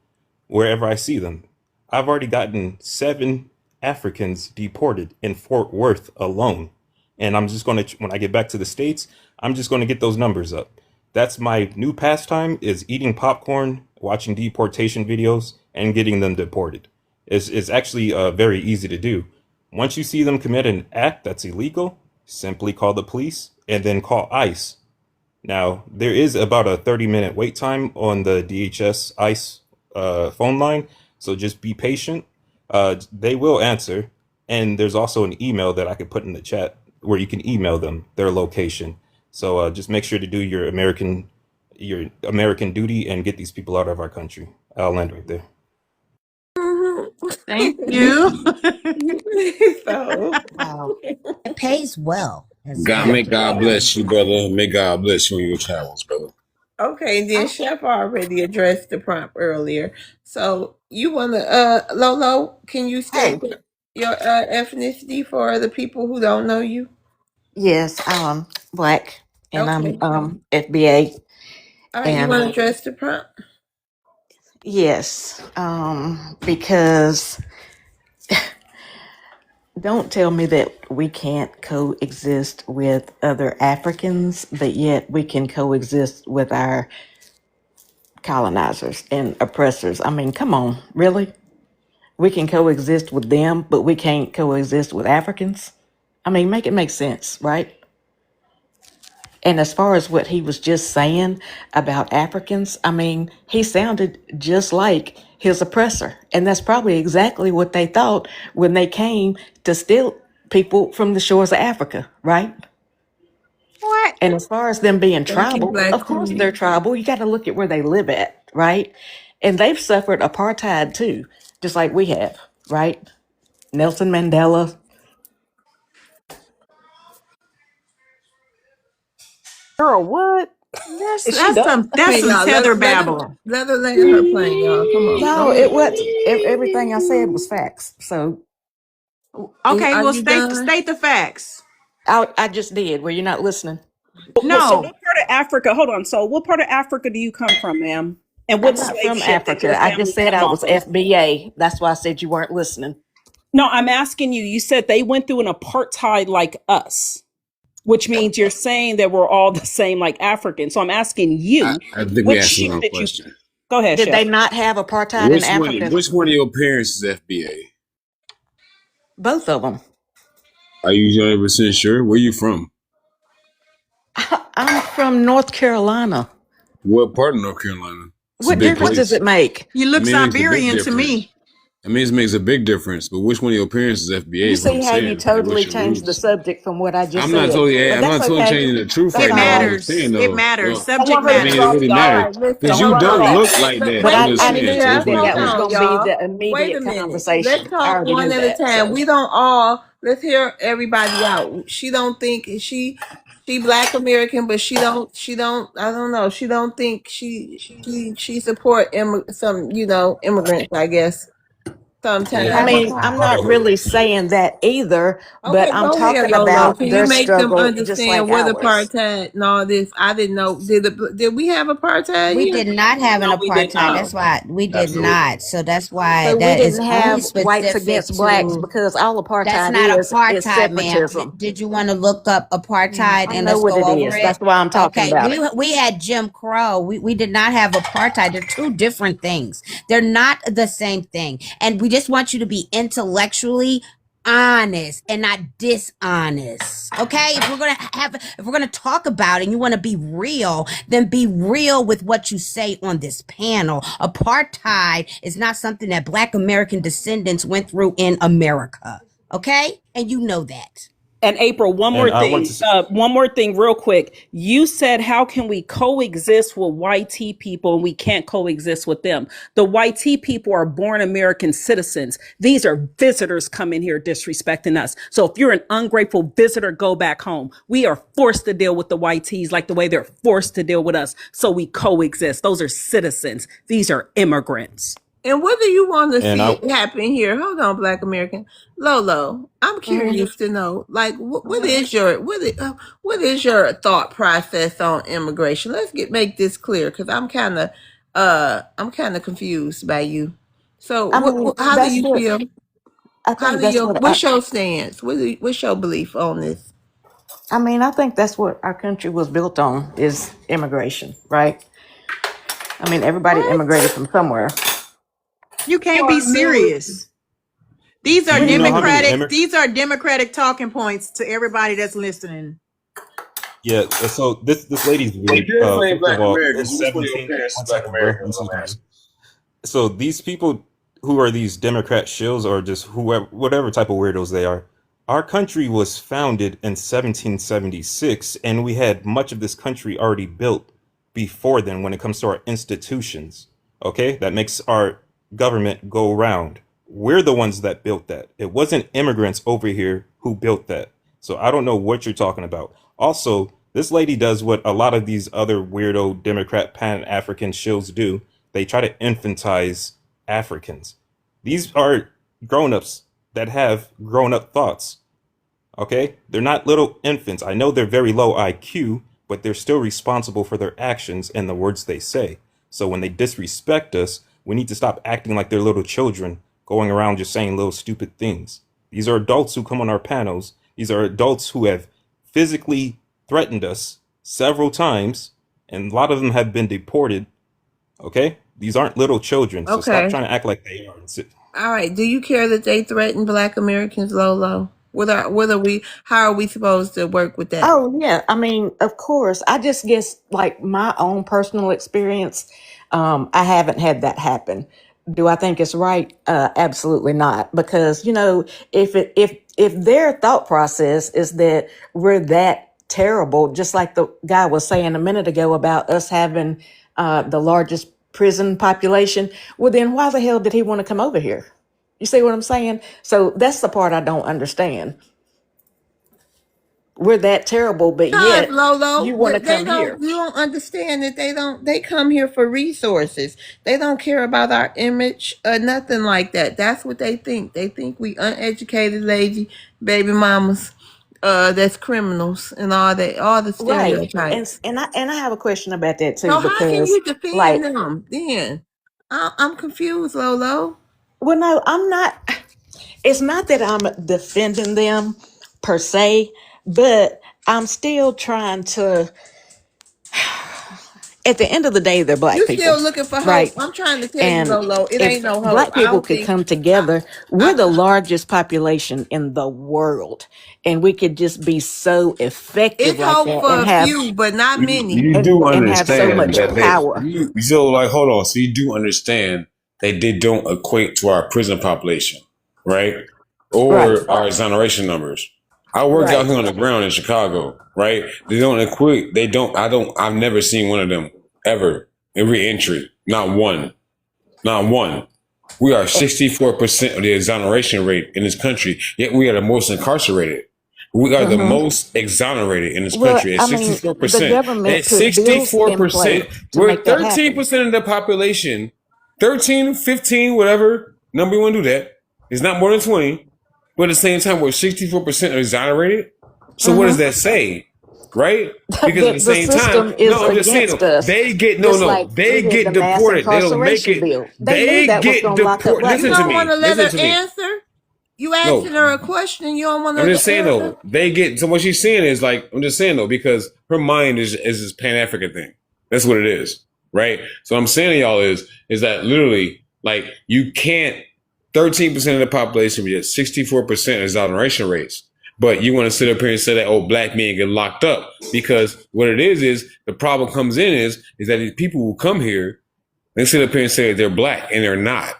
wherever I see them. I've already gotten 7 Africans deported in Fort Worth alone. And I'm just going to, when I get back to the States, I'm just going to get those numbers up. That's my new pastime, is eating popcorn, watching deportation videos, and getting them deported. It's actually very easy to do. Once you see them commit an act that's illegal, simply call the police and then call ICE. Now, there is about a 30-minute wait time on the DHS ICE phone line, so just be patient. They will answer, and there's also an email that I could put in the chat where you can email them their location. So just make sure to do your American duty and get these people out of our country. I'll end right there. Thank you. So, Wow. It pays well as God, well. may God bless you, brother. May God bless you in your travels, brother. okay, and then Chef already addressed the prompt earlier. So you wanna Lolo, can you Hey, state your ethnicity for the people who don't know you? yes, I'm black and I'm Okay. FBA All right, you and wanna address the prompt? yes, because don't tell me that we can't coexist with other Africans, but yet we can coexist with our colonizers and oppressors. I mean, come on, really? We can coexist with them, but we can't coexist with Africans? I mean, make it make sense, right? And as far as what he was just saying about Africans, I mean, he sounded just like his oppressor. And that's probably exactly what they thought when they came to steal people from the shores of Africa, right? What? And as far as them being Thank you, tribal, Black of course they're Queen. tribal. You got to look at where they live at, right? And they've suffered apartheid too, just like we have, right? Nelson Mandela. Girl, what? Is she done? That's Hey some y'all, tether let her land her plane, y'all. Come on, go No, it ahead. was everything I said was facts. So Okay, Are well you done? state the facts. I just did. Were you not listening? So No. what part of Africa? Hold on. So what part of Africa do you come from, ma'am? And I'm what not slave from ship did your Africa. I just family said come I off was of? FBA. That's why I said you weren't listening. No, I'm asking you. You said they went through an apartheid like us, which means you're saying that we're all the same like Africans. So I'm asking you, I think we which asked the ship wrong did you? question. Go ahead, Did they Chef. not have apartheid in Which one? Africa? Which one of your parents is FBA? Both of them. Are you 100% sure? Where you from? I'm from North Carolina. What part of North Carolina? It's a What big difference does place. it make? You I look mean, it makes a big Siberian to difference. me. I mean, it makes a big difference. But which one of your parents is FBA You is what I'm see how you saying. Like, what's totally your changed the roots? subject from what I just I'm not said. totally. But I'm that's not totally okay. changing the truth That's right It now. all What right. I'm saying matters. It though, matters. well, I Subject want her I to mean, it talk, really matters. y'all. All matters right, listen, because Don't you hold worry on. don't about it. look like that. But I'm I, just I Wait, saying. knew So which Chef, one that you that hold was from? on, going to be y'all. the Wait a immediate minute. Let's conversation. I talk already one knew at a that. time. So We don't all. Let's hear everybody out. She don't think she Black American, but she don't. I don't know. She don't think she support some immigrants. I guess I sometimes. mean, I'm not really saying that either, but Okay, I'm go ahead, talking Lolo. about Can you their make them struggle just like understand what ours. apartheid and all this? I didn't know. Did we have apartheid We here? did not have an No, we did apartheid. not. That's why we did Absolutely. not. So that's why So we that is didn't only have whites specific against blacks to. because all That's apartheid not is apartheid, ma'am. separatism. Did you want to look up apartheid I and know let's what go it over is. it? That's why I'm talking Okay, about it. we had Jim Crow. We did not have apartheid. They're two different things. They're not the same thing. And we just want you to be intellectually honest and not dishonest. Okay? If we're gonna talk about it and you want to be real, then be real with what you say on this panel. Apartheid is not something that Black American descendants went through in America. Okay? And you know that. And April, one more And I want thing. to. One more thing, real quick. You said, "How can we coexist with YT people and we can't coexist with them?" The YT people are born American citizens. These are visitors coming here disrespecting us. So if you're an ungrateful visitor, go back home. We are forced to deal with the YTs like the way they're forced to deal with us. So we coexist. Those are citizens. These are immigrants. And what do you want to And see I. happen here? Hold on, Black American Lolo. I'm Mhm. curious to know, like, what is your thought process on immigration? Let's make this clear because I'm kind of confused by you. So, I mean, how do that's you what feel? I think that's what What's your stance? What's your belief on this? I mean, I think that's what our country was built on is immigration, right? I mean, everybody What? immigrated from somewhere. You can't be serious. These Do are you know how many democratic talking points to everybody that's listening. Yeah, so this lady's They weird. definitely ain't First of black all, Americans. it's You just put your 17. parents as One black second, bro. One Americans, I'm second, bro. asking. So these people who are these Democrat shills or just whoever, whatever type of weirdos they are, our country was founded in 1776, and we had much of this country already built before then when it comes to our institutions. Okay, that makes our government go round. We're the ones that built that. It wasn't immigrants over here who built that. So I don't know what you're talking about. Also, this lady does what a lot of these other weirdo Democrat Pan African shills do. They try to infantize Africans. These are grown-ups that have grown-up thoughts. Okay? They're not little infants. I know they're very low IQ, but they're still responsible for their actions and the words they say. So when they disrespect us, we need to stop acting like they're little children going around just saying little stupid things. These are adults who come on our panels. These are adults who have physically threatened us several times, and a lot of them have been deported. Okay? These aren't little children, so stop Okay. trying to act like they are. All right. Do you care that they threaten Black Americans, Lolo? What are we? How are we supposed to work with that? Oh yeah, I mean, of course. I just guess like my own personal experience, I haven't had that happen. Do I think it's right? Absolutely not. Because if their thought process is that we're that terrible, just like the guy was saying a minute ago about us having the largest prison population, well then why the hell did he want to come over here? You see what I'm saying? So that's the part I don't understand. We're that terrible, but Because yet Lolo, you want to they come don't. here. You don't understand that they don't. They come here for resources. They don't care about our image or nothing like that. That's what they think. They think we uneducated, lazy baby mamas. That's criminals and all that. All the Right. stereotypes. And I have a question about that too, So how can because you defend like, them then? I'm confused, Lolo. well, no, I'm not. It's not that I'm defending them per se, but I'm still trying to. At the end of the day, they're black You people, still looking for hope. right? I'm trying to tell you, And Lolo, it ain't if no hope. black I people don't could think. come together, we're the I, largest population in the world, and we could just be so effective it's like hope that for and a have few, but not many. You and, do and have so understand much that power. so like hold on. So you do understand that they don't equate to our prison population, right? Right, Or our exoneration numbers. I work out right. here on the ground in Chicago, right? They don't equate. They don't. I've never seen one of them ever in re-entry. Not one. Not one. We are 64% of the exoneration rate in this country, yet we are the most incarcerated. We are the Hmm. most exonerated in this Well, country at I mean, the 64%. At government put bills in 64%, place to we're make that happen. 13% of the population. 13, 15, whatever number you want to do that. It's not more than 20. But at the same time, we're 64% exonerated. So what does Hmm. that say? Right? Because at the The same time, system is no, I'm just saying against though, us, they get just like they we did get the mass deported. They don't make incarceration it. bill. They knew They that was get going to lock up deported. black You Listen to don't people. want me. to let Listen her to me. answer? You No, asking her a question, you don't want I'm her just to saying answer? though, they get so what she's saying is like I'm just saying though, because her mind is this Pan African thing. That's what it is. Right? So what I'm saying to y'all is that literally like you can't 13% of the population, we get 64% exoneration rates. But you want to sit up here and say that, oh, black men get locked up. Because what it is the problem comes in is that these people who come here, they sit up here and say they're black and they're not.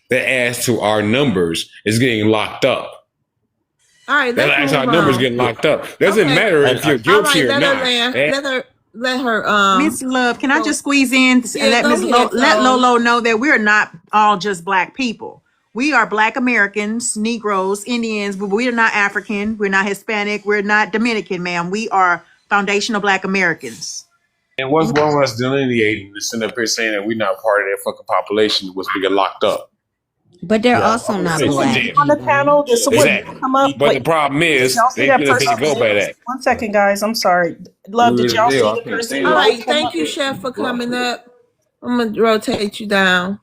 That adds to our numbers is getting locked up. All right, That let's adds our move numbers on. getting locked up. Doesn't Okay. matter if you're All guilty right, or let her not. land. Let her Miss Love, can I go. just squeeze in and Yeah, go ahead, let Soul. Lolo know that we're not all just black people. We are Black Americans, Negroes, Indians, but we are not African. We're not Hispanic. We're not Dominican, ma'am. We are foundational Black Americans. And what's wrong with us delineating and sitting up here saying that we're not part of that fucking population was we get locked up? But they're Yeah, also I would not say Someone so. get black Damn. on the either. panel. Did someone Exactly. come up? But the Wait, problem did is y'all see they that couldn't person? take go by that. One second, guys. I'm sorry. Love, did y'all see the person All vote right, come thank up? you, Chef, for coming up. I'm gonna rotate you down.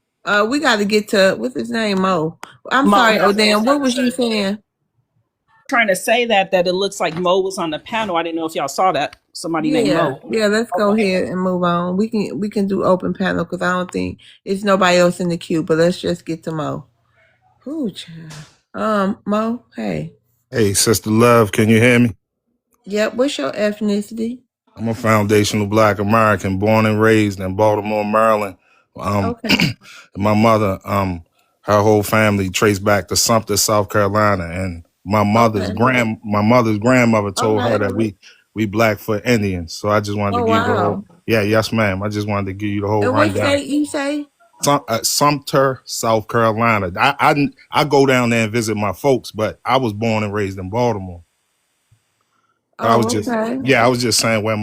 We got to get to what's his name, Mo. I'm Mo, sorry, that's what I was Odin. What trying to was you say. saying? Trying to say that it looks like Mo was on the panel. I didn't know if y'all saw that. Somebody named Yeah, Mo. yeah. Let's go Okay. ahead and move on. We can do open panel because I don't think it's nobody else in the queue. But let's just get to Mo. Ooh, child. Mo. Hey. Hey, Sister Love, can you hear me? Yep. What's your ethnicity? I'm a foundational Black American, born and raised in Baltimore, Maryland. Okay. My mother, her whole family traced back to Sumter, South Carolina, and my mother's Okay. grandmother All told her right. that we Blackfoot Indians. So I just wanted to Oh give you the whole. wow. Yeah, yes, ma'am. I just wanted to give you the whole And what rundown. state you say? Sumter, South Carolina. I go down there and visit my folks, but I was born and raised in Baltimore. But Oh, okay. I was just saying where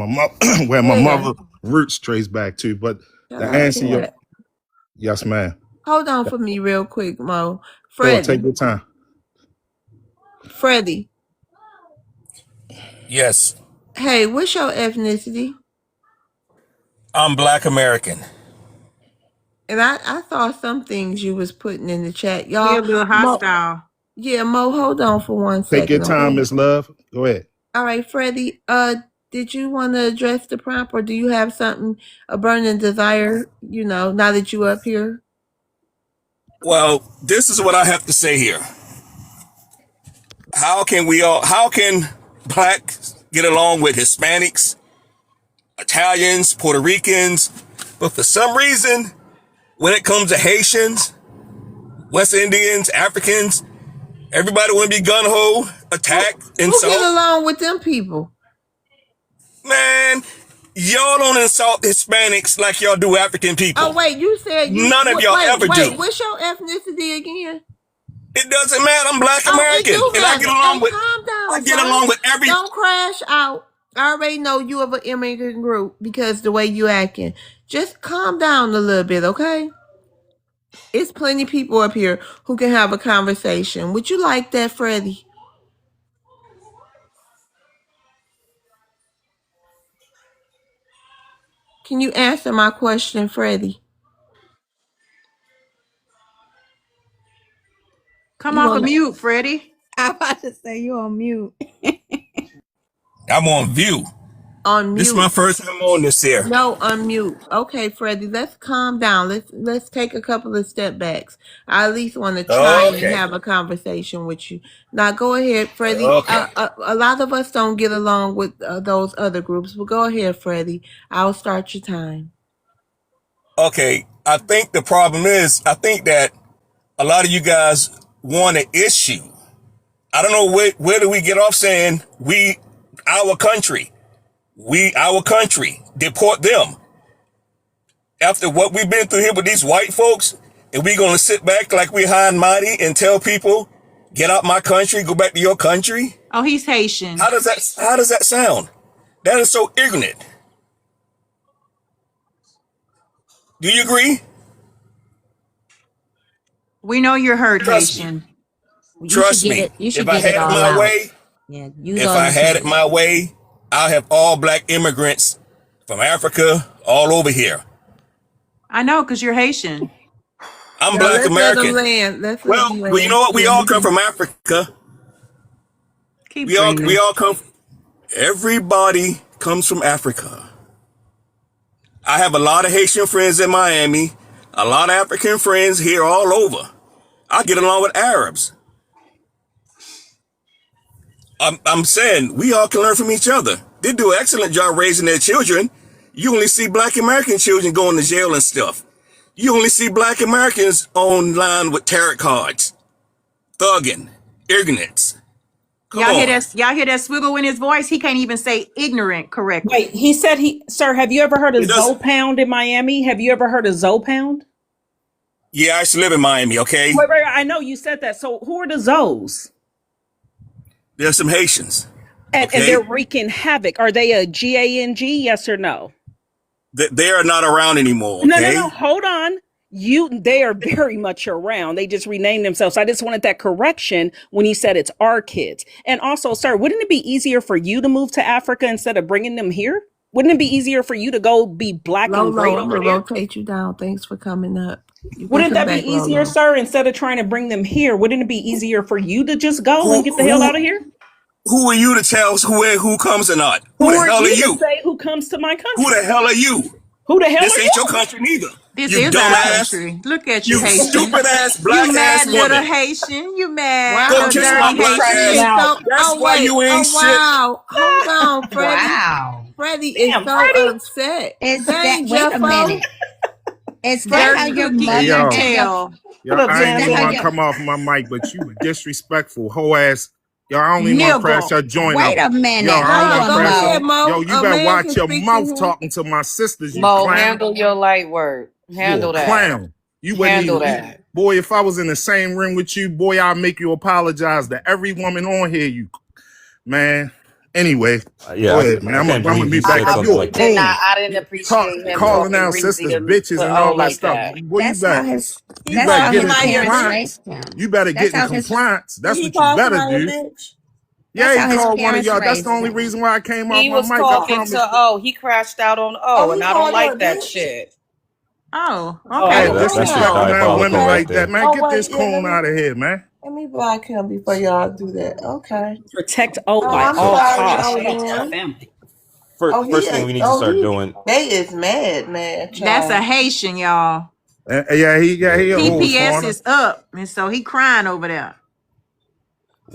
where my Yeah. mother roots trace back to. But Shout to out to answer your that. yes, ma'am. Hold on for me real quick, Mo. Sure, take Freddie. your time. Freddie. Yes, Hey, what's your ethnicity? I'm Black American. And I saw some things you was putting in the chat. He a Y'all, little Mo, hostile. yeah, Mo, hold on for 1 Take your second, time, okay? Miss Love. Go ahead. All right, Freddie, did you want to address the prompt or do you have something, a burning desire, now that you up here? Well, this is what I have to say here. How can blacks get along with Hispanics, Italians, Puerto Ricans, but for some reason, when it comes to Haitians, West Indians, Africans, everybody want to be gun-ho, attack, Who get insult. along with them people? Man, y'all don't insult Hispanics like y'all do African people. Oh, wait, you said None of y'all ever do. what's your ethnicity again? It doesn't matter. I'm Black Oh, American, it do and I matter. get along Hey, with calm down, I get sir. along with every. Don't crash out. I already know you of an immigrant group because the way you acting. Just calm down a little bit, okay? It's plenty of people up here who can have a conversation. Would you like that, Freddie? Can you answer my question, Freddie? Come You off of want mute, Freddie. I'm about to say you on mute. I'm on view. on This is mute? my first time on this here. No, unmute. Okay, Freddie, let's calm down. Let's take a couple of step backs. I at least want to try and Okay. have a conversation with you. Now, go ahead, Freddie. Okay. A lot of us don't get along with those other groups, but go ahead, Freddie. I'll start your time. Okay. I think the problem is, I think that a lot of you guys want an issue. I don't know where do we get off saying our country, deport them. After what we've been through here with these white folks, and we gonna sit back like we high and mighty and tell people, get out my country, go back to your country? Oh, he's Haitian. How does that sound? That is so ignorant. Do you agree? We know you're hurt, Trust me. Haitian. You should Trust get me. it. You should If I get had it it all my out. way, Yeah, use if all I your had it tools. my way, I'll have all black immigrants from Africa all over here. I know, because you're Haitian. I'm Now, Black let's let them American. land. Let's let Well, them you land. know what? We Yeah, all you come can. from Africa. Keep We dreaming. all come. Everybody comes from Africa. I have a lot of Haitian friends in Miami, a lot of African friends here all over. I get along with Arabs. I'm saying we all can learn from each other. They do an excellent job raising their children. You only see Black American children going to jail and stuff. You only see Black Americans online with tarot cards, thugging, ignorance. Come Y'all hear on. that? Y'all hear that swiggle in his voice? He can't even say ignorant correctly. Wait, he said sir, have you ever heard of It does. Zopound in Miami? Have you ever heard of Zopound? Yeah, I used to live in Miami, okay? Wait, I know you said that. So who are the Zoes? There's some Haitians. And Okay. they're wreaking havoc. Are they a GANG? Yes or no? They are not around anymore, okay? No. Hold on. They are very much around. They just renamed themselves. I just wanted that correction when he said it's our kids. And also, sir, wouldn't it be easier for you to move to Africa instead of bringing them here? Wouldn't it be easier for you to go be black and great Lolo, I'm over gonna there? rotate you down. Thanks for coming up. You can Wouldn't come that be back, easier, Lolo. sir, instead of trying to bring them here? Wouldn't it be easier for you to just go and get the hell out of here? Who are you to tell who comes or not? Who Who the are hell are you to you? say who comes to my Who country? the hell are you? Who the hell This are ain't your you? country neither. This You is our dumbass. country. Look at you, You Haitian. stupid ass You black ass mad little woman. Haitian. You mad Go little kiss Now my dirty you black Haitian. crashing He ass. is out. so, That's oh why wait, you ain't oh shit. wow. Hold on, Freddie. Wow. Freddie is Damn, so Freddie. upset. Is that, Dang, wait a Jeffo. minute. Is that how Dirty your cookie Hey, mother eating yo. and your, tail. Yo, What up, I is ain't that even how Zanzy? want to your, come off my mic, but you disrespectful whole ass. Yo, I don't even want to crash Nigga. your joint wait out. a Yo, minute. I don't Hold No, want to on, go crash ahead, your. Mo. Yo, Mo. you A better man watch can your speak to mouth him. talking to my sisters, you Mo, clown. handle your light word. You a Handle that. clown. You wouldn't Handle even. that. Boy, if I was in the same room with you, boy, I'd make you apologize to every woman on here, you man. Anyway, go Yeah, ahead, man. I I'm can't gonna believe be you back said up. I something You a like really that. did not. coon. I didn't appreciate him Calling talking out greasy sisters to bitches and O all that like stuff. that. Boy, That's how his, He you that's better how called get his in somebody a parents bitch. compliance. raised him. You better That's get in how his, compliance. Did That's he what you call better somebody a do. bitch? that's Yeah, he how his called one of parents y'all. That's the raised only him. reason why I came off He my was mic. I talking to promise. O. He crashed out on Oh, O, he and I don't called her a like that bitch? shit. Oh, Oh, okay. Yeah, Yeah, Well, that's hold just on. disrespecting our diabolical women Okay. right like that, there. man. Oh, Get this wait. Yeah, coon out of here, man. let me block him before y'all do that. Okay. Protect O Oh, by I'm So all sorry, costs. oh, Shout out to the then. family. Oh, first thing we need to start doing. they is mad, That's a child. Haitian, y'all. Yeah, he a whole PPS foreigner. is up, and so he crying over there.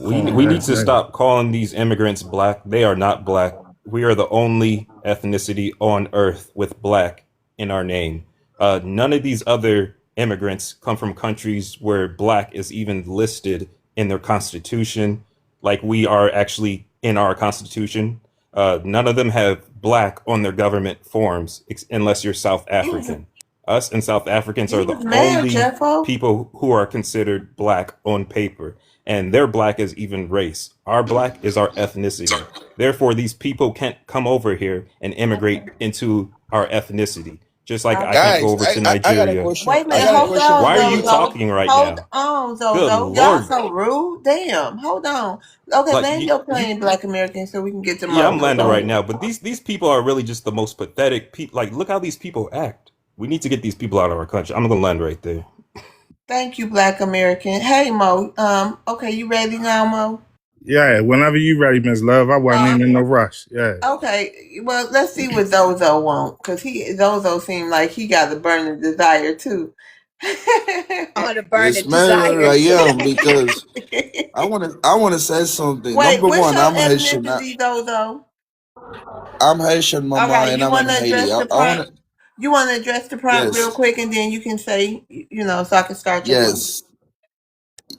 Coon We need ass to nigga. stop calling these immigrants black. They are not black. We are the only ethnicity on earth with black in our name. None of these other immigrants come from countries where black is even listed in their constitution, like we are actually in our constitution. None of them have black on their government forms, unless you're South African. Us and South Africans He are the was mad, only Jeffo. people who are considered black on paper, and their black is even race. Our black is our ethnicity. Therefore, these people can't come over here and immigrate into our ethnicity. Just like I can't go Guys, over to I got a Nigeria. question. Wait a I minute, got a hold question on, for Why are you Haiti. Zozo. talking right Hold now? on, Good Zozo. Y'all Lord. so rude. Damn. Hold on. Okay, Like land you, your you plane, Black American, so we can get to yeah, Mo. I'm Go landing right ahead. now, but these people are really just the most pathetic people. Like, look how these people act. We need to get these people out of our country. I'm gonna land right there. Thank you, Black American. Hey, Mo. Okay, you ready now, Mo? Yeah, whenever you ready, Miss Love. I wasn't even in no rush. Yeah. Okay. Well, let's see what Zozo want, because Zozo seemed like he got a burning desire too. On a Yes, burning man, desire I too. am because I wanna say something. Wait, Number what's one, your I'm Haitian. ethnicity, Zozo? I'm Haitian, All mama, right, and you I'm want in to Haiti. address I, the I prompt? wanna You want to address the prompt real yes, quick, and then you can say, so I can start your plane. yes,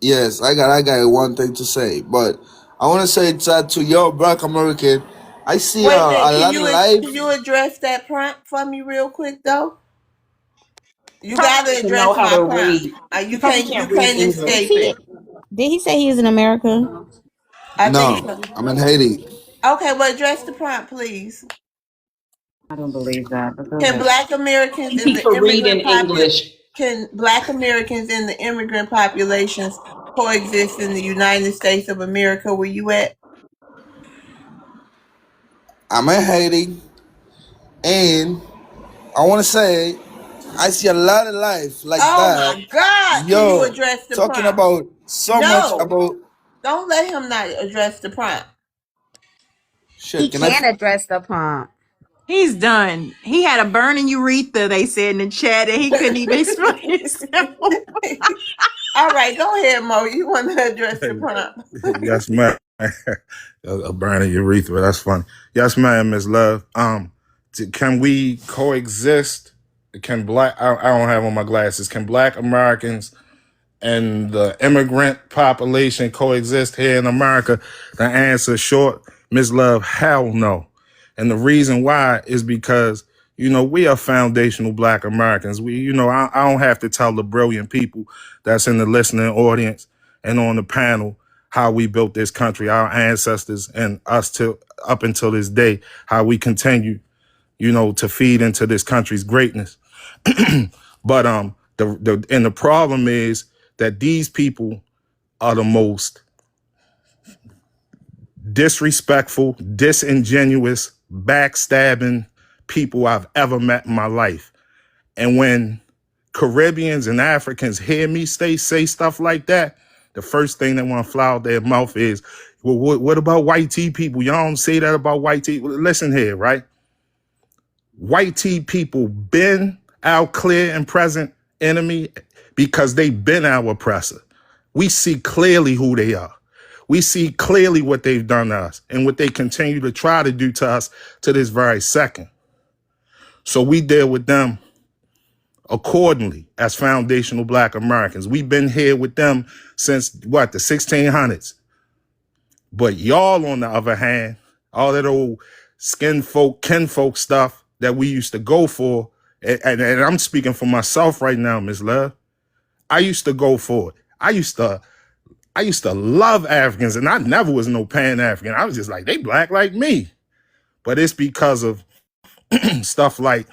yes. I got one thing to say, but I wanna say that to your Black American. I see Wait a minute. a lot of Can life. you address that prompt for me real quick though? You Probably got to doesn't know address how my to prompt. read. He You probably can't. You can't read can't English. Is escape he, it. did he say he was in America? I think No, so. I'm in Haiti. Okay, well, address the prompt, please. I don't believe that, but go Can ahead. Black Americans in He the could read in immigrant English. Can Black Americans in the immigrant populations coexist in the United States of America? Where you at? I'm in Haiti, and I wanna say I see a lot of life like Oh that. my God! Can you Yo, address the talking prompt? about so much No, about don't let him not address the prompt. He shit. Can I? can't address the prompt. He's done. He had a burning urethra, they said in the chat, and he couldn't even explain himself. All right, go ahead, Mo. You want to address the prompt? Yes, ma'am. A burning urethra. That's funny. Yes, ma'am, Miss Love. Can we coexist? Can black? I don't have on my glasses. Can Black Americans and the immigrant population coexist here in America? The answer short, Miss Love, hell no. And the reason why is because, we are foundational Black Americans. I don't have to tell the brilliant people that's in the listening audience and on the panel how we built this country, our ancestors and us to up until this day, how we continue, to feed into this country's greatness. But the problem is that these people are the most disrespectful, disingenuous, backstabbing people I've ever met in my life. And when Caribbeans and Africans hear me say stuff like that, the first thing they want to fly out their mouth is, well, what about white tea people? Y'all don't say that about white tea. Listen here, right? White tea people been our clear and present enemy because they been our oppressor. We see clearly who they are. We see clearly what they've done to us and what they continue to try to do to us to this very second. So we deal with them accordingly as foundational Black Americans. We've been here with them since the 1600s. But y'all, on the other hand, all that old kinfolk stuff that we used to go for, and I'm speaking for myself right now, Ms. Love. I used to go for it. I used to love Africans, and I never was no Pan-African. I was just like, they Black like me. But it's because of stuff like,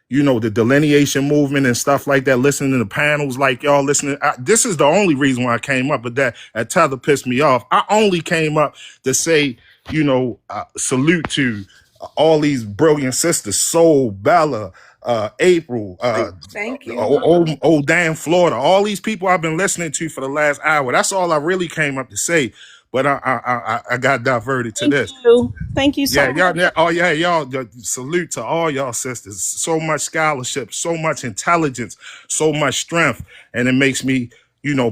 the delineation movement and stuff like that, listening to the panels like y'all listening. This is the only reason why I came up, but that tether pissed me off. I only came up to say, salute to all these brilliant sisters, Soul, Bella, April, Thank you. old Dan Florida, all these people I've been listening to for the last hour. That's all I really came up to say. But I got diverted to this. Thank you so much. Y'all, salute to all y'all sisters. So much scholarship, so much intelligence, so much strength, and it makes me,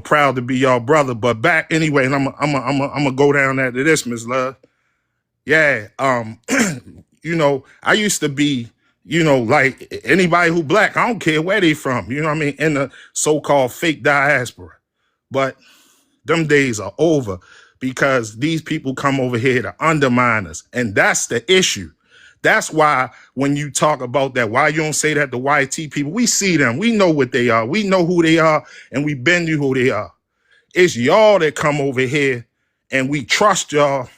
proud to be y'all brother. But back anyway, and I'm gonna go down after this, Ms. Love. Yeah, I used to be, like anybody who Black, I don't care where they from, you know what I mean, in the so-called fake diaspora. But them days are over because these people come over here to undermine us. And that's the issue. That's why when you talk about that, why you don't say that to YT people, we see them. We know what they are. We know who they are, and we been knew who they are. It's y'all that come over here, and we trust y'all,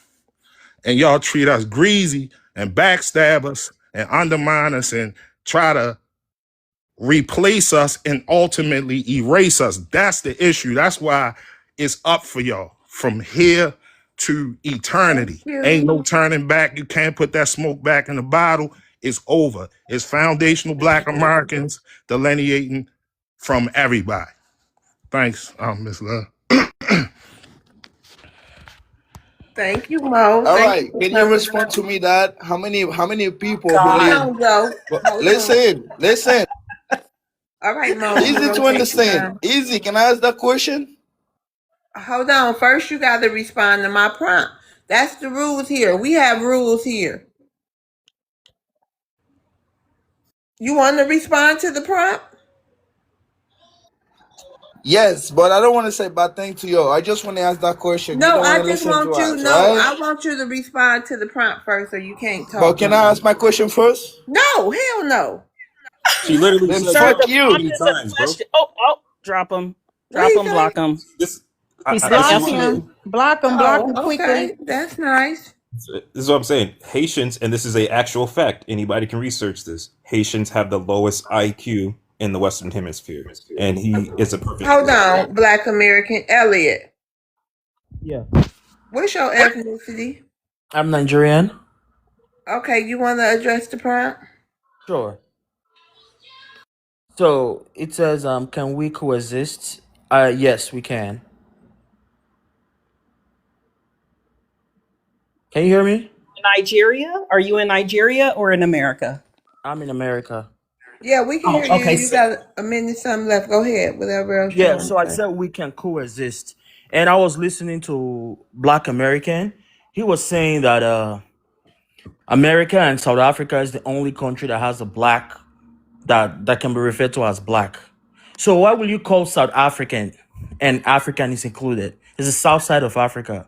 and y'all treat us greasy and backstab us and undermine us and try to replace us and ultimately erase us. That's the issue. That's why it's up for y'all from here to eternity. Ain't no turning back. You can't put that smoke back in the bottle. It's over. It's foundational Black Americans delineating from everybody. Thanks, Ms. Love. Thank you, Mo. All Thank right, you can for you coming respond to up. me that how many people Hold believe? on, Joe. Hold on. Listen. All right, Mo, I'm Easy gonna to rotate you understand. down. Easy. Can I ask that question? Hold on. First, you got to respond to my prompt. That's the rules here. We have rules here. You want to respond to the prompt? Yes, but I don't want to say bad thing to you. I just want to ask that question. You No, don't want I to just listen to want you. us, No, right? I want you to respond to the prompt first, or you can't But talk no can I more. ask my question first? No, hell no. She literally Then said Sir, that fuck the so you. many prompt is a times, bro. question. Oh, drop him. What Drop he him, say? block him. This, He I said just Block F want you. him. Block him Oh, quickly. okay. That's nice. this is what I'm saying. Haitians, and this is a actual fact. Anybody can research this. Haitians have the lowest IQ in the Western Hemisphere, and he is a perfect Hold example. on, Black American Elliot. Yeah. What's your ethnicity? I'm Nigerian. Okay, you want to address the prompt? Sure. So it says, can we coexist? Yes, we can. Can you hear me? Nigeria? Are you in Nigeria or in America? I'm in America. Yeah, we can Oh, hear you. okay. You got a minute something left. Go ahead. Whatever else you Yeah, want so I to say. said we can coexist. And I was listening to Black American. He was saying that America and South Africa is the only country that has a black that can be referred to as black. So why will you call South African and African is included? It's the south side of Africa.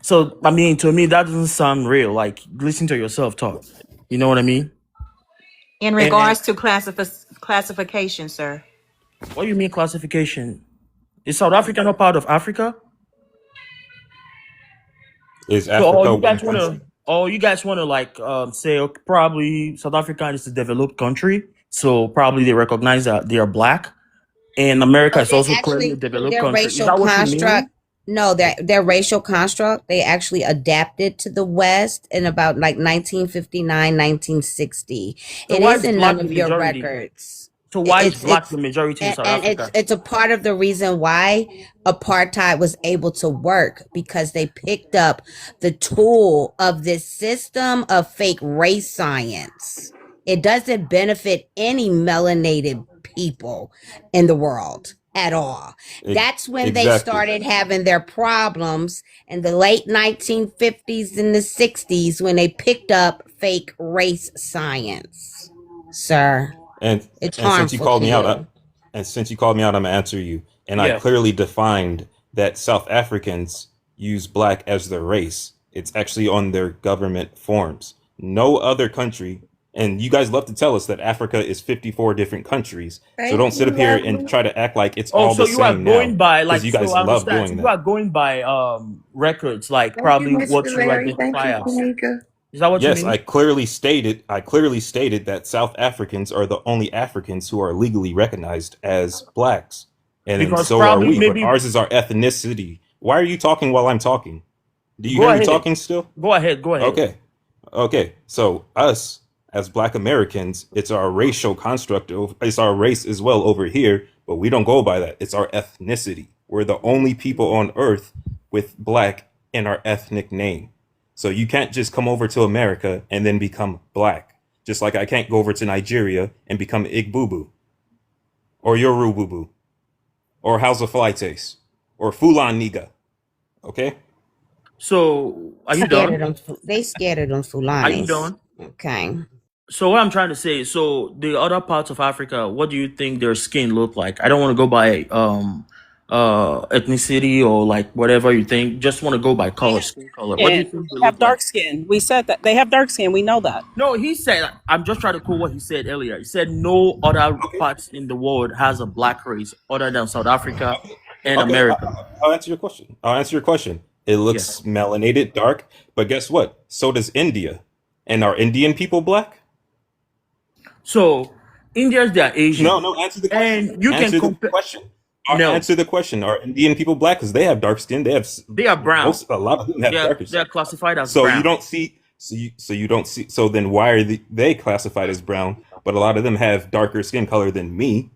So I mean, to me, that doesn't sound real. Like, listen to yourself talk. You know what I mean? In And regards to classification, sir. what do you mean classification? Is South Africa not part of Africa? Is So Africa one country? you guys wanna like say okay, probably South Africa is a developed country, so probably they recognize that they are black, and America No, is they also clearly a actually developed their country. Is racial that what you mean? construct. No, their racial construct. They actually adapted to the West in about like 1959, 1960. So It why is is in none black the of your majority? records. So It- why is It's black the it's majority in South and Africa? it's a part of the reason why apartheid was able to work because they picked up the tool of this system of fake race science. It doesn't benefit any melanated people in the world at all. That's when they Exactly. started having their problems in the late 1950s and the 60s when they picked up fake race science. Sir, And it's and since you harmful called to me out, you. I'm gonna answer you. And I Yeah. clearly defined that South Africans use black as their race. It's actually on their government forms. No other country, and you guys love to tell us that Africa is 54 different countries. So Thank don't you, sit up here and lovely. try to act like it's Oh, all so the you are same going now, by because like, you so guys I love understand. So doing you that. are going by records, like Thank you, probably what Mr. you Larry. Thank identify you, as. Tanika. Is that what you Yes, mean? I clearly stated that South Africans are the only Africans who are legally recognized as blacks. And then Because so are probably we, but maybe ours is our ethnicity. Why are you talking while I'm talking? Do you go hear me ahead. talking still? Go ahead, go ahead. Okay. Okay. So us as black Americans, it's our racial construct. It's our race as well over here, but we don't go by that. It's our ethnicity. We're the only people on earth with black in our ethnic name. So you can't just come over to America and then become black. Just like I can't go over to Nigeria and become Igbubu or Yorububu or Hausa Fly Taste or Fulan Niga. Okay? So are you Scared done? of them. They scared of them Are you Fulanis. done? Okay. So what I'm trying to say, so the other parts of Africa, what do you think their skin look like? I don't want to go by ethnicity or like whatever you think. Just want to go by color, skin color. What do you And think they they have look like? dark skin. We said that they have dark skin. We know that. No, he said, I'm just trying to quote what he said earlier. He said no other parts in the world has a black race other than South Africa and Okay, America. I'll answer your question. I'll answer your question. It Yeah. looks melanated, dark, but guess what? So does India. And are Indian people black? So Indians, they are No, Asian. no, answer the question. And you can Answer the compare. question. No, Answer the question. Are Indian people black? Because they have dark skin. They have they are brown. a lot of them have darker They skin. are classified as So you brown. don't see, you don't see. So then why are they classified as brown? But a lot of them have darker skin color than me,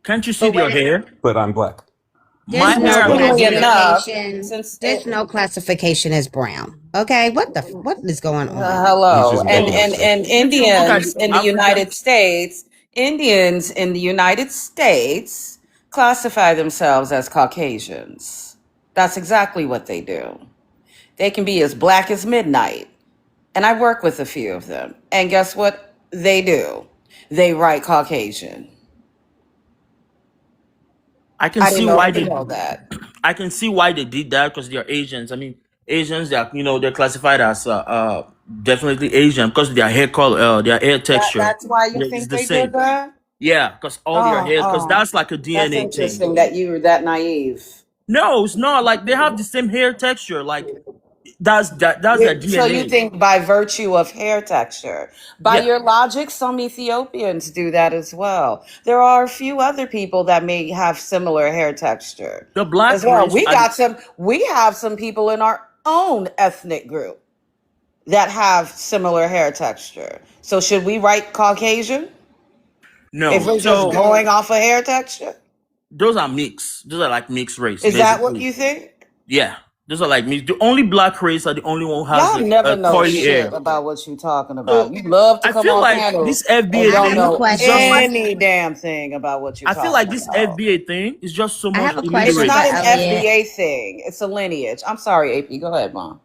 Can't you see But their wait, hair? but I'm black. My there's no hair are Interestingly longer. enough, classification. since There's no classification as brown. Okay, what is going on? He's hello, just and making So up and stuff. and if you look at Indians in the Africa, United States, Indians in the United States classify themselves as Caucasians. That's exactly what they do. They can be as black as midnight. And I work with a few of them. And guess what they do? They write Caucasian. I can I didn't see know why if you they know that. I can see why they did that because they're Asians. I mean, Asians, they're they're classified as definitely Asian because their hair color, their hair texture That's why you is think the they did same. that? Yeah, because all their Oh, hair, because oh. that's like a That's DNA thing. interesting that you were that naive. No, it's not. Like they have the same hair texture. Like that's their So you DNA. think by virtue of hair texture. By Yeah, your logic, some Ethiopians do that as well. There are a few other people that may have similar hair texture the black as well. race. We have some people in our own ethnic group that have similar hair texture. So should we write Caucasian if No, we're just so going off of hair texture? those are mixed. Those are like mixed race, Is that what basically. you think? Yeah, those are like mixed. The only black race are the only one who has Y'all never a know coily shit hair. about what you talking about. So You love to I come feel on like panels this and FBA I don't have a thing know is just question. any damn thing about what you're I feel like talking this about. FBA thing is just so I much have a It's question for not illiterate. an Elliot. FBA thing. It's a lineage. I'm sorry, AP. Go ahead, Mom.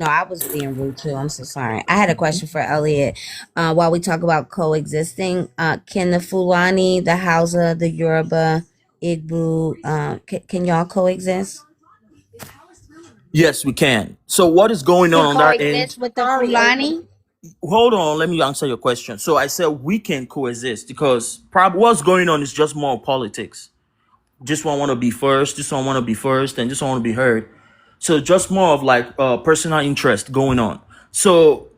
No, I was being rude too. I'm so sorry. I had a question for Elliot. While we talk about coexisting, can the Fulani, the Hausa, the Yoruba, Igbo, can y'all coexist? Yes, we can. So what is going Can on that end? coexist with the Sorry, AP. Fulani? Hold on, let me answer your question. So I said we can coexist because probably what's going on is just more politics. This one want to be first, this one want to be first, and this one want to be heard. So just more of like personal interest going on. So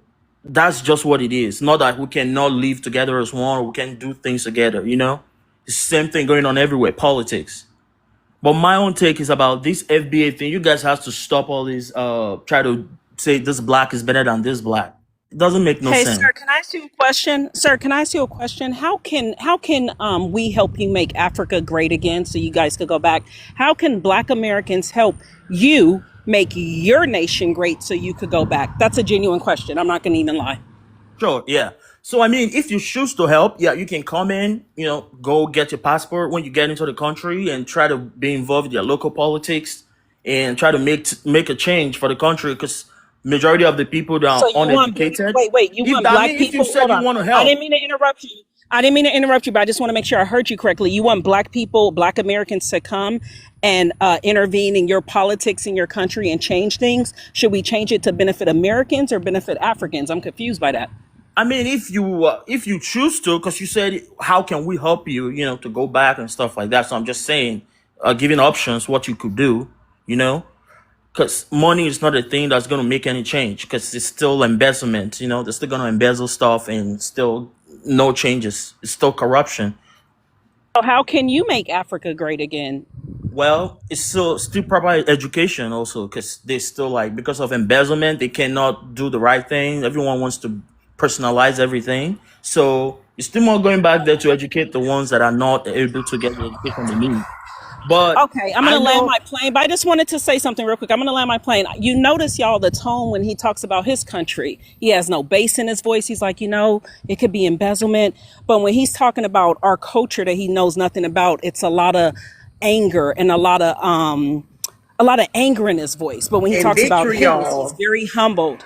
that's just what it is. Not that we cannot live together as one or we can do things together, It's the same thing going on everywhere, politics. But my own take is about this FBA thing. You guys have to stop all this try to say this black is better than this black. It doesn't make no Hey, sense. sir, can I ask you a question? Sir, can I ask you a question? How can we help you make Africa great again so you guys could go back? How can Black Americans help you make your nation great so you could go back? That's a genuine question. I'm not going to even lie. Sure, yeah. So I mean, if you choose to help, yeah, you can come in, go get your passport when you get into the country and try to be involved in your local politics and try to make a change for the country because majority of the people that So are you want uneducated. you If want I black mean, if you people? said Hold you on. want to I help, didn't mean to interrupt you. I didn't mean to interrupt you, but I just want to make sure I heard you correctly. You want black people, black Americans to come and intervene in your politics in your country and change things. Should we change it to benefit Americans or benefit Africans? I'm confused by that. I mean, if you choose to, because you said, how can we help you, to go back and stuff like that. So I'm just saying, giving options what you could do, you know. Because money is not a thing that's going to make any change because it's still embezzlement. They're still going to embezzle stuff and still no changes. It's still corruption. So how can you make Africa great again? Well, it's still proper education also because they still like, because of embezzlement, they cannot do the right thing. Everyone wants to personalize everything. So it's still more going back there to educate the ones that are not able to get the education they need. But Okay, I'm I gonna land know. my plane, but I just wanted to say something real quick. I'm gonna land my plane. You notice, y'all, the tone when he talks about his country. He has no bass in his voice. He's like, it could be embezzlement. But when he's talking about our culture that he knows nothing about, it's a lot of anger and a lot of anger in his voice. But when he And talks about his, he's vitriol. very humbled.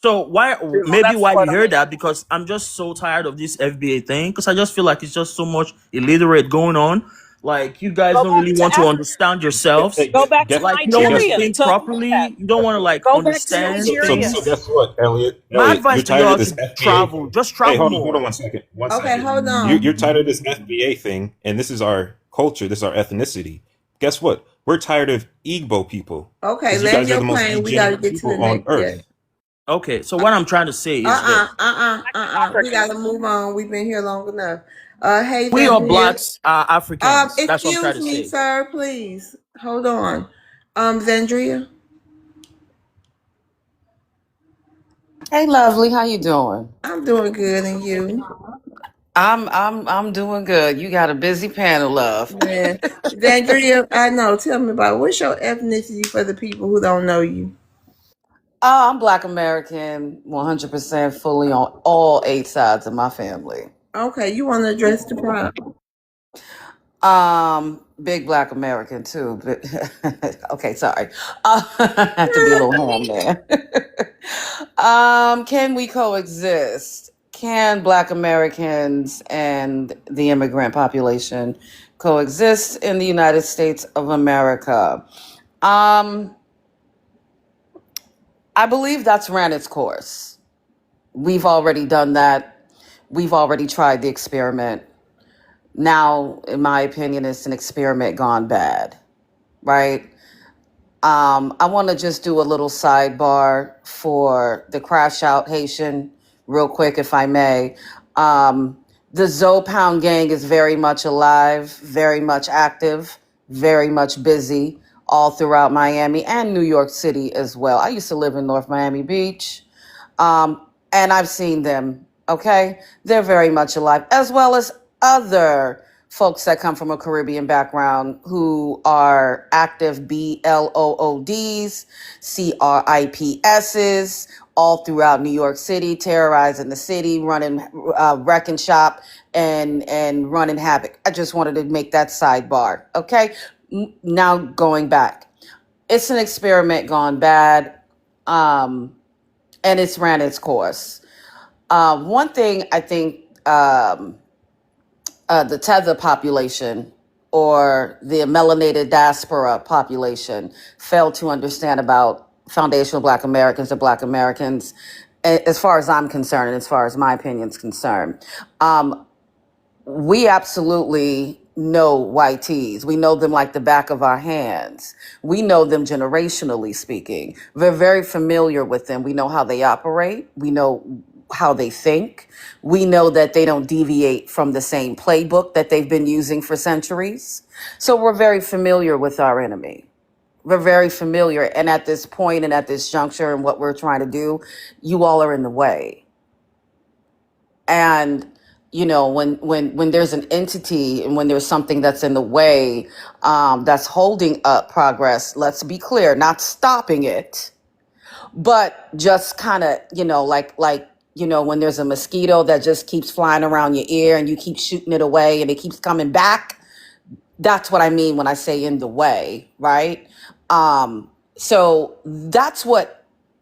So maybe That's the why word you I'm heard looking that, because I'm just so tired of this FBA thing, because I just feel like it's just so much illiterate going on. Like, you guys for. Go don't really back to want to Africa. understand yourselves. Go back to Like, you don't want to Nigeria. think To properly. You don't want to like go back to understand Nigeria. So things. guess what, Elliot? My Elliot, you're advice to tired of y'all this to FBA travel. thing. Just Hey, travel hold on more. one second. One Okay, second. hold You're on. tired of this FBA thing, and this is our culture. This is our ethnicity. Guess what? We're tired of Igbo people Okay, because you land guys are your the most plane. We got to degenerate get to the people on next earth. step. Okay, so what I'm trying to say is this. We got to move on. We've been here long enough. Hey, We are Zandria. blacks, Africans. That's what I'm trying Excuse to me, say. sir, please. Hold on. Zandria. Hey, lovely, how you doing? I'm doing good, and you? I'm doing good. You got a busy panel, love. Yeah. Zandria, I know. Tell me about what's your ethnicity for the people who don't know you? Oh, I'm Black American, 100% fully on all 8 sides of my family. Okay, you want to address the problem? Big Black American too. But okay, sorry. I have to be a little ham there. Can we coexist? Can Black Americans and the immigrant population coexist in the United States of America? I believe that's ran its course. We've already done that. We've already tried the experiment. Now, in my opinion, it's an experiment gone bad, right? I want to just do a little sidebar for the Crash Out Haitian, real quick, if I may. The Zoe Pound gang is very much alive, very much active, very much busy all throughout Miami and New York City as well. I used to live in North Miami Beach, and I've seen them, okay? They're very much alive, as well as other folks that come from a Caribbean background who are active BLOODs, CRIPSs, all throughout New York City, terrorizing the city, running wrecking shop and running havoc. I just wanted to make that sidebar, okay? Now going back, it's an experiment gone bad, and it's ran its course. One thing I think the tether population or the melanated diaspora population failed to understand about foundational Black Americans or Black Americans, as far as I'm concerned and as far as my opinion is concerned. We absolutely know white tees. We know them like the back of our hands. We know them generationally speaking. We're very familiar with them. We know how they operate. We know how they think. We know that they don't deviate from the same playbook that they've been using for centuries. So we're very familiar with our enemy. We're very familiar. And at this point and at this juncture and what we're trying to do, you all are in the way. And when there's an entity and when there's something that's in the way, that's holding up progress, let's be clear, not stopping it, but just kind of, when there's a mosquito that just keeps flying around your ear and you keep shooting it away and it keeps coming back. That's what I mean when I say in the way, right? So that's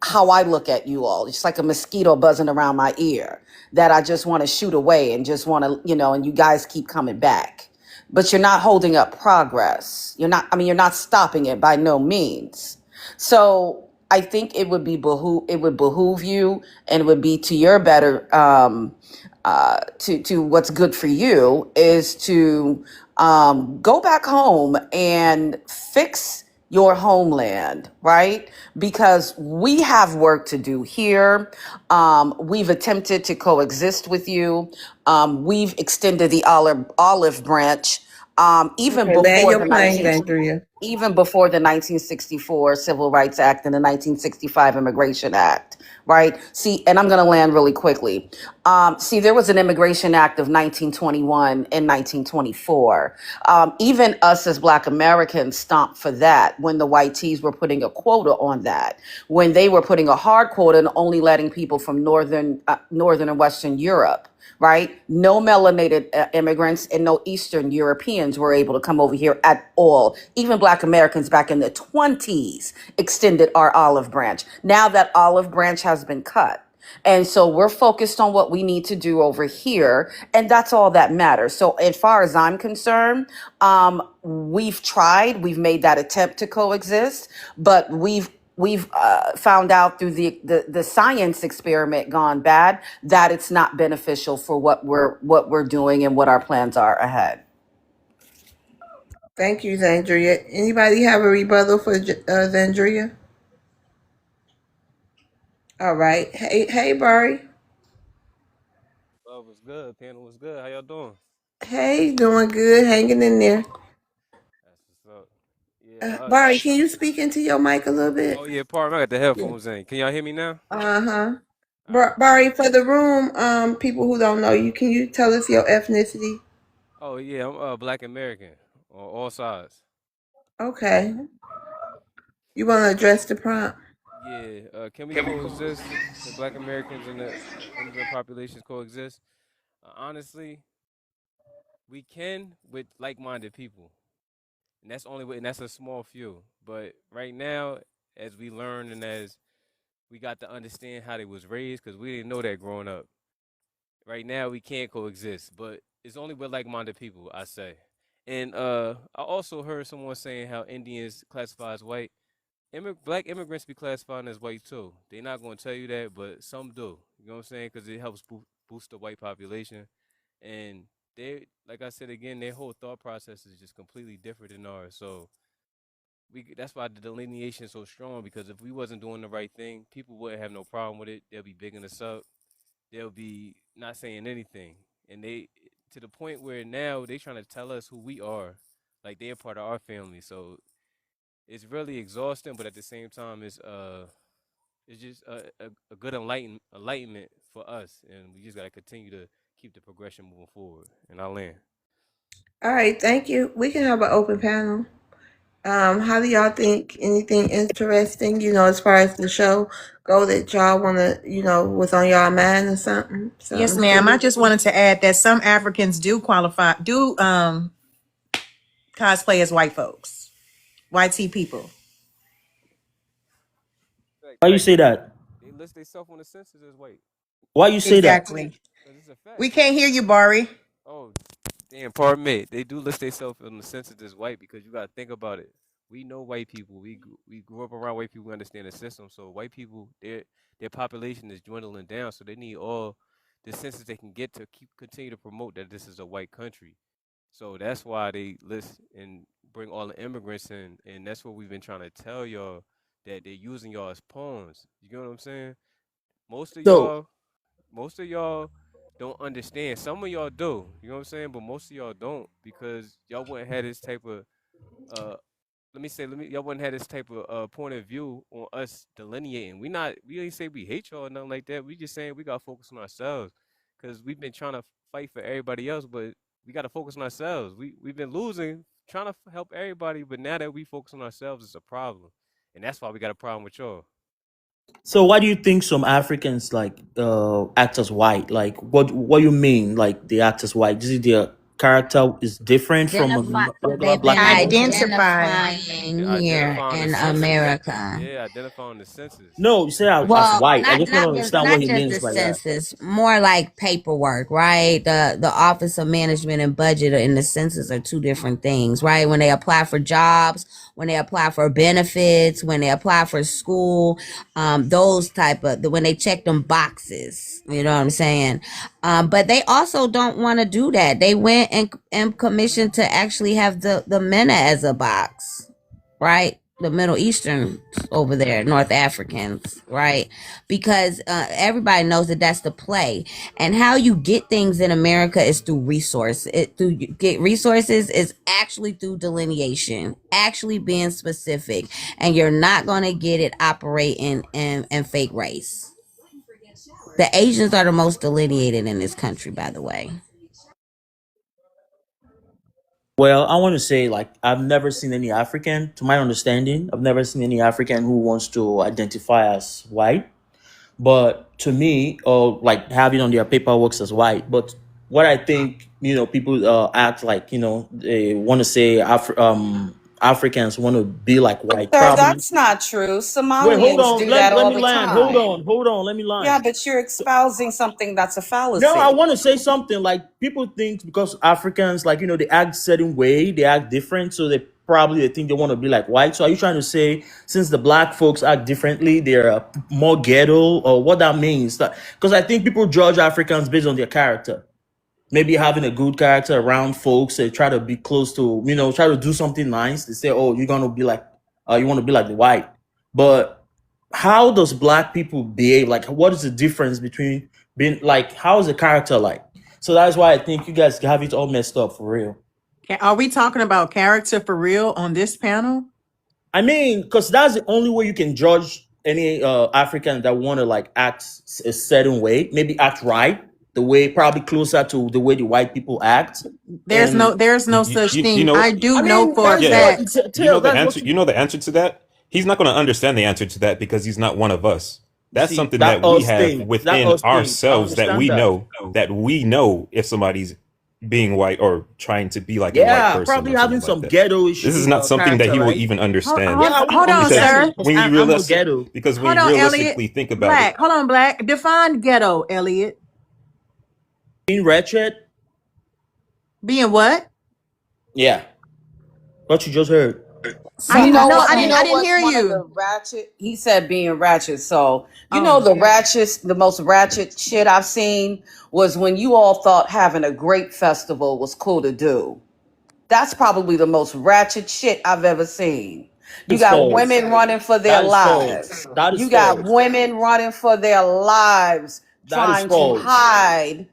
how I look at you all. It's like a mosquito buzzing around my ear that I just want to shoot away and just want to, and you guys keep coming back. But you're not holding up progress. You're not stopping it by no means. So I think it would behoove you, and it would be to your better, to what's good for you, is to go back home and fix your homeland, right? Because we have work to do here. We've attempted to coexist with you. We've extended the olive branch, even Okay, land before your the planes, 19 Andrea. even before the 1964 Civil Rights Act and the 1965 Immigration Act, right? See, and I'm going to land really quickly. See, there was an Immigration Act of 1921 and 1924. Even us as Black Americans stomped for that when the white tees were putting a quota on that, when they were putting a hard quota and only letting people from northern and Western Europe, right? No melanated immigrants and no Eastern Europeans were able to come over here at all. Even Black Americans back in the 20s extended our olive branch. Now that olive branch has been cut. And so we're focused on what we need to do over here. And that's all that matters. So as far as I'm concerned, we've made that attempt to coexist, but we've found out through the science experiment gone bad that it's not beneficial for what we're doing and what our plans are ahead. Thank you, Zandria. Anybody have a rebuttal for Zandria? All right. Hey, Barry. Love was good. Panel was good. How y'all doing? Hey, doing good, hanging in there. That's what's up. Yeah. Barry, can you speak into your mic a little Oh bit? yeah. Pardon. I got the Yeah. headphones in. Can y'all hear me now? Uh-huh. All right. Barry, for the room, people who don't know you, can you tell us your ethnicity? Oh yeah. I'm Black American on all sides. Okay. You want to address the prompt? Yeah. Can we coexist? Can Black Americans and the immigrant populations coexist? Honestly, we can with like-minded people, and that's only and that's a small few. But right now, as we learn and as we got to understand how they was raised, because we didn't know that growing up. Right now we can't coexist, but it's only with like-minded people, I say. And I also heard someone saying how Indians classify as white. Black immigrants be classified as white too. They're not going to tell you that, but some do. You know what I'm saying? Because it helps boost the white population. And they, like I said again, their whole thought process is just completely different than ours. So that's why the delineation is so strong. Because if we wasn't doing the right thing, people wouldn't have no problem with it. They'll be bigging us up. They'll be not saying anything, and they to the point where now they trying to tell us who we are, like they're part of our family. So it's really exhausting, but at the same time, it's just a good enlightenment for us, and we just gotta continue to keep the progression moving forward. And I land. All right, thank you. We can have an open panel. How do y'all think? Anything interesting, as far as the show go that y'all want to, was on y'all mind or something? Yes, Something ma'am. I good? just wanted to add that some Africans do cosplay as white folks, white tea people. Why you say that? They list themselves on the census as white. Why you say that? Exactly. Cause it's a fact. We can't hear you, Bari. Oh, damn, pardon me. They do list themselves in the census as white because you gotta think about it. We know white people. We grew up around white people. We understand the system. So white people, their population is dwindling down. So they need all the census they can get to continue to promote that this is a white country. So that's why they list and bring all the immigrants in, and that's what we've been trying to tell y'all that they're using y'all as pawns. You get what I'm saying? Most of So y'all most of y'all don't understand. Some of y'all do, you know what I'm saying? But most of y'all don't because y'all wouldn't have this type of uh y'all wouldn't have this type of point of view on us delineating. We ain't say we hate y'all or nothing like that. We just saying we gotta focus on ourselves. Cause we've been trying to fight for everybody else, but we gotta focus on ourselves. We've been losing, trying to help everybody, but now that we focus on ourselves, it's a problem. And that's why we got a problem with y'all. So why do you think some Africans like act as white? Like what you mean? Like they act as white? Is it their character is different from a Identify. regular They've black been people? Identify. They identifying here identify on the in census. America. Yeah, identify on the census. No, you say as Well, white. I not just want to not just understand what not he just means the by that. census, more like paperwork, right? The Office of Management and Budget and the census are two different things, right? When they apply for jobs, when they apply for benefits, when they apply for school, those type of when they check them boxes, you know what I'm saying? But they also don't want to do that. They went and commissioned to actually have the MENA as a box, right? The Middle Eastern over there, North Africans, right? Because everybody knows that that's the play, and how you get things in America is through resource. It through you get resources is actually through delineation, actually being specific, and you're not gonna get it operating in fake race. The Asians are the most delineated in this country, by the way. Well, I want to say like I've never seen any African, to my understanding, I've never seen any African who wants to identify as white. But to me, or like having on their paperwork as white. But what I think, people act like, they want to say Africans want to be like white. Sir, Probably. that's not true. Wait, hold Somalians on. do that Let all me the land. time. Hold on. Let me Yeah, land. but you're espousing something that's a No, I fallacy. want to say something. Like people think because Africans, like they act certain way, they act different, so they think they want to be like white. So are you trying to say since the black folks act differently, they're more ghetto, or what that means? Because I think people judge Africans based on their character. Maybe having a good character around folks, they try to be close to, try to do something nice. They say, oh, you're gonna be like, you want to be like the white, but how does black people behave? Like, what is the difference between being like, how is the character like? So that's why I think you guys have it all messed up for real. Are we talking about character for real on this panel? I mean, because that's the only way you can judge any African that want to like act a certain way, maybe act right, the way probably closer to the way the white people act. There's And no such You thing. know I what? do I know mean, for a that's Yeah, what fact. you know the that's answer. what You know the answer to that. He's not going to understand the answer to that because he's not one of us. you That's see something that that we us have thing, that within us thing. I ourselves that understand we that. know if somebody's being white or trying to be like a white Yeah, person probably or something having like some that. ghetto This is issue not something that character, he will right? even Hold, understand Yeah, hold, I hold will on, because understand it sir. because when you I'm no realize ghetto. because when Hold you on, Elliot. realistically think about it, Black. Hold on, Black. Define ghetto, Elliot. Being wretched. Being what? Yeah, what you just heard. I You didn't know know. what? I You didn't. I know didn't what's hear one of you. the ratchet? He said being ratchet. So you know Oh, the ratchet, the most ratchet shit I've seen was when you all thought having a grape festival was cool to do. That's probably the most ratchet shit I've ever seen. You It's got false. women running for their That is false. lives. That is You got false. women running for their lives, That is trying to false. hide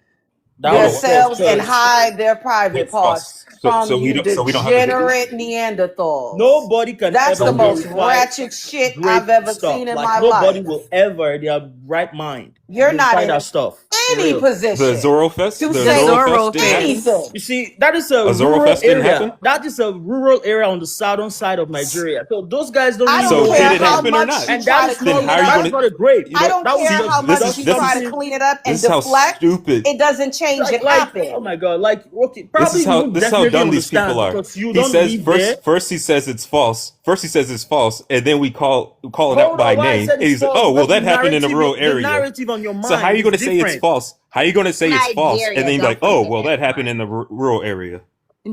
That hold was on. false themselves and because hide their private parts from you So we don't have a degenerate Neanderthals. nobody can That's ever the so we most verify ratchet shit I've grape ever seen stuff. in Like my nobody life. will ever, in their right mind, You're not verify in that stuff for any real. the position Zorro to the say Fest Zorro didn't happen. Fest. anything. You see, that is a A Zorro rural Fest didn't happen. area. That is a rural area on the southern side of Nigeria. So those guys don't I really don't So know did care it how anything. happen or much not? you And that try to is Then clean not how it are you up. that is going not a grape. to? I don't That would be care just how This much is you this try is to something clean it up and this is how deflect. stupid. It doesn't change. It oh happened. my god, like okay, probably you won't This is how definitely dumb these understand people are. because you He don't says live there. first he says it's false. First he says it's false, and then we call it out Hold by on, why I name. said And it's he's like, false oh well, because that happened in a rural the area. narrative on your So how are mind you is going to say it's different. false? How are you going to say it's false, and Nigeria, then you're don't like, oh forget well, that happened everybody. in the rural area?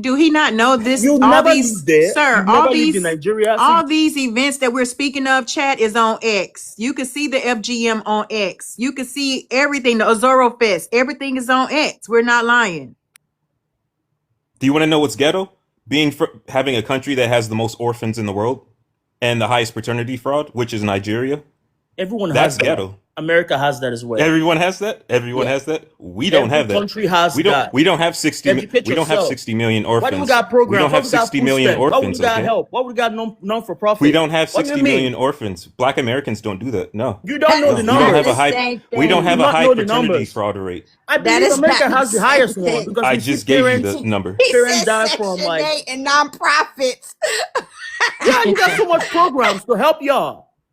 Do he not know this? You've All never these, lived there. sir. You've never lived in Nigeria, so All these events that we're speaking of, chat is on X. You can see the FGM on X. You can see everything. The Azoro Fest. Everything is on X. We're not lying. Do you want to know what's ghetto? Having a country that has the most orphans in the world and the highest paternity fraud, which is Nigeria. everyone That's has that. ghetto. America has that as well. Everyone has that. Everyone Yeah. has that. We don't Every have that. country has that. We don't have 60. Educate We don't have yourself. 60 million Why do we orphans. got We don't programs? Why have we got 60 food million stamps? Why we orphans. got Okay. help? Why we got non for profit? We don't have What do you 60 million mean? orphans. Black Americans don't do that. No. You don't That know No. the is We don't not have the a numbers. high. same We don't You do have thing. a not high know the paternity numbers. fraud rate. I That believe is not America the has the highest same one thing. because I we see just gave you parents the number. He parents said die from Section like 8 and nonprofits. yeah, you got so much programs to help y'all.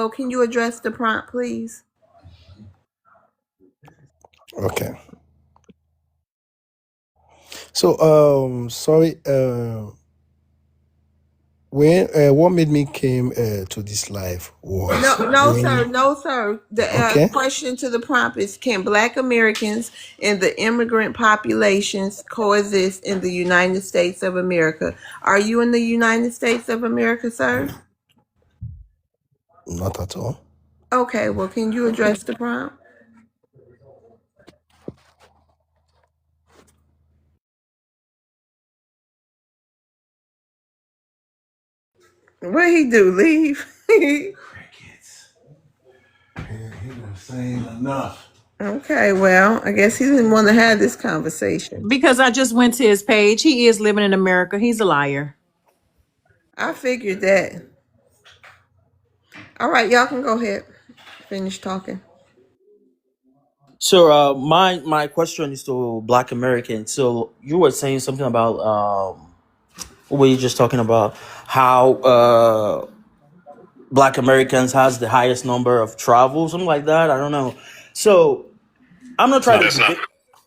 Well, can you address the prompt, please? Okay. So, sorry. When what made me came to this life was No, sir. when. No, sir. The Okay. question to the prompt is: can Black Americans and the immigrant populations coexist in the United States of America? Are you in the United States of America, sir? Not at all. Okay. Well, can you address the prompt? What he do? Leave? He been saying enough. Okay. Well, I guess he didn't want to have this conversation. Because I just went to his page. He is living in America. He's a liar. I figured that. All right, y'all can go ahead. Finish talking. So my question is to Black Americans. So you were saying something about what were you just talking about? How Black Americans has the highest number of travel, something like that. I don't know. So I'm not That's trying not to true. debate,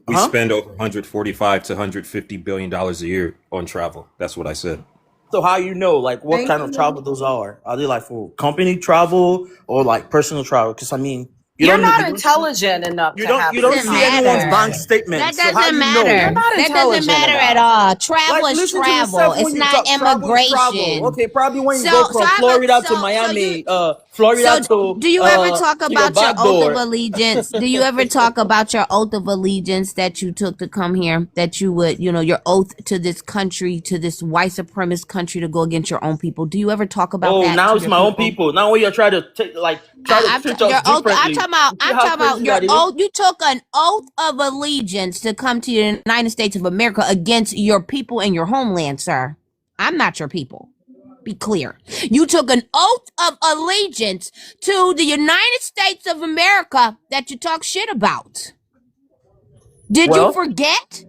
We huh? spend over 145 to 150 billion dollars a year on travel. That's what I said. So how you know like what Thank kind of you. travel those are? Are they like for company travel or like personal travel? Because I mean, you You're don't not you don't see, intelligent enough to have you this don't Doesn't see anyone's conversation. bank matter. That statement. So how doesn't you You're know? matter. not That doesn't intelligent matter at enough. all. Travel Like is listen to travel. yourself It's when you not talk. Travel is travel. immigration. Okay, probably when you go So from I'm a Florida to so you Miami, Florida so do you ever talk to your about your back oath of door. allegiance? Do you ever talk about your oath of allegiance that you took to come here? That you would, your oath to this country, to this white supremacist country to go against your own people. Do you ever talk about Oh, that now to it's your my own people? people. Now when you're trying to try to treat us Your oath. differently, you see I'm how talking about crazy your that is. oath. You took an oath of allegiance to come to the United States of America against your people and your homeland, sir. I'm not your people. Be clear. You took an oath of allegiance to the United States of America that you talk shit about. Did you Well, forget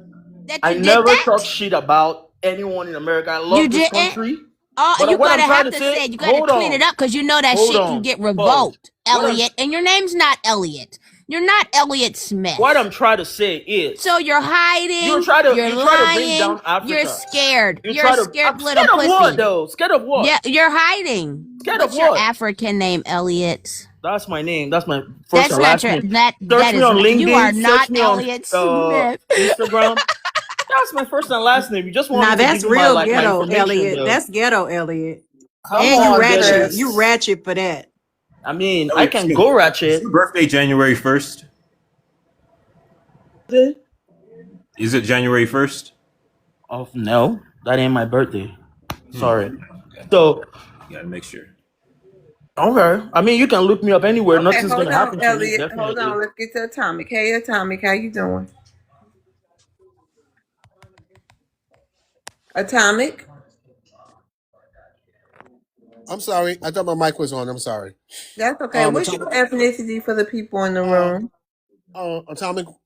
that I you did never talk that? shit about anyone in America. I You love this didn't. country. Oh, But you what I'm gotta trying have to to say, say it. You gotta hold clean it on, up because you know that hold shit can on, get pause. revoked, What I'm Elliot. And your name's not Elliot. You're not Elliot what Smith. I'm trying to say So is you're hiding, you're you try to bring lying, down you're Africa. scared. You You're a try to scared I'm little scared of what pussy. though? Scared of Yeah, what? you're hiding. Scared of What's your what? African name, Elliot? That's my name. That's my first That's and not last your name. that Search me is on not, you are LinkedIn. Search not me on Elliot Smith. Instagram. That's my first and last name. You just want Now me to give that's you my real my ghetto, information Elliot. though. That's ghetto, Elliot. Come Thank And you, you on, ratchet. then. You Chris. ratchet for that. I mean, I Elliot, can go is your ratchet. birthday January 1st? Is it January 1st? Oh no, that ain't my birthday. Sorry. Okay. So You gotta make sure. okay. I mean, you can look me up anywhere. Okay, Nothing's hold gonna on, happen to me. Elliot. Hold on. Definitely. Let's get to Atomic. Hey, Atomic, how you doing? Atomic. I'm sorry. I thought my mic was on. I'm sorry. That's okay. What's your Atomic, ethnicity for the people in the uh, room?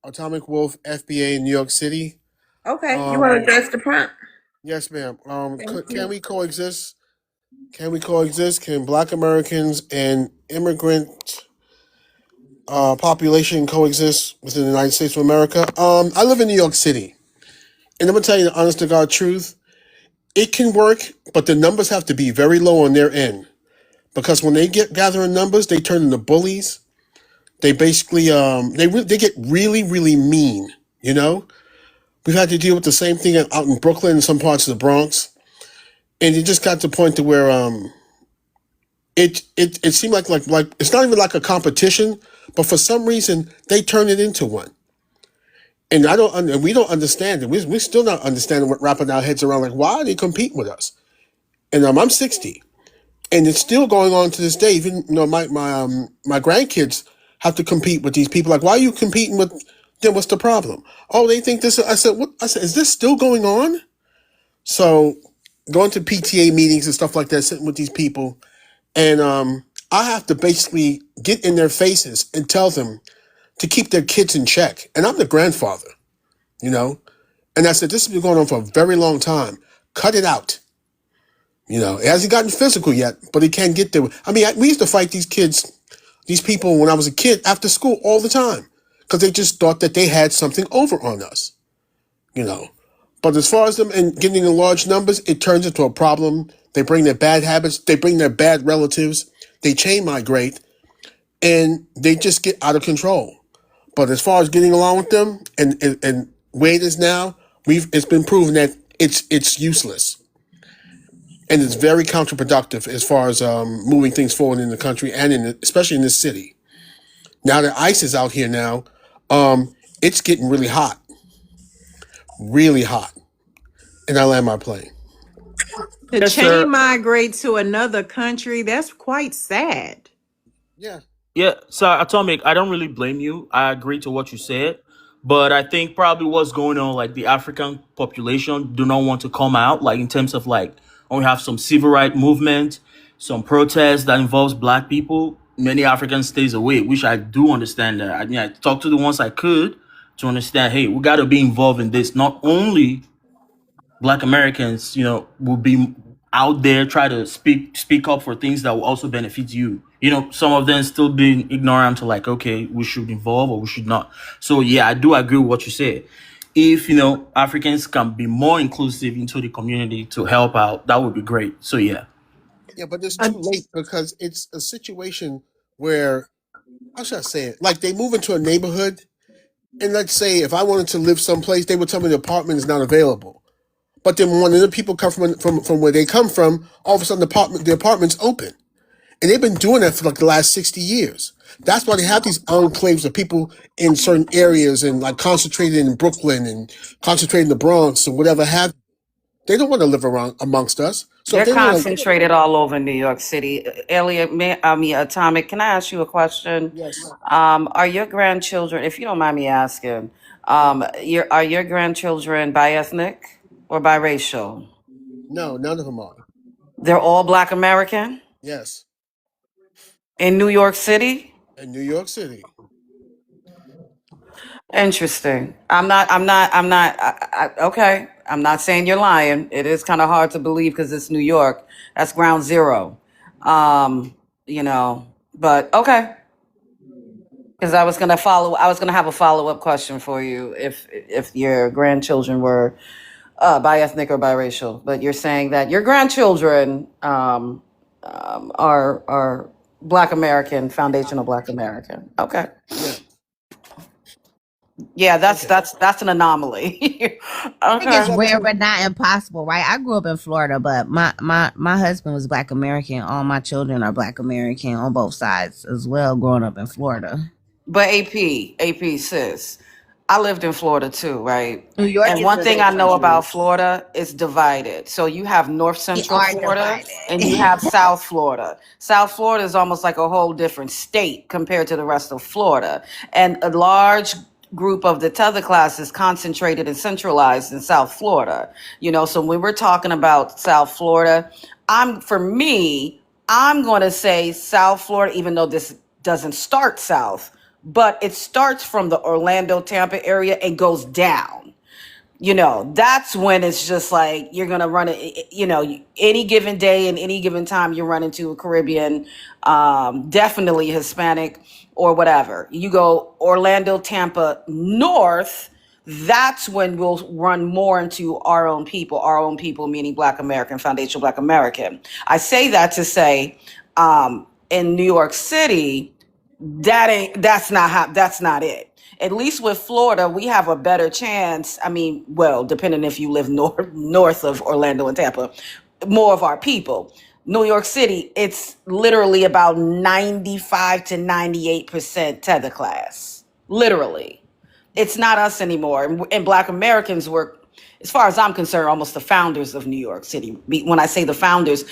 Atomic Wolf, FBA, New York City. Okay, you want to Um, address the prompt? yes, ma'am. Thank Can you. we coexist? Can we coexist? Can Black Americans and immigrant population coexist within the United States of America? I live in New York City, and I'm gonna tell you the honest to God truth. It can work, but the numbers have to be very low on their end because when they get gathering numbers, they turn into bullies. They basically they get really really mean. You know, we've had to deal with the same thing out in Brooklyn and some parts of the Bronx, and it just got to the point to where it seemed like it's not even like a competition, but for some reason they turn it into one. And we don't understand it. We're still not understanding what wrapping our heads around. Like, why are they competing with us? And I'm 60, and it's still going on to this day. Even my grandkids have to compete with these people. Like, why are you competing with them? What's the problem? Oh, they think this. I said, what? I said, is this still going on? So going to PTA meetings and stuff like that, sitting with these people, and I have to basically get in their faces and tell them to keep their kids in check. And I'm the grandfather, you know. And I said, this has been going on for a very long time. Cut it out. You know, it hasn't gotten physical yet, but it can get there. I mean, we used to fight these kids, these people when I was a kid after school all the time because they just thought that they had something over on us, you know. But as far as them and getting in large numbers, it turns into a problem. They bring their bad habits, they bring their bad relatives, they chain migrate, and they just get out of control. But as far as getting along with them and where it is now, it's been proven that it's useless. And it's very counterproductive as far as moving things forward in the country and especially in this city. Now that ICE is out here now, it's getting really hot. And I land my plane. To Yes, sir. chain migrate to another country, that's quite sad. Yeah. Yeah, so Atomic, I don't really blame you. I agree to what you said, but I think probably what's going on, like the African population do not want to come out, like in terms of like when we have some civil rights movement, some protests that involves black people. Many Africans stays away, which I do understand that. I mean, I talked to the ones I could to understand. Hey, we got to be involved in this. Not only Black Americans, will be out there try to speak up for things that will also benefit you. Some of them still being ignorant to like, okay, we should involve or we should not. So yeah, I do agree with what you said. If Africans can be more inclusive into the community to help out, that would be great. So yeah. Yeah, but it's too late because it's a situation where, how should I say it? Like they move into a neighborhood, and let's say if I wanted to live someplace, they would tell me the apartment is not available. But then when the people come from where they come from, all of a sudden the apartment's open. And they've been doing that for like the last 60 years. That's why they have these enclaves of people in certain areas and like concentrated in Brooklyn and concentrated in the Bronx and whatever have. They don't want to live around amongst us. So if They're they want to, concentrated all over New York City. Elliot, Atomic, can I ask you a question? yes, Are your grandchildren, if you don't mind me asking, are your grandchildren bi-ethnic or biracial? no, none of them are. They're all Black American Yes, in New York City? in New York City. Interesting. Okay. I'm not saying you're lying. It is kind of hard to believe because it's New York. That's ground zero. Um, but okay. Because I was gonna have a follow-up question for you if your grandchildren were bi-ethnic or biracial. But you're saying that your grandchildren are Black American, foundational Black American. Okay. Yeah. Yeah, that's Okay. that's that's an anomaly. I think it's Okay. Yeah, but rare but not impossible, right? I grew up in Florida, but my husband was Black American. All my children are Black American on both sides as well, growing up in Florida. But AP sis, I lived in Florida too, right? New York And is one a thing big I know country. about Florida is divided. So you have North We Central are Florida and you divided. have South Florida. South Florida is almost like a whole different state compared to the rest of Florida. And a large group of the tether class is concentrated and centralized in South Florida. So when we're talking about South Florida, I'm going to say South Florida, even though this doesn't start south, but it starts from the Orlando, Tampa area and goes down. That's when it's just like you're going to run it, any given day and any given time you run into a Caribbean, definitely Hispanic or whatever. You go Orlando, Tampa north, that's when we'll run more into our own people meaning Black American, foundational Black American. I say that to say, in New York City, that's not it. At least with Florida, we have a better chance. I mean, well, depending if you live north of Orlando and Tampa, more of our people. New York City, it's literally about 95 to 98% tether class. Literally. It's not us anymore. And Black Americans were, as far as I'm concerned, almost the founders of New York City. When I say the founders,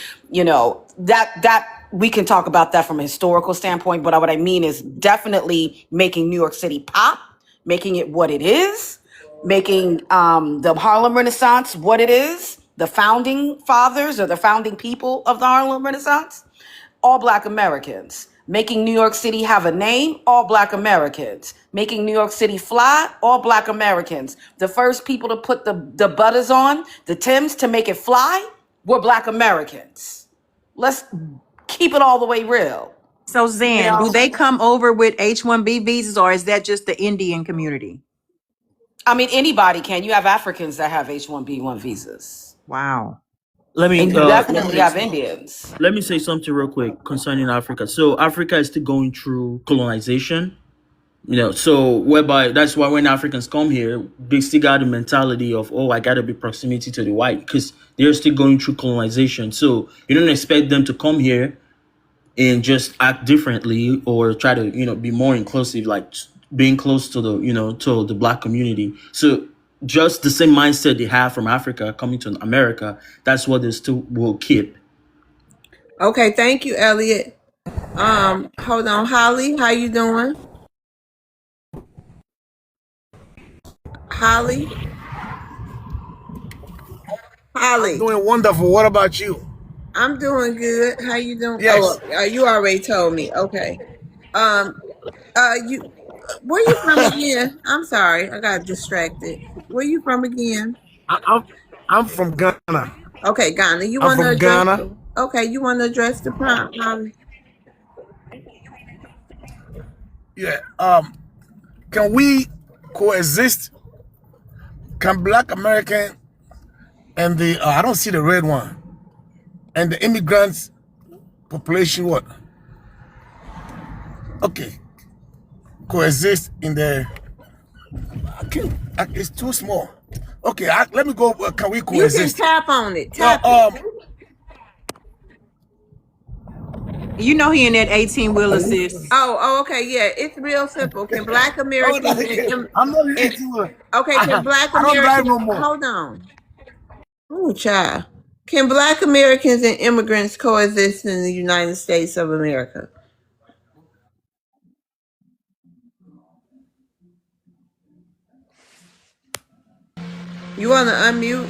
that we can talk about that from a historical standpoint, but what I mean is definitely making New York City pop, making it what it is, making the Harlem Renaissance what it is, the founding fathers or the founding people of the Harlem Renaissance, all Black Americans. Making New York City have a name, all Black Americans. Making New York City fly, all Black Americans. The first people to put the butters on, the Timbs to make it fly, were Black Americans. Let's keep it all the way real. So Zan, do they come over with H-1B visas or is that just the Indian community? I mean, anybody can. You have Africans that have H-1B1 visas. Wow. Let me And you uh, let definitely me have Indians. let me say something real quick concerning Africa. So Africa is still going through colonization. So whereby that's why when Africans come here, they still got the mentality of, oh, I gotta be proximity to the white, because they're still going through colonization. So you don't expect them to come here and just act differently or try to, be more inclusive, like being close to the black community. So just the same mindset they have from Africa coming to America, that's what they still will keep. Okay, thank you, Elliot. Hold on, Holly, how you doing? Holly? I'm Holly. doing wonderful. What about you? I'm doing good. How you doing? Yes. You already told me. Okay. Um, you, where you from again? I'm sorry, I got distracted. Where you from again? I, I'm I'm from Ghana. Okay, Ghana. You I'm want to from address Ghana. the? Okay, you want to address the prompt, Holly? Yeah. Can we coexist? Can Black American and the I don't see the red one and the immigrants population what? Okay, coexist in the. It's too small. Okay, let me go. Can we You can coexist? tap on it. No. Tap it. You know he in that 18-wheeler, sis. Okay, yeah. It's real simple. Can Black Oh, Americans I'm not and 18. okay, can Black I don't drive Americans no more. hold on? Oh, child. Can Black Americans and immigrants coexist in the United States of America? You want to unmute?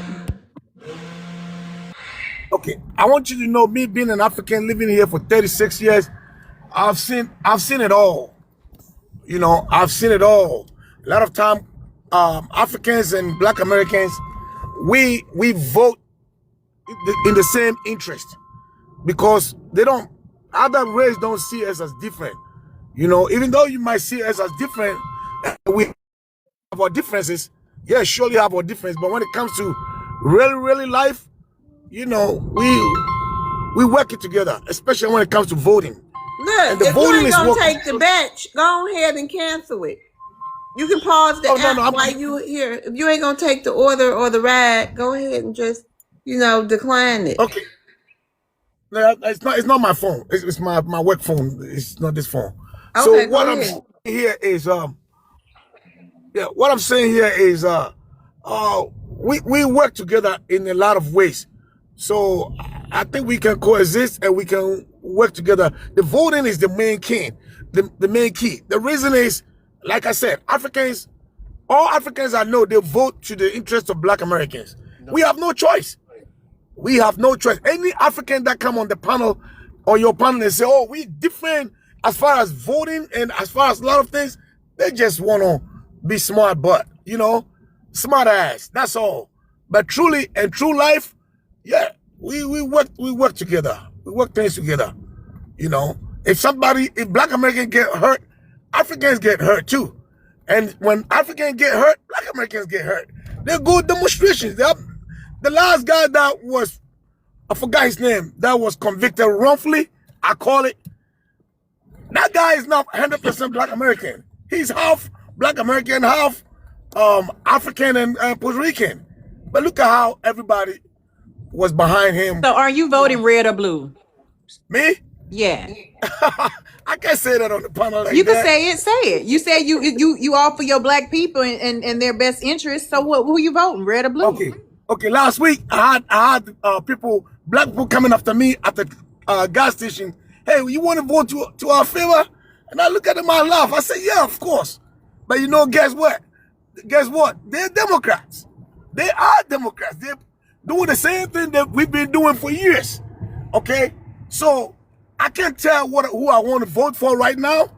Okay, I want you to know, me being an African living here for 36 years, I've seen it all. I've seen it all. A lot of time, Africans and Black Americans, we vote in the same interest because they don't. Other race don't see us as different. Even though you might see us as different, we have our differences. Yeah, surely have our difference. But when it comes to really life, we work it together, especially when it comes to voting. Look, And the if you voting ain't is gonna working. take the batch, go ahead and cancel it. You can pause the Oh no, app while you here. If you ain't gonna take the order or the ride, go ahead and just, decline it. okay. No, it's not my phone. It's my work phone. It's not this phone. So Okay, what go I'm ahead. saying here is what I'm saying here is we work together in a lot of ways. So I think we can coexist and we can work together. The voting is the main key. The main key. The reason is, like I said, all Africans I know, they vote to the interest of Black Americans. We have no choice. We have no choice. Any African that come on your panel and say, oh, we different as far as voting and as far as a lot of things, they just want to be smart butt, smart ass. That's all. But truly, in true life, yeah, we work together. We work things together. If Black Americans get hurt, Africans get hurt too. And when Africans get hurt, Black Americans get hurt. They go demonstrations. The last guy that was, I forgot his name, that was convicted wrongfully, I call it. That guy is not 100% Black American. He's half Black American, half African and Puerto Rican. But look at how everybody was behind him. So are you voting red or blue? Me? Yeah. I can't say that on the panel like You can that. say it. You said you all for your black people and their best interests. So who you voting, red or blue? Okay. Last week I had black people coming after me at the gas station. Hey, you want to vote to our favor? And I look at them, I laugh. I say, yeah, of course. But guess what? They're Democrats. They are Democrats. They're doing the same thing that we've been doing for years. Okay, so I can't tell who I want to vote for right now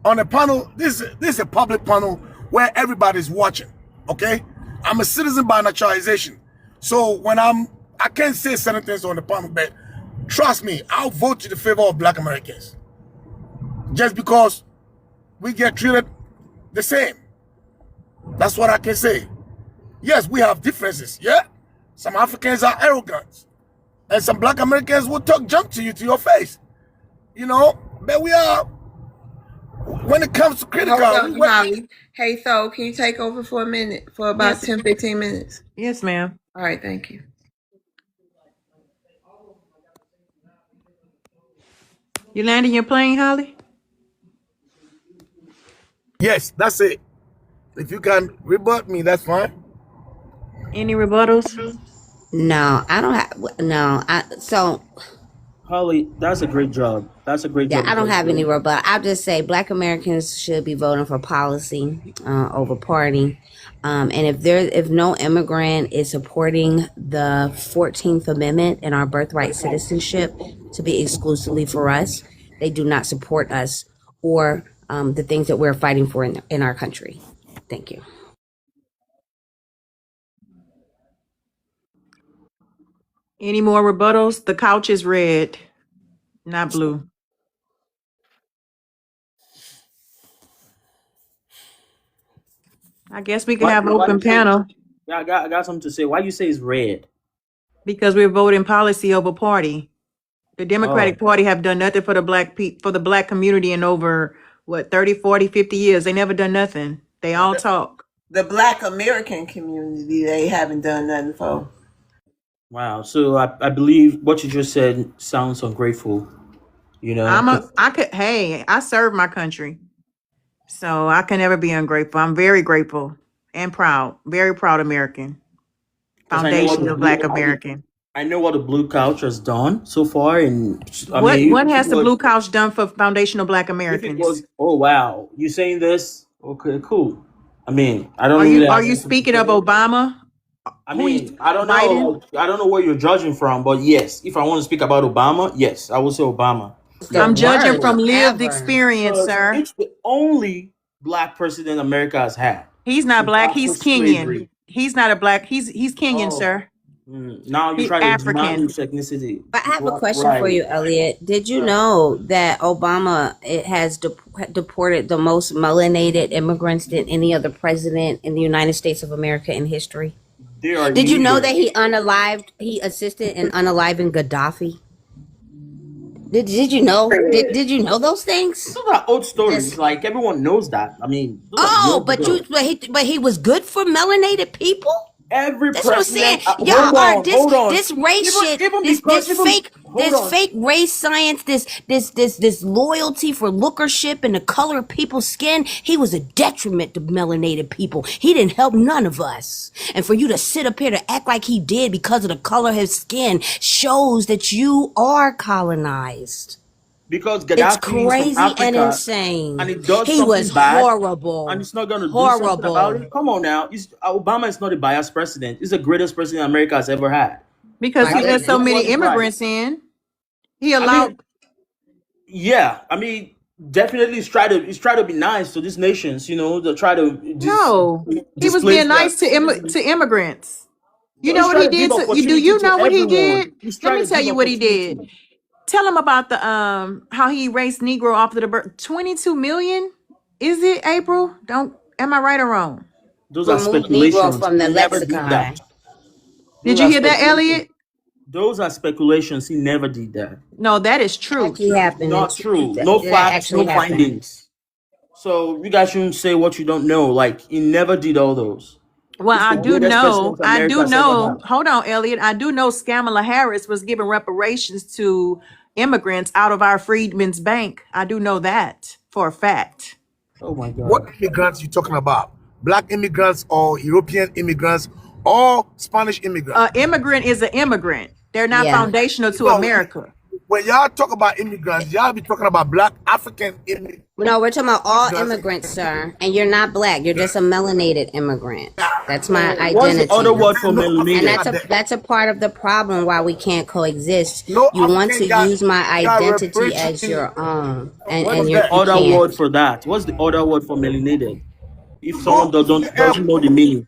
on a panel. This is a public panel where everybody's watching. Okay, I'm a citizen by naturalization, so when I can't say certain things on the panel, but trust me, I'll vote to the favor of Black Americans just because we get treated the same. That's what I can say. Yes, we have differences. Yeah, some Africans are arrogant, and some Black Americans will talk junk to you to your face. You know, but we are. When it comes to critical, Hold on, Holly. Hey, so can you take over for a minute, for about Yes. 10, 15 minutes? Yes, ma'am. All right, thank you. You landing your plane, Holly? yes, that's it. If you can rebut me, that's fine. Any rebuttals? No, I don't have. No, so Holly, that's a great job. That's a great yeah, job I don't because have any rebuttal. I'll just say Black Americans should be voting for policy over party. And if no immigrant is supporting the 14th Amendment and our birthright citizenship to be exclusively for us, they do not support us or the things that we're fighting for in our country. Thank you. Any more rebuttals? The couch is red, not blue. I guess we can have why open you say panel yeah, I got something to say. Why you say it's red? because we're voting policy over party. The Oh, Democratic Party have done nothing for the for the black community in over what 30, 40, 50 years. They never done nothing. They all talk. The Black American community, they haven't done nothing for. wow. So I believe what you just said sounds ungrateful. You know, 'cause Hey, I serve my country. So I can never be ungrateful. I'm very grateful and proud, very proud American, I know what foundation the of Black blue American. I know what the blue couch has done so far, and I What mean, what has the Blue Couch done for foundational Black if it Americans? was, oh wow, you saying this? Okay, cool. I mean, I don't really Are have you anything to speaking of say. Obama? I Who you mean, I don't Biden? know. I don't know where you're judging from, but yes, if I want to speak about Obama, yes, I will say Obama. It's the I'm Yes, judging from worst lived ever. experience, because sir. it's the only black president America has had He's not since black, after he's Kenyan. slavery. He's not a black, he's Kenyan, Oh, sir. now you He's try to demand African. his ethnicity. I have a question for Right. you, Elliot. Did you know that Obama has deported the most melanated immigrants than any other president in the United States of America in history? They are Did you know illegal. that he assisted in unaliving Gaddafi? Did you know? Did you know those things? Those are old stories. Just Like everyone knows that. I mean, those are oh, years but ago. he was good for melanated people. Every That's what I'm saying. president. Y'all Hold are on, hold on. this race Even shit, even because even hold this on. fake race science, this loyalty for lookership and the color of people's skin. He was a detriment to melanated people. He didn't help none of us. And for you to sit up here to act like he did because of the color of his skin shows that you are colonized. Because It's Gaddafi is from crazy and Africa and insane. he does He was something bad and horrible. he's not going to do something about Horrible. it. Come on now. Obama is not a biased president. He's the greatest president America has ever had. Because My he Now, let so do many goodness. what is right. immigrants in. He I mean, allowed yeah. I mean, definitely he's try to be nice to these nations. You know, to try to no. He was displace being their nice citizens. to immigrants. You No, know he's what trying he to give did to you? Do opportunity you to know what he everyone. did? He's Let trying me to tell give you what he did. opportunity. Tell him about the how he erased Negro off of the birth. 22 million? Is it April? Don't am I right or wrong? Those are Remove Negro speculations. from the He never did that. lexicon. Did Those you are hear that, speculations. Elliot? Those are speculations. He never did that. No, that is truth. Actually happened. Not true. That No facts, actually no happened. findings. So you guys shouldn't say what you don't know. Like he never did all those. Well, He's the greatest president I America do has ever know. had. Hold on, Elliot. I do know Skamala Harris was giving reparations to immigrants out of our Freedmen's Bank. I do know that for a fact. Oh my What God. immigrants you talking about? Black immigrants or European immigrants or Spanish immigrants? Immigrant is an immigrant. They're not Yeah. foundational to No, America. when y'all talk about immigrants, y'all be talking about Black African immigrants. No, we're talking about all immigrants, sir. And you're not black. You're just a melanated immigrant. That's my What's the other identity. word for No And melanated? African got that. that's a part of the problem why we can't coexist. No You want to African use my got identity as reparation. your own. What And is you that? you Other can't. word for that? What's the other word for melanated? If someone No, doesn't know the meaning,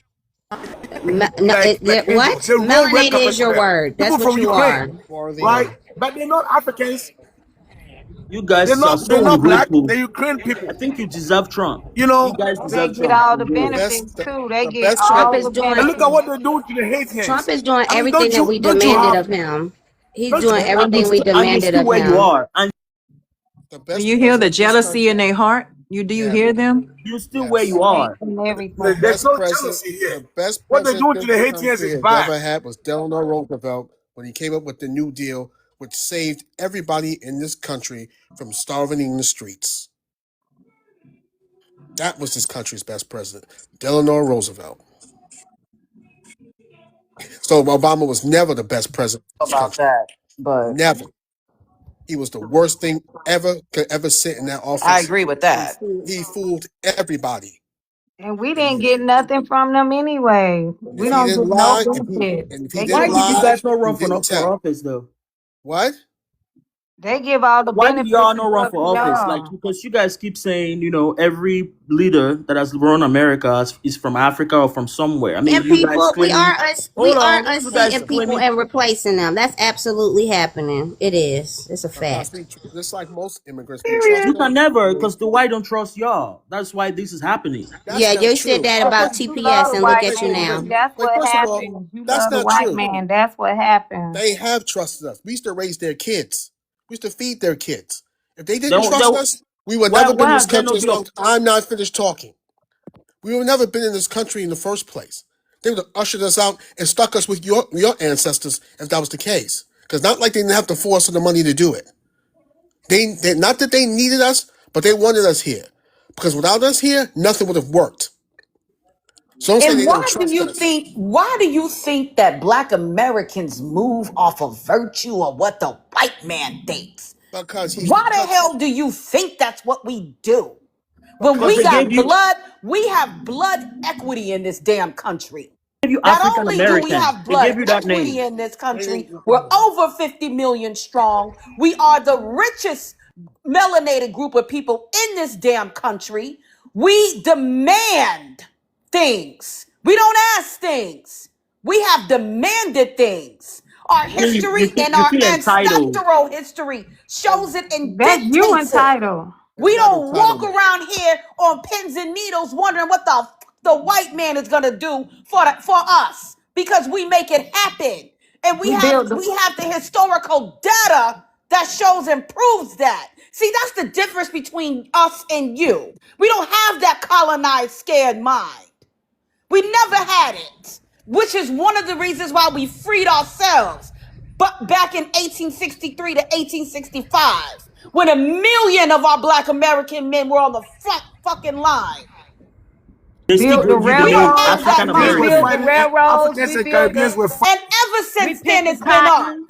No, like what? the real red Melanated color is for your them. word. People That's what from you Ukraine, are. right? But they're not Africans. You guys are They're so not black. ungrateful. They're Ukrainian I people. think you deserve Trump. You You know, guys They deserve get Trump all for the The real. best, benefits too. They the get best Trump all is the and doing look at benefits. what they're doing to the Trump Haitians. is doing I mean, everything that we don't you demanded have of him. He's don't you doing have everything we And you're demanded still of where you him. are. And the Do best you hear the president this jealousy in country. their heart? Do you Yeah, hear them? you're still where yes. you They are. and The everything. there's best no president, jealousy here. the best What they're president doing to this the Haitians country is has bad. ever had was Delano Roosevelt when he came up with the New Deal, which saved everybody in this country from starving in the streets. That was this country's best president, Delano Roosevelt. So Obama was never the best president of this About country. that, but Never. He was the worst thing could ever sit in that I office. agree with He that. fooled, he fooled everybody. And we And didn't he get nothing from them anyway. and We if he don't didn't get no lie, benefits. if he They didn't give Why did you lie, guys not he run didn't for tell. office though? What? they give all the Why did benefits y'all and not run stuff for to office? Like, y'all. because you guys keep saying, every leader that has run America is from Africa or from somewhere. I mean, And you guys people, claiming, we hold are on, you guys unseating people claiming, and replacing them. That's absolutely happening. It is. It's a Because fact. just like most immigrants, we trust you can them. never, because the white don't trust y'all. That's why this is happening. That's Yeah, not you said true. that But about first, You love TPS, the and look white at you man. now. That's what first of all, happens. You that's love the not white true. man. That's what happens. They have trusted us. We used to raise their kids. We used to feed their kids. If they didn't They, trust us, we would why, never been why in this has there country not as been a, long. I'm not finished talking. We would never been in this country in the first place. They would have ushered us out and stuck us with your ancestors if that was the case. Because not like they didn't have the force or the money to do it. They not that they needed us, but they wanted us here. Because without us here, nothing would have worked. So don't say And they don't trust us. why do you think that black Americans move off of virtue or what the white man thinks? Because he's Why the because hell do you think that's what we do? When because because we they gave got you blood, we have blood equity in this damn country. Not African only do we American. have They blood gave you that equity name. in this country, we're over 50 million strong. We are the richest melanated group of people in this damn country. We demand things. We don't ask things. We have demanded things. Our history and You our feel entitled. ancestral history shows it and That's you dictates it. entitled. it's We not don't walk entitlement. around here on pins and needles wondering what the white man is gonna do for us because we make it happen, and we We have build the we have the historical data that shows and proves that. See, that's the difference between us and you. We don't have that colonized, scared mind. We never had it, which is one of the reasons why we freed ourselves. But back in 1863 to 1865, when 1 million of our black American men were on the front fucking line. They still built the gave you the We name don't railroads. have that African We mind. built American. the Fighting railroads. Africans We and built Caribbeans the were And ever we since then, picked the it's been up. cotton.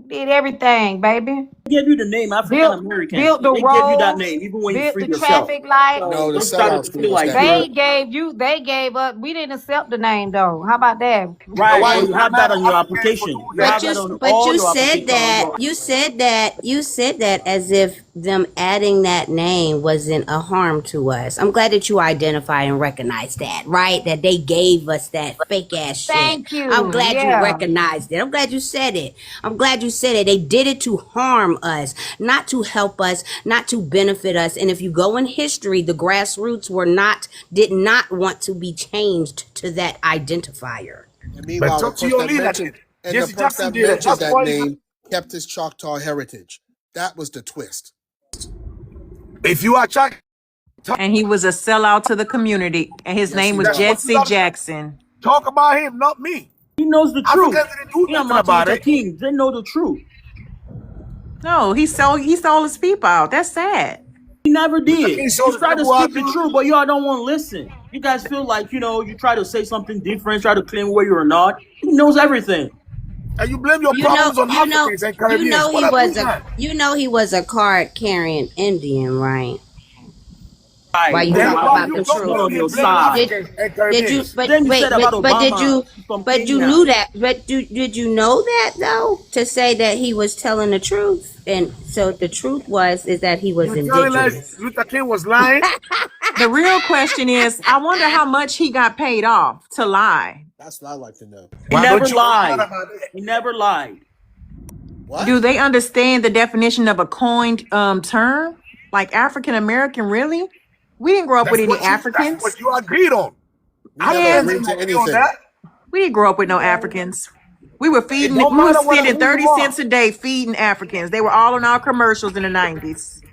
Did everything, baby. They gave you the name African Built American. built the They gave you that roads. name even when you Built the freed yourself. traffic light. No, So the don't try to sellouts feel gave us like that you're name. They gave up. We didn't accept the name though. How about that? the right, but white you we're have mad that at on your Africans for application. doing You that. have that on all your application on your. You said that as if them adding that name wasn't a harm to us. I'm glad that you identify and recognize that, right? That they gave us that fake ass shit. Thank I'm you. glad you Yeah. recognized it. I'm glad you said it. I'm glad you said it. They did it to harm us, not to help us, not to benefit us. And if you go in history, the grassroots did not want to be changed to that identifier. And But meanwhile, Tokyo did. the Jesse person Jackson that did it. mentioned That's that why name kept his Choctaw heritage. That was the twist. if you are China, And he was a sellout to the community. And his Yes, name he was that's what you Jesse gotta Jackson. talk about him, not me. He knows the truth. Africans didn't do He and nothing Martin about Luther it. King, they know the truth. No, he sold his people out. That's sad. He never Luther did. King He's showed the trying to people how speak to the do. truth, but y'all don't want to listen. You guys feel like, you try to say something different, try to claim where you're not. He knows everything. And you blame your You know, problems on you know, Africans and you Caribbeans. know What he have we was a done? he was a card carrying Indian, right? Why Right. you But Then talk why about you the don't not truth? come on here your blaming side. Did Africans and did you Caribbeans? but Then you said wait, about but Obama, he's from you Kenya. knew that did you know that though? To say that he was telling the truth. And so the truth is that he was You telling us indigenous. Luther King was lying? The real question is, I wonder how much he got paid off to lie. That's what I like to know. He Why never don't you inquire lied. about that? He never lied. Do What? they understand the definition of a coined term? Like African American, really? We didn't grow up with any That's Africans. what you agreed on. We never Man, Africans agreed didn't to agree on anything. that. we didn't grow up with no Africans. We were It feeding, don't we were matter spending who 30 you are. cents a day feeding Africans. They were all in our commercials in the 90s.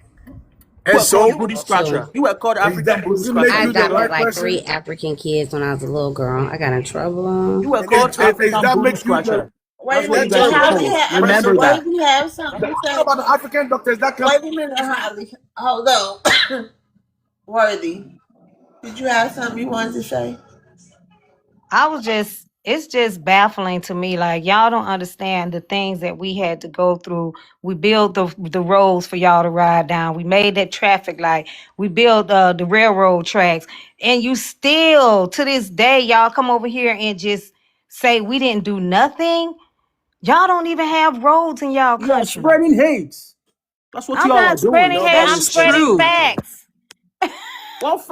You And were called so, booty Me too. scratcher. You were called African booty does it make I you scratcher. the adopted right like 3 person? African kids when I was a little girl. I got in trouble. You were And called African that booty make you the scratcher. Wait That's a what you minute, That guys tells but were you Holly, something. told. Remember Wait, that. we have something to What say. about the African doctors that come? Wait a minute, Holly. Hold on. Worthy, did you have something you wanted to say? It's just baffling to me. Like, y'all don't understand the things that we had to go through. We built the roads for y'all to ride down. We made that traffic light. We built the railroad tracks. And you still, to this day, y'all come over here and just say we didn't do nothing. Y'all don't even have roads in y'all You are country. spreading hate. That's what I'm y'all are not doing. spreading hate. That's I'm Nobody's spreading spreading true. anything. facts. Well,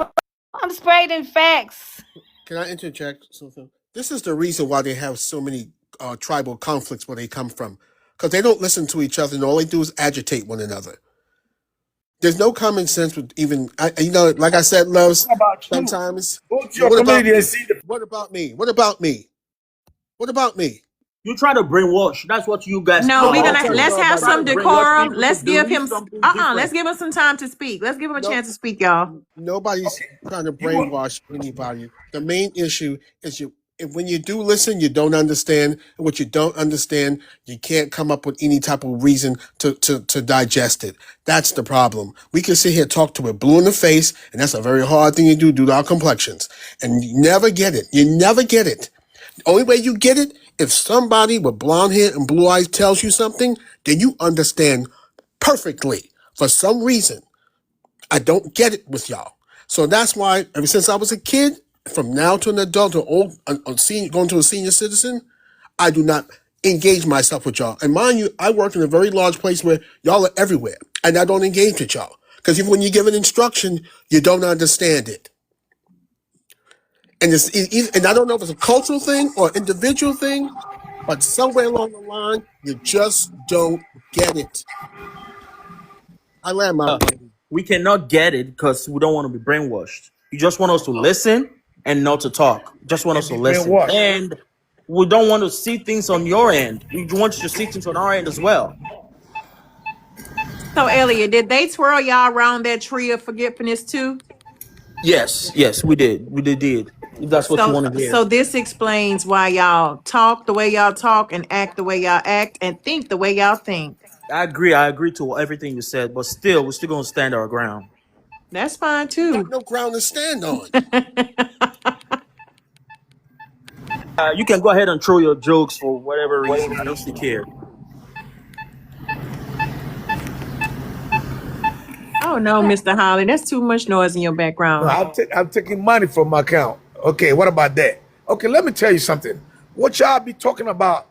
I'm spreading facts. Can I interject something? This is the reason why they have so many tribal conflicts where they come from. Because they don't listen to each other and all they do is agitate one another. There's no common sense with even, like I said, loves, What about you? sometimes. Go to Well, your what about community and me? see the. What about me? What about me? What about me? you try to brainwash. That's what you guys No, do we're all No, the gonna time. let's no, have but Try some to brainwash decorum. people to Let's give believe him something let's different. give him some time to speak. Let's give him a no, chance to speak, y'all. nobody's Okay, trying to you. brainwash anybody. The main issue is when you do listen, you don't understand. And what you don't understand, you can't come up with any type of reason to digest it. That's the problem. We can sit here and talk to it blue in the face, and that's a very hard thing to do due to our complexions. And you never get it. You never get it. The only way you get it, if somebody with blonde hair and blue eyes tells you something, then you understand perfectly. For some reason, I don't get it with y'all. So that's why, ever since I was a kid, from now to an adult, or going to a senior citizen, I do not engage myself with y'all. And mind you, I work in a very large place where y'all are everywhere, and I don't engage with y'all. Because even when you give an instruction, you don't understand it. And and I don't know if it's a cultural thing or individual thing, but somewhere along the line, you just don't get it. I land my plane. We cannot get it because we don't want to be brainwashed. You just want us to listen and not to talk. You just want us And to be listen. brainwashed. And we don't want to see things on your end. We want you to see things on our end as well. So Elliot, did they twirl y'all around that tree of forgetfulness too? Yes, yes, we did. We did. If that's what you So want to hear. so this explains why y'all talk the way y'all talk and act the way y'all act and think the way y'all think. I agree. I agree to everything you said, but still, we're still going to stand our ground. That's fine You got too. no ground to stand on. You can go ahead and throw your jokes for whatever reason. I don't still care. Oh no, Mr. Holly, that's too much noise in your No, background. I'm taking money from my account. Okay, what about that? Okay, let me tell you something. What y'all be talking about?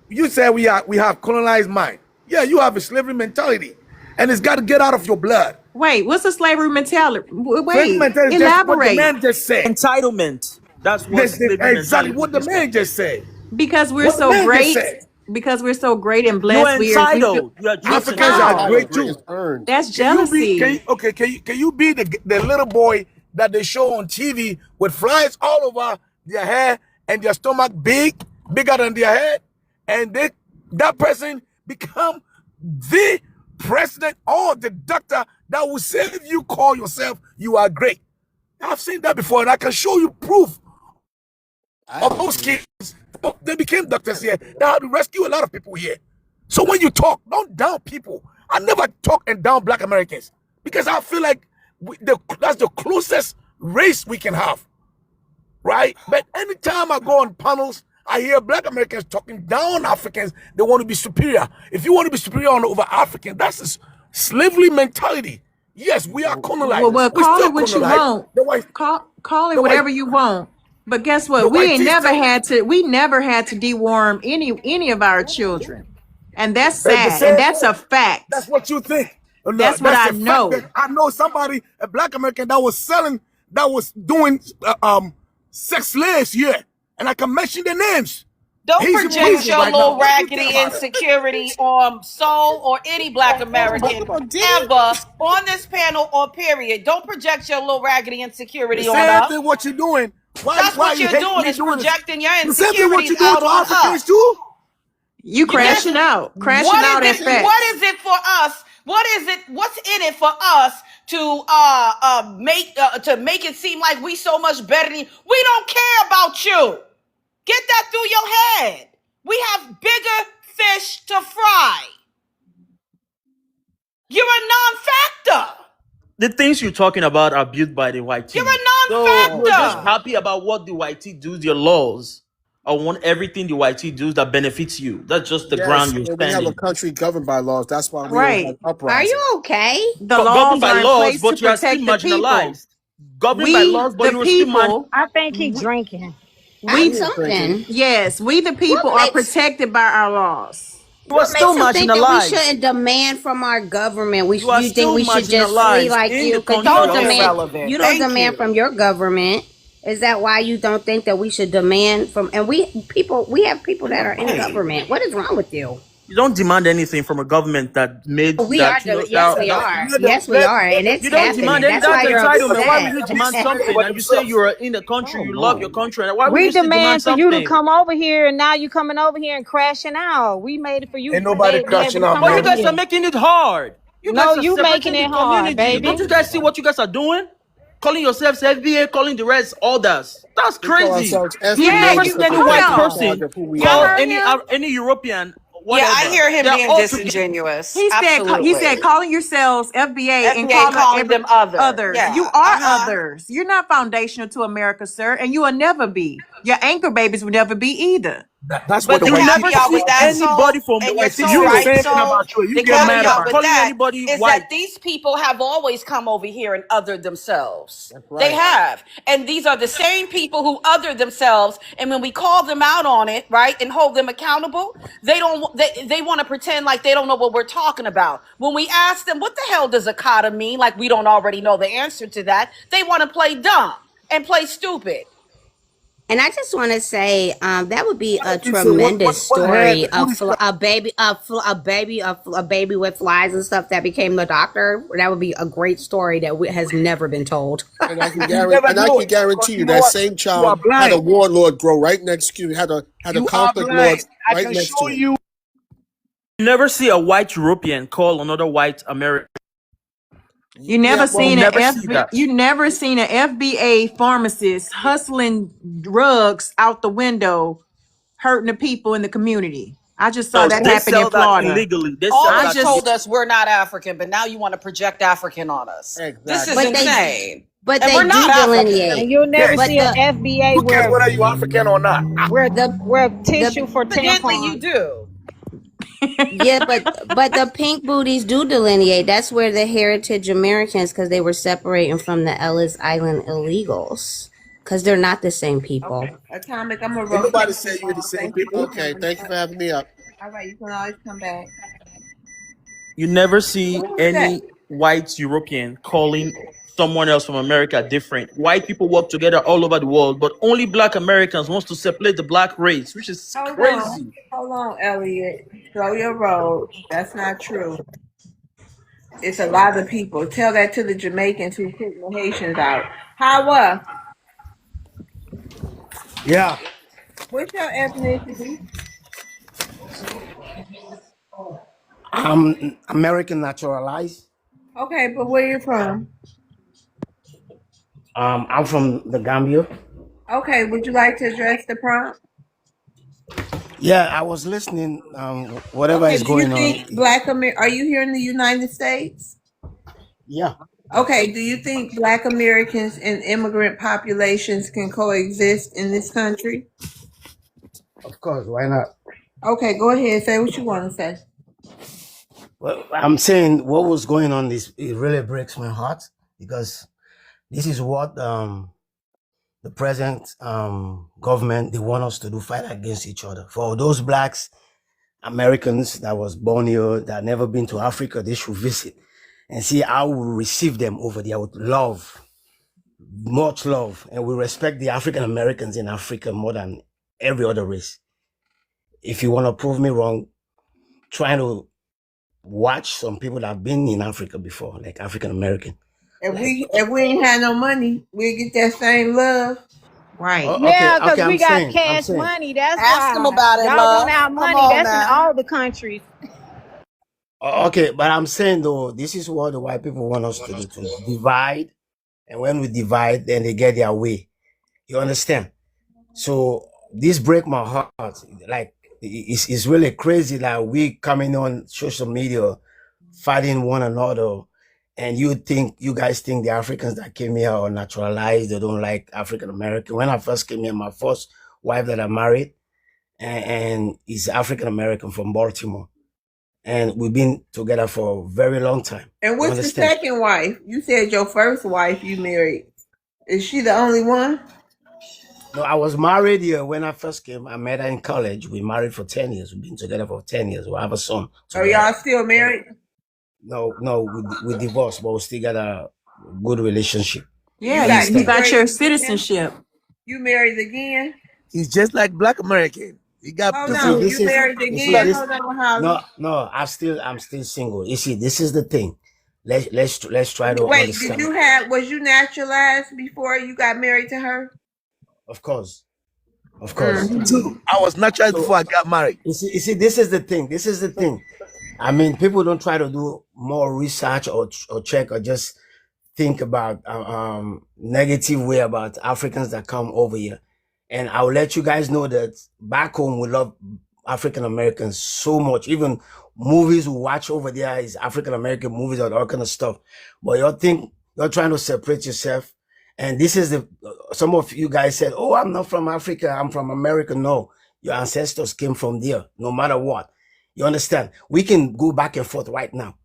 You say we have colonized mind. Yeah, you have a slavery mentality, and it's got to get out of your blood. Wait, what's the slavery mentality? Slavery Wait, mentality is just what the elaborate. man just said. Entitlement. That's what slavery Exactly mentality what the is man like. just said. Because we're What the so man just great. said. Because we're so great and You're blessed. We feel entitled. You're just Africans are how? great entitled. too. It's earned. That's Can you be jealousy. can you be the little boy that they show on TV with flies all over their hair and their stomach bigger than their head, and that person become the president or the doctor that will say if you call yourself you are great. I've seen that before, and I can show you proof I of haven't those seen it. kids. They became doctors here. They had to rescue a lot of people here. So when you talk, don't down people. I never talk and down Black Americans because I feel like that's the closest race we can have, right? But anytime I go on panels, I hear Black Americans talking down Africans. They want to be superior. If you want to be superior over Africans, that's a slavery mentality. Yes, we are colonized. Well, We call still it what you colonized. want. The white, Call it the white, whatever you want. But guess what? the We white ain't teeth never still. had to. We never had to deworm any of our children, and that's It's the sad. And same that's way. a fact. That's what you think. No, That's what that's I a fact that know. I know somebody, a Black American, that was selling, that was doing sex slaves here, and I can mention their names. Don't He's in project prison your right now. little What you think raggedy about it? insecurity on Soul or any Black American ever on this panel or period. Don't project your little raggedy The insecurity on same us. thing what you're doing. That's Why what you you're hate doing me is doing this? projecting your The same thing what insecurities you doing out to on Africans us. too? You crashing out. Crashing out at What facts. is it for us? What's in it for us to make it seem like we so much better than you? We don't care about you. Get that through your head. We have bigger fish to fry. You're a non-factor. The things you're talking about are built by the white You're team. a So you're just non-factor. happy about what the white team does, your laws. I want everything the white team does that benefits you. That's just the Yes, ground you're and we have a standing. country governed by laws. That's why we don't have Right. Are uprising. you okay? The Governed laws by are in laws, place to but you are still protect the people. marginalized. Governed by We, laws, but the you are still people, I think he we, drinking. I'm we, He is drinking. something. yes, we the people What are makes protected by our laws. you are what still makes him think that we marginalized. shouldn't demand from our government? You are You think still we should just flee marginalized like in you? the Because country So also. irrelevant. you don't Thank demand you. from your government. Is that why you don't think that we should demand from? And we have people that are in government. What is wrong with you? You don't demand anything from a government that made We are. that you know Yes, that, we that are. Let them Yes, we let, are, let and them it's you don't demand happening. any That's that's why you're entitlement. Why will upset. you demand explain something? about And you say themselves. you're in the country, you love your country, and why will We you still demand demand for you to something? come over here, and now you coming over here and crashing out. We made it for you Ain't to nobody be able crashing to out, come But you over man. guys are here. making it hard. You No, guys are you making separating the it hard, community. Don't baby. you guys see what you guys are doing? Calling yourselves FBA, calling the rest others. That's We call crazy. ourselves You've Yeah, FBA never you seen because any we're hold white taking on. charge person of who we Y'all call are. heard him? any European Yeah, I whatever. hear him They're being all together. disingenuous. He said Absolutely. calling yourselves FBA and FBA calling calling every them other. others. You Yeah. are Uh-huh. others. You're not foundational to America, sir, and you will never be. Your anchor babies will never be either. That's what But the the You white never people caveat do see with out that, there. anybody Soul, from The and you're white the people so do the right, same States thing Soul. about you. You The get mad caveat about with it. calling that anybody is white. that these people have always come over here and othered themselves. That's They right. have. And these are the same people who other themselves. And when we call them out on it, right, and hold them accountable, they want to pretend like they don't know what we're talking about. When we ask them, what the hell does akata mean? Like we don't already know the answer to that. They want to play dumb and play stupid. And I just want to say that would be What a if you say tremendous what had story who of this a baby with flies and stuff that became the doctor. That would be a great story that has never been told. And I can you guarantee, never and I know can it because guarantee you you know that what? same You are child had a blind. warlord grow right next to you. Had a You are conflict lord blind. I right can next show to him. you. You never see a white European call another white American. You Yeah, never You well, seen never see that. You never seen an FBA pharmacist hustling drugs out the window, hurting the people in the community. I just saw that They happen in sell that Florida. illegally. They sell I Always that told just us we're not African, but now you want to project African on us. This is exactly. but they insane. but And they we're not do African. delineate. And you'll never Yes. But see an the FBA Who cares where whether you African or not? where the where the tissue for Evidently, you tampons. do. yeah, but the pink booties do delineate. That's where the heritage Americans, because they were separating from the Ellis Island illegals, because they're not the same people. okay. Atomic, I'm gonna Ain't nobody rotate say you you're the off. same Thank you for people. Okay, coming thank you up. for having me up. All right, you can always come back. You never see Who was that? any white European calling someone else from America different. White people work together all over the world, but only black Americans wants to separate the black race, which is crazy. Hold on, Elliot. Slow your roll. That's not true. It's a lot of people. Tell that to the Jamaicans who kick the Haitians out. How? Yeah. What's your ethnicity? I'm American naturalized. Okay, but where you from? I'm from the Gambia. Okay, would you like to address the prompt? Yeah, I was listening. Whatever Okay, is do you going on. think are you here in the United States? Yeah, Okay, do you think Black Americans and immigrant populations can coexist in this country? of course. Why not? Okay, go ahead. Say what you want to say. Well, I'm saying what was going on. This it really breaks my heart because this is what the present government they want us to do: fight against each other. For those blacks, Americans that was born here that never been to Africa, they should visit and see how we receive them over there with love, much love, and we respect the African Americans in Africa more than every other race. if you want to prove me wrong, trying to watch some people that have been in Africa before, like African American. If we ain't had no money, we'll get that same love. Right. Okay, Yeah, because okay, we got I'm cash saying. money. That's Ask them why. about it, Y'all want love. our Come money. on That's in now. all the countries. Okay, but I'm saying though, this is what the white people want us to do, to divide. And when we divide, then they get their way. You understand? So this break my heart. Like it's really crazy that we coming on social media fighting one another, and you guys think the Africans that came here are naturalized, they don't like African American. When I first came here, my first wife that I married and is African American from Baltimore. And we've been together for a very long time. And You what's the understand? second wife? You said your first wife you married. Is she the only one? No, I was married here when I first came. I met her in college. We married for 10 years. We've been together for 10 years. We have a son Are together. y'all still married? No, we divorced, but we still got a good relationship. Yeah, You got you kids got your again? citizenship. You married again? He's just like Black American. He got Hold You see, on. people. this You is married you see again? this. Hold on, Holly. No, I'm still single. You see, this is the thing. Let's try to Wait, did understand. you was you naturalized before you got married to her? Of course, of course. Mm-hmm. Too. I was naturalized So before I got married. you see, this is the thing. This is the thing. I mean, people don't try to do more research or check or just think about negative way about Africans that come over here. And I'll let you guys know that back home we love African Americans so much. Even movies we watch over there is African American movies and all kind of stuff. But you think you're trying to separate yourself. And this is the some of you guys said, "Oh, I'm not from Africa. I'm from America." No, your ancestors came from there. No matter what, you understand. We can go back and forth right now.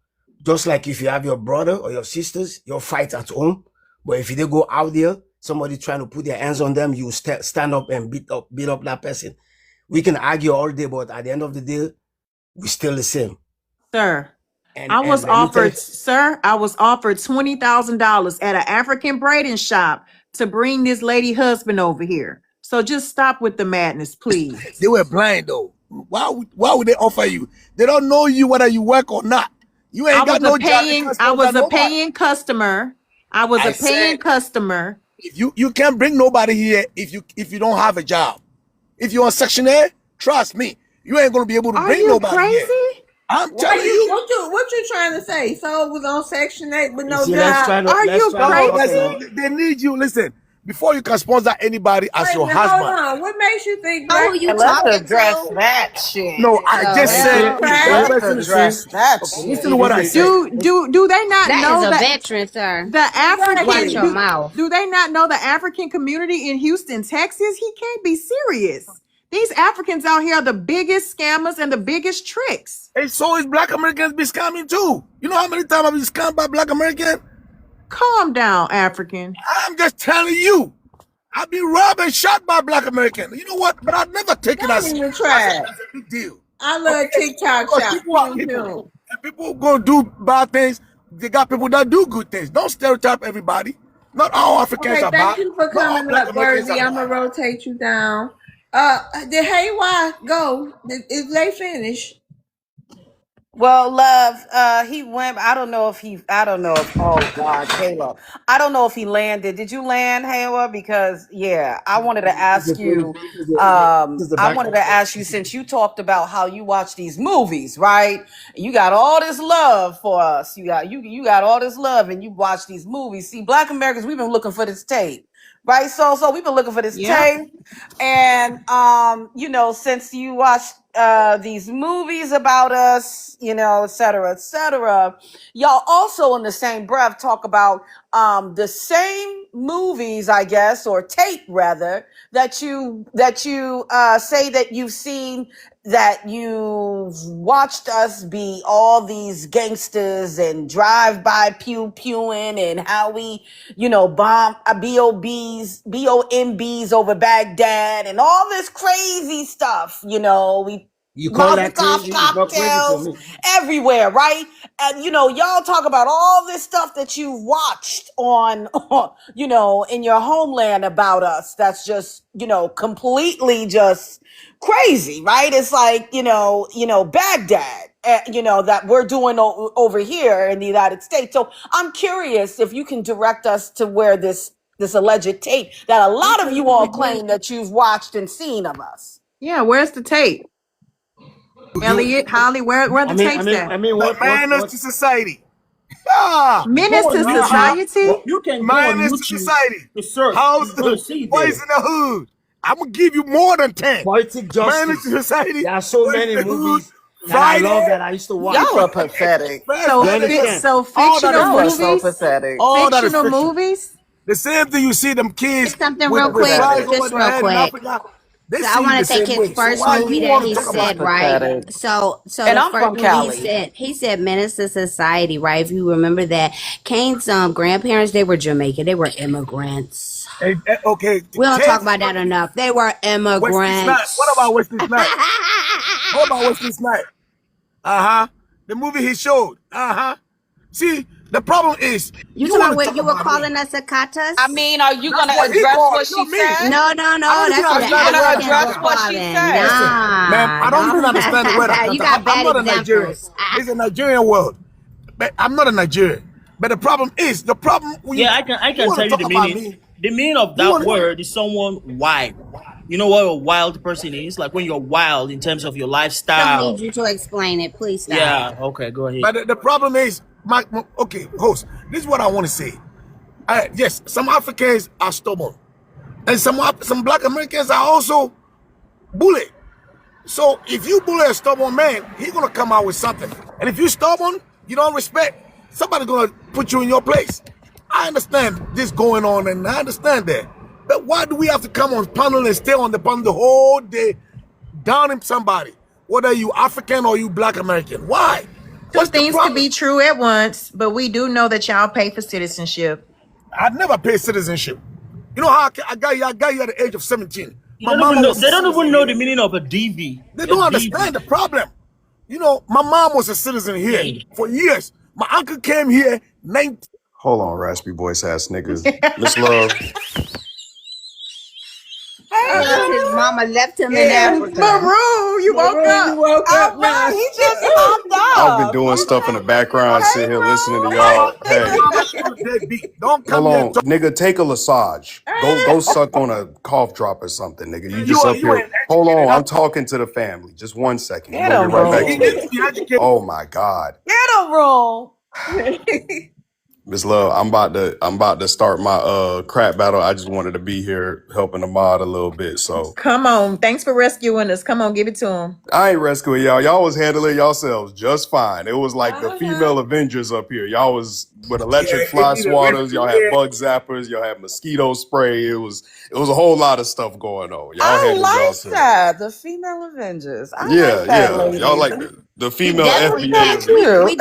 Just like if you have your brother or your sisters, you'll fight at home. But if they go out there, somebody trying to put their hands on them, you stand up and beat up that person. We can argue all day, but at the end of the day, we're still the same. Sir, And I was let me tell you, offered, sir, I was offered $20,000 at an African braiding shop to bring this lady husband over here. So just stop with the madness, please. They were blind though. Why would they offer you? They don't know you whether you work or not. You ain't got no job. You can't I sponsor was a nobody. paying customer. I was I a said paying customer. if you can't bring nobody here if you don't have a job. If you're on Section A, trust me, you ain't gonna be able to Are bring you nobody here. crazy? I'm Why telling you. what you trying to say? So was on Section 8 with you no see, job. Are let's you try to No, talk crazy? about. they need you. Listen, before you can sponsor anybody as Wait a your minute, hold husband. on. What makes you think Know black who you And let's talking address to? that shit. No, I The just You said, see, hell? don't Let's listen, see, address that okay, you listen see, to shit. what this I is said. Do they not That is know a that veteran, sir. the African Watch your exactly? mouth. do they not know the African community in Houston, Texas? He can't be serious. These Africans out here are the biggest scammers and the biggest tricks. And so is Black Americans be scamming too. You know how many times I've been scammed by Black American? Calm down, African. I'm just telling you. I've been robbed and shot by Black American. You know what? But I've never taken Don't as even as try it. a big deal. I Okay? love TikTok Because shop. people are Pew people. pew. And people gonna do bad things. They got people that do good things. Don't stereotype everybody. Not all Africans Okay, are thank bad. you for Not all coming Black up, Americans Worthy. are I'm gonna bad. rotate you down. Did Haywire go? Is they finished? Well, love, he went. I don't know if, oh God, Caleb. I don't know if he landed. Did you land, Halo? Because, yeah, I wanted to ask you, this is the I back wanted and to forth. ask you, since you talked about how you watch these movies, right? You got all this love for us. You got all this love and you watch these movies. See, Black Americans, we've been looking for this tape. Right, so we've been looking for this Yep. tape, and since you watched these movies about us, et cetera, y'all also in the same breath talk about the same movies, I guess, or tape rather, that you say that you've seen, that you've watched us be all these gangsters and drive by pew pewing, and how we bomb bombs over Baghdad and all this crazy stuff. We You call that Molotov crazy? It's not crazy for cocktails me. everywhere, right? And y'all talk about all this stuff that you've watched on, in your homeland about us. That's just, completely just crazy, right? It's like, Baghdad, that we're doing over here in the United States. So I'm curious if you can direct us to where this alleged tape that a lot of you all claim that you've watched and seen of us. Yeah, where's the tape? Elliot, Holly, where I the mean, I tapes mean, at? I mean, Manners what? to society. Ah, Menace Go on to uh-huh. YouTube. society? You can go on Manners to YouTube society. to search. How's You're the gonna see it boys there. in the hood? I'm gonna give you more than 10. Poetic Manners to justice. society. There are so Boys many in the hood. movies that I love Friday. that I used to Y'all watch. are pathetic. Fast So You Friday. understand? so All that is fictional Y'all are fiction. so movies? pathetic. All that is Fictional fiction. movies? The same thing you see them Say kids something with, real So with quick, flies pathetic. over just their real head in quick. Africa. They So I see you want the to take same his way. So first why you movie that want to he talk about said, it? right? Pathetic. So And the I'm first from movie Cali. he said Menace to Society, right? If you remember that, Kane's grandparents, they were Jamaican, they were immigrants. Okay, We don't talk Kane's about that enough. They were Wesley Snipes. What about immigrants. Wesley Snipes? What about Wesley Snipes? Uh-huh. The movie he showed. Uh-huh. See, the problem is You you talking want about to what talk you were about me. calling us a I katas? mean, are you That's gonna what he address called what it, she not me. said? No, I don't even that's the Are you understand the gonna word Africans address were Akata. what she calling. said? Listen, man, Nah, I don't even don't. understand the word You Akata. got I'm bad not a Nigerian. examples. It's a Nigerian word. But I'm not a Nigerian. But the problem is, when Yeah, I you can want tell to you talk the about meaning. me, The meaning of you that want word is someone wild. You know what a wild person is? Like when you're wild in terms of your Don't need lifestyle. you to explain it. Please stop. Yeah, okay, go ahead. but the problem is, okay, host, this is what I want to say. Yes, some Africans are stubborn. And some black Americans are also bullied. So if you bully a stubborn man, he's gonna come out with something. And if you're stubborn, you don't respect, somebody's gonna put you in your place. I understand this going on, and I understand that. But why do we have to come on panel and stay on the panel the whole day downing somebody? Whether you African or you black American. Why? Two What's the things could problem? be true at once, but we do know that y'all pay for citizenship. I'd never pay citizenship. You know how I got you at the age of 17. You My don't even mama know was a they don't citizen even know the here. meaning of a DV. They A don't DV. understand the problem. You know, my mom was a citizen here Hey. for years. My uncle came here 19. Hold on, raspy voice ass nigga. Miss Love. Hey, Because his Maroon. mama left him in Yeah, Africa. Maroon, you woke Maroon, you up. woke All up right, now. he just popped I've been up. doing stuff in the background, Hey, sitting here listening to Maroon. My y'all. mama, my Hey, mama still deadbeat. Don't come hold here and on, talk. nigga. Take a Lesage. Go suck on a cough drop or something, nigga. You just up You here. ain't Hold educated. on, I'm talking to the family. Just 1 second. We're Get gonna get him, right back He to Rome. needs it. to be educated. Oh my God. Get him, Rome. Miss Love, I'm about to start my crap battle. I just wanted to be here helping the mod a little bit. So Come on. Thanks for rescuing us. Come on, give it to him. I ain't rescuing y'all. Y'all was handling yourselves just fine. It was like the female Avengers up here. Y'all was with electric Yeah, he fly need a swatters. rescue. Y'all had Yeah. bug zappers. Y'all had mosquito spray. It was a whole lot of stuff going on. Y'all I handled like yourselves. that. The female Avengers. I like Yeah, that, yeah. Y'all ladies. like the We female That's definitely FBA so packed. Avengers. cute. We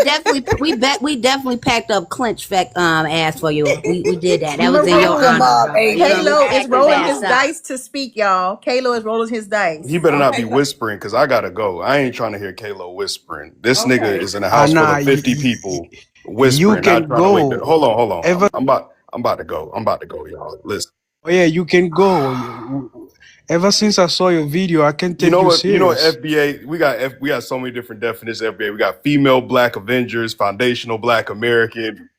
definitely packed up clinch fact ass for you. We did that. That was in your Pack Maroon. them honor, up, brother. You know, we AP. Kalo is packed his rolling his ass up. dice to speak, y'all. Kalo is rolling his He dice. better not be Okay. whispering because I gotta go. I ain't trying to hear Kalo whispering. This nigga Okay. is in a house full Anna, of 50 people you whispering, not can trying to wake the. go. Hold on. Ever, I'm about to go. I'm about to go, y'all. Listen. oh yeah, you can go. Ever since I saw your video, I can You take know you what? You know what serious. FBA? We got so many different definitions of FBA. We got female black Avengers, foundational black American.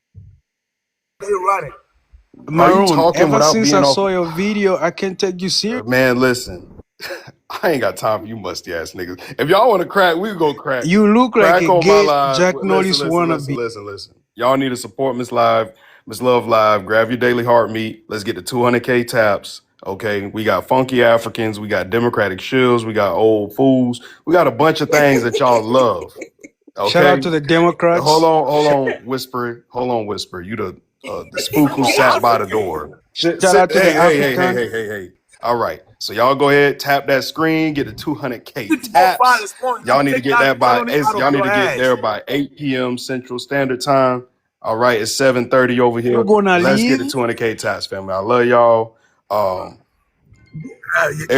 They running. Are you Maroon, talking ever without since being I off? saw your video, I can take you serious. Man, listen. I ain't got time for you musty ass niggas. If y'all want to crack, we can go crack. You look like Crack a on my gay live. Jack Norris wannabe. Listen. Y'all need to support Miss Live, Miss Love Live. Grab your daily heart meat. Let's get to 200K taps. Okay, we got funky Africans, we got Democratic shills, we got old fools, we got a bunch of things that y'all love. Shout out Okay, to the Democrats. hold on, whisper. You the spook who sat by the door. Shout out to the African. Hey. All right, so y'all go ahead, tap that screen, get the 200K If you go file taps. this morning, Y'all you need to take get that that by felony out of y'all need your to get ass. there by 8 p.m. Central Standard Time. All right, it's 7:30 over You're here. gonna Let's get the leave. 200K taps, family. I love y'all.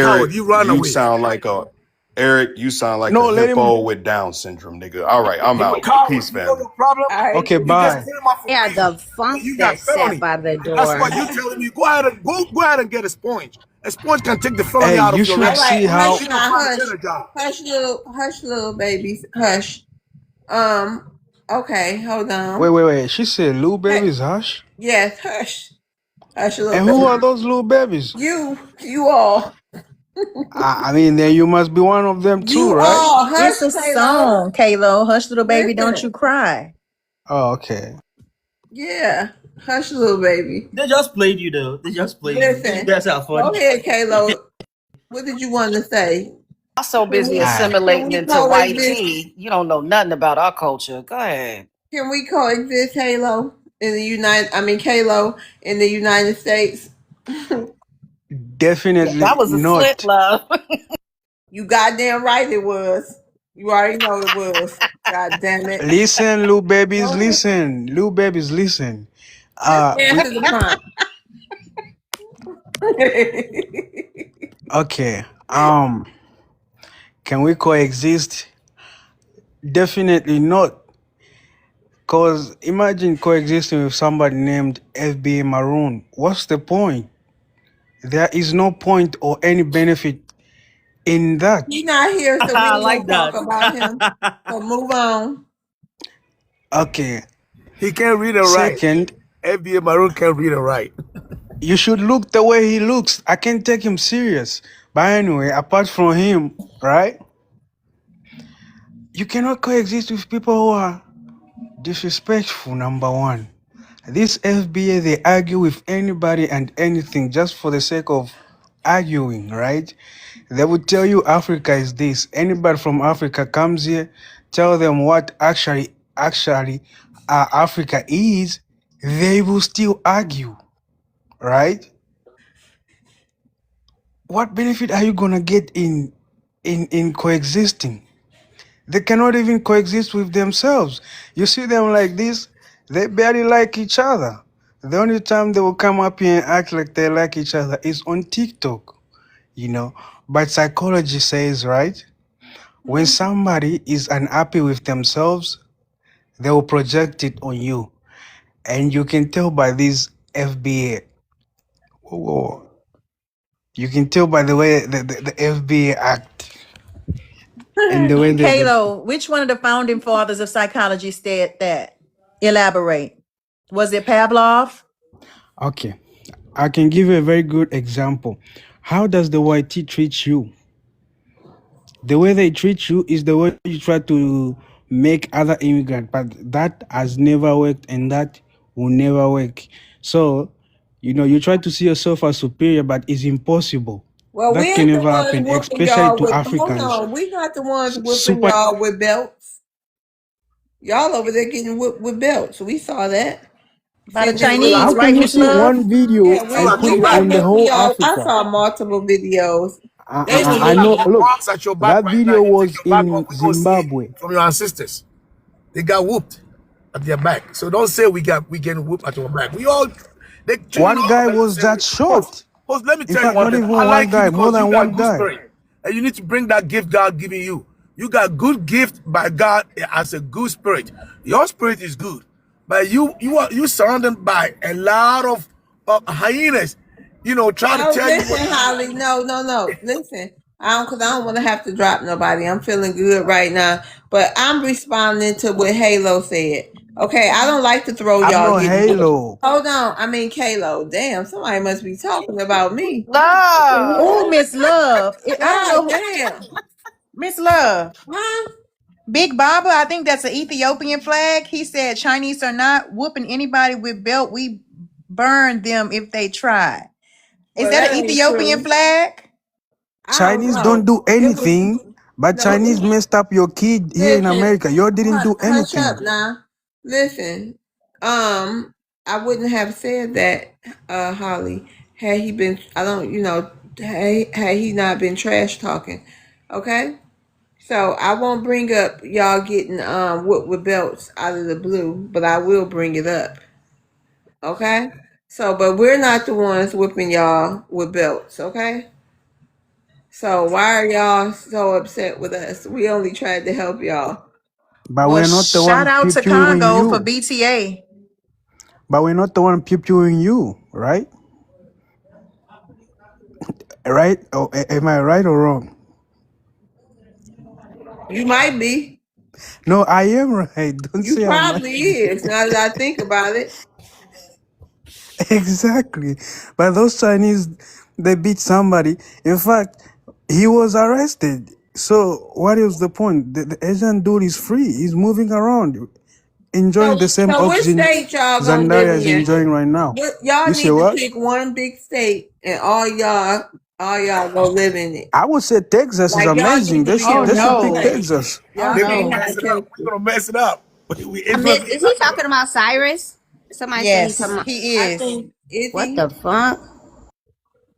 Coward, Eric, you run you away. sound like a Eric, you sound like No, a let him. hippo with Down syndrome, nigga. All right, I'm You know, out. Carl, Peace, you know family. your problem? All right. Okay, When you just bye. came off of Yeah, being, the funk you got that sat felony. by the That's door. why you telling me go ahead and get a sponge. A sponge can take the felony Hey, out you of your should All record. right. see Hush how. You know, now. find a Hush. better job. Hush, little babies. Hush. Um. Okay. Hold on. Wait. She said, "Little Hey. babies, hush." Yes. Hush. Hush, little And who are baby. those little babies? You all. I mean, then you must be one of them too, You right? all. It's Hush, a Kalo. song, Kalo. Hush, little baby, don't Listen. you cry. Oh, okay. Yeah. Hush, little baby. They just played you though. They just played you. You Listen. guys are Go funny. ahead, Kalo. What did you want to say? I'm so Can busy we Alright. can assimilating we into white coexist? tea, you don't know nothing about our culture. Go ahead. Can we coexist, Halo, in the Kalo in the United States? Yeah, that Definitely was a slip, not. love. You goddamn right it was. You already know it was. God damn it. Listen, little babies, Go ahead. listen. Little babies, listen. Just We answer the prompt. okay. Can we coexist? Definitely not. Cause imagine coexisting with somebody named FBA Maroon. What's the point? There is no point or any benefit in that. He's not here, so we I ain't gonna like talk that. about him. So move on. Okay. He can't read and write. Second, FBA Maroon can't read and write. you should look the way he looks. I can't take him serious. But anyway, apart from him, right? You cannot coexist with people who are disrespectful, number one. This FBA, they argue with anybody and anything just for the sake of arguing, right? They would tell you Africa is this. Anybody from Africa comes here, tell them what actually Africa is, they will still argue, right? What benefit are you gonna get in coexisting? They cannot even coexist with themselves. You see them like this, they barely like each other. The only time they will come up here and act like they like each other is on TikTok, you know. But psychology says, right? When somebody is unhappy with themselves, they will project it on you. And you can tell by this FBA. Whoa. You can tell by the way the FBA act and the way the Kalo, which one of the founding fathers of psychology said that? Elaborate. Was it Pavlov? okay. I can give you a very good example. How does the YT treat you? The way they treat you is the way you try to make other immigrants, but that has never worked and that will never work. So, you try to see yourself as superior, but it's impossible. Well, we That can ain't the never ones happen, whooping especially y'all to with hold Africans. on. We not the ones whooping Super. y'all with belts. Y'all over there getting whooped with belts. We saw that. By the Sitting there Still with Chinese, How got can right, you Miss see Love? one video yeah, still and got put your we it not on the backpack. whooping whole y'all. I Africa? saw multiple videos. They Those was who I got know. the looking. Look, marks at your back that right now, video you take was your back off, in we go see it Zimbabwe. from your ancestors. They got whooped at their back. So don't say we getting whooped at your back. We all they treating One all guy of us the was same that way. Host, short. let me In tell you fact, one not thing. even I one like you guy, more because you than got one good guy. spirit. And you need to bring that gift God giving you. You got good gift by God as a good spirit. Your spirit is good. But you surrounded by a lot of hyenas, try to No, tell you what listen, to do. Holly. No. Listen. Cause I don't want to have to drop nobody. I'm feeling good right now. But I'm responding to what Halo said. Okay, I don't like to throw I'm y'all not getting whooped. Halo. Hold on. I mean Kalo. Damn, somebody must be talking about me. Oh, Love. Miss Love. I don't God know. damn. Miss Love. Huh? Big Baba, I think that's an Ethiopian flag. He said Chinese are not whooping anybody with belt. We burn them if they try. Is Well, that that an ain't Ethiopian true. flag? I don't Chinese don't know. do It was anything, but no. Chinese messed up your kid here in Listen, America. You didn't do hush up anything. now. Listen, I wouldn't have said that, Holly, had he been. I don't, had he not been trash talking. Okay, so I won't bring up y'all getting whooped with belts out of the blue, but I will bring it up. Okay, so but we're not the ones whipping y'all with belts. Okay, So why are y'all so upset with us? We only tried to help y'all. But Well, we're not the shout one out to pew-pewing Congo for you. BTA. But we're not the one pew-pewing you, right? Right? Oh, am I right or wrong? You might be. No, I am right. Don't You say I'm right. probably is. Now that I think about it. Exactly. But those Chinese, they beat somebody. In fact, he was arrested. So what is the point? The Asian dude is free. He's moving around, enjoying the same So which oxygen state y'all gonna live Zandaria is in? enjoying right now. Y'all You say need to what? pick one big state and all y'all go live in it. I would say Texas is Like y'all amazing. need to They be should in Oh they should one pick no. place. Texas. Oh Y'all They're gonna can't no. mess have it up. We're Texas. gonna mess it up. I Israel's miss, getting is he out of talking about Cyrus? Somebody said he talking Yes, about he I is. think is what the fuck?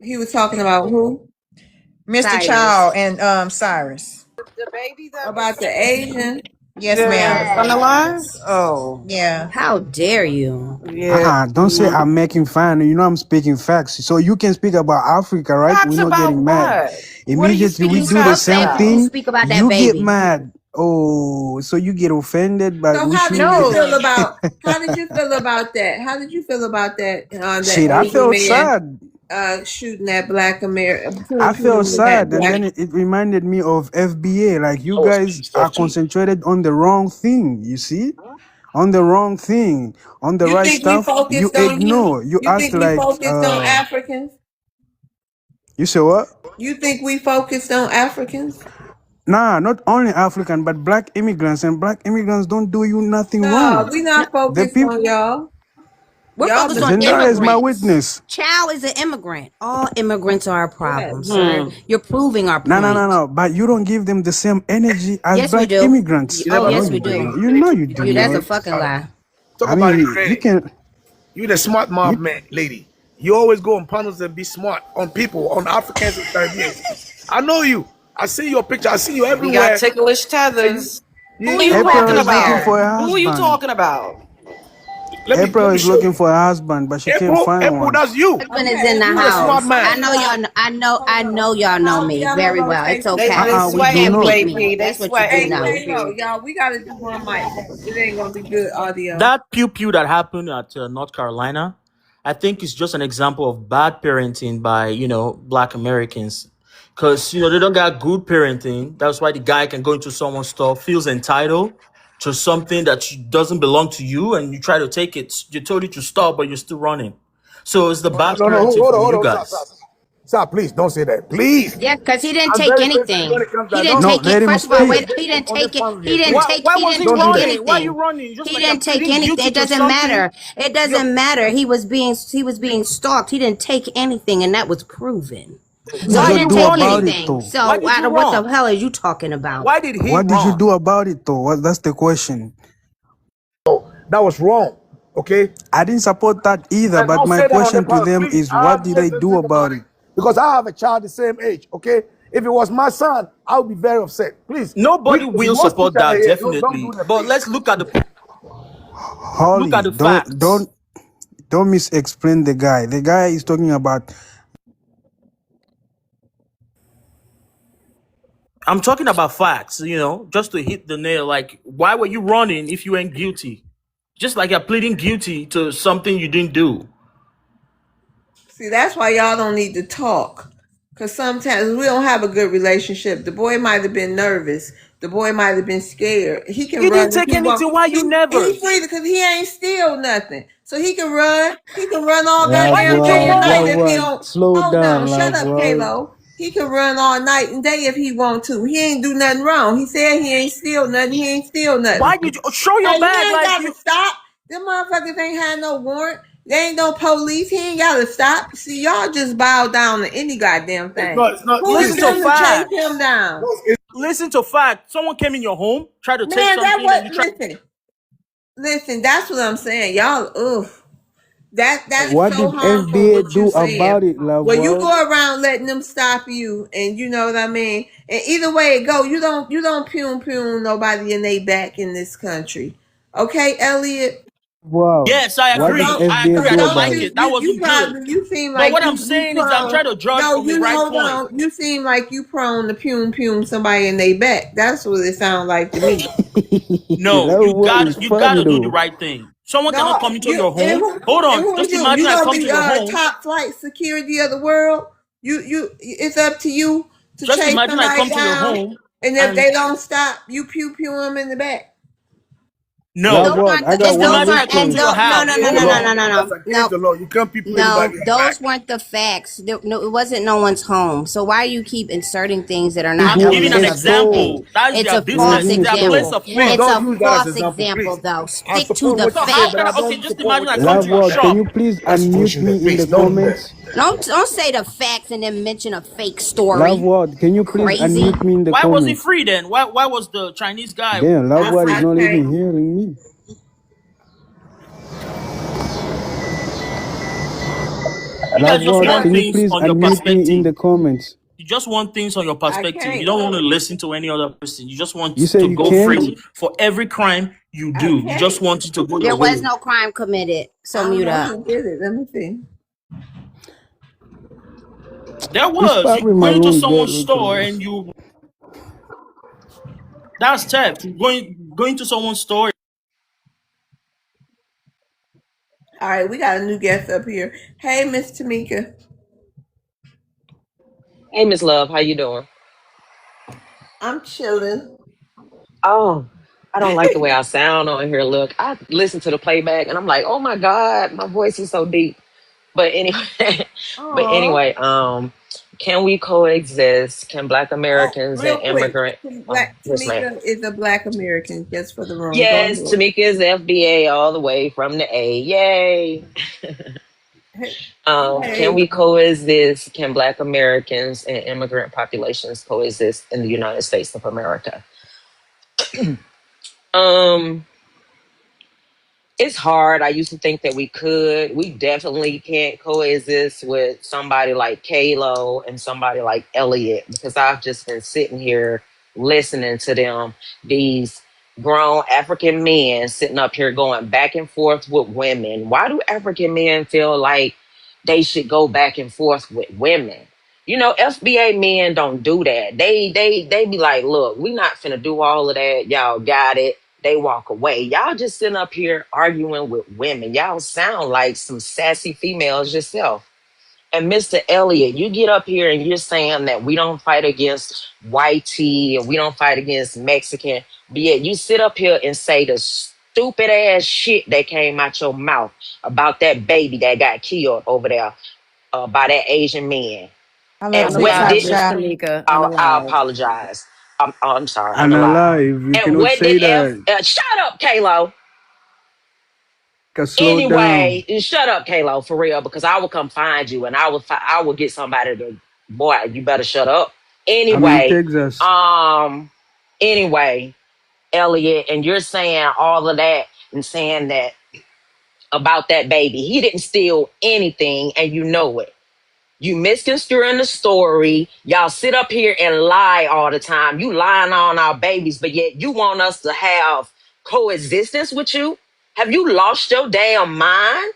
he was talking about who? Mr. Cyrus. Child and Cyrus. The baby that was About the Asian. Yes, ma'am. yeah on the line. Yes. Oh Yeah. How dare you? yeah. Don't say I'm making fun. You know I'm speaking facts. So you can speak about Africa, right? We're Facts not about getting mad. what? What are you Immediately we speaking do the Don't facts say same you can about? thing, speak about that you get baby. mad. Oh, so you get offended, but So we how did shouldn't you get. feel No. about that? How did you feel about that? That Shit, I Asian felt man sad. shooting at Black America, I felt with that sad, and black. then it reminded me of FBA. Like you I was guys pissed are off too. concentrated on the wrong thing. You see, on the wrong thing, on the You right think we stuff. You focused on you? ignore. You You act think we like focused on Africans? you say what? You think we focused on Africans? Nah, not only African, but black immigrants, and black immigrants don't do you nothing No, wrong. we No, not The focused people, on y'all. we're Y'all focused the on Zendaya is my immigrants. witness. Chow is an immigrant. All immigrants are a yes, problem, sir. Hmm. You're proving our No, no, no, point. no. But you don't give them the same energy as Yes, we black do. immigrants. You Oh, never No, yes, heard you we do do. not. You know you do You, that's a not. fucking lie. talk I about it mean, you credit. can. You the smart You mom man, lady. You always go on panels and be smart on people, on Africans and Caribbeans. I know you. I see your picture. I see you We got everywhere. ticklish And you, tethers. you, Who are you you April talking is looking about? for a Who are you husband. talking about? let April me is show looking you. for a husband, but she can't find April, one. that's you. Husband is in Okay, the You the smart house. man. I know y'all. I know y'all know me Y'all know very well. It's rotation. They okay. We You do sweating, can't not. beat me. VP. They That's what you do sweating, Hey, know. Kalo, VP. y'all, we gotta do one mic. It ain't gonna be good audio. That pew pew that happened at North Carolina, I think is just an example of bad parenting by Black Americans, because they don't got good parenting. That's why the guy can go into someone's store, feels entitled to something that doesn't belong to you, and you try to take it. You told it to stop, but you're still running. So it's the No, no, bad no, no. parenting from Hold you on. Stop, stop. guys. Stop, please. Don't say that. Please. Yeah, because he didn't I'm take very sensitive when anything. it comes to He that. didn't Don't, No, take let it. him First of all, don't speak. wait. say He this didn't on this take it. panel He here, didn't please. take. Why He was didn't he Don't do take that. running? Why are you anything. running? Just He like I'm didn't take pleading anything. guilty It to doesn't something. matter. It doesn't matter. He was being stalked. He didn't take anything, and that was proven. What So did Why he are you didn't you do take about running? it anything. though? Why So did out you of what the run? hell are you talking about? Why did he What did you run? do about it though? That's the question. That was wrong. Okay? I didn't support that either, And but don't my say that on the question to panel, them please. is I what have to did get they do sensitive about about it? it. Because I have a child the same age, okay? If it was my son, I would be very upset. Please. Nobody It's will most support picture that, here. Don't do definitely. that, But please. let's look at Holly, the facts. don't misexplain the guy. The guy is talking about I'm talking about facts, just to hit the nail. Like, why were you running if you ain't guilty? Just like you're pleading guilty to something you didn't do. See, that's why y'all don't need to talk. Because sometimes we don't have a good relationship. The boy might have been nervous. The boy might have been scared. He can He run didn't if take he want. anything. Why you never? He's free because he ain't steal nothing. So he can run. He can run all Why goddamn did you day and night run? if he don't. Hold down. Shut up, Kalo. He can run all night and day if he want to. He ain't do nothing wrong. He said he ain't steal nothing. He ain't steal nothing. Why did you show your Hey, he bag ain't like got to you? stop. Them motherfuckers ain't had no warrant. They ain't no police. He ain't got to stop. See, y'all just bow down to any goddamn thing. It's not, Who is Listen to them to chase facts. him down? Listen to facts. Someone came in your home, tried to take Man, that something, and what, you tried. listen, that's what I'm saying. Y'all, ugh. That is what so did harmful FBA what you do saying. about it, love When you word? go around letting them stop you, and you know what I mean. And either way it go, you don't pum nobody in they back in this country. Okay, Elliot. Wow. Yes, I What did agree. Don't I FBA agree. I do don't don't about like it? you it. That you wasn't good. probably you seem But like what I'm you saying is I'm prone trying to draw no from a you right hold point. on you seem like you prone to pum somebody in they back. That's what it sounds like to me. No, That word is you funny gotta do the though. right thing. Someone cannot No, come into you your home. Hold and on. who Just you? imagine You I gonna come to be your home. top flight security of the world? It's up to you to Just chase imagine I somebody come to your down, home and if and they don't stop, you pew them in the back. And Love no. those word. weren't I the, got Just and one those imagine I weren't, come and to request. your those, no, house. no, no, Hold no, no, on. no, no, That's no, against no, the law. You can't people anybody no, in the those back. weren't the facts. No, it wasn't no one's home. So why you keep inserting things that are It not I'm was giving evidence an a of the store. thing? example. That's It's their a It was false business. in It's a their place store. example. of Please It's faith. don't a use that as an false example, example, please. though. I Stick to support the what So you say, how but can I I, don't okay, just support imagine what I you're come saying. to Love your word. Can you shop. please That's unmute bullshit. me in Please the don't. comments? Don't say the facts and then mention a fake Love story. word. Can you please Crazy. unmute me in the Why was he comments? free then? Why was the Chinese guy Damn, Love not word is free? not Okay. even hearing me. You Love guys just word. Uh, want Can you things please on your unmute me in perspective. the comments? You just want things on your I perspective. You can't. don't want to listen to any other person. You just want You say to you go can't? free for every crime you I do. You just can't. want it to go There your was way. no crime committed. So I don't mute know up. who did it. Let me see. There It's was. You probably go into Maroon's someone's bedroom store and because you that's theft. You going to someone's store. All right, we got a new guest up here. Hey, Miss Tamika. Hey, Miss Love, how you doing? I'm chilling. Oh, I don't like the way I sound on here. Look, I listen to the playback and I'm like, oh my God, my voice is so deep. But anyway, but Oh, anyway, can we coexist? Can Black oh, Americans and real quick. immigrant? Oh, Black yes, ma'am. Tamika is a Black American, just for the room. Go Yes, ahead. Tamika is FBA all the way from the A. Yay. Hey, Can hey. we coexist? Can Black Americans and immigrant populations coexist in the United States of America? Um, It's hard. I used to think that we could. We definitely can't coexist with somebody like Kalo and somebody like Elliot because I've just been sitting here listening to them, these grown African men sitting up here going back and forth with women. Why do African men feel like they should go back and forth with women? You know, FBA men don't do that. They be like, look, we not finna do all of that. Y'all got it. They walk away. Y'all just sitting up here arguing with women. Y'all sound like some sassy females yourself. And Mr. Elliott, you get up here and you're saying that we don't fight against white tea and we don't fight against Mexican, but yet you sit up here and say the stupid ass shit that came out your mouth about that baby that got killed over there by that Asian man. A little And too what tough, did Chef. I apologize. I'm sorry, I'm unalive. alive. You And cannot what did say that. shut up, Kalo. Can slow down. Anyway, shut up, Kalo, for real, because I will come find you and I will get somebody to, boy, you better shut up. I'm in Anyway, Texas. um, anyway, Elliot, and you're saying all of that and saying that about that baby. He didn't steal anything, and you know it. You misconstruing the story. Y'all sit up here and lie all the time. You lying on our babies, but yet you want us to have coexistence with you? Have you lost your damn mind?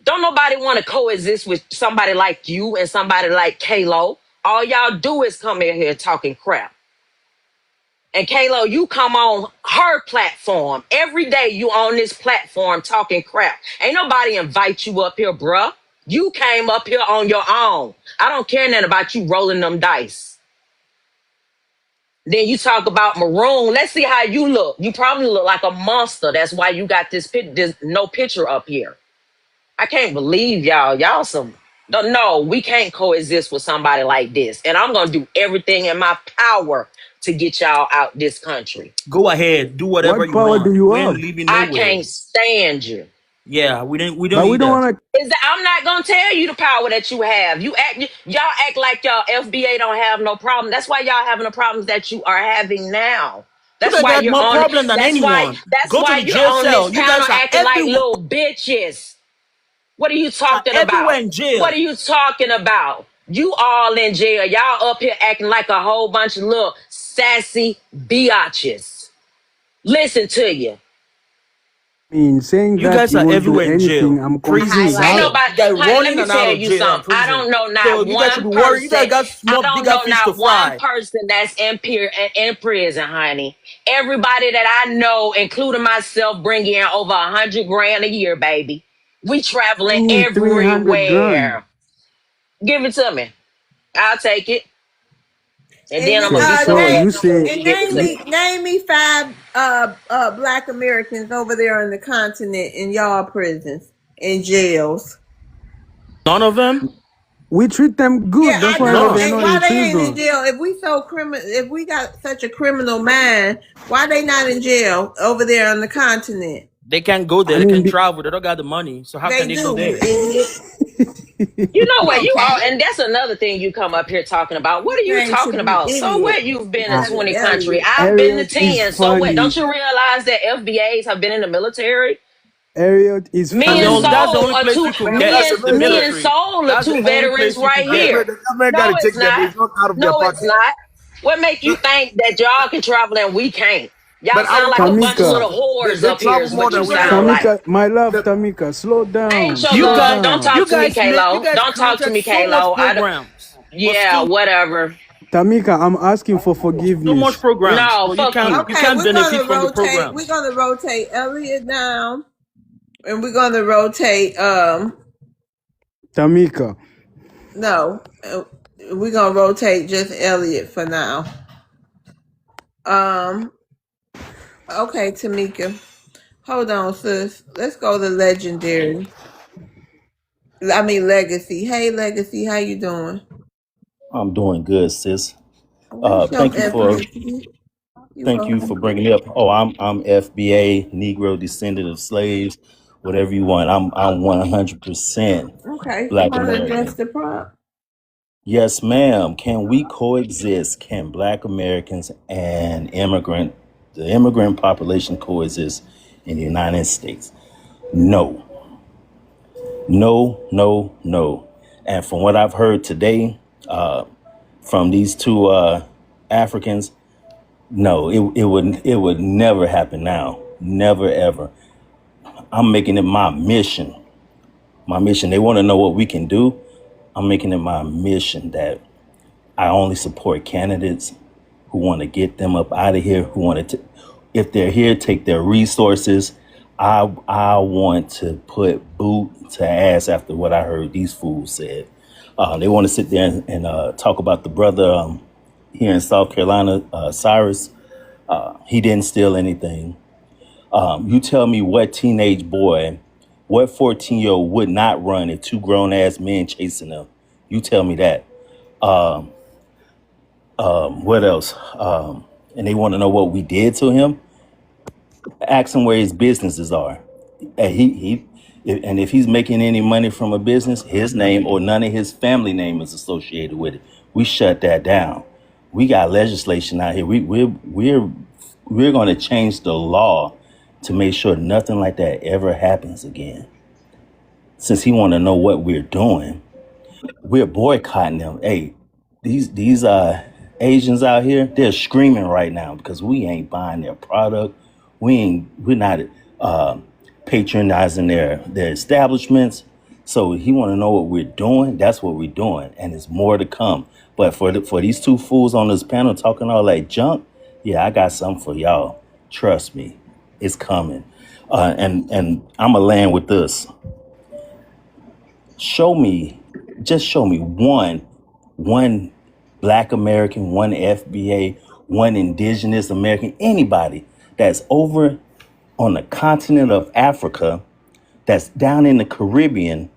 Don't nobody want to coexist with somebody like you and somebody like Kalo. All y'all do is come in here talking crap. And Kalo, you come on her platform. Every day you on this platform talking crap. Ain't nobody invite you up here, bruh. You came up here on your own. I don't care nothing about you rolling them dice. Then you talk about Maroon. Let's see how you look. You probably look like a monster. That's why you got this no picture up here. I can't believe y'all. Y'all some no, we can't coexist with somebody like this. And I'm gonna do everything in my power to get y'all out this country. Go ahead, do whatever What you power do want. you We ain't have? leaving I nowhere. can't stand you. Yeah, we don't But we don't either. want to. Is that I'm not gonna tell you the power that you have. Y'all act like y'all FBA don't have no problem. That's why y'all having the problems that you are having now. You That's guys why got you're more on. problem than anyone. That's Go to why the you're jail on this cell. You panel guys are acting like everywhere. little bitches. What are you Are talking everywhere about? in What are jail. you talking about? You all in jail. Y'all up here acting like a whole bunch of little sassy biatches. Listen to you. saying You that guys he are won't do everywhere in anything, jail, I'm prisons, Ain't confused. out. nobody, You guys honey, let running me and out tell of you jail and something. I prison. don't know So not you guys should one be worried. You person. guys got I small, don't bigger know fish to not one fry. person that's in prison, honey. Everybody that I know, including myself, bring in over 100 grand a year, baby. We I traveling need 300 grand. everywhere. Give it to me. I'll take it. And And then I'm gonna So, be so so you happy when say you and give it to me. name me five Black Americans over there on the continent in y'all prisons and jails. None of them. we treat them Yeah, good. That's I why know. they're None. And not why in they ain't in prison. jail? If we so criminal, if we got such a criminal mind, why they not in jail over there on the continent? They can't go there. I They mean, can travel. They don't got the money. So how can They they go do, you there? idiot. You know what you Okay, are, and that's another thing you come up here talking about. What are his you name talking should be about? So idiot what? You've been to uh, 20 countries. Elliot. I've been to Harriet is 10. So what? Don't funny. you realize that FBAs have been in the military? Harriet is Me and funny. That's the Soul only are place two. you could Me get and the me and military. Soul are That's the two only veterans place you right could get. here. The government got No, to it's take that. not. It's not out of their No, it's pocket. not. What make you think that y'all can travel and we can't? Y'all But sound our like a bunch of government, Tamika, little whores they up here. travel Is more what you than we sound do. like. Tamika, my love, The, Tamika, slow I ain't down, your You slow love. guys, Don't down. talk you to me, guys make, you Kalo. guys Don't talk to created me, so much Kalo. programs, but Yeah, still whatever. Tamika, I'm asking for so much forgiveness. programs, No, but fuck you. you Okay, can't benefit from the we're programs. gonna rotate Elliot down, and we're gonna rotate Tamika, no, we're gonna rotate just Elliot for now. Um, okay, Tamika, hold on, sis. Let's go to legendary. I mean legacy. Hey, legacy, how you doing? I'm doing good, sis. What's your Thank you for ethnicity? You welcome. bringing me up. Oh, I'm FBA, Negro descendant of slaves, whatever you want. I'm 100% Okay, you Black want to address American. the prompt? Yes, ma'am. Can we coexist? Can Black Americans and the immigrant population coexist in the United States? No, no, no, no. And from what I've heard today, from these two Africans, no, it would never happen now. Never ever. I'm making it my mission. My mission. They want to know what we can do. I'm making it my mission that I only support candidates who want to get them up out of here, who want to, if they're here, take their resources. I want to put boot to ass after what I heard these fools said. They want to sit there and talk about the brother here in South Carolina, Cyrus. He didn't steal anything. You tell me what teenage boy, what 14-year-old would not run if two grown ass men chasing them? You tell me that. What else? And they want to know what we did to him. Ask him where his businesses are. And and if he's making any money from a business, his name or none of his family name is associated with it. We shut that down. We got legislation out here. We're going to change the law to make sure nothing like that ever happens again. Since he want to know what we're doing, we're boycotting them. Hey, these Asians out here, they're screaming right now because we ain't buying their product. We're not uh, patronizing their establishments. So he want to know what we're doing. That's what we're doing, and it's more to come. But for these two fools on this panel talking all that junk, yeah, I got something for y'all. Trust me, it's coming. And I'm gonna land with this. Show me, just show me one Black American, one FBA, one Indigenous American, anybody that's over on the continent of Africa, that's down in the Caribbean,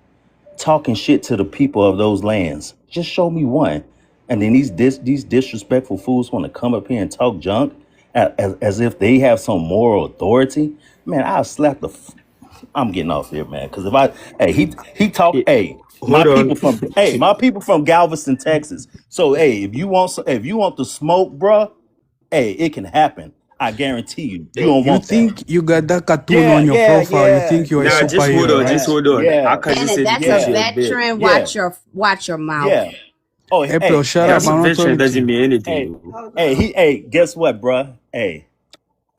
talking shit to the people of those lands. Just show me one. And then these disrespectful fools want to come up here and talk junk as if they have some moral authority. Man, I'll slap I'm getting off here, man. Because if I, hey, he talk, It, hey, hold on. my people from Galveston, Texas. So, hey, if you want the smoke, bruh, hey, it can happen. I guarantee you, you don't you want that. think you got that cartoon Yeah, on your yeah, profile? You yeah, think you're a Nah, yeah, just hold superhero, on. right? Just yeah, hold on. yeah, Akash just Bennett, said he that's can a yeah, say a bit. veteran. yeah, Watch your mouth. yeah. Oh, April, hey, shut hey, up. That's a I'm not veteran talking to doesn't you. mean hey, anything. Hold hey, on. guess what, bruh? Hey,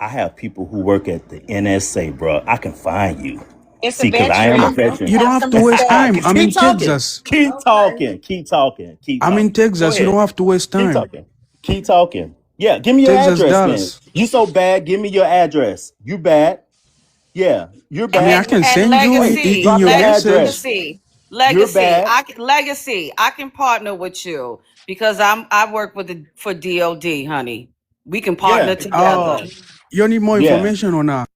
I have people who work at the NSA, bro. I can find you. It's a See, because I am a veteran. veteran. You don't Have have some to waste respect. time. I'm Keep in talking. Texas. Keep Okay. talking. Keep talking. Keep I'm in talking. Go Texas. You ahead. don't have to waste Keep time. talking. Keep talking. Yeah, give me your Texas, address then. Dallas. You so bad, give me your address. You bad. Yeah, you're I mean, bad. I can And send you Hey, in drop your your message. address. legacy, You're bad. legacy. I can partner with you because I work for DOD, honey. We can partner Yeah, together. Oh, you need more yeah. information on that.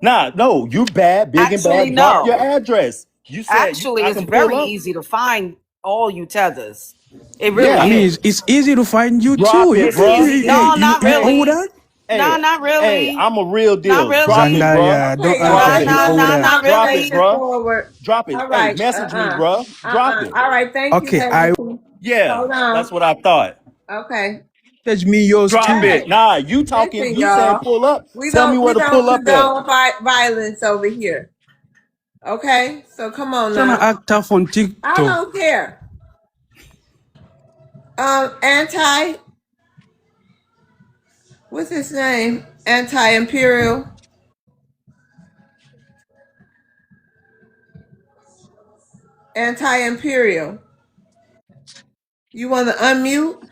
Nah, no, you bad, big and Actually, bad. Drop your no. address. You said Actually, I it's can pull very up. easy to find all you tethers. It Yeah, I really mean, is. it's easy to find you too. drop it, It's bruh. easy. No, not You owe really. that? No, Hey, not hey, really. I'm a real Not deal. Drop it, really. bruh. Zandaria, don't Okay, act Drop y'all. like it. you No, owe no, that. not Drop it, really. Escalation bruh. forward. Drop it. All Hey, right. message me, bruh. Drop it. All right. Thank you, Okay, I Legacy. Yeah, Hold that's on. what I thought. Okay. message me yours Drop too. it. Hey, Nah, you talking. listen, You said y'all. pull up. We Tell me don't where we to don't pull up at. condone violence over here. Okay. So come on Trying to now. act tough on I TikTok. don't care. Anti. What's his name? Anti-imperial. Anti-imperial. You want to unmute?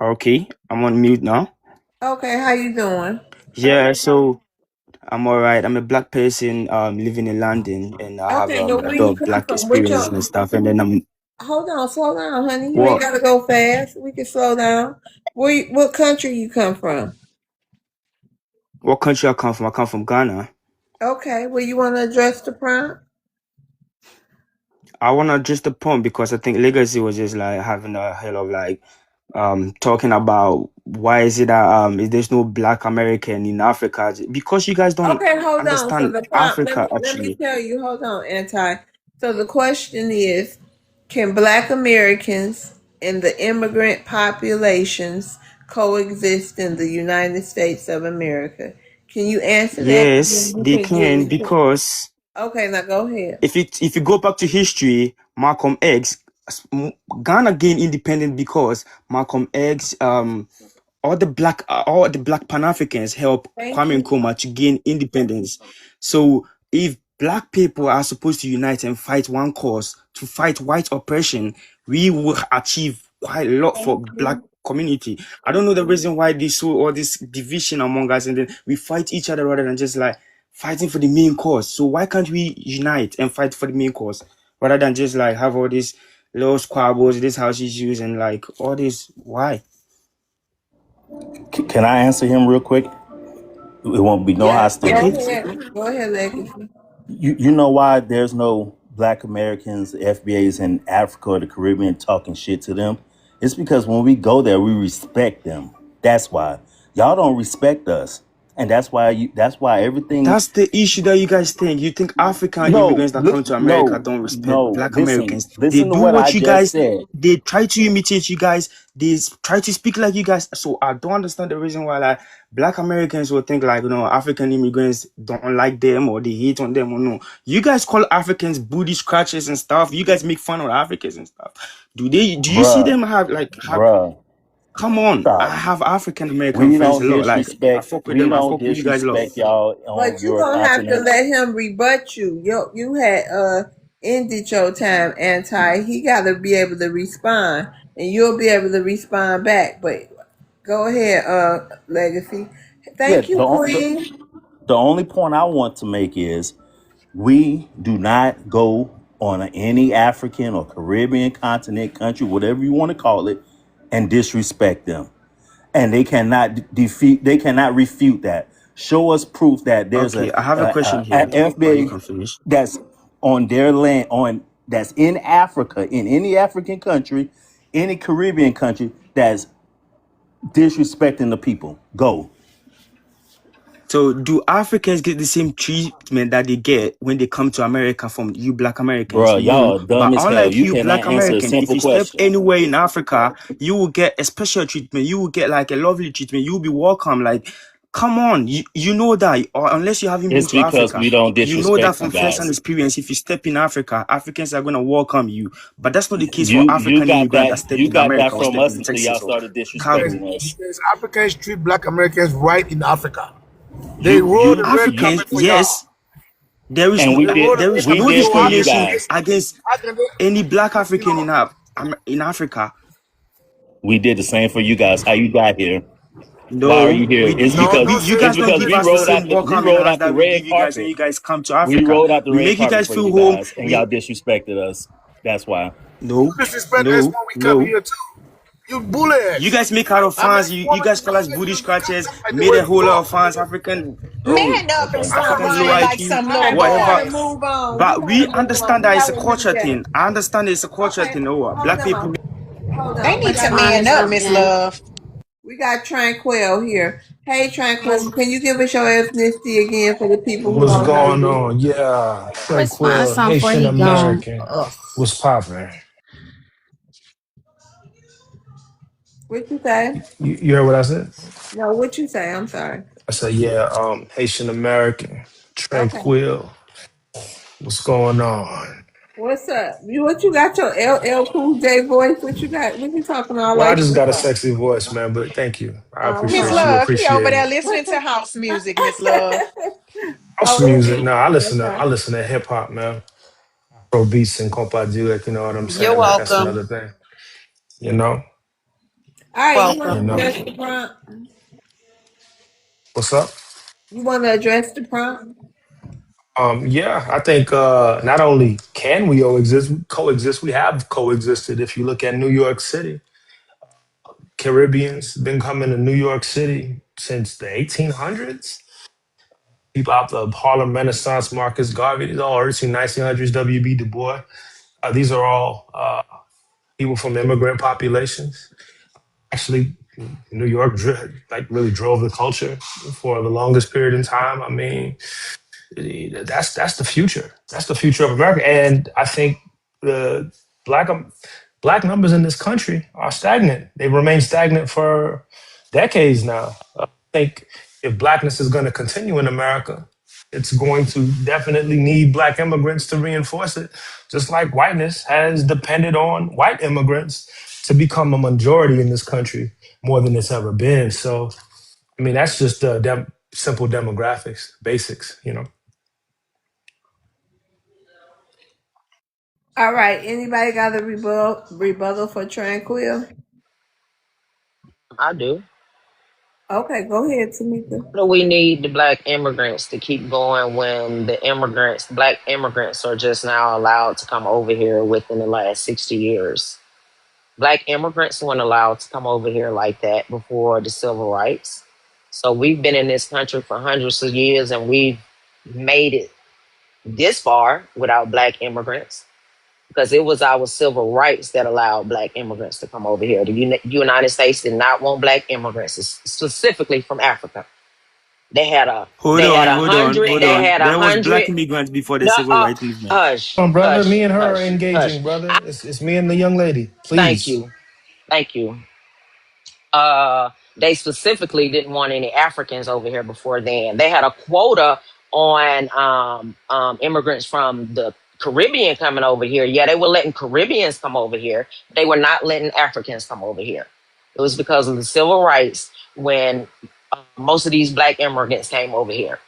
Okay, I'm on mute now. Okay. How you doing? Yeah, so I'm all right. I'm a black person living in London, and I have Okay. But a where bit you of come black from? Which experiences your and stuff. And then I'm Hold on, slow down, honey. You ain't what gotta go fast. We can slow down. What country you come from? what country I come from? I come from Ghana. Okay, well, you want to address the prompt? I wanna address the point because I think Legacy was just like having a hell of like talking about why is it that if there's no black American in Africa because you guys don't Okay, hold on. So understand the prompt. Africa Let me actually. tell you. Hold on, Anti. So the question is, can Black Americans and the immigrant populations coexist in the United States of America? Can you answer that? Yes, Then you they can get can into it. because Okay, now go ahead. if you go back to history, Malcolm X, Ghana gained independence because Malcolm X, all the black Pan Africans helped Thank Kwame you. Nkrumah to gain independence. So if black people are supposed to unite and fight one cause to fight white oppression, we will achieve quite a lot for Thank black you. community. I don't know the reason why they saw all this division among us and then we fight each other rather than just like fighting for the main cause. So why can't we unite and fight for the main cause rather than just like have all these little squabbles, this house issues and like all this? Why? Can I answer him real quick? It won't be no Yes, go Okay. hostility. ahead. Go ahead, Legacy. You know why there's no black Americans, FBAs in Africa or the Caribbean talking shit to them? It's because when we go there, we respect them. That's why. Y'all don't respect us. And that's why everything. That's the issue that you guys think. You think African No, immigrants that come to America no, don't respect no. black Listen, Americans. They listen to do what I what you just guys, said. they try to imitate you guys. Try to speak like you guys. So I don't understand the reason why like black Americans will think like, African immigrants don't like them or they hate on them or no. You guys call Africans booty scratchers and stuff. You guys make fun of Africans and stuff. Do you see Bruh, them have, bruh, come on. I stop. have African American We friends a don't lot. Like I disrespect. fuck with We them. I don't fuck with you guys a lot. disrespect y'all on But you your gonna have to continent. let him rebut you. You had ended your time, Anti. He gotta be able to respond, and you'll be able to respond back. But go ahead, Legacy. Yeah, Thank you, Queen. the only point I want to make is we do not go on any African or Caribbean continent, country, whatever you want to call it, and disrespect them. And they cannot they cannot refute that. Show us proof that there's Okay, I have a question an here, or you FBA can finish. that's on their land, that's in Africa, in any African country, any Caribbean country that's disrespecting the people. Go. So, do Africans get the same treatment that they get when they come to America from you black Americans? Bruh, No. y'all dumb But as hell. unlike You you cannot black answer a American, if simple you step question. anywhere in Africa, you will get a special treatment. You will get like a lovely treatment. You will be welcome. Like, Come on, you know that, or unless you haven't been It's to because Africa, we don't you know that disrespect you from first-hand guys. experience. If you step in Africa, Africans are gonna welcome you. But that's not the case for You African got immigrant that that step in that America or from step us in until y'all Texas or started Chicago. disrespecting us. Because Africans treat Black Americans right in Africa. They You roll the red Africans, carpet for y'all. yes, there is And no, we They roll did the there red is we carpet. no did So for how you can discrimination they guys. get? against How can they? any black You African know. in Africa. We did the same for you guys. How you got here? Why are you No, here? It's No, because don't you say it's guys don't don't because give say us the same we welcoming rolled us out the that we red give you guys when carpet. you guys come to We Africa. rolled out the We red make you carpet guys for you feel home. guys, and y'all disrespected us. That's why. No, you disrespect us no, when we come no. here too. You bully You us. guys make out of I mean, fans. You guys call us booty you can't scratchers. talk like the Made way a you whole lot of talk. fans. African, oh, Man up and Okay. start African low whining like IQ, some All little right, we boy. whatever. gotta move on. We But gotta we move on. understand We that it's a gotta do culture better. thing. I understand it's a culture Okay, thing. Oh, hold black people. on. Hold They on. We need to got man Honest up, up, Miss Jen. Love. Tranquil here. Hey Tranquil, can you give us your ethnicity again for the people who What's don't know going you? on? Yeah, Let's find tranquil, something before Haitian he gone. American. Ugh. What's poppin'? What you say? You heard what I said? No, what you say? I'm sorry. I said, yeah, Haitian American, Okay. tranquil. What's going on? What's up? What you got your LL Cool J voice? What you got? What you talking all Well, I like just this got a for? sexy voice, man, but thank you. I Miss appreciate Oh, you. Love, he over Appreciate there it. listening to house music, Miss Love. House oh, is music. he? No, I listen to Okay. hip hop, man. Pro beats and compadre, you know what I'm You're saying? That's welcome. another thing. You know? All right, you want You Welcome. to know. address the prompt? What's up? You want to address the prompt? Yeah, I think not only can we coexist, we have coexisted. If you look at New York City, Caribbeans been coming to New York City since the 1800s. People out the Harlem Renaissance, Marcus Garvey, these are all early 1900s, W.B. Du Bois. These are all people from immigrant populations. Actually, New York really drove the culture for the longest period in time. I mean, that's the future. That's the future of America. And I think the black black numbers in this country are stagnant. They've remained stagnant for decades now. I think if blackness is going to continue in America, it's going to definitely need black immigrants to reinforce it, just like whiteness has depended on white immigrants to become a majority in this country more than it's ever been. So, I mean, that's just simple demographics, basics, you know. All right. Anybody got a rebuttal for Tranquil? I do. Okay, go ahead, Tamika. What do we need the black immigrants to keep going when black immigrants are just now allowed to come over here within the last 60 years? Black immigrants weren't allowed to come over here like that before the civil rights. So we've been in this country for hundreds of years and we've made it this far without black immigrants because it was our civil rights that allowed black immigrants to come over here. The United States did not want black immigrants, specifically from Africa. They had a Hold they had on, a hold on, hundred. hold They on. had a There was black hundred. immigrants before the No, civil rights movement. hush, Brother. Me hush, and her are hush, engaging, hush. brother. It's me and the young lady. Thank Please. you, thank you. They specifically didn't want any Africans over here before then. They had a quota on immigrants from the Caribbean coming over here. Yeah, they were letting Caribbeans come over here. They were not letting Africans come over here. It was because of the civil rights when most of these black immigrants came over here.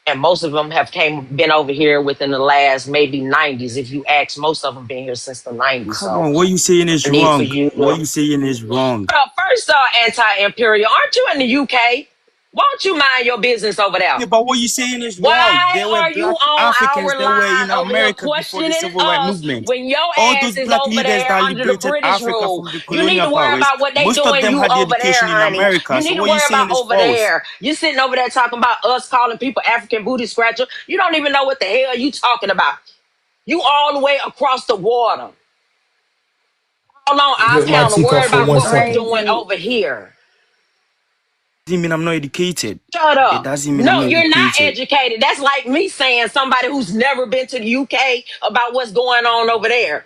And most of them have been over here within the last maybe 90s. If you ask, most of them been here since the 90s. Come So on, what you saying is I need for wrong. you What to you saying is wrong. First, anti-imperial. Aren't you in the UK? Won't you mind your business over there? Yeah, but what you saying is wrong. Why There were are you black on Africans our that were in line over here America before the questioning civil rights us movement. when your All ass those is black over leaders there that under the liberated British Africa rule? from the You need colonial to worry powers, about what they most of doing them you had the over education there, in honey. America. You So need to what you worry about saying is over false. there. You sitting over there talking about us calling people African booty scratcher. You don't even know what the hell you talking about. You all the way across the water. Hold on, our Get my counter. teacup Worry for about one what we second. doing Crazy. over here. Doesn't mean I'm not educated. Shut It up. doesn't mean I'm No, not you're not educated. educated. That's like me saying somebody who's never been to the UK about what's going on over there.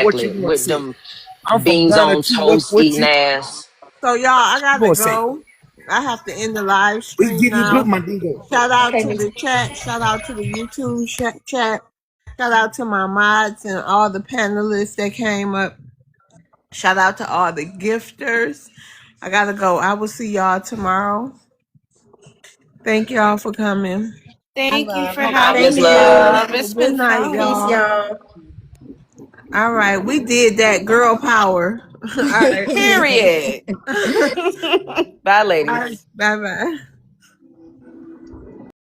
what you exactly. gonna With say? them I'm from beans Ghana on too. toast What eating you ass. So y'all, I gotta gonna say? go. I have to end the live We stream give you good, now. Mandingo. Shout out Okay, to Miss. the chat. Shout out to the YouTube chat. Shout out to my mods and all the panelists that came up. Shout out to all the gifters. I gotta go. I will see y'all tomorrow. Thank y'all for coming. I Thank you love. for Hope y'all Miss Thank having enjoy. you. Love. me. It's Good been night, Peace, fun. y'all. y'all. All right, we did that. Girl power. All right. Period. Bye, All right. ladies. Bye bye.